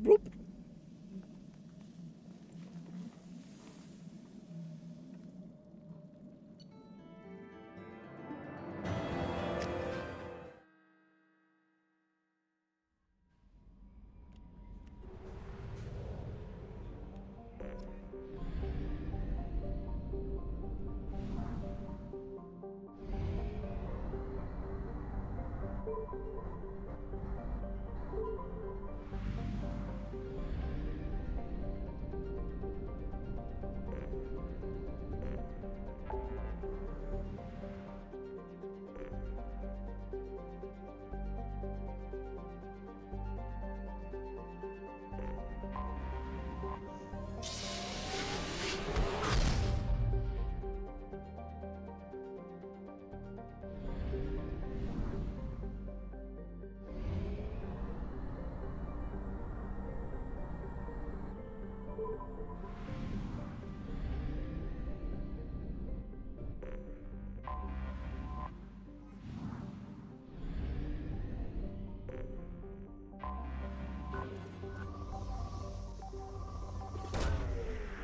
Bloop.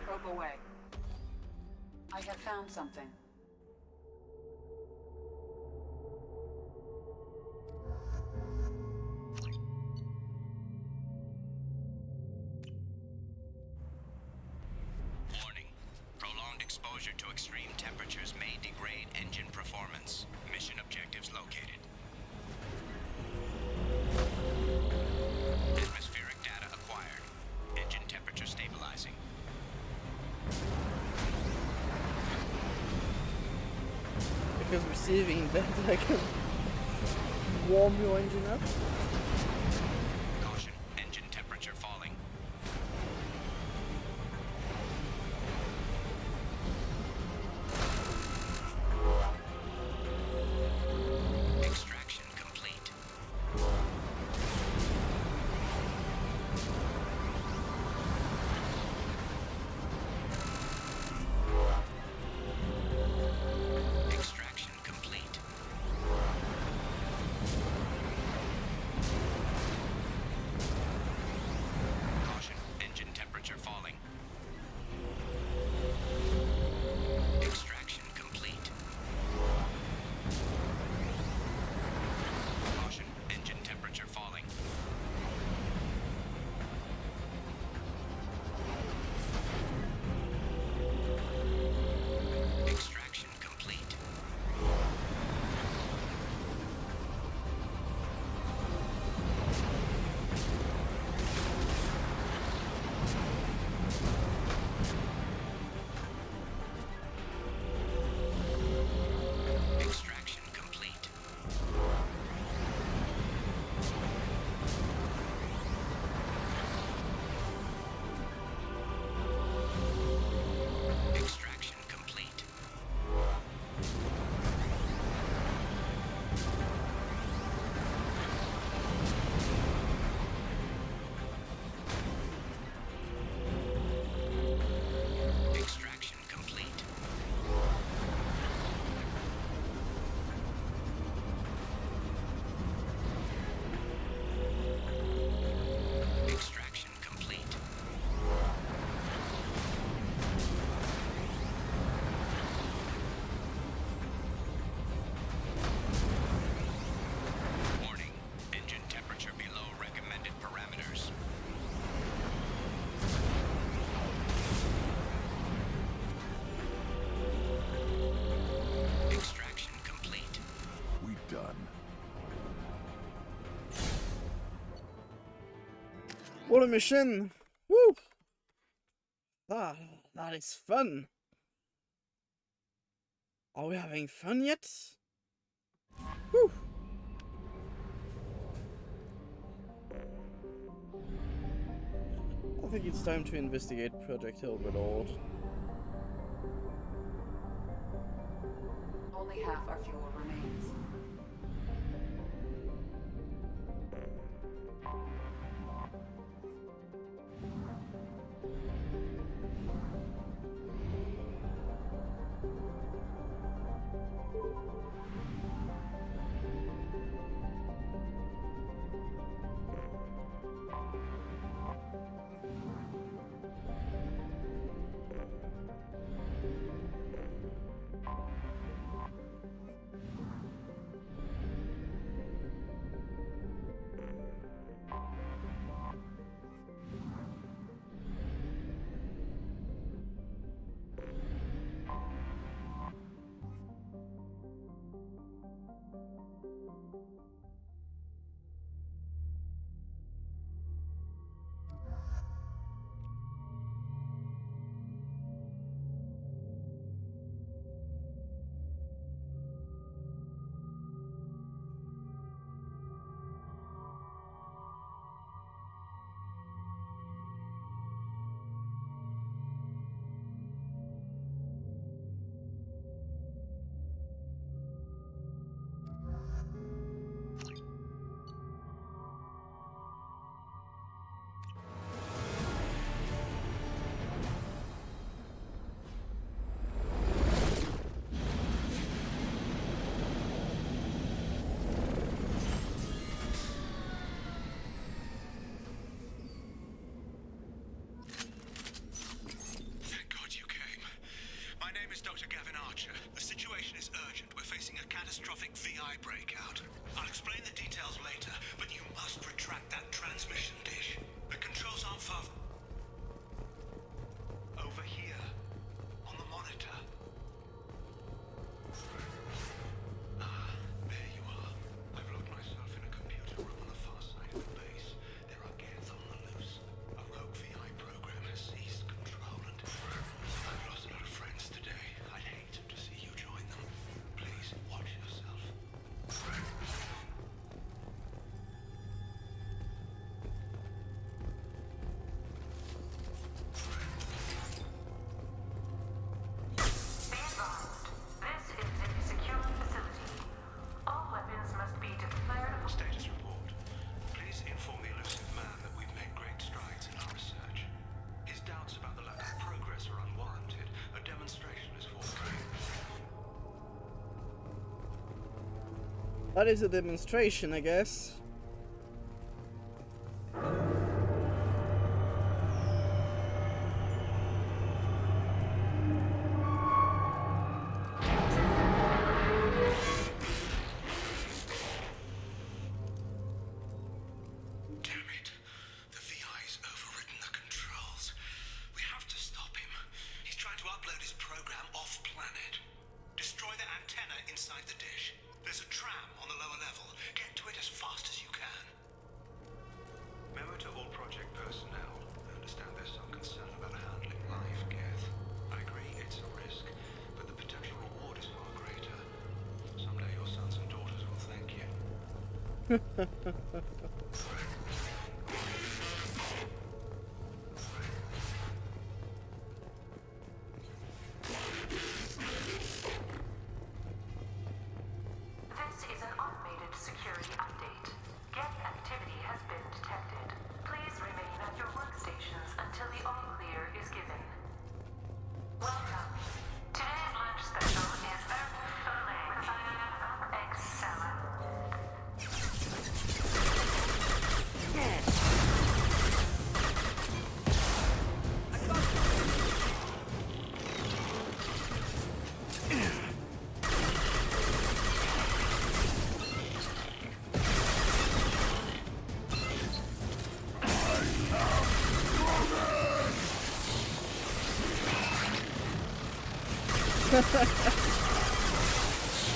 Probe away. I have found something. Warning. Prolonged exposure to extreme temperatures may degrade engine performance. Mission objectives located. Atmospheric data acquired. Engine temperature stabilizing. Because receiving that I can warm your engine up. Caution. Engine temperature falling. Extraction complete. Extraction complete. What a mission! Woo! That is fun. Are we having fun yet? Woo! I think it's time to investigate Project Overlord. Only half our fuel remains. Dr. Gavin Archer. The situation is urgent. We're facing a catastrophic VI breakout. I'll explain the details later, but you must retract that transmission dish. The controls aren't far... over here. On the monitor. Ah, there you are. I've locked myself in a computer room on the far side of the base. There are gets on the loose. A rogue VI program has seized control and... I've lost a lot of friends today. I'd hate to see you join them. Please, watch yourself. Status report. Please inform the elusive man that we've made great strides in our research. His doubts about the lack of progress are unwarranted. A demonstration is forthcoming. That is a demonstration, I guess. Damn it. The VI's overridden the controls. We have to stop him. He's trying to upload his program off-planet. Destroy the antenna inside the dish. There's a tram on the lower level. Get to it as fast as you can. Memo to all project personnel. I understand there's some concern about handling live Geth. I agree it's a risk, but the potential reward is far greater. Someday your sons and daughters will thank you. This is an automated security update. Geth activity has been detected. Please remain at your workstations until the all-clear is given. Welcome. Today's lunch special is Earth Filet with egg salad.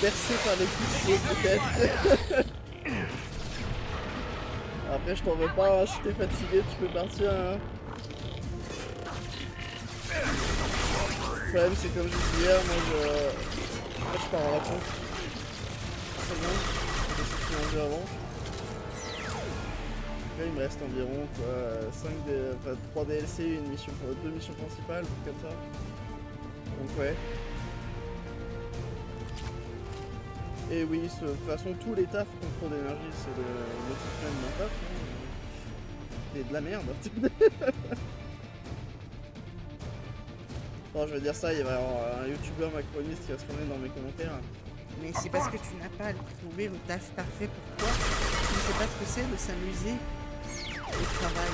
Merci par les pitiés peut-être. Ah Après, je t'en veux pas, hein. Si t'es fatigué, tu peux partir. Hein. Le problème, c'est comme je disais hier, moi je pars en vacances. Très bien. Je sais que un jeu avant. Là, il me reste environ 3 DLC, une mission, 2 missions principales, comme ça. Donc ouais. Et oui, de toute façon, tous les tafs contre trop d'énergie, c'est le motif même de mon taf. Hein. C'est de la merde. Bon, je vais dire ça, il va y avoir un youtubeur macroniste qui va se tourner dans mes commentaires. Mais c'est parce que tu n'as pas trouvé le taf parfait pour toi. Tu ne sais pas ce que c'est de s'amuser au travail.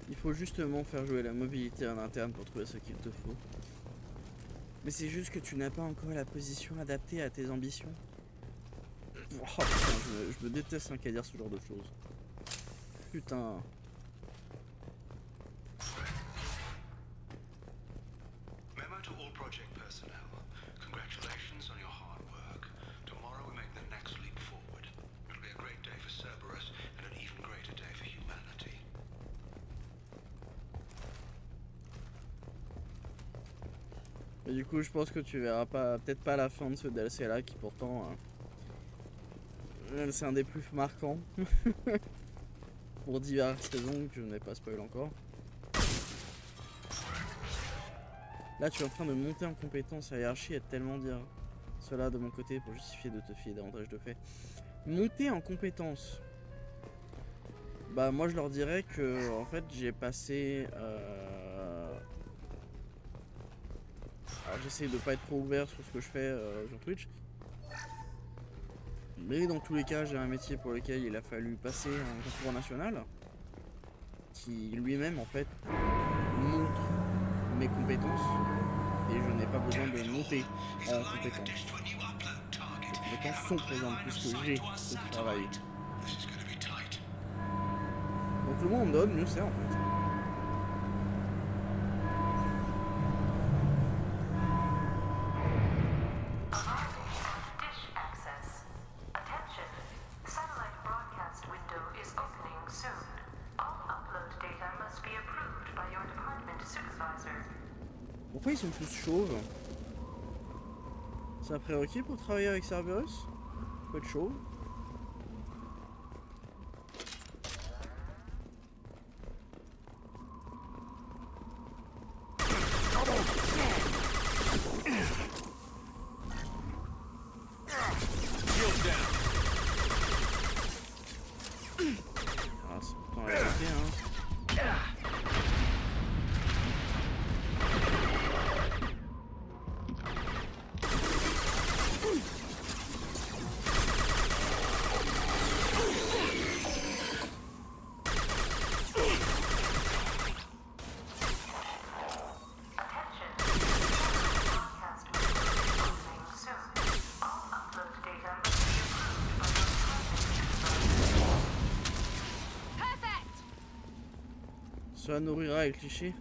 Il faut justement faire jouer la mobilité en interne pour trouver ce qu'il te faut. Mais c'est juste que tu n'as pas encore la position adaptée à tes ambitions. Oh putain, je me déteste qu'à dire ce genre de choses. Putain. Memo to all project personnel. Congratulations on your hard work. Tomorrow we make the next leap forward. It'll be a great day for Cerberus and an even greater day for humanity. Et du coup, je pense que tu verras pas, peut-être pas la fin de ce DLC là, qui pourtant, c'est un des plus marquants. Pour diverses raisons que je n'ai pas spoil encore. Là, tu es en train de monter en compétence. La hiérarchie est tellement dire cela de mon côté pour justifier de te fier davantage de faits. Monter en compétence. Bah, moi, je leur dirais que, en fait, j'ai passé. Alors, j'essaie de pas être trop ouvert sur ce que je fais sur Twitch. Mais dans tous les cas, j'ai un métier pour lequel il a fallu passer un concours national qui lui-même en fait montre mes compétences et je n'ai pas besoin de monter en compétences. Les compétences sont présentes puisque j'ai ce travail. Donc le moins on me donne, mieux c'est en fait. Pourquoi ils sont tous chauves? C'est un prérequis pour travailler avec Cerberus? Faut être chauve. Ah, c'est pourtant la vérité, hein. Cela nourrira les clichés.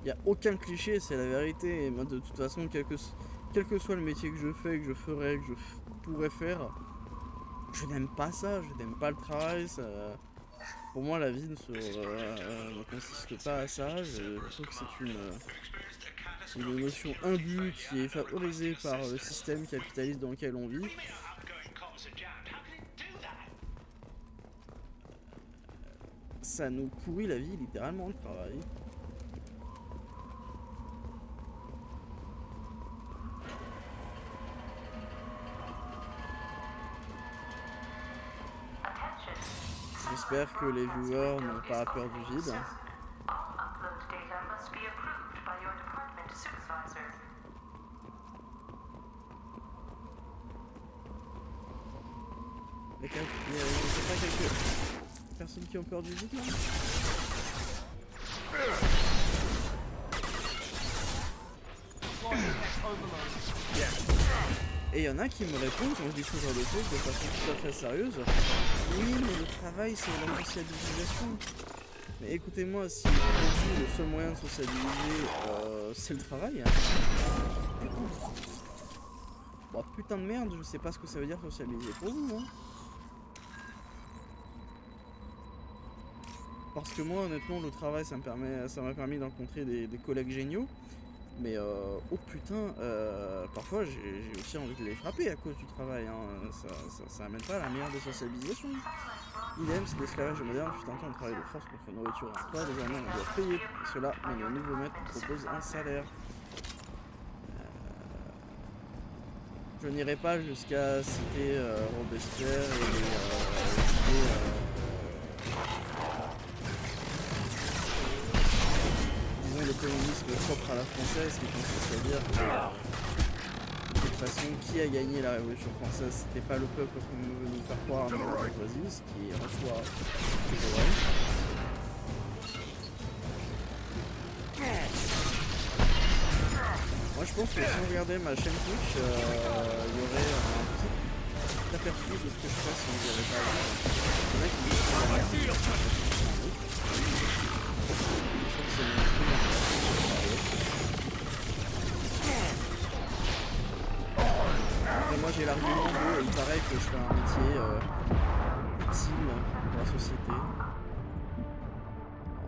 Il n'y a aucun cliché, c'est la vérité. Et moi, de toute façon, quel que soit le métier que je fais, que je ferais, que je pourrais faire, je n'aime pas ça, je n'aime pas le travail. Ça... Pour moi, la vie ne consiste pas à ça. Je trouve que c'est une notion imbue qui est favorisée par le système capitaliste dans lequel on vit. Ça nous pourrit la vie, littéralement, le travail. J'espère que les viewers n'ont pas peur du vide. Il y a pas quelques personnes qui ont peur du vide là? Et il y en a qui me répondent quand je dis ce genre de choses de façon tout à fait sérieuse. Oui, mais le travail, c'est la sociabilisation. Mais écoutez-moi, si pour vous, le seul moyen de sociabiliser, c'est le travail. Hein. Bon, putain de merde, je sais pas ce que ça veut dire sociabiliser pour vous. Hein. Parce que moi, honnêtement, le travail, ça m'a permis d'encontrer des collègues géniaux. Mais oh putain, parfois j'ai aussi envie de les frapper à cause du travail. Hein. Ça amène pas à la meilleure des socialisations. Idem, c'est l'esclavage moderne, fut un temps on travaille de force contre nourriture et emploi. Désormais, on doit payer cela, mais le nouveau maître propose un salaire. Je n'irai pas jusqu'à citer Robespierre et les idées. Le communisme propre à la française, qui consiste à dire que de toute façon, qui a gagné la Révolution française, c'était pas le peuple comme veut nous faire croire, mais la bourgeoisie, ce qui est en soi toujours vrai. Moi je pense que si on regardait ma chaîne Twitch, il y aurait un petit aperçu de ce que je fais si on n'y avait pas vu. Il y en a qui me disent que la merde, et moi j'ai l'argument de il paraît que je fais un métier utile pour la société. Alors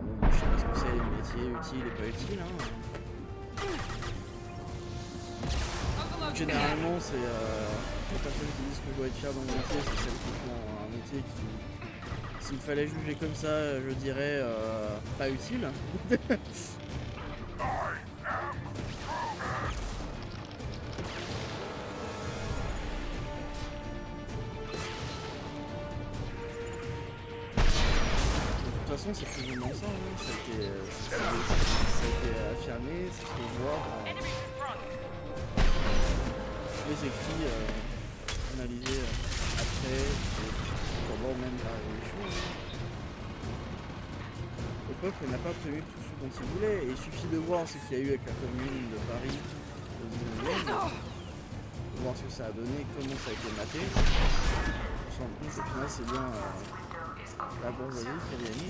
bon, moi je sais pas ce que c'est les métiers utiles et pas utiles. Hein. Généralement c'est les personnes qui disent que je dois être fier dans mon métier, c'est celles qui font un métier qui, s'il fallait juger comme ça, je dirais pas utile. De toute façon, c'est plus ou moins ça, hein. Ça a été affirmé, c'est ce qu'on voit dans les écrits analysés après, pendant même la Révolution. Le peuple n'a pas obtenu tout ce dont il voulait, et il suffit de voir ce qu'il y a eu avec la commune de Paris au 19e, de voir ce que ça a donné, comment ça a été maté. On se rend compte qu'au final, c'est bien la bourgeoisie qui a gagné.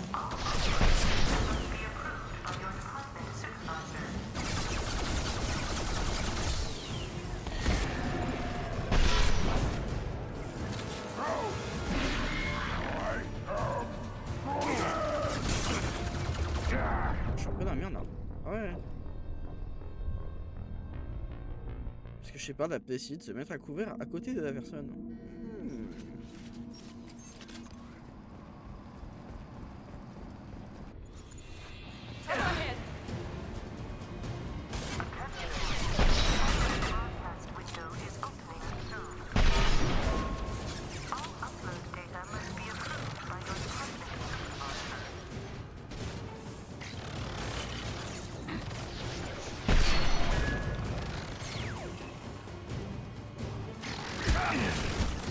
Je suis un peu dans la merde là. Ouais. Parce que je sais pas, la décide de se mettre à couvert à côté de la personne.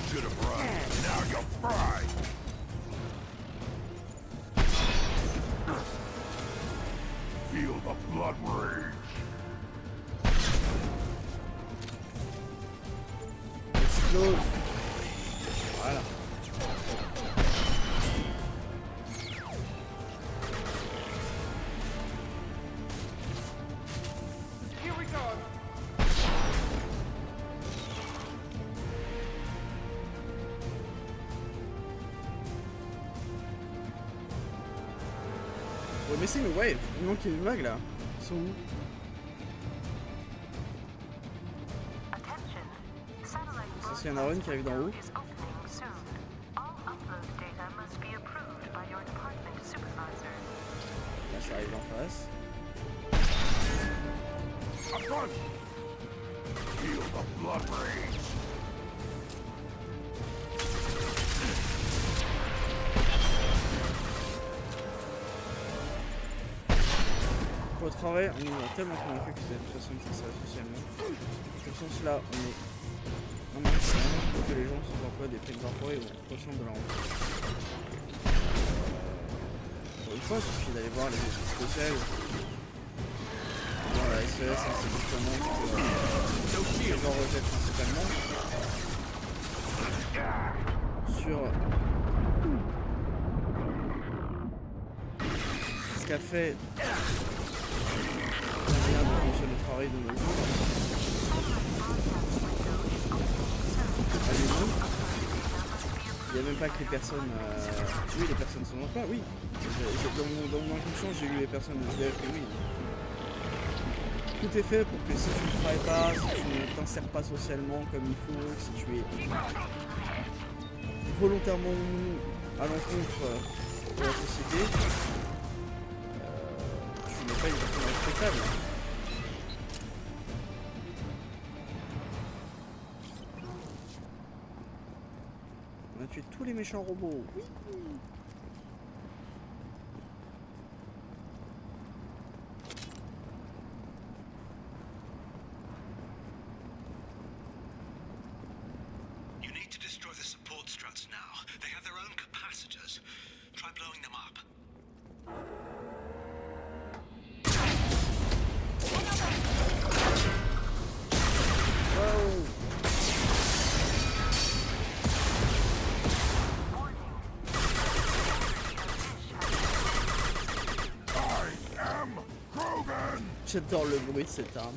Should have run. Now you're fried. Feel the blood rage. Explose. Voilà. Here we go. We're missing a wave. Il manque une vague là. Ils sont où? Ça c'est un Aaron qui arrive d'en haut. Là ça arrive en face. Feel the blood rage. Au travail, on est tellement convaincu que c'est de toute façon que ça socialement. Dans ce sens-là, on est un maximum pour que les gens se voient pas des primes corporées ou ressemblent de leur encore une fois, il suffit d'aller voir les équipes spéciales. Dans la SES, c'est justement que j'en rejette principalement. Sur ce qu'a fait la manière dont fonctionne le travail de nos jours. Il n'y a même pas que les personnes... Oui, les personnes sans emploi, oui. Dans mon inconscient, j'ai eu les personnes de SDF, oui. Tout est fait pour que si tu ne travailles pas, si tu ne t'insères pas socialement comme il faut, si tu es volontairement à l'encontre de la société, tu n'es pas une personne respectable. On a tué tous les méchants robots. Oui. You need to destroy the support struts now. They have their own capacitors. Try blowing them up. Whoa. J'adore le bruit de cette arme.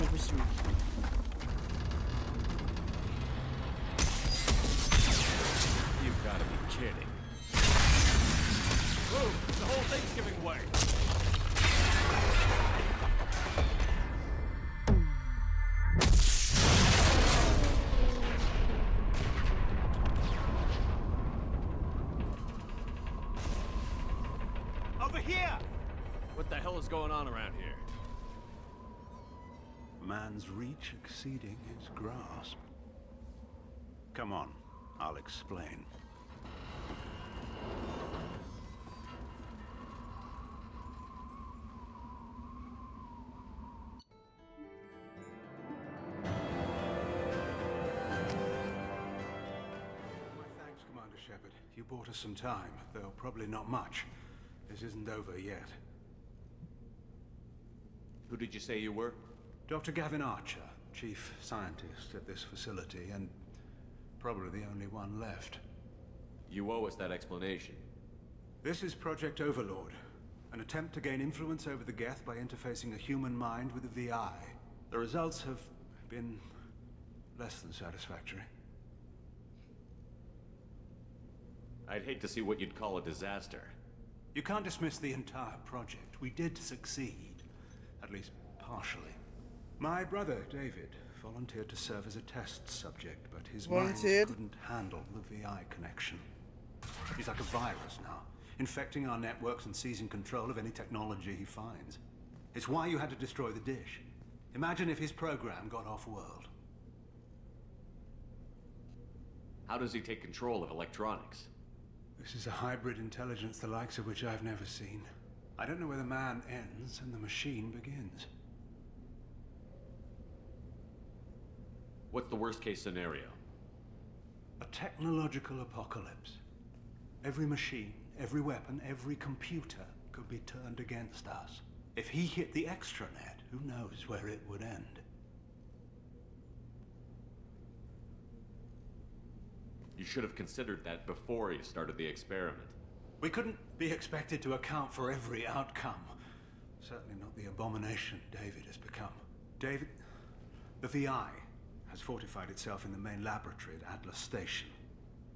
Possible. You've got to be kidding. Move! The whole thing's giving way! Over here! What the hell is going on around here? Man's reach exceeding his grasp. Come on, I'll explain. My thanks, Commander Shepard. You bought us some time, though probably not much. This isn't over yet. Who did you say you were? Dr. Gavin Archer, chief scientist at this facility, and probably the only one left. You owe us that explanation. This is Project Overlord, an attempt to gain influence over the Geth by interfacing a human mind with a VI. The results have been less than satisfactory. I'd hate to see what you'd call a disaster. You can't dismiss the entire project. We did succeed. At least partially. My brother, David, volunteered to serve as a test subject, but his Volunteered? mind couldn't handle the VI connection. He's like a virus now, infecting our networks and seizing control of any technology he finds. It's why you had to destroy the dish. Imagine if his program got off-world. How does he take control of electronics? This is a hybrid intelligence the likes of which I've never seen. I don't know where the man ends and the machine begins. What's the worst-case scenario? A technological apocalypse. Every machine, every weapon, every computer could be turned against us. If he hit the extranet, who knows where it would end? You should have considered that before you started the experiment. We couldn't be expected to account for every outcome. Certainly not the abomination David has become. David, the VI has fortified itself in the main laboratory at Atlas Station.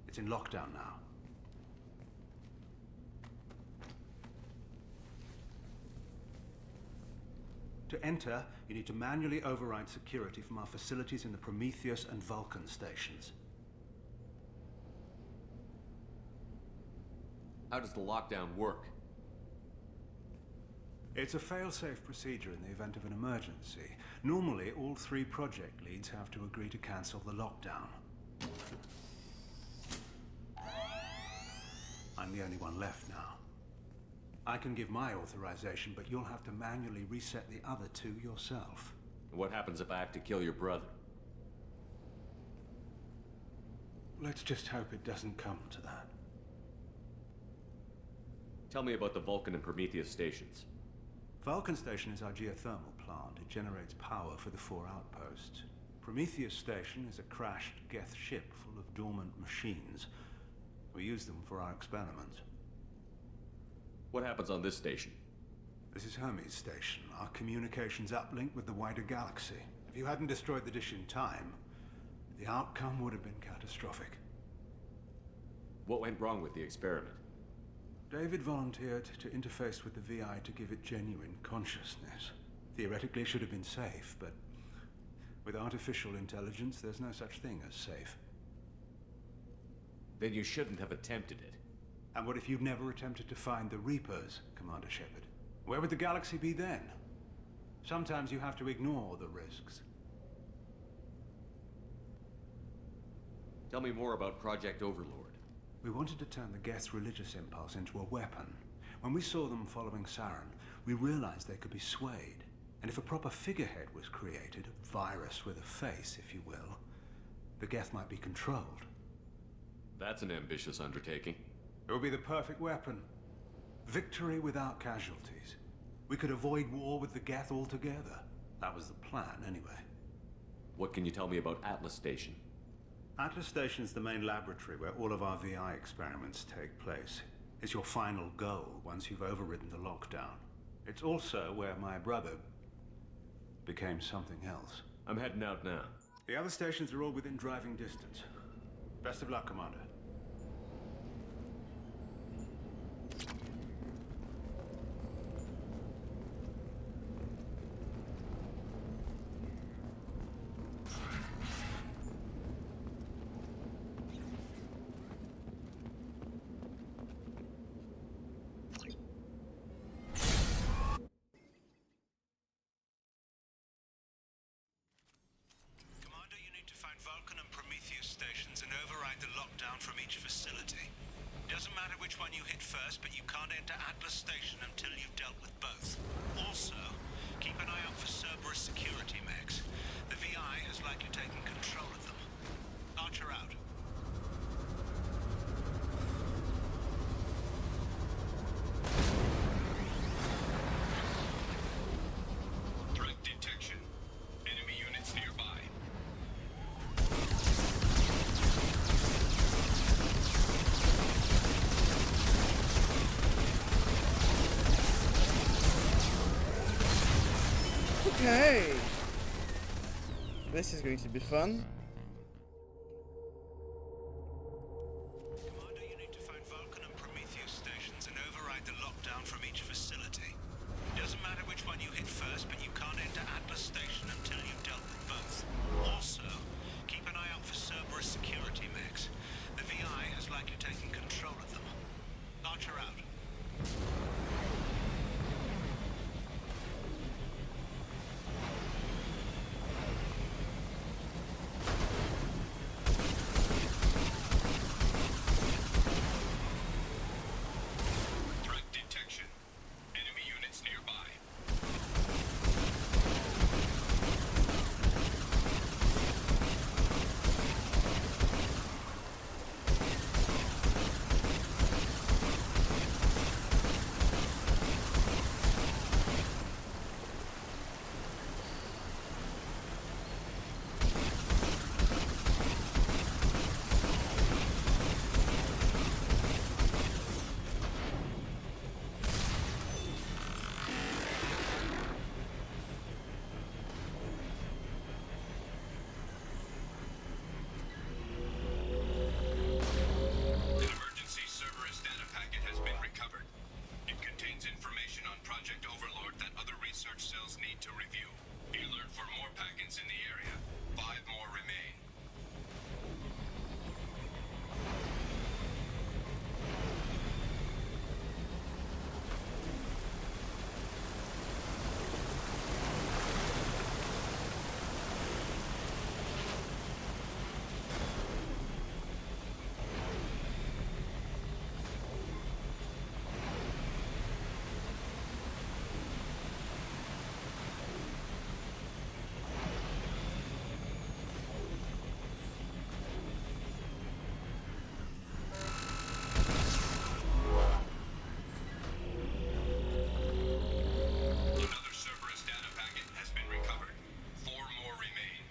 It's in lockdown now. To enter, you need to manually override security from our facilities in the Prometheus and Vulcan stations. How does the lockdown work? It's a fail-safe procedure in the event of an emergency. Normally, all 3 project leads have to agree to cancel the lockdown. I'm the only one left now. I can give my authorization, but you'll have to manually reset the other 2 yourself. What happens if I have to kill your brother? Let's just hope it doesn't come to that. Tell me about the Vulcan and Prometheus stations. Vulcan Station is our geothermal plant. It generates power for the 4 outposts. Prometheus Station is a crashed Geth ship full of dormant machines. We use them for our experiments. What happens on this station? This is Hermes Station. Our communications uplink with the wider galaxy. If you hadn't destroyed the dish in time, the outcome would have been catastrophic. What went wrong with the experiment? David volunteered to interface with the VI to give it genuine consciousness. Theoretically, it should have been safe, but with artificial intelligence, there's no such thing as safe. Then you shouldn't have attempted it. And what if you'd never attempted to find the Reapers, Commander Shepard? Where would the galaxy be then? Sometimes you have to ignore the risks. Tell me more about Project Overlord. We wanted to turn the Geth's religious impulse into a weapon. When we saw them following Saren, we realized they could be swayed. And if a proper figurehead was created, a virus with a face, if you will, the Geth might be controlled. That's an ambitious undertaking. It would be the perfect weapon. Victory without casualties. We could avoid war with the Geth altogether. That was the plan, anyway. What can you tell me about Atlas Station? Atlas Station is the main laboratory where all of our VI experiments take place. It's your final goal once you've overridden the lockdown. It's also where my brother became something else. I'm heading out now. The other stations are all within driving distance. Best of luck, Commander. Vulcan and Prometheus stations and override the lockdown from each facility. Doesn't matter which one you hit first, but you can't enter Atlas Station until you've dealt with both. Also, keep an eye out for Cerberus security mechs. The VI has likely taken control of them. Archer out. Threat detection. Enemy units nearby. Okay. This is going to be fun. Commander, you need to find Vulcan and Prometheus stations and override the lockdown from each facility. Doesn't matter which one you hit first, but you can't enter Atlas Station until you've dealt with both. Also, keep an eye out for Cerberus security mechs. The VI has likely taken control of them. Archer out. Threat detection. Enemy units nearby. An emergency Cerberus data packet has been recovered. It contains information on Project Overlord that other research cells need to review. Be alert for more packets in the area. 5 more remain. Another Cerberus data packet has been recovered. 4 more remain.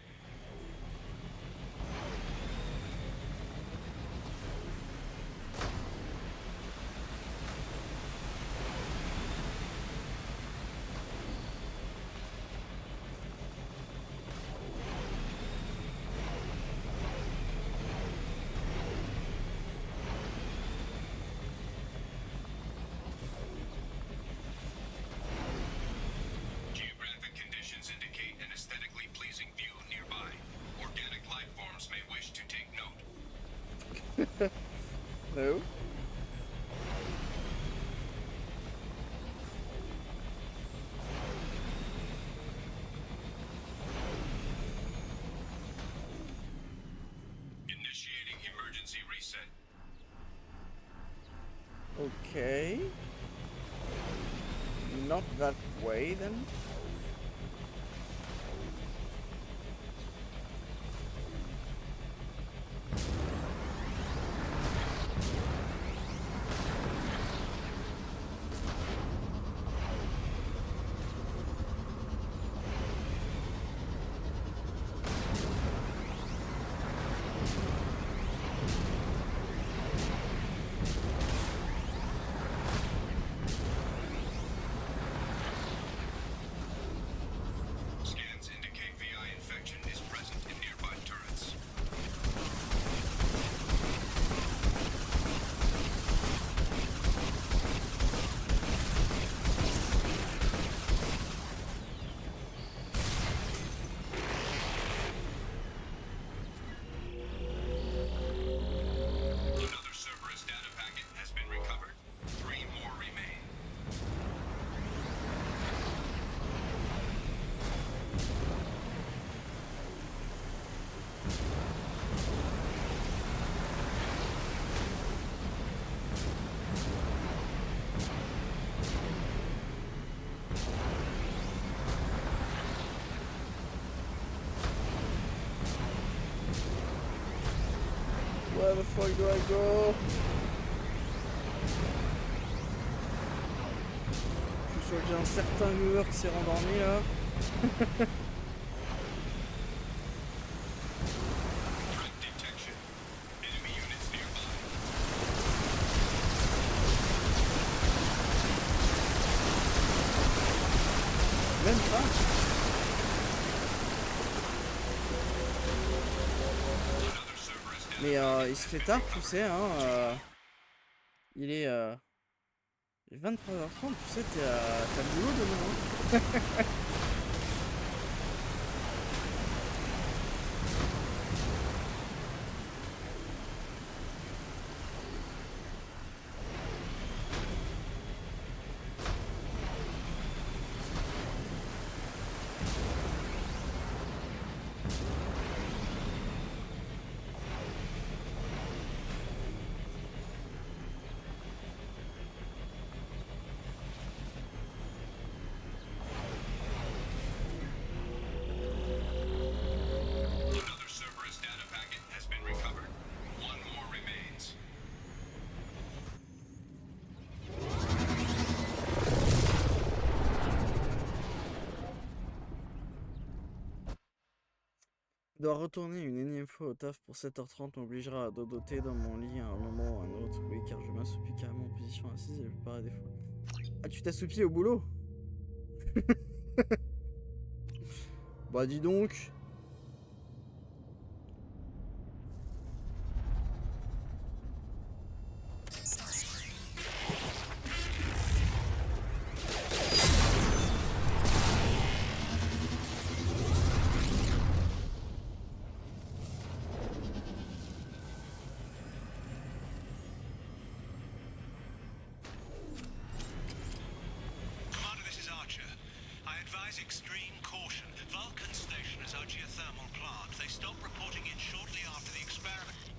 Geographic conditions indicate an aesthetically pleasing view nearby. Organic life forms may wish to take note. No? Initiating emergency reset. Okay. Not that way then. Scans indicate VI infection is present in nearby turrets. Another Cerberus data packet has been recovered. 3 more remain. Where the fuck do I go? Je suis sûr que j'ai un certain viewer qui s'est rendormi là. Threat detection. Enemy units nearby. Même pas. Mais il se fait tard, tu sais, hein. Il est Et 23h30, tu sais, t'as le boulot demain. Hein. Another Cerberus data packet has been recovered. One more remains. Je dois retourner une énième fois au taf pour 7h30 m'obligera à dodoter dans mon lit à un moment ou à un autre. Oui, car je m'assoupis carrément en position assise et je parais des fois. Ah, tu t'assoupis au boulot? Bah dis donc. Commander, this is Archer. I advise extreme caution. Vulcan Station is a geothermal plant. They stopped reporting in shortly after the experiment.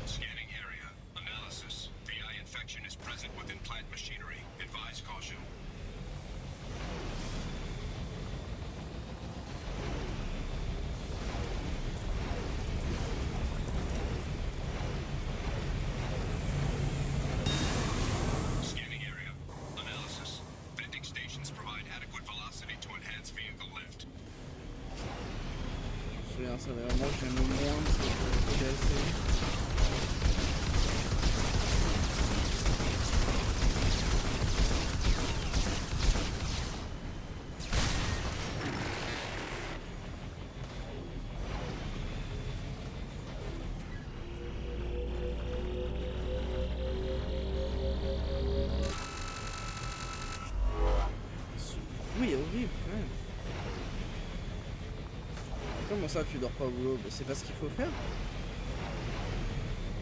Scanning area. Analysis. VI infection is present within plant machinery. Advise caution. Scanning area. Analysis. Venting stations provide adequate velocity to enhance vehicle lift. Je me souviens, ça des moments que j'aime le moins de ce DLC. Oui, horrible quand même. Comment ça tu dors pas au boulot? Bah, c'est pas ce qu'il faut faire.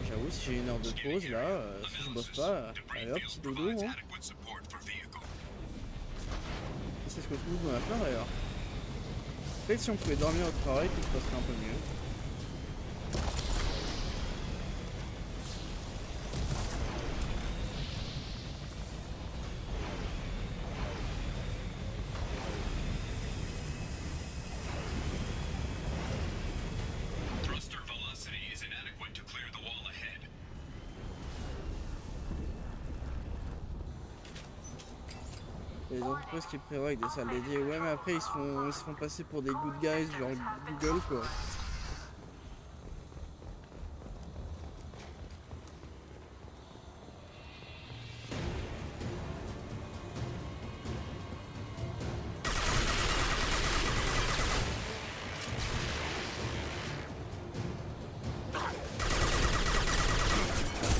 J'avoue, si j'ai une heure de pause là, si je bosse pas, allez hop, petit dodo. Hein. C'est ce que tout le monde va faire d'ailleurs. Peut-être si on pouvait dormir au travail, tout se passerait un peu mieux. Thruster velocity is inadequate to clear the wall ahead. Il y a des entreprises qui prévoient avec des salles dédiées. Ouais, mais après ils se font passer pour des good guys, genre Google quoi.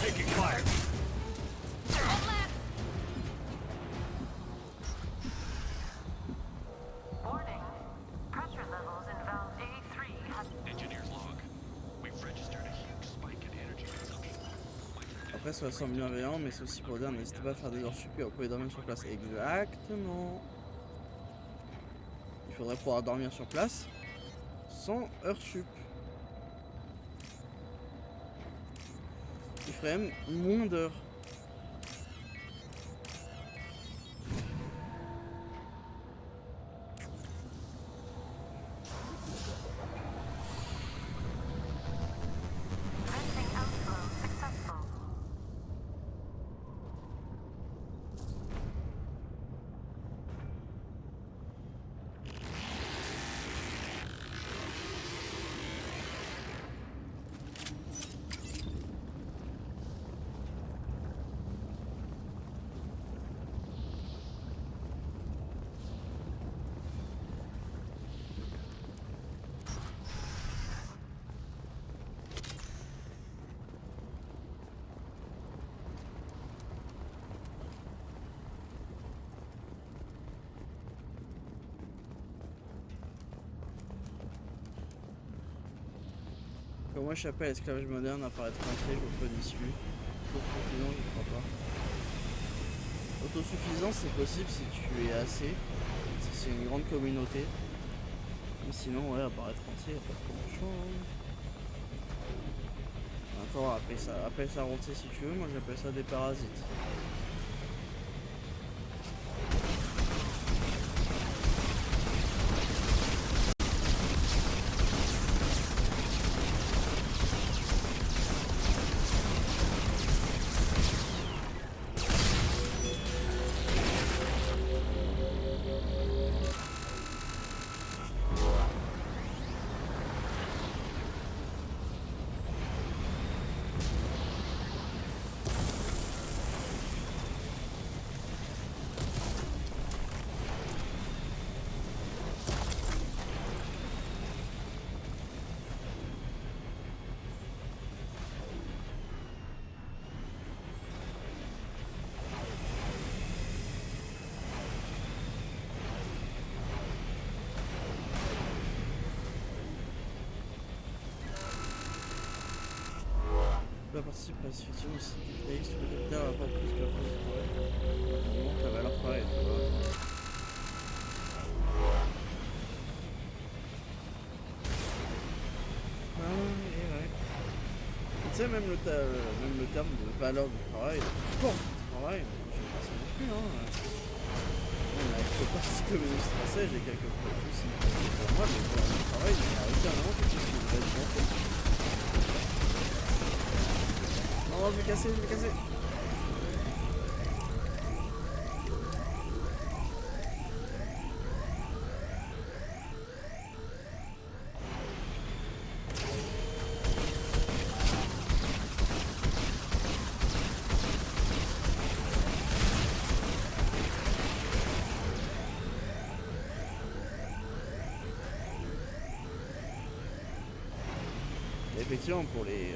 Taking fire. Warning. Pressure levels in valve A3 have... Engineer's log. We've registered a huge spike in energy consumption. Après ça semble bienveillant, mais c'est aussi pour dire n'hésitez pas à faire des heures sup et vous pouvez dormir sur place. Exactement. Il faudrait pouvoir dormir sur place sans heures sup. Il ferait même moins d'heures. Venting outflow successful. Comment échapper à l'esclavage moderne, apparaître entier, je peu d'issue. Autosuffisant, je crois pas. Autosuffisant, c'est possible si tu es assez, si c'est une grande communauté. Mais sinon, ouais, apparaître entier, y a pas trop de choix. Encore, appelle ça rentier si tu veux, moi j'appelle ça des parasites. La participation aussi du texte, le capteur apporte plus que la phrase du travail. Normalement, ça va leur pareil, tu vois. Ah, et ouais. Tu sais, même le terme de valeur du travail, de force du travail, je sais pas ça non plus, hein. Bon, avec le parti communiste français, j'ai quelques soucis. Pour moi, le valeur du travail, il y a éternellement quelque chose qui devrait être bien fait. Non, je vais casser, je vais casser. Et effectivement, pour les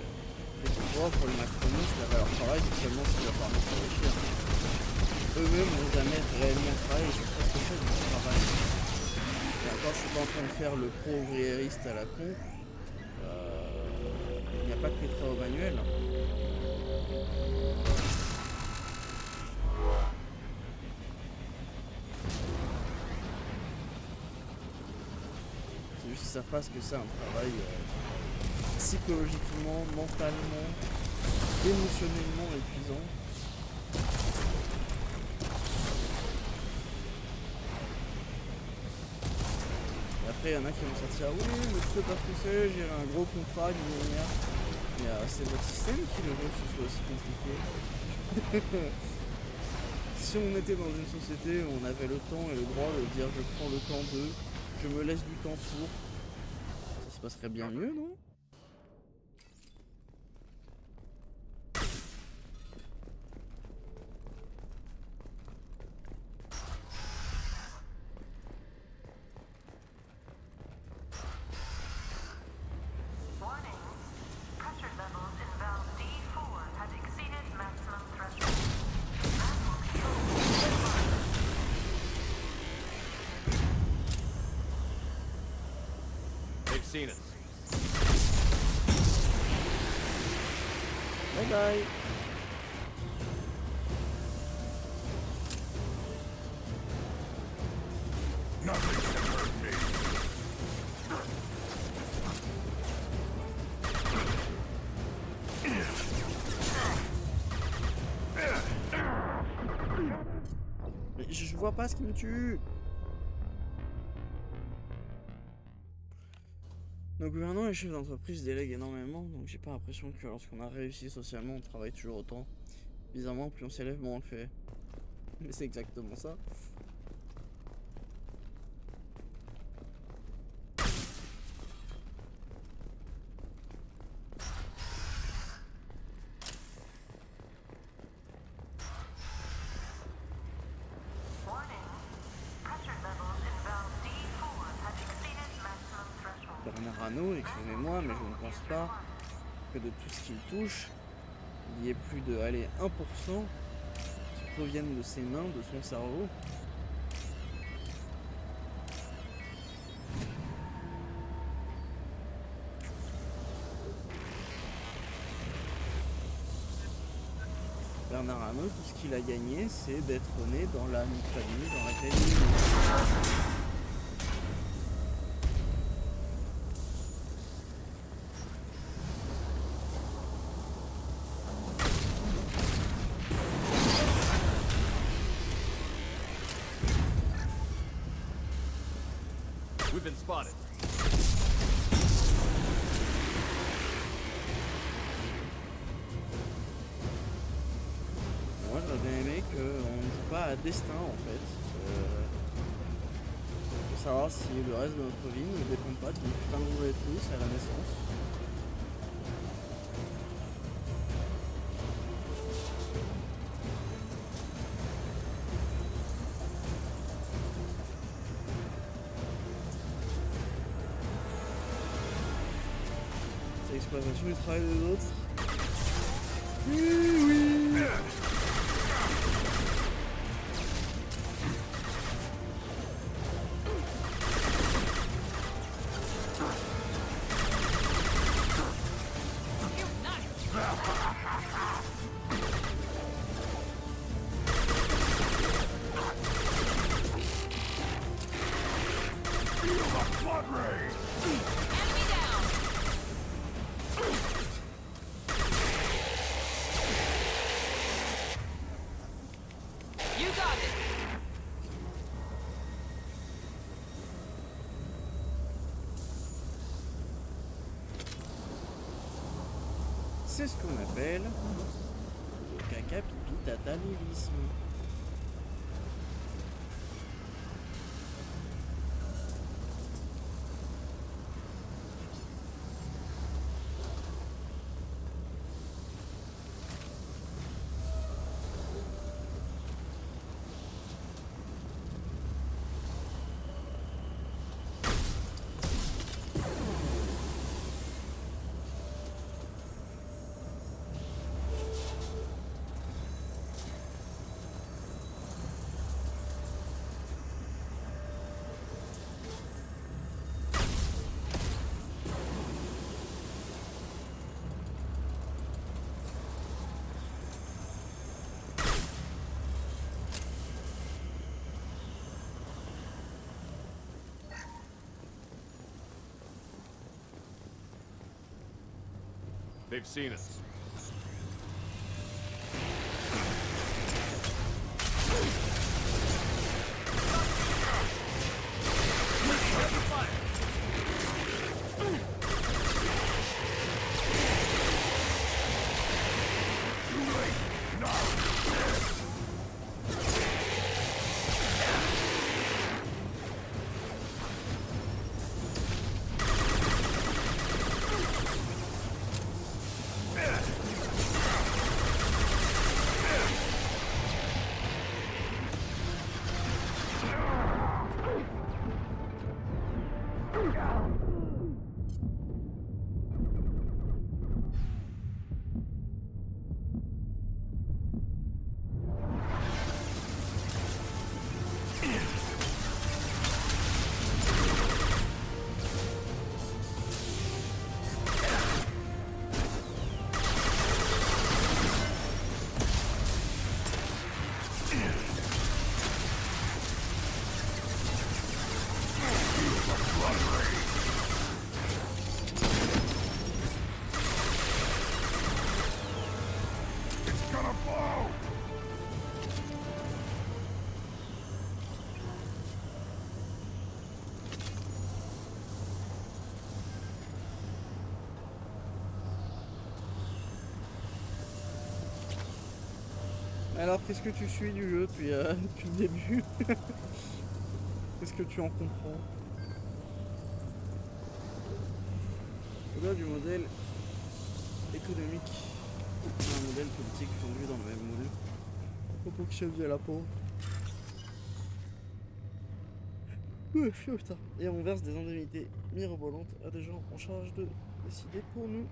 macronistes, la valeur travail, c'est seulement ce qui leur permet de s'enrichir. Eux-mêmes n'ont jamais réellement travaillé, ils ont presque fait du travail. Et encore, je suis pas en train de faire le pro-ouvriériste à la con. Il n'y a pas que les travaux manuels. C'est juste qu'ils savent pas ce que c'est un travail psychologiquement, mentalement, émotionnellement épuisant. Et après, il y en a qui vont sortir, oui, monsieur parce que j'ai un gros contrat, mais c'est votre système qui le veut que ce soit aussi compliqué. Si on était dans une société où on avait le temps et le droit de dire je prends le temps de, je me laisse du temps pour, ça se passerait bien mieux, non ? They've seen us. Bye bye. Nothing can hurt me. Mais je vois pas ce qui me tue. Nos gouvernants et chefs d'entreprise délèguent énormément, donc j'ai pas l'impression que lorsqu'on a réussi socialement, on travaille toujours autant. Bizarrement, plus on s'élève, moins on le fait. Mais c'est exactement ça. Bernard Arnault, excusez-moi, mais je ne pense pas que de tout ce qu'il touche, il y ait plus de, allez, 1% qui proviennent de ses mains, de son cerveau. Bernard Arnault, tout ce qu'il a gagné, c'est d'être né dans la famille dans laquelle il est né. We've been spotted. Moi j'aurais bien aimé qu'on ne joue pas à destin en fait. Pour savoir si le reste de notre vie ne dépend pas d'une putain de roulette russe à la naissance. C'est l'exploitation du travail des autres. Oui, oui. C'est ce qu'on appelle le caca pipi tata lilisme. They've seen us. Alors, qu'est-ce que tu suis du jeu depuis, depuis le début? Qu'est-ce que tu en comprends? Au-delà du modèle économique, un modèle politique fondu dans le même moule. Faut pas que je fasse la peau. Putain. Et on verse des indemnités mirobolantes à des gens en charge de décider pour nous.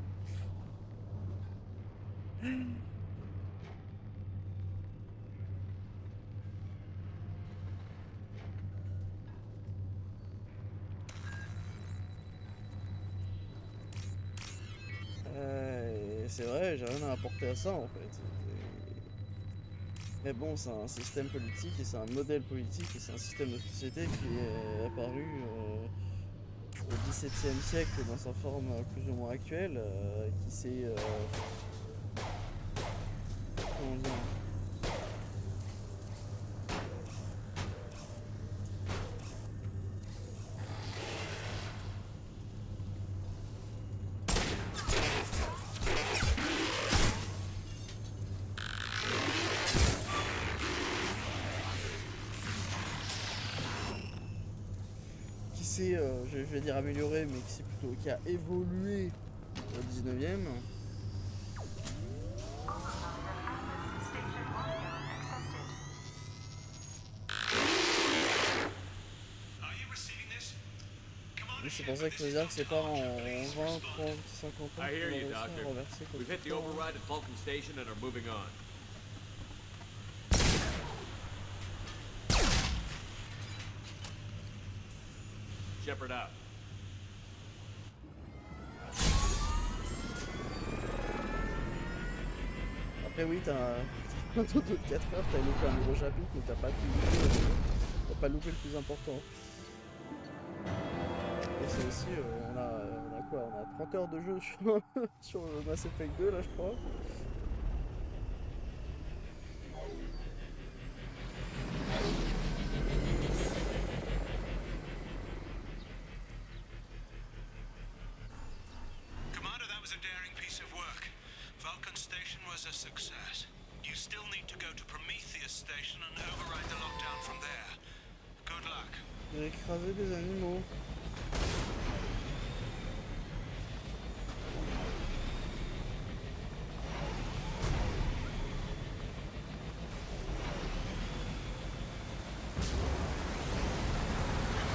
C'est vrai, j'ai rien à apporter à ça en fait. Mais bon, c'est un système politique et c'est un modèle politique et c'est un système de société qui est apparu au XVIIe siècle dans sa forme plus ou moins actuelle, qui s'est... comment dire, je vais dire amélioré, mais qui a évolué au 19e. C'est pour ça qu'il faut dire que c'est pas en 20, 30, 50 ans qu'on I hear va you, réussir Doctor. à renverser quoi We've que hit ce the soit. override at Vulcan Station and are moving on. Shepard out. Après oui, t'as un total de 4 heures, t'as loupé un nouveau chapitre, mais t'as pas loupé le plus important. Et c'est aussi, on a quoi? On a 30 heures de jeu sur Mass Effect 2 là je crois. Commander, that was a daring piece of work. Vulcan Station was a success. You still need to go to Prometheus Station and override the lockdown from there. Good luck. J'ai écrasé des animaux.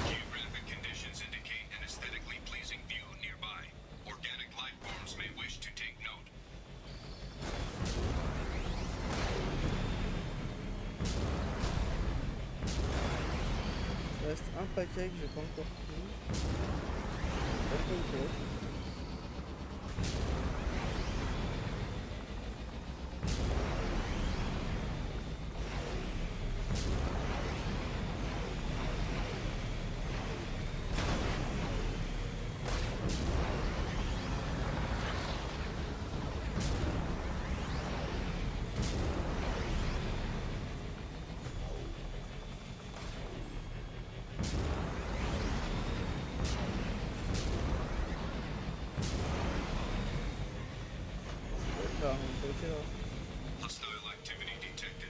Geographic conditions indicate an aesthetically pleasing view nearby. Organic life forms may wish to take note. Il reste un paquet que j'ai pas encore pris. Pas trop de tête. Hostile activity detected.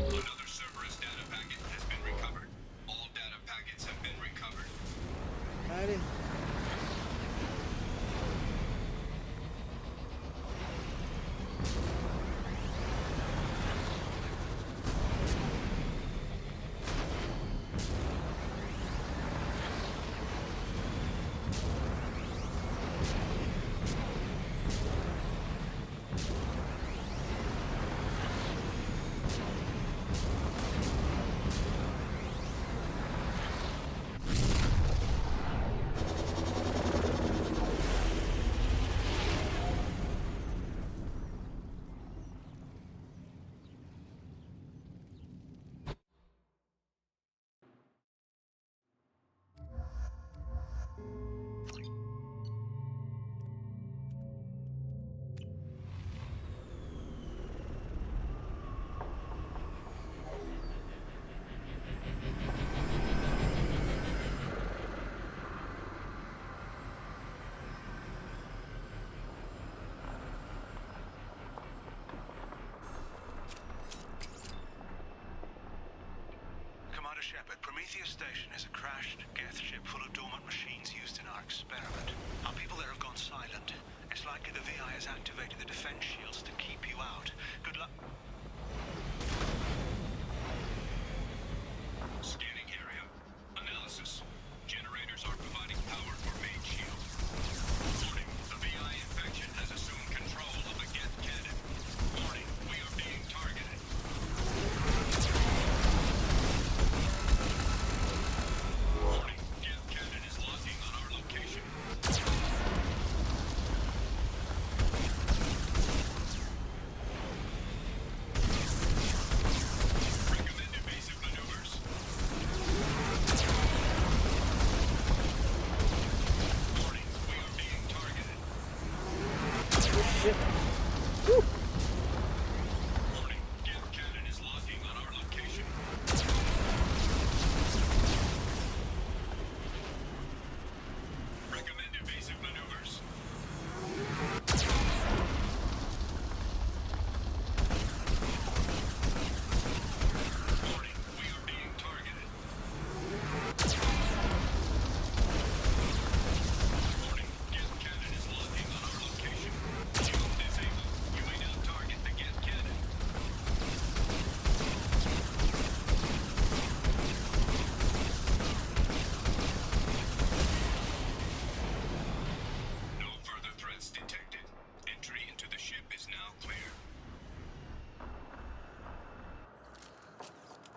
Another Cerberus data packet has been recovered. All data packets have been recovered. Allez. Commander Shepard, Prometheus Station is a crashed Geth ship full of dormant machines used in our experiment. Our people there have gone silent. It's likely the VI has activated the defense shields to keep you out. Good luck.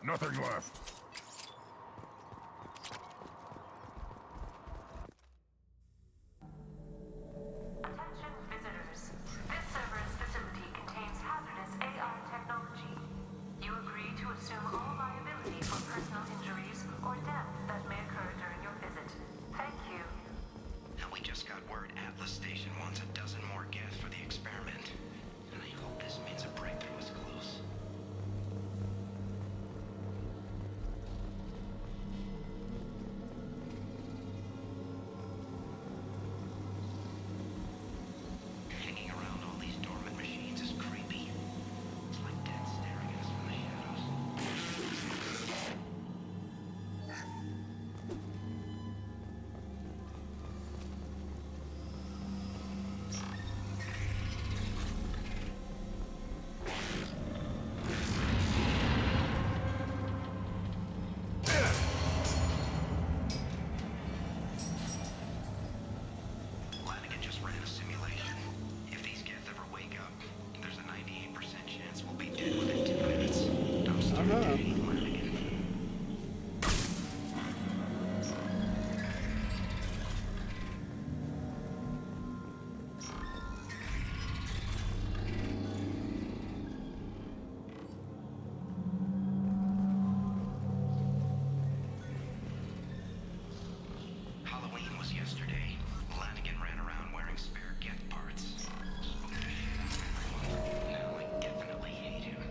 Nothing left. Attention visitors. This server's facility contains hazardous AI technology. You agree to assume all liability for personal injuries or death that may occur during your visit. Thank you. Now we just got word Atlas Station wants a dozen more gas for the experiment. And I hope this means a breakthrough is close. Hanging around all these dormant machines is creepy. It's like dead staring at us from the shadows. Lanigan just ran a simulation. If these kids ever wake up, there's a 98% chance we'll be dead within 2 minutes. Don't start dating Lanigan. Halloween was yesterday. Lanigan ran around wearing spare get parts. Spooked the shit out of everyone. Now I definitely hate him.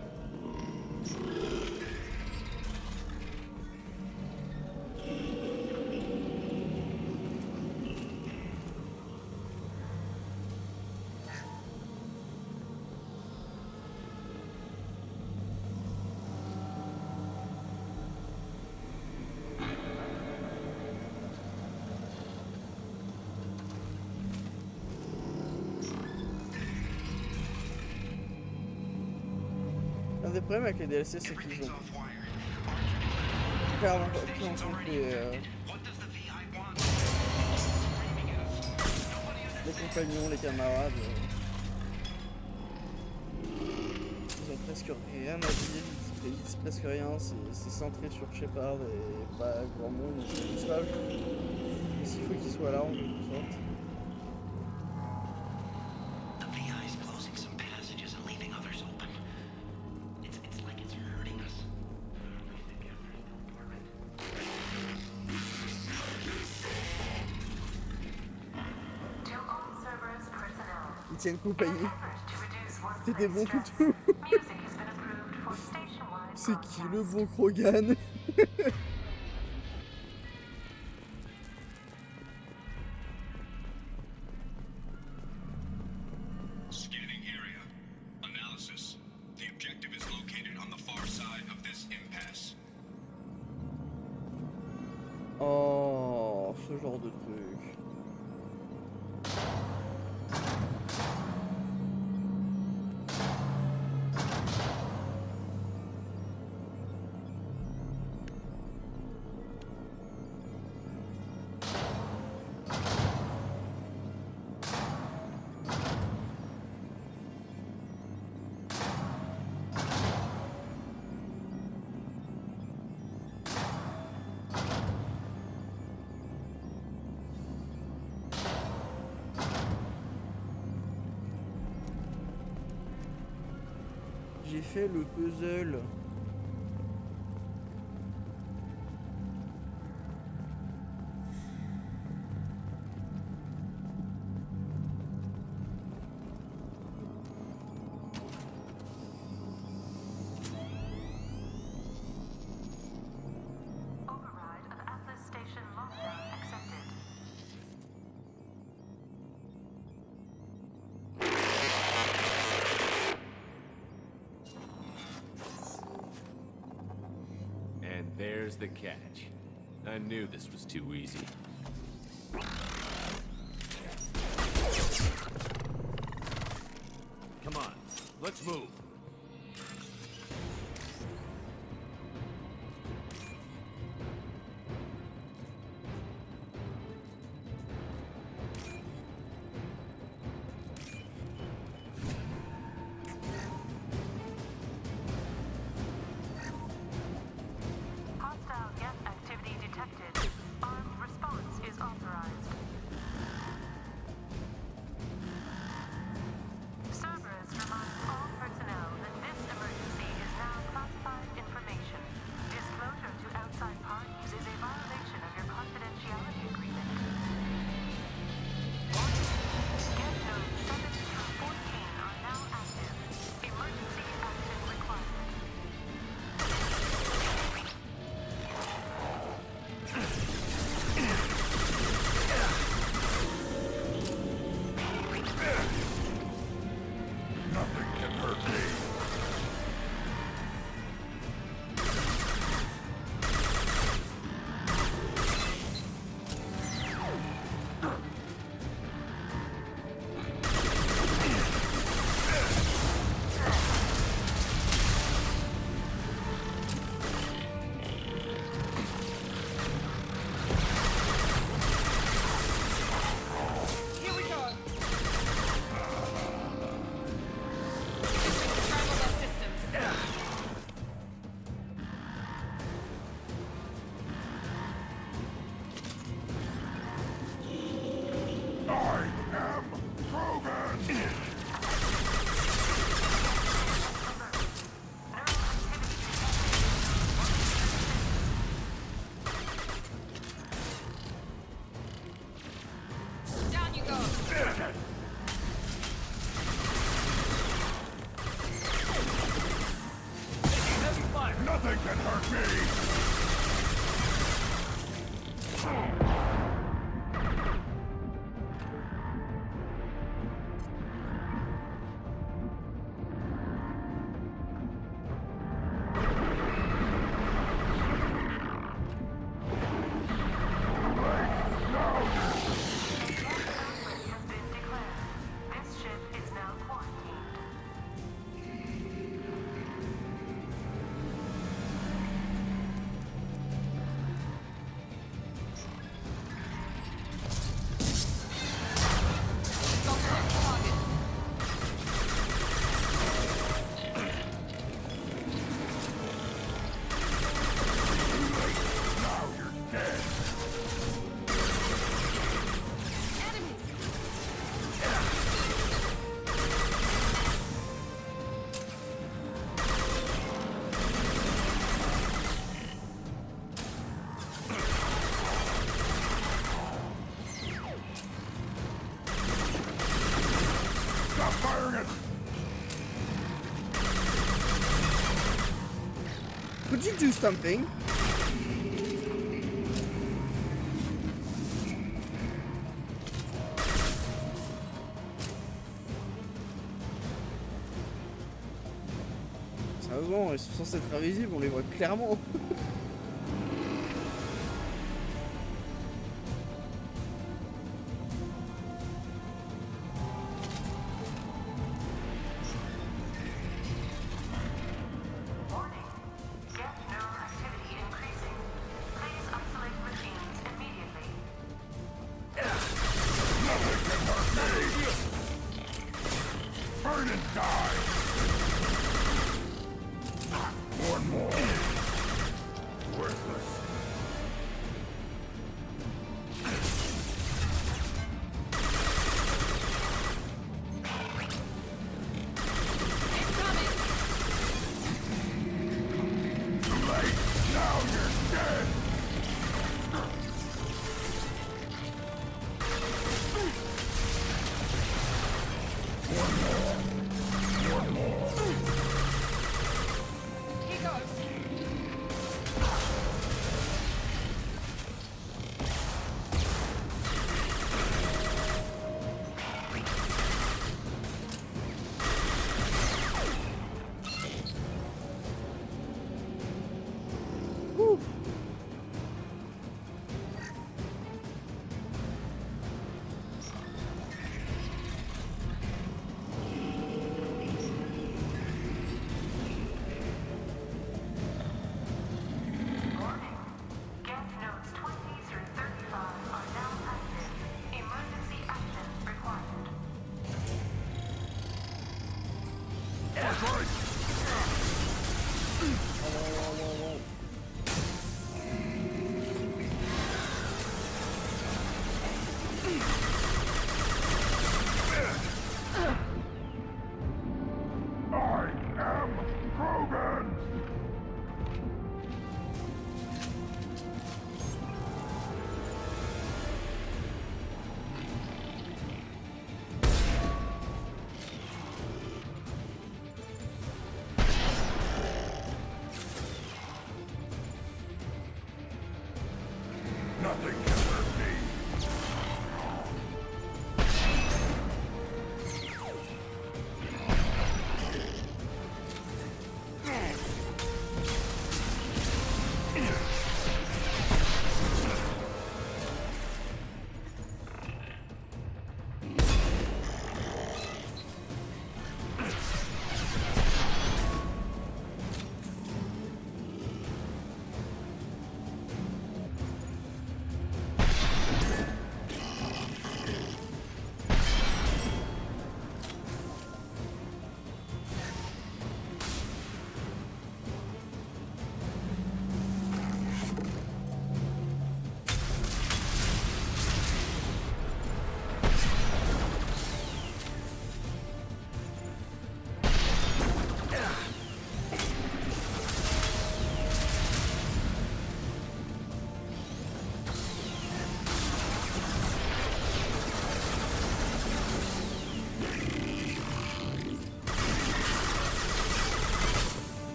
Un des problèmes avec les DLC, c'est qu'ils ont clairement pas pris en compte les compagnons, les camarades. Ils ont presque rien à dire, ils disent presque rien, c'est centré sur Shepard et pas grand monde. Ils sont là, mais s'il faut qu'ils soient là en quelque sorte. The VI is closing some passages and leaving others open. It's like it's hurting us. To all servers personnel. Ils tiennent compagnie. To reduce C'est des bons workplace toutous. stress, music has been approved for station-wide C'est qui le bon Krogan? Scanning area. Analysis. The objective is located on the far side of this impasse. Oh, ce genre de truc. J'ai fait le puzzle. Override of Atlas Station lockdown accepted. And there's the catch. I knew this was too easy. Come on, let's move. Nothing can hurt me! This ship is now quarantined. Stop firing it! Could you do something? Sérieusement, ils sont censés être invisibles, on les voit clairement. Burn and die! One more. Worthless. Too late. Now you're dead. One more. He goes. Whew. Get notes 20 through 35 are now active. Emergency action required. I am Krogan!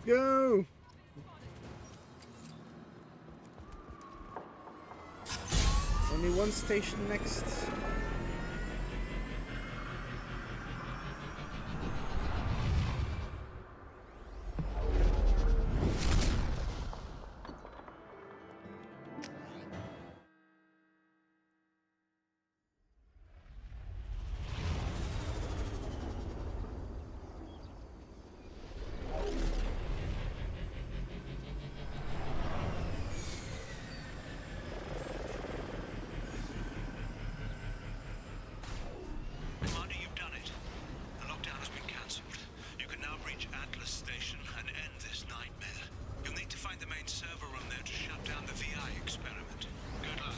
Let's go! Only one station next. Commander, you've done it. The lockdown has been cancelled. You can now reach Atlas Station and end this nightmare. You'll need to find the main server room there to shut down the VI experiment. Good luck.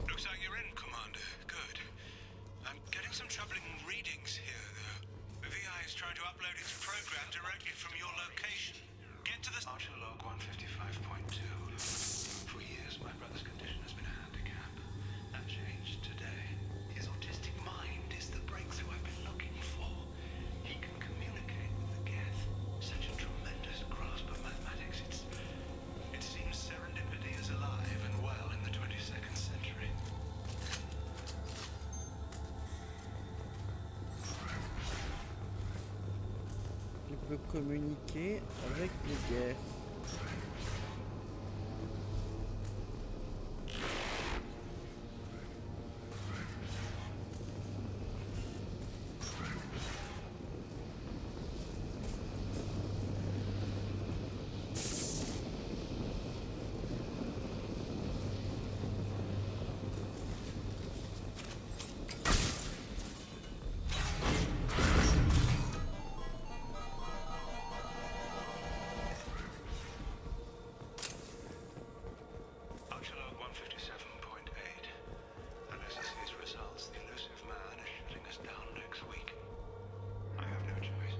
Looks like you're in, Commander. Good. I'm getting some troubling readings here, though. The VI is trying to upload its program directly from your location. Get to the Archer log 155.2. For years, my brother's condition has been a handicap. That changed today. His autistic mind is the breakthrough I've been looking for. He can communicate with the Geth. Such a tremendous grasp of mathematics. It seems serendipity is alive and well in the 22nd century. Il peut communiquer avec les guerres. Archer log 157.8. Unless he sees results, the elusive man is shutting us down next week. I have no choice.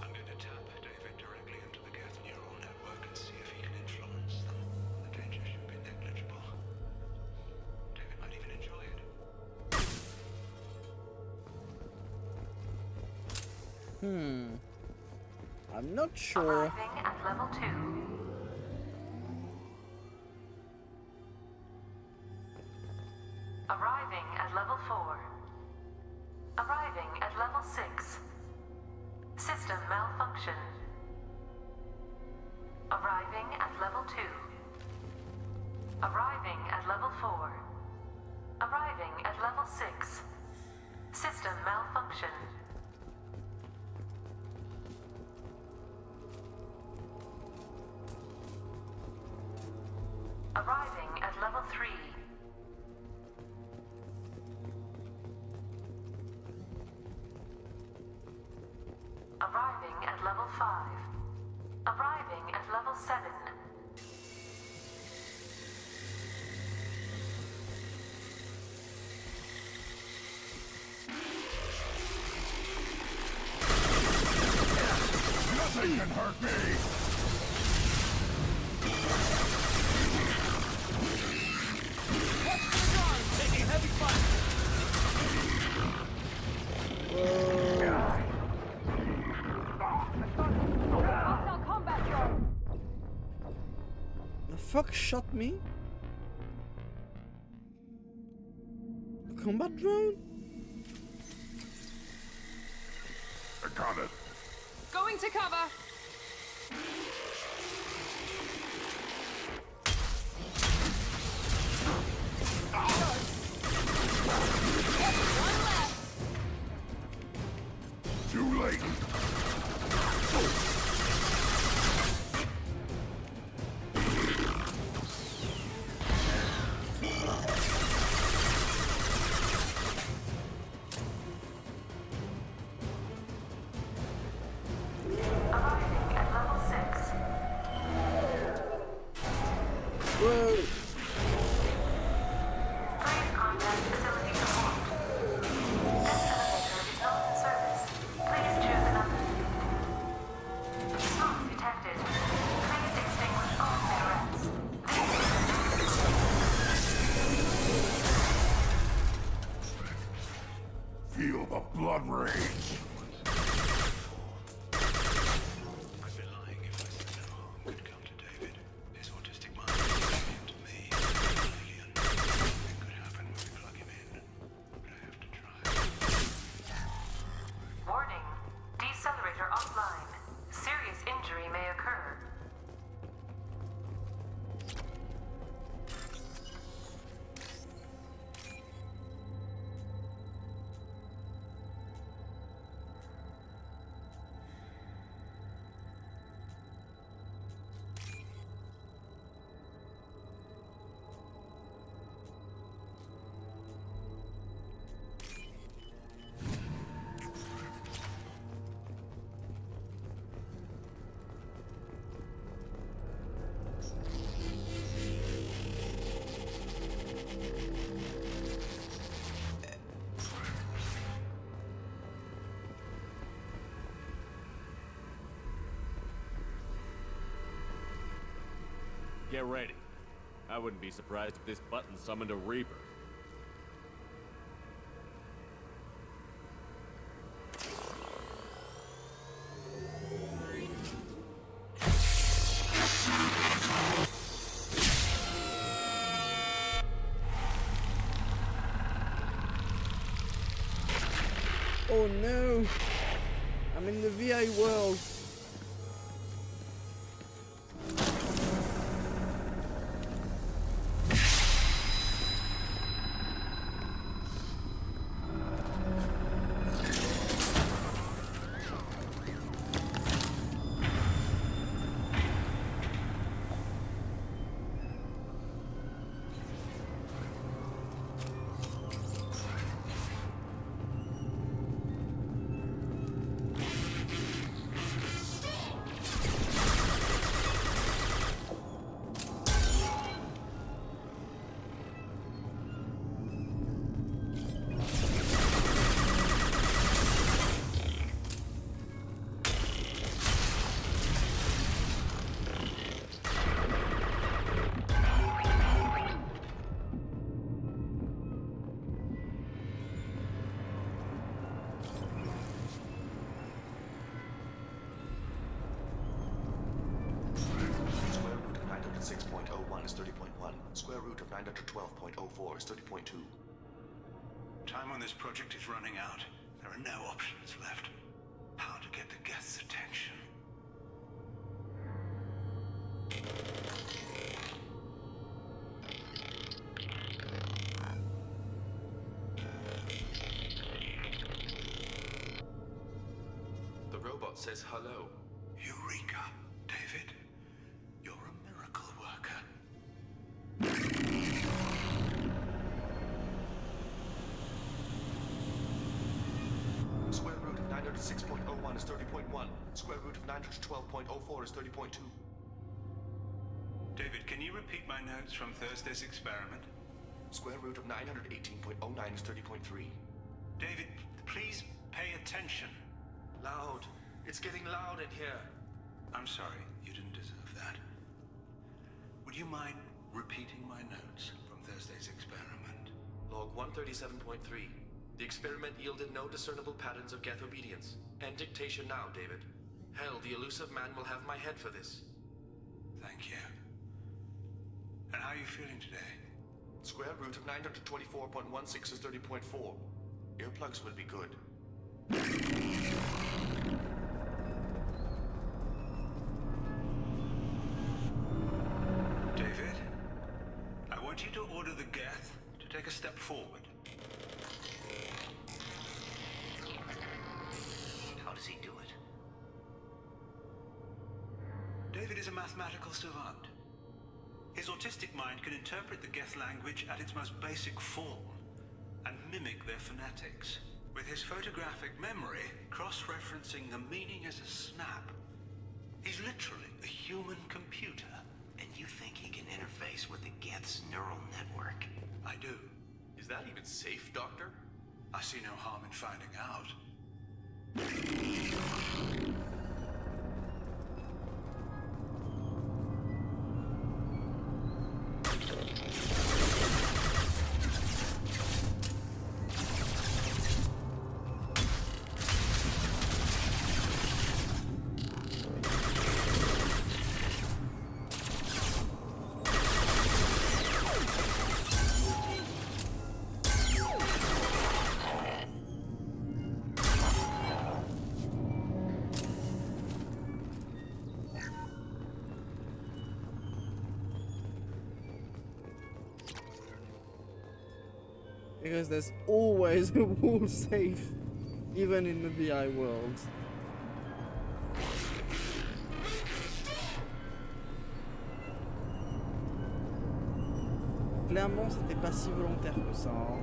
I'm going to tap David directly into the Geth neural network and see if he can influence them. The danger should be negligible. David might even enjoy it. I'm not sure. Arriving at level 2. Arriving at level 4. Arriving at level 6. System malfunction. Arriving at level 2. Arriving at level 4. Arriving at level 6. System malfunction. Arriving at level 3. Arriving at level 5. Arriving at level 7. Nothing can hurt me! Taking heavy fire! The fuck shot me? A combat drone? cover. Going to cover! One left! Too late. Arriving at level 6. Whoa! Please contact facility support. This elevator is not in service. Please choose another. Smoke detected. Please extinguish all cigarettes. Feel the blood rage. I'd be lying if I said no harm could come to David. His autistic mind is alien to me. Alien. It could happen when we plug him in. But I have to try. Warning. Decelerator offline. Serious injury may occur. Get ready. I wouldn't be surprised if this button summoned a Reaper. Oh no! I'm in the VI world. Square root of 912.04 is 30.2. Time on this project is running out. There are no options left. How to get the guests' attention. The robot says hello. Eureka, David. You're a miracle worker. Square root of 906.01 is 30.1. Square root of 912.04 is 30.2. David, can you repeat my notes from Thursday's experiment? Square root of 918.09 is 30.3. David, please pay attention. Loud. It's getting loud in here. I'm sorry, you didn't deserve that. Would you mind repeating my notes from Thursday's experiment? Log 137.3. The experiment yielded no discernible patterns of geth obedience. End dictation now, David. Hell, the elusive man will have my head for this. Thank you. And how are you feeling today? Square root of 924.16 is 30.4. Earplugs would be good. order the Geth to take a step forward. How does he do it? David is a mathematical savant. His autistic mind can interpret the Geth language at its most basic form and mimic their phonetics. With his photographic memory, cross-referencing the meaning as a snap. He's literally a human computer. And you think he can interface with the Geth's neural network? I do. Is that even safe, Doctor? I see no harm in finding out. Because there's always a wall safe, even in the VI world. Clairement, c'était pas si volontaire que ça. Hein.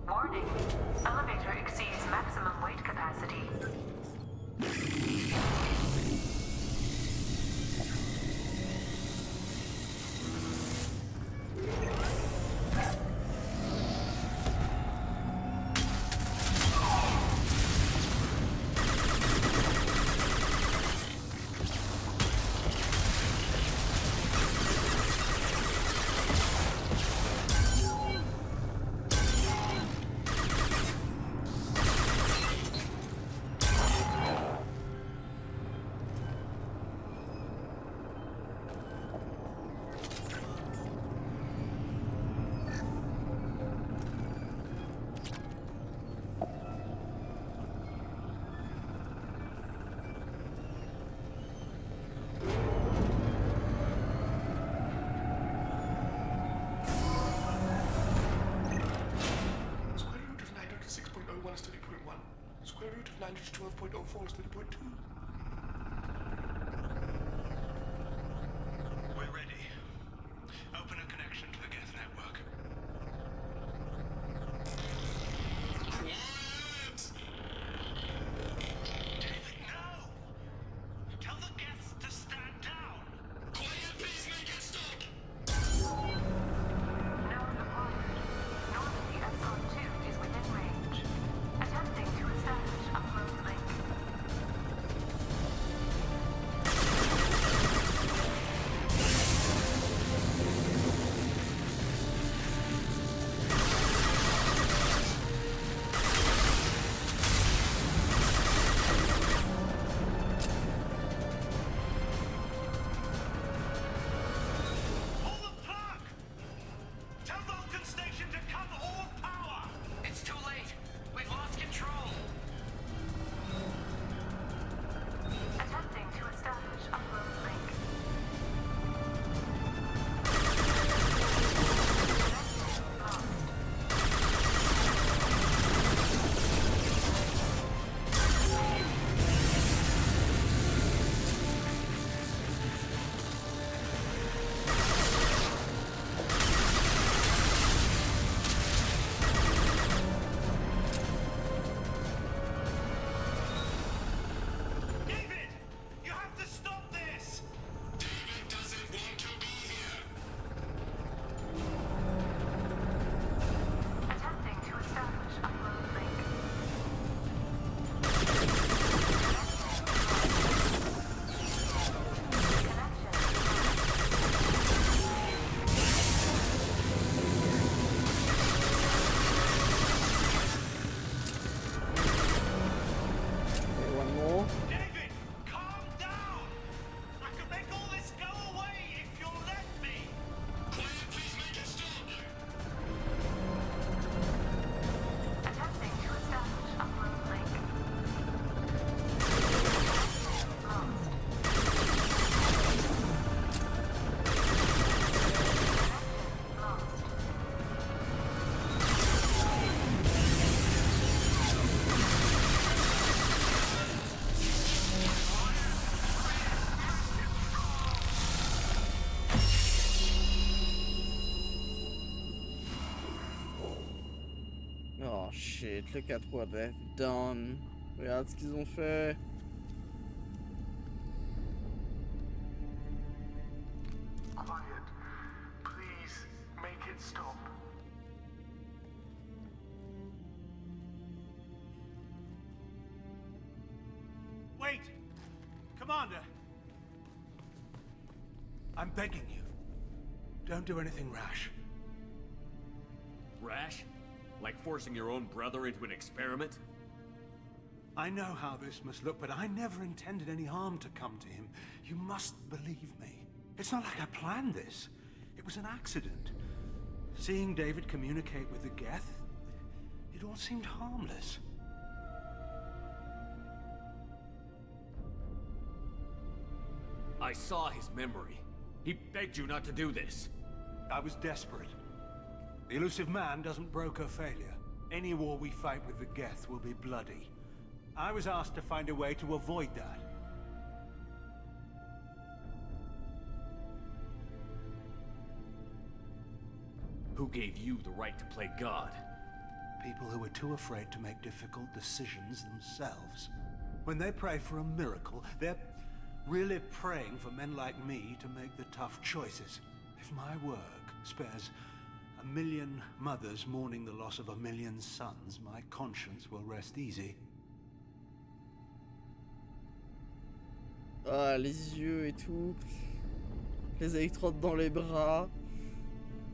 Warning. Elevator exceeds maximum weight capacity. Square root of 912.04 is 30.2. We're ready. Open a connection to the Geth network. David, no! Tell the Geths to stand down! Quiet, please make it stop! Normandy SR2 is within range. Attempting to establish upload link. shit, look at what they've done. Regarde ce qu'ils ont fait. Quiet. Please, make it stop. Wait! Commander! I'm begging you. Don't do anything rash. Rash? Like forcing your own brother into an experiment? I know how this must look, but I never intended any harm to come to him. You must believe me. It's not like I planned this. It was an accident. Seeing David communicate with the Geth, it all seemed harmless. I saw his memory. He begged you not to do this. I was desperate. The elusive man doesn't broker failure. Any war we fight with the Geth will be bloody. I was asked to find a way to avoid that. Who gave you the right to play God? People who are too afraid to make difficult decisions themselves. When they pray for a miracle, they're really praying for men like me to make the tough choices. If my work spares 1 million mothers mourning the loss of 1 million sons, my conscience will rest easy. Ah, les yeux et tout. Les électrodes dans les bras.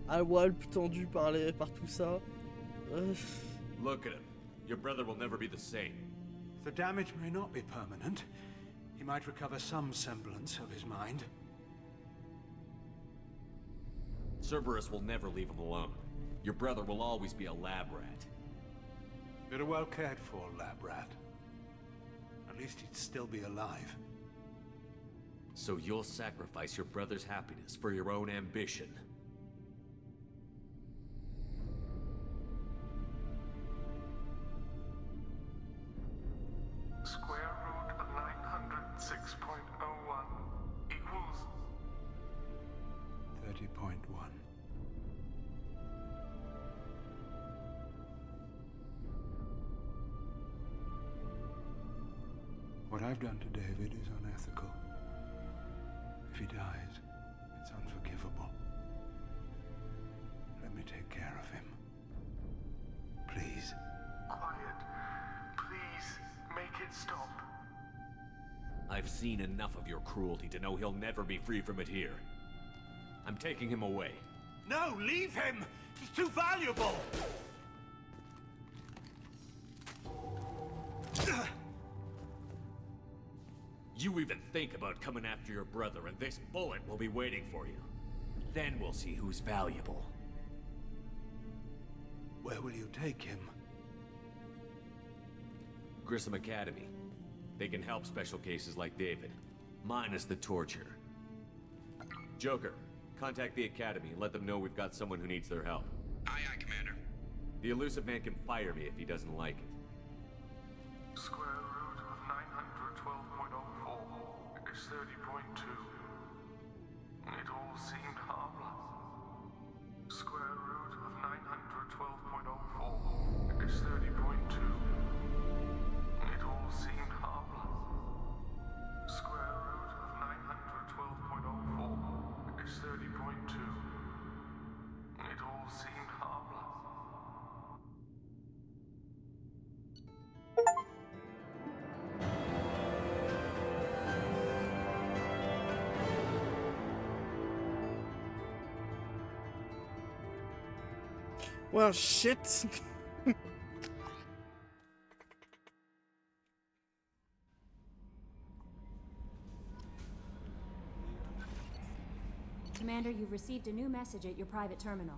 Un walp tendu par tout ça. Look at him. Your brother will never be the same. The damage may not be permanent. He might recover some semblance of his mind. Cerberus will never leave him alone. Your brother will always be a lab rat. You're a well cared for lab rat. At least he'd still be alive. So you'll sacrifice your brother's happiness for your own ambition. Square root of 906.01 equals 30.1. What I've done to David is unethical. If he dies, it's unforgivable. Let me take care of him. Please. quiet. Please, make it stop. I've seen enough of your cruelty to know he'll never be free from it here. I'm taking him away. No, leave him! He's too valuable! You even think about coming after your brother, and this bullet will be waiting for you. Then we'll see who's valuable. Where will you take him? Grissom Academy. They can help special cases like David, minus the torture. Joker, contact the Academy and let them know we've got someone who needs their help. Aye, aye, Commander. The elusive man can fire me if he doesn't like it. Square root of 912.04 is 30.2. It all seemed harmless. Square root of 912.04 is 30.2. It all seemed harmless. Square root of 912.04 is 30.2. It all seemed harmless. Well, shit. Commander, you've received a new message at your private terminal.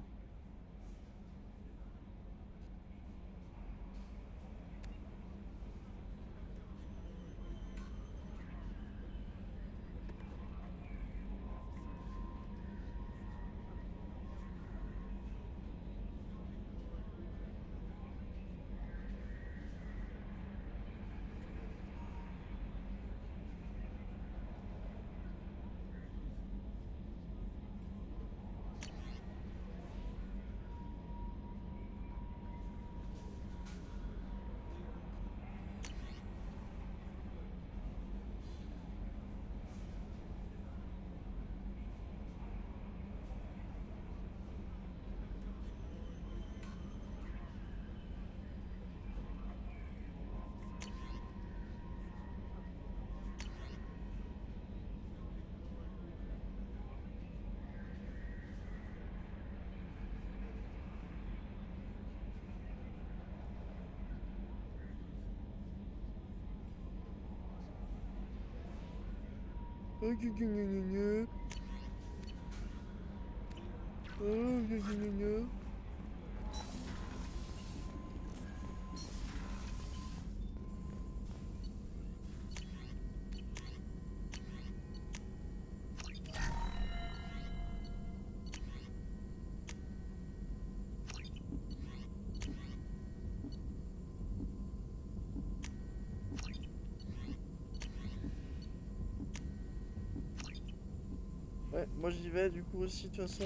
Ouais, moi j'y vais du coup aussi de toute façon.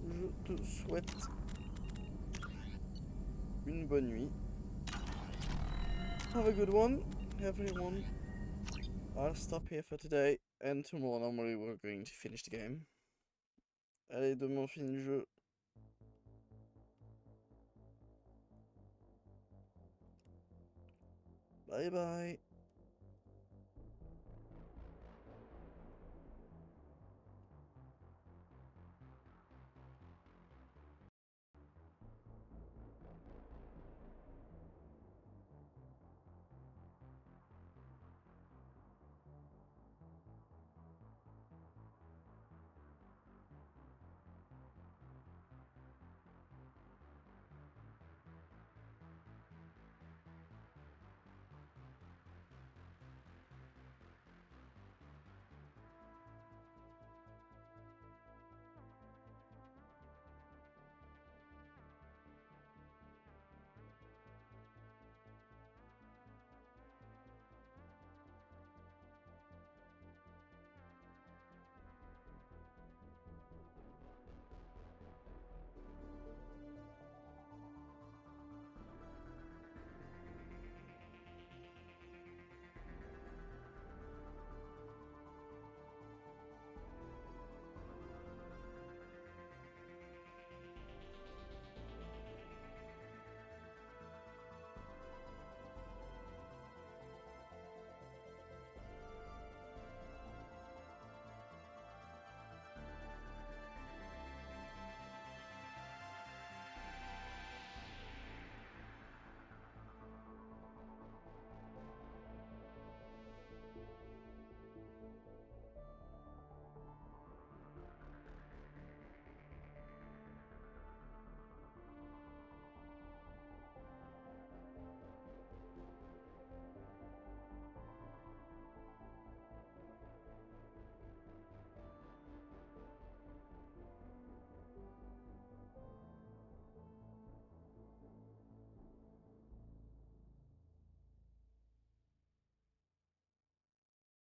Je te souhaite une bonne nuit. Have a good one, everyone. I'll stop here for today, and tomorrow normally we're going to finish the game. Allez, demain on finit le jeu. Bye bye.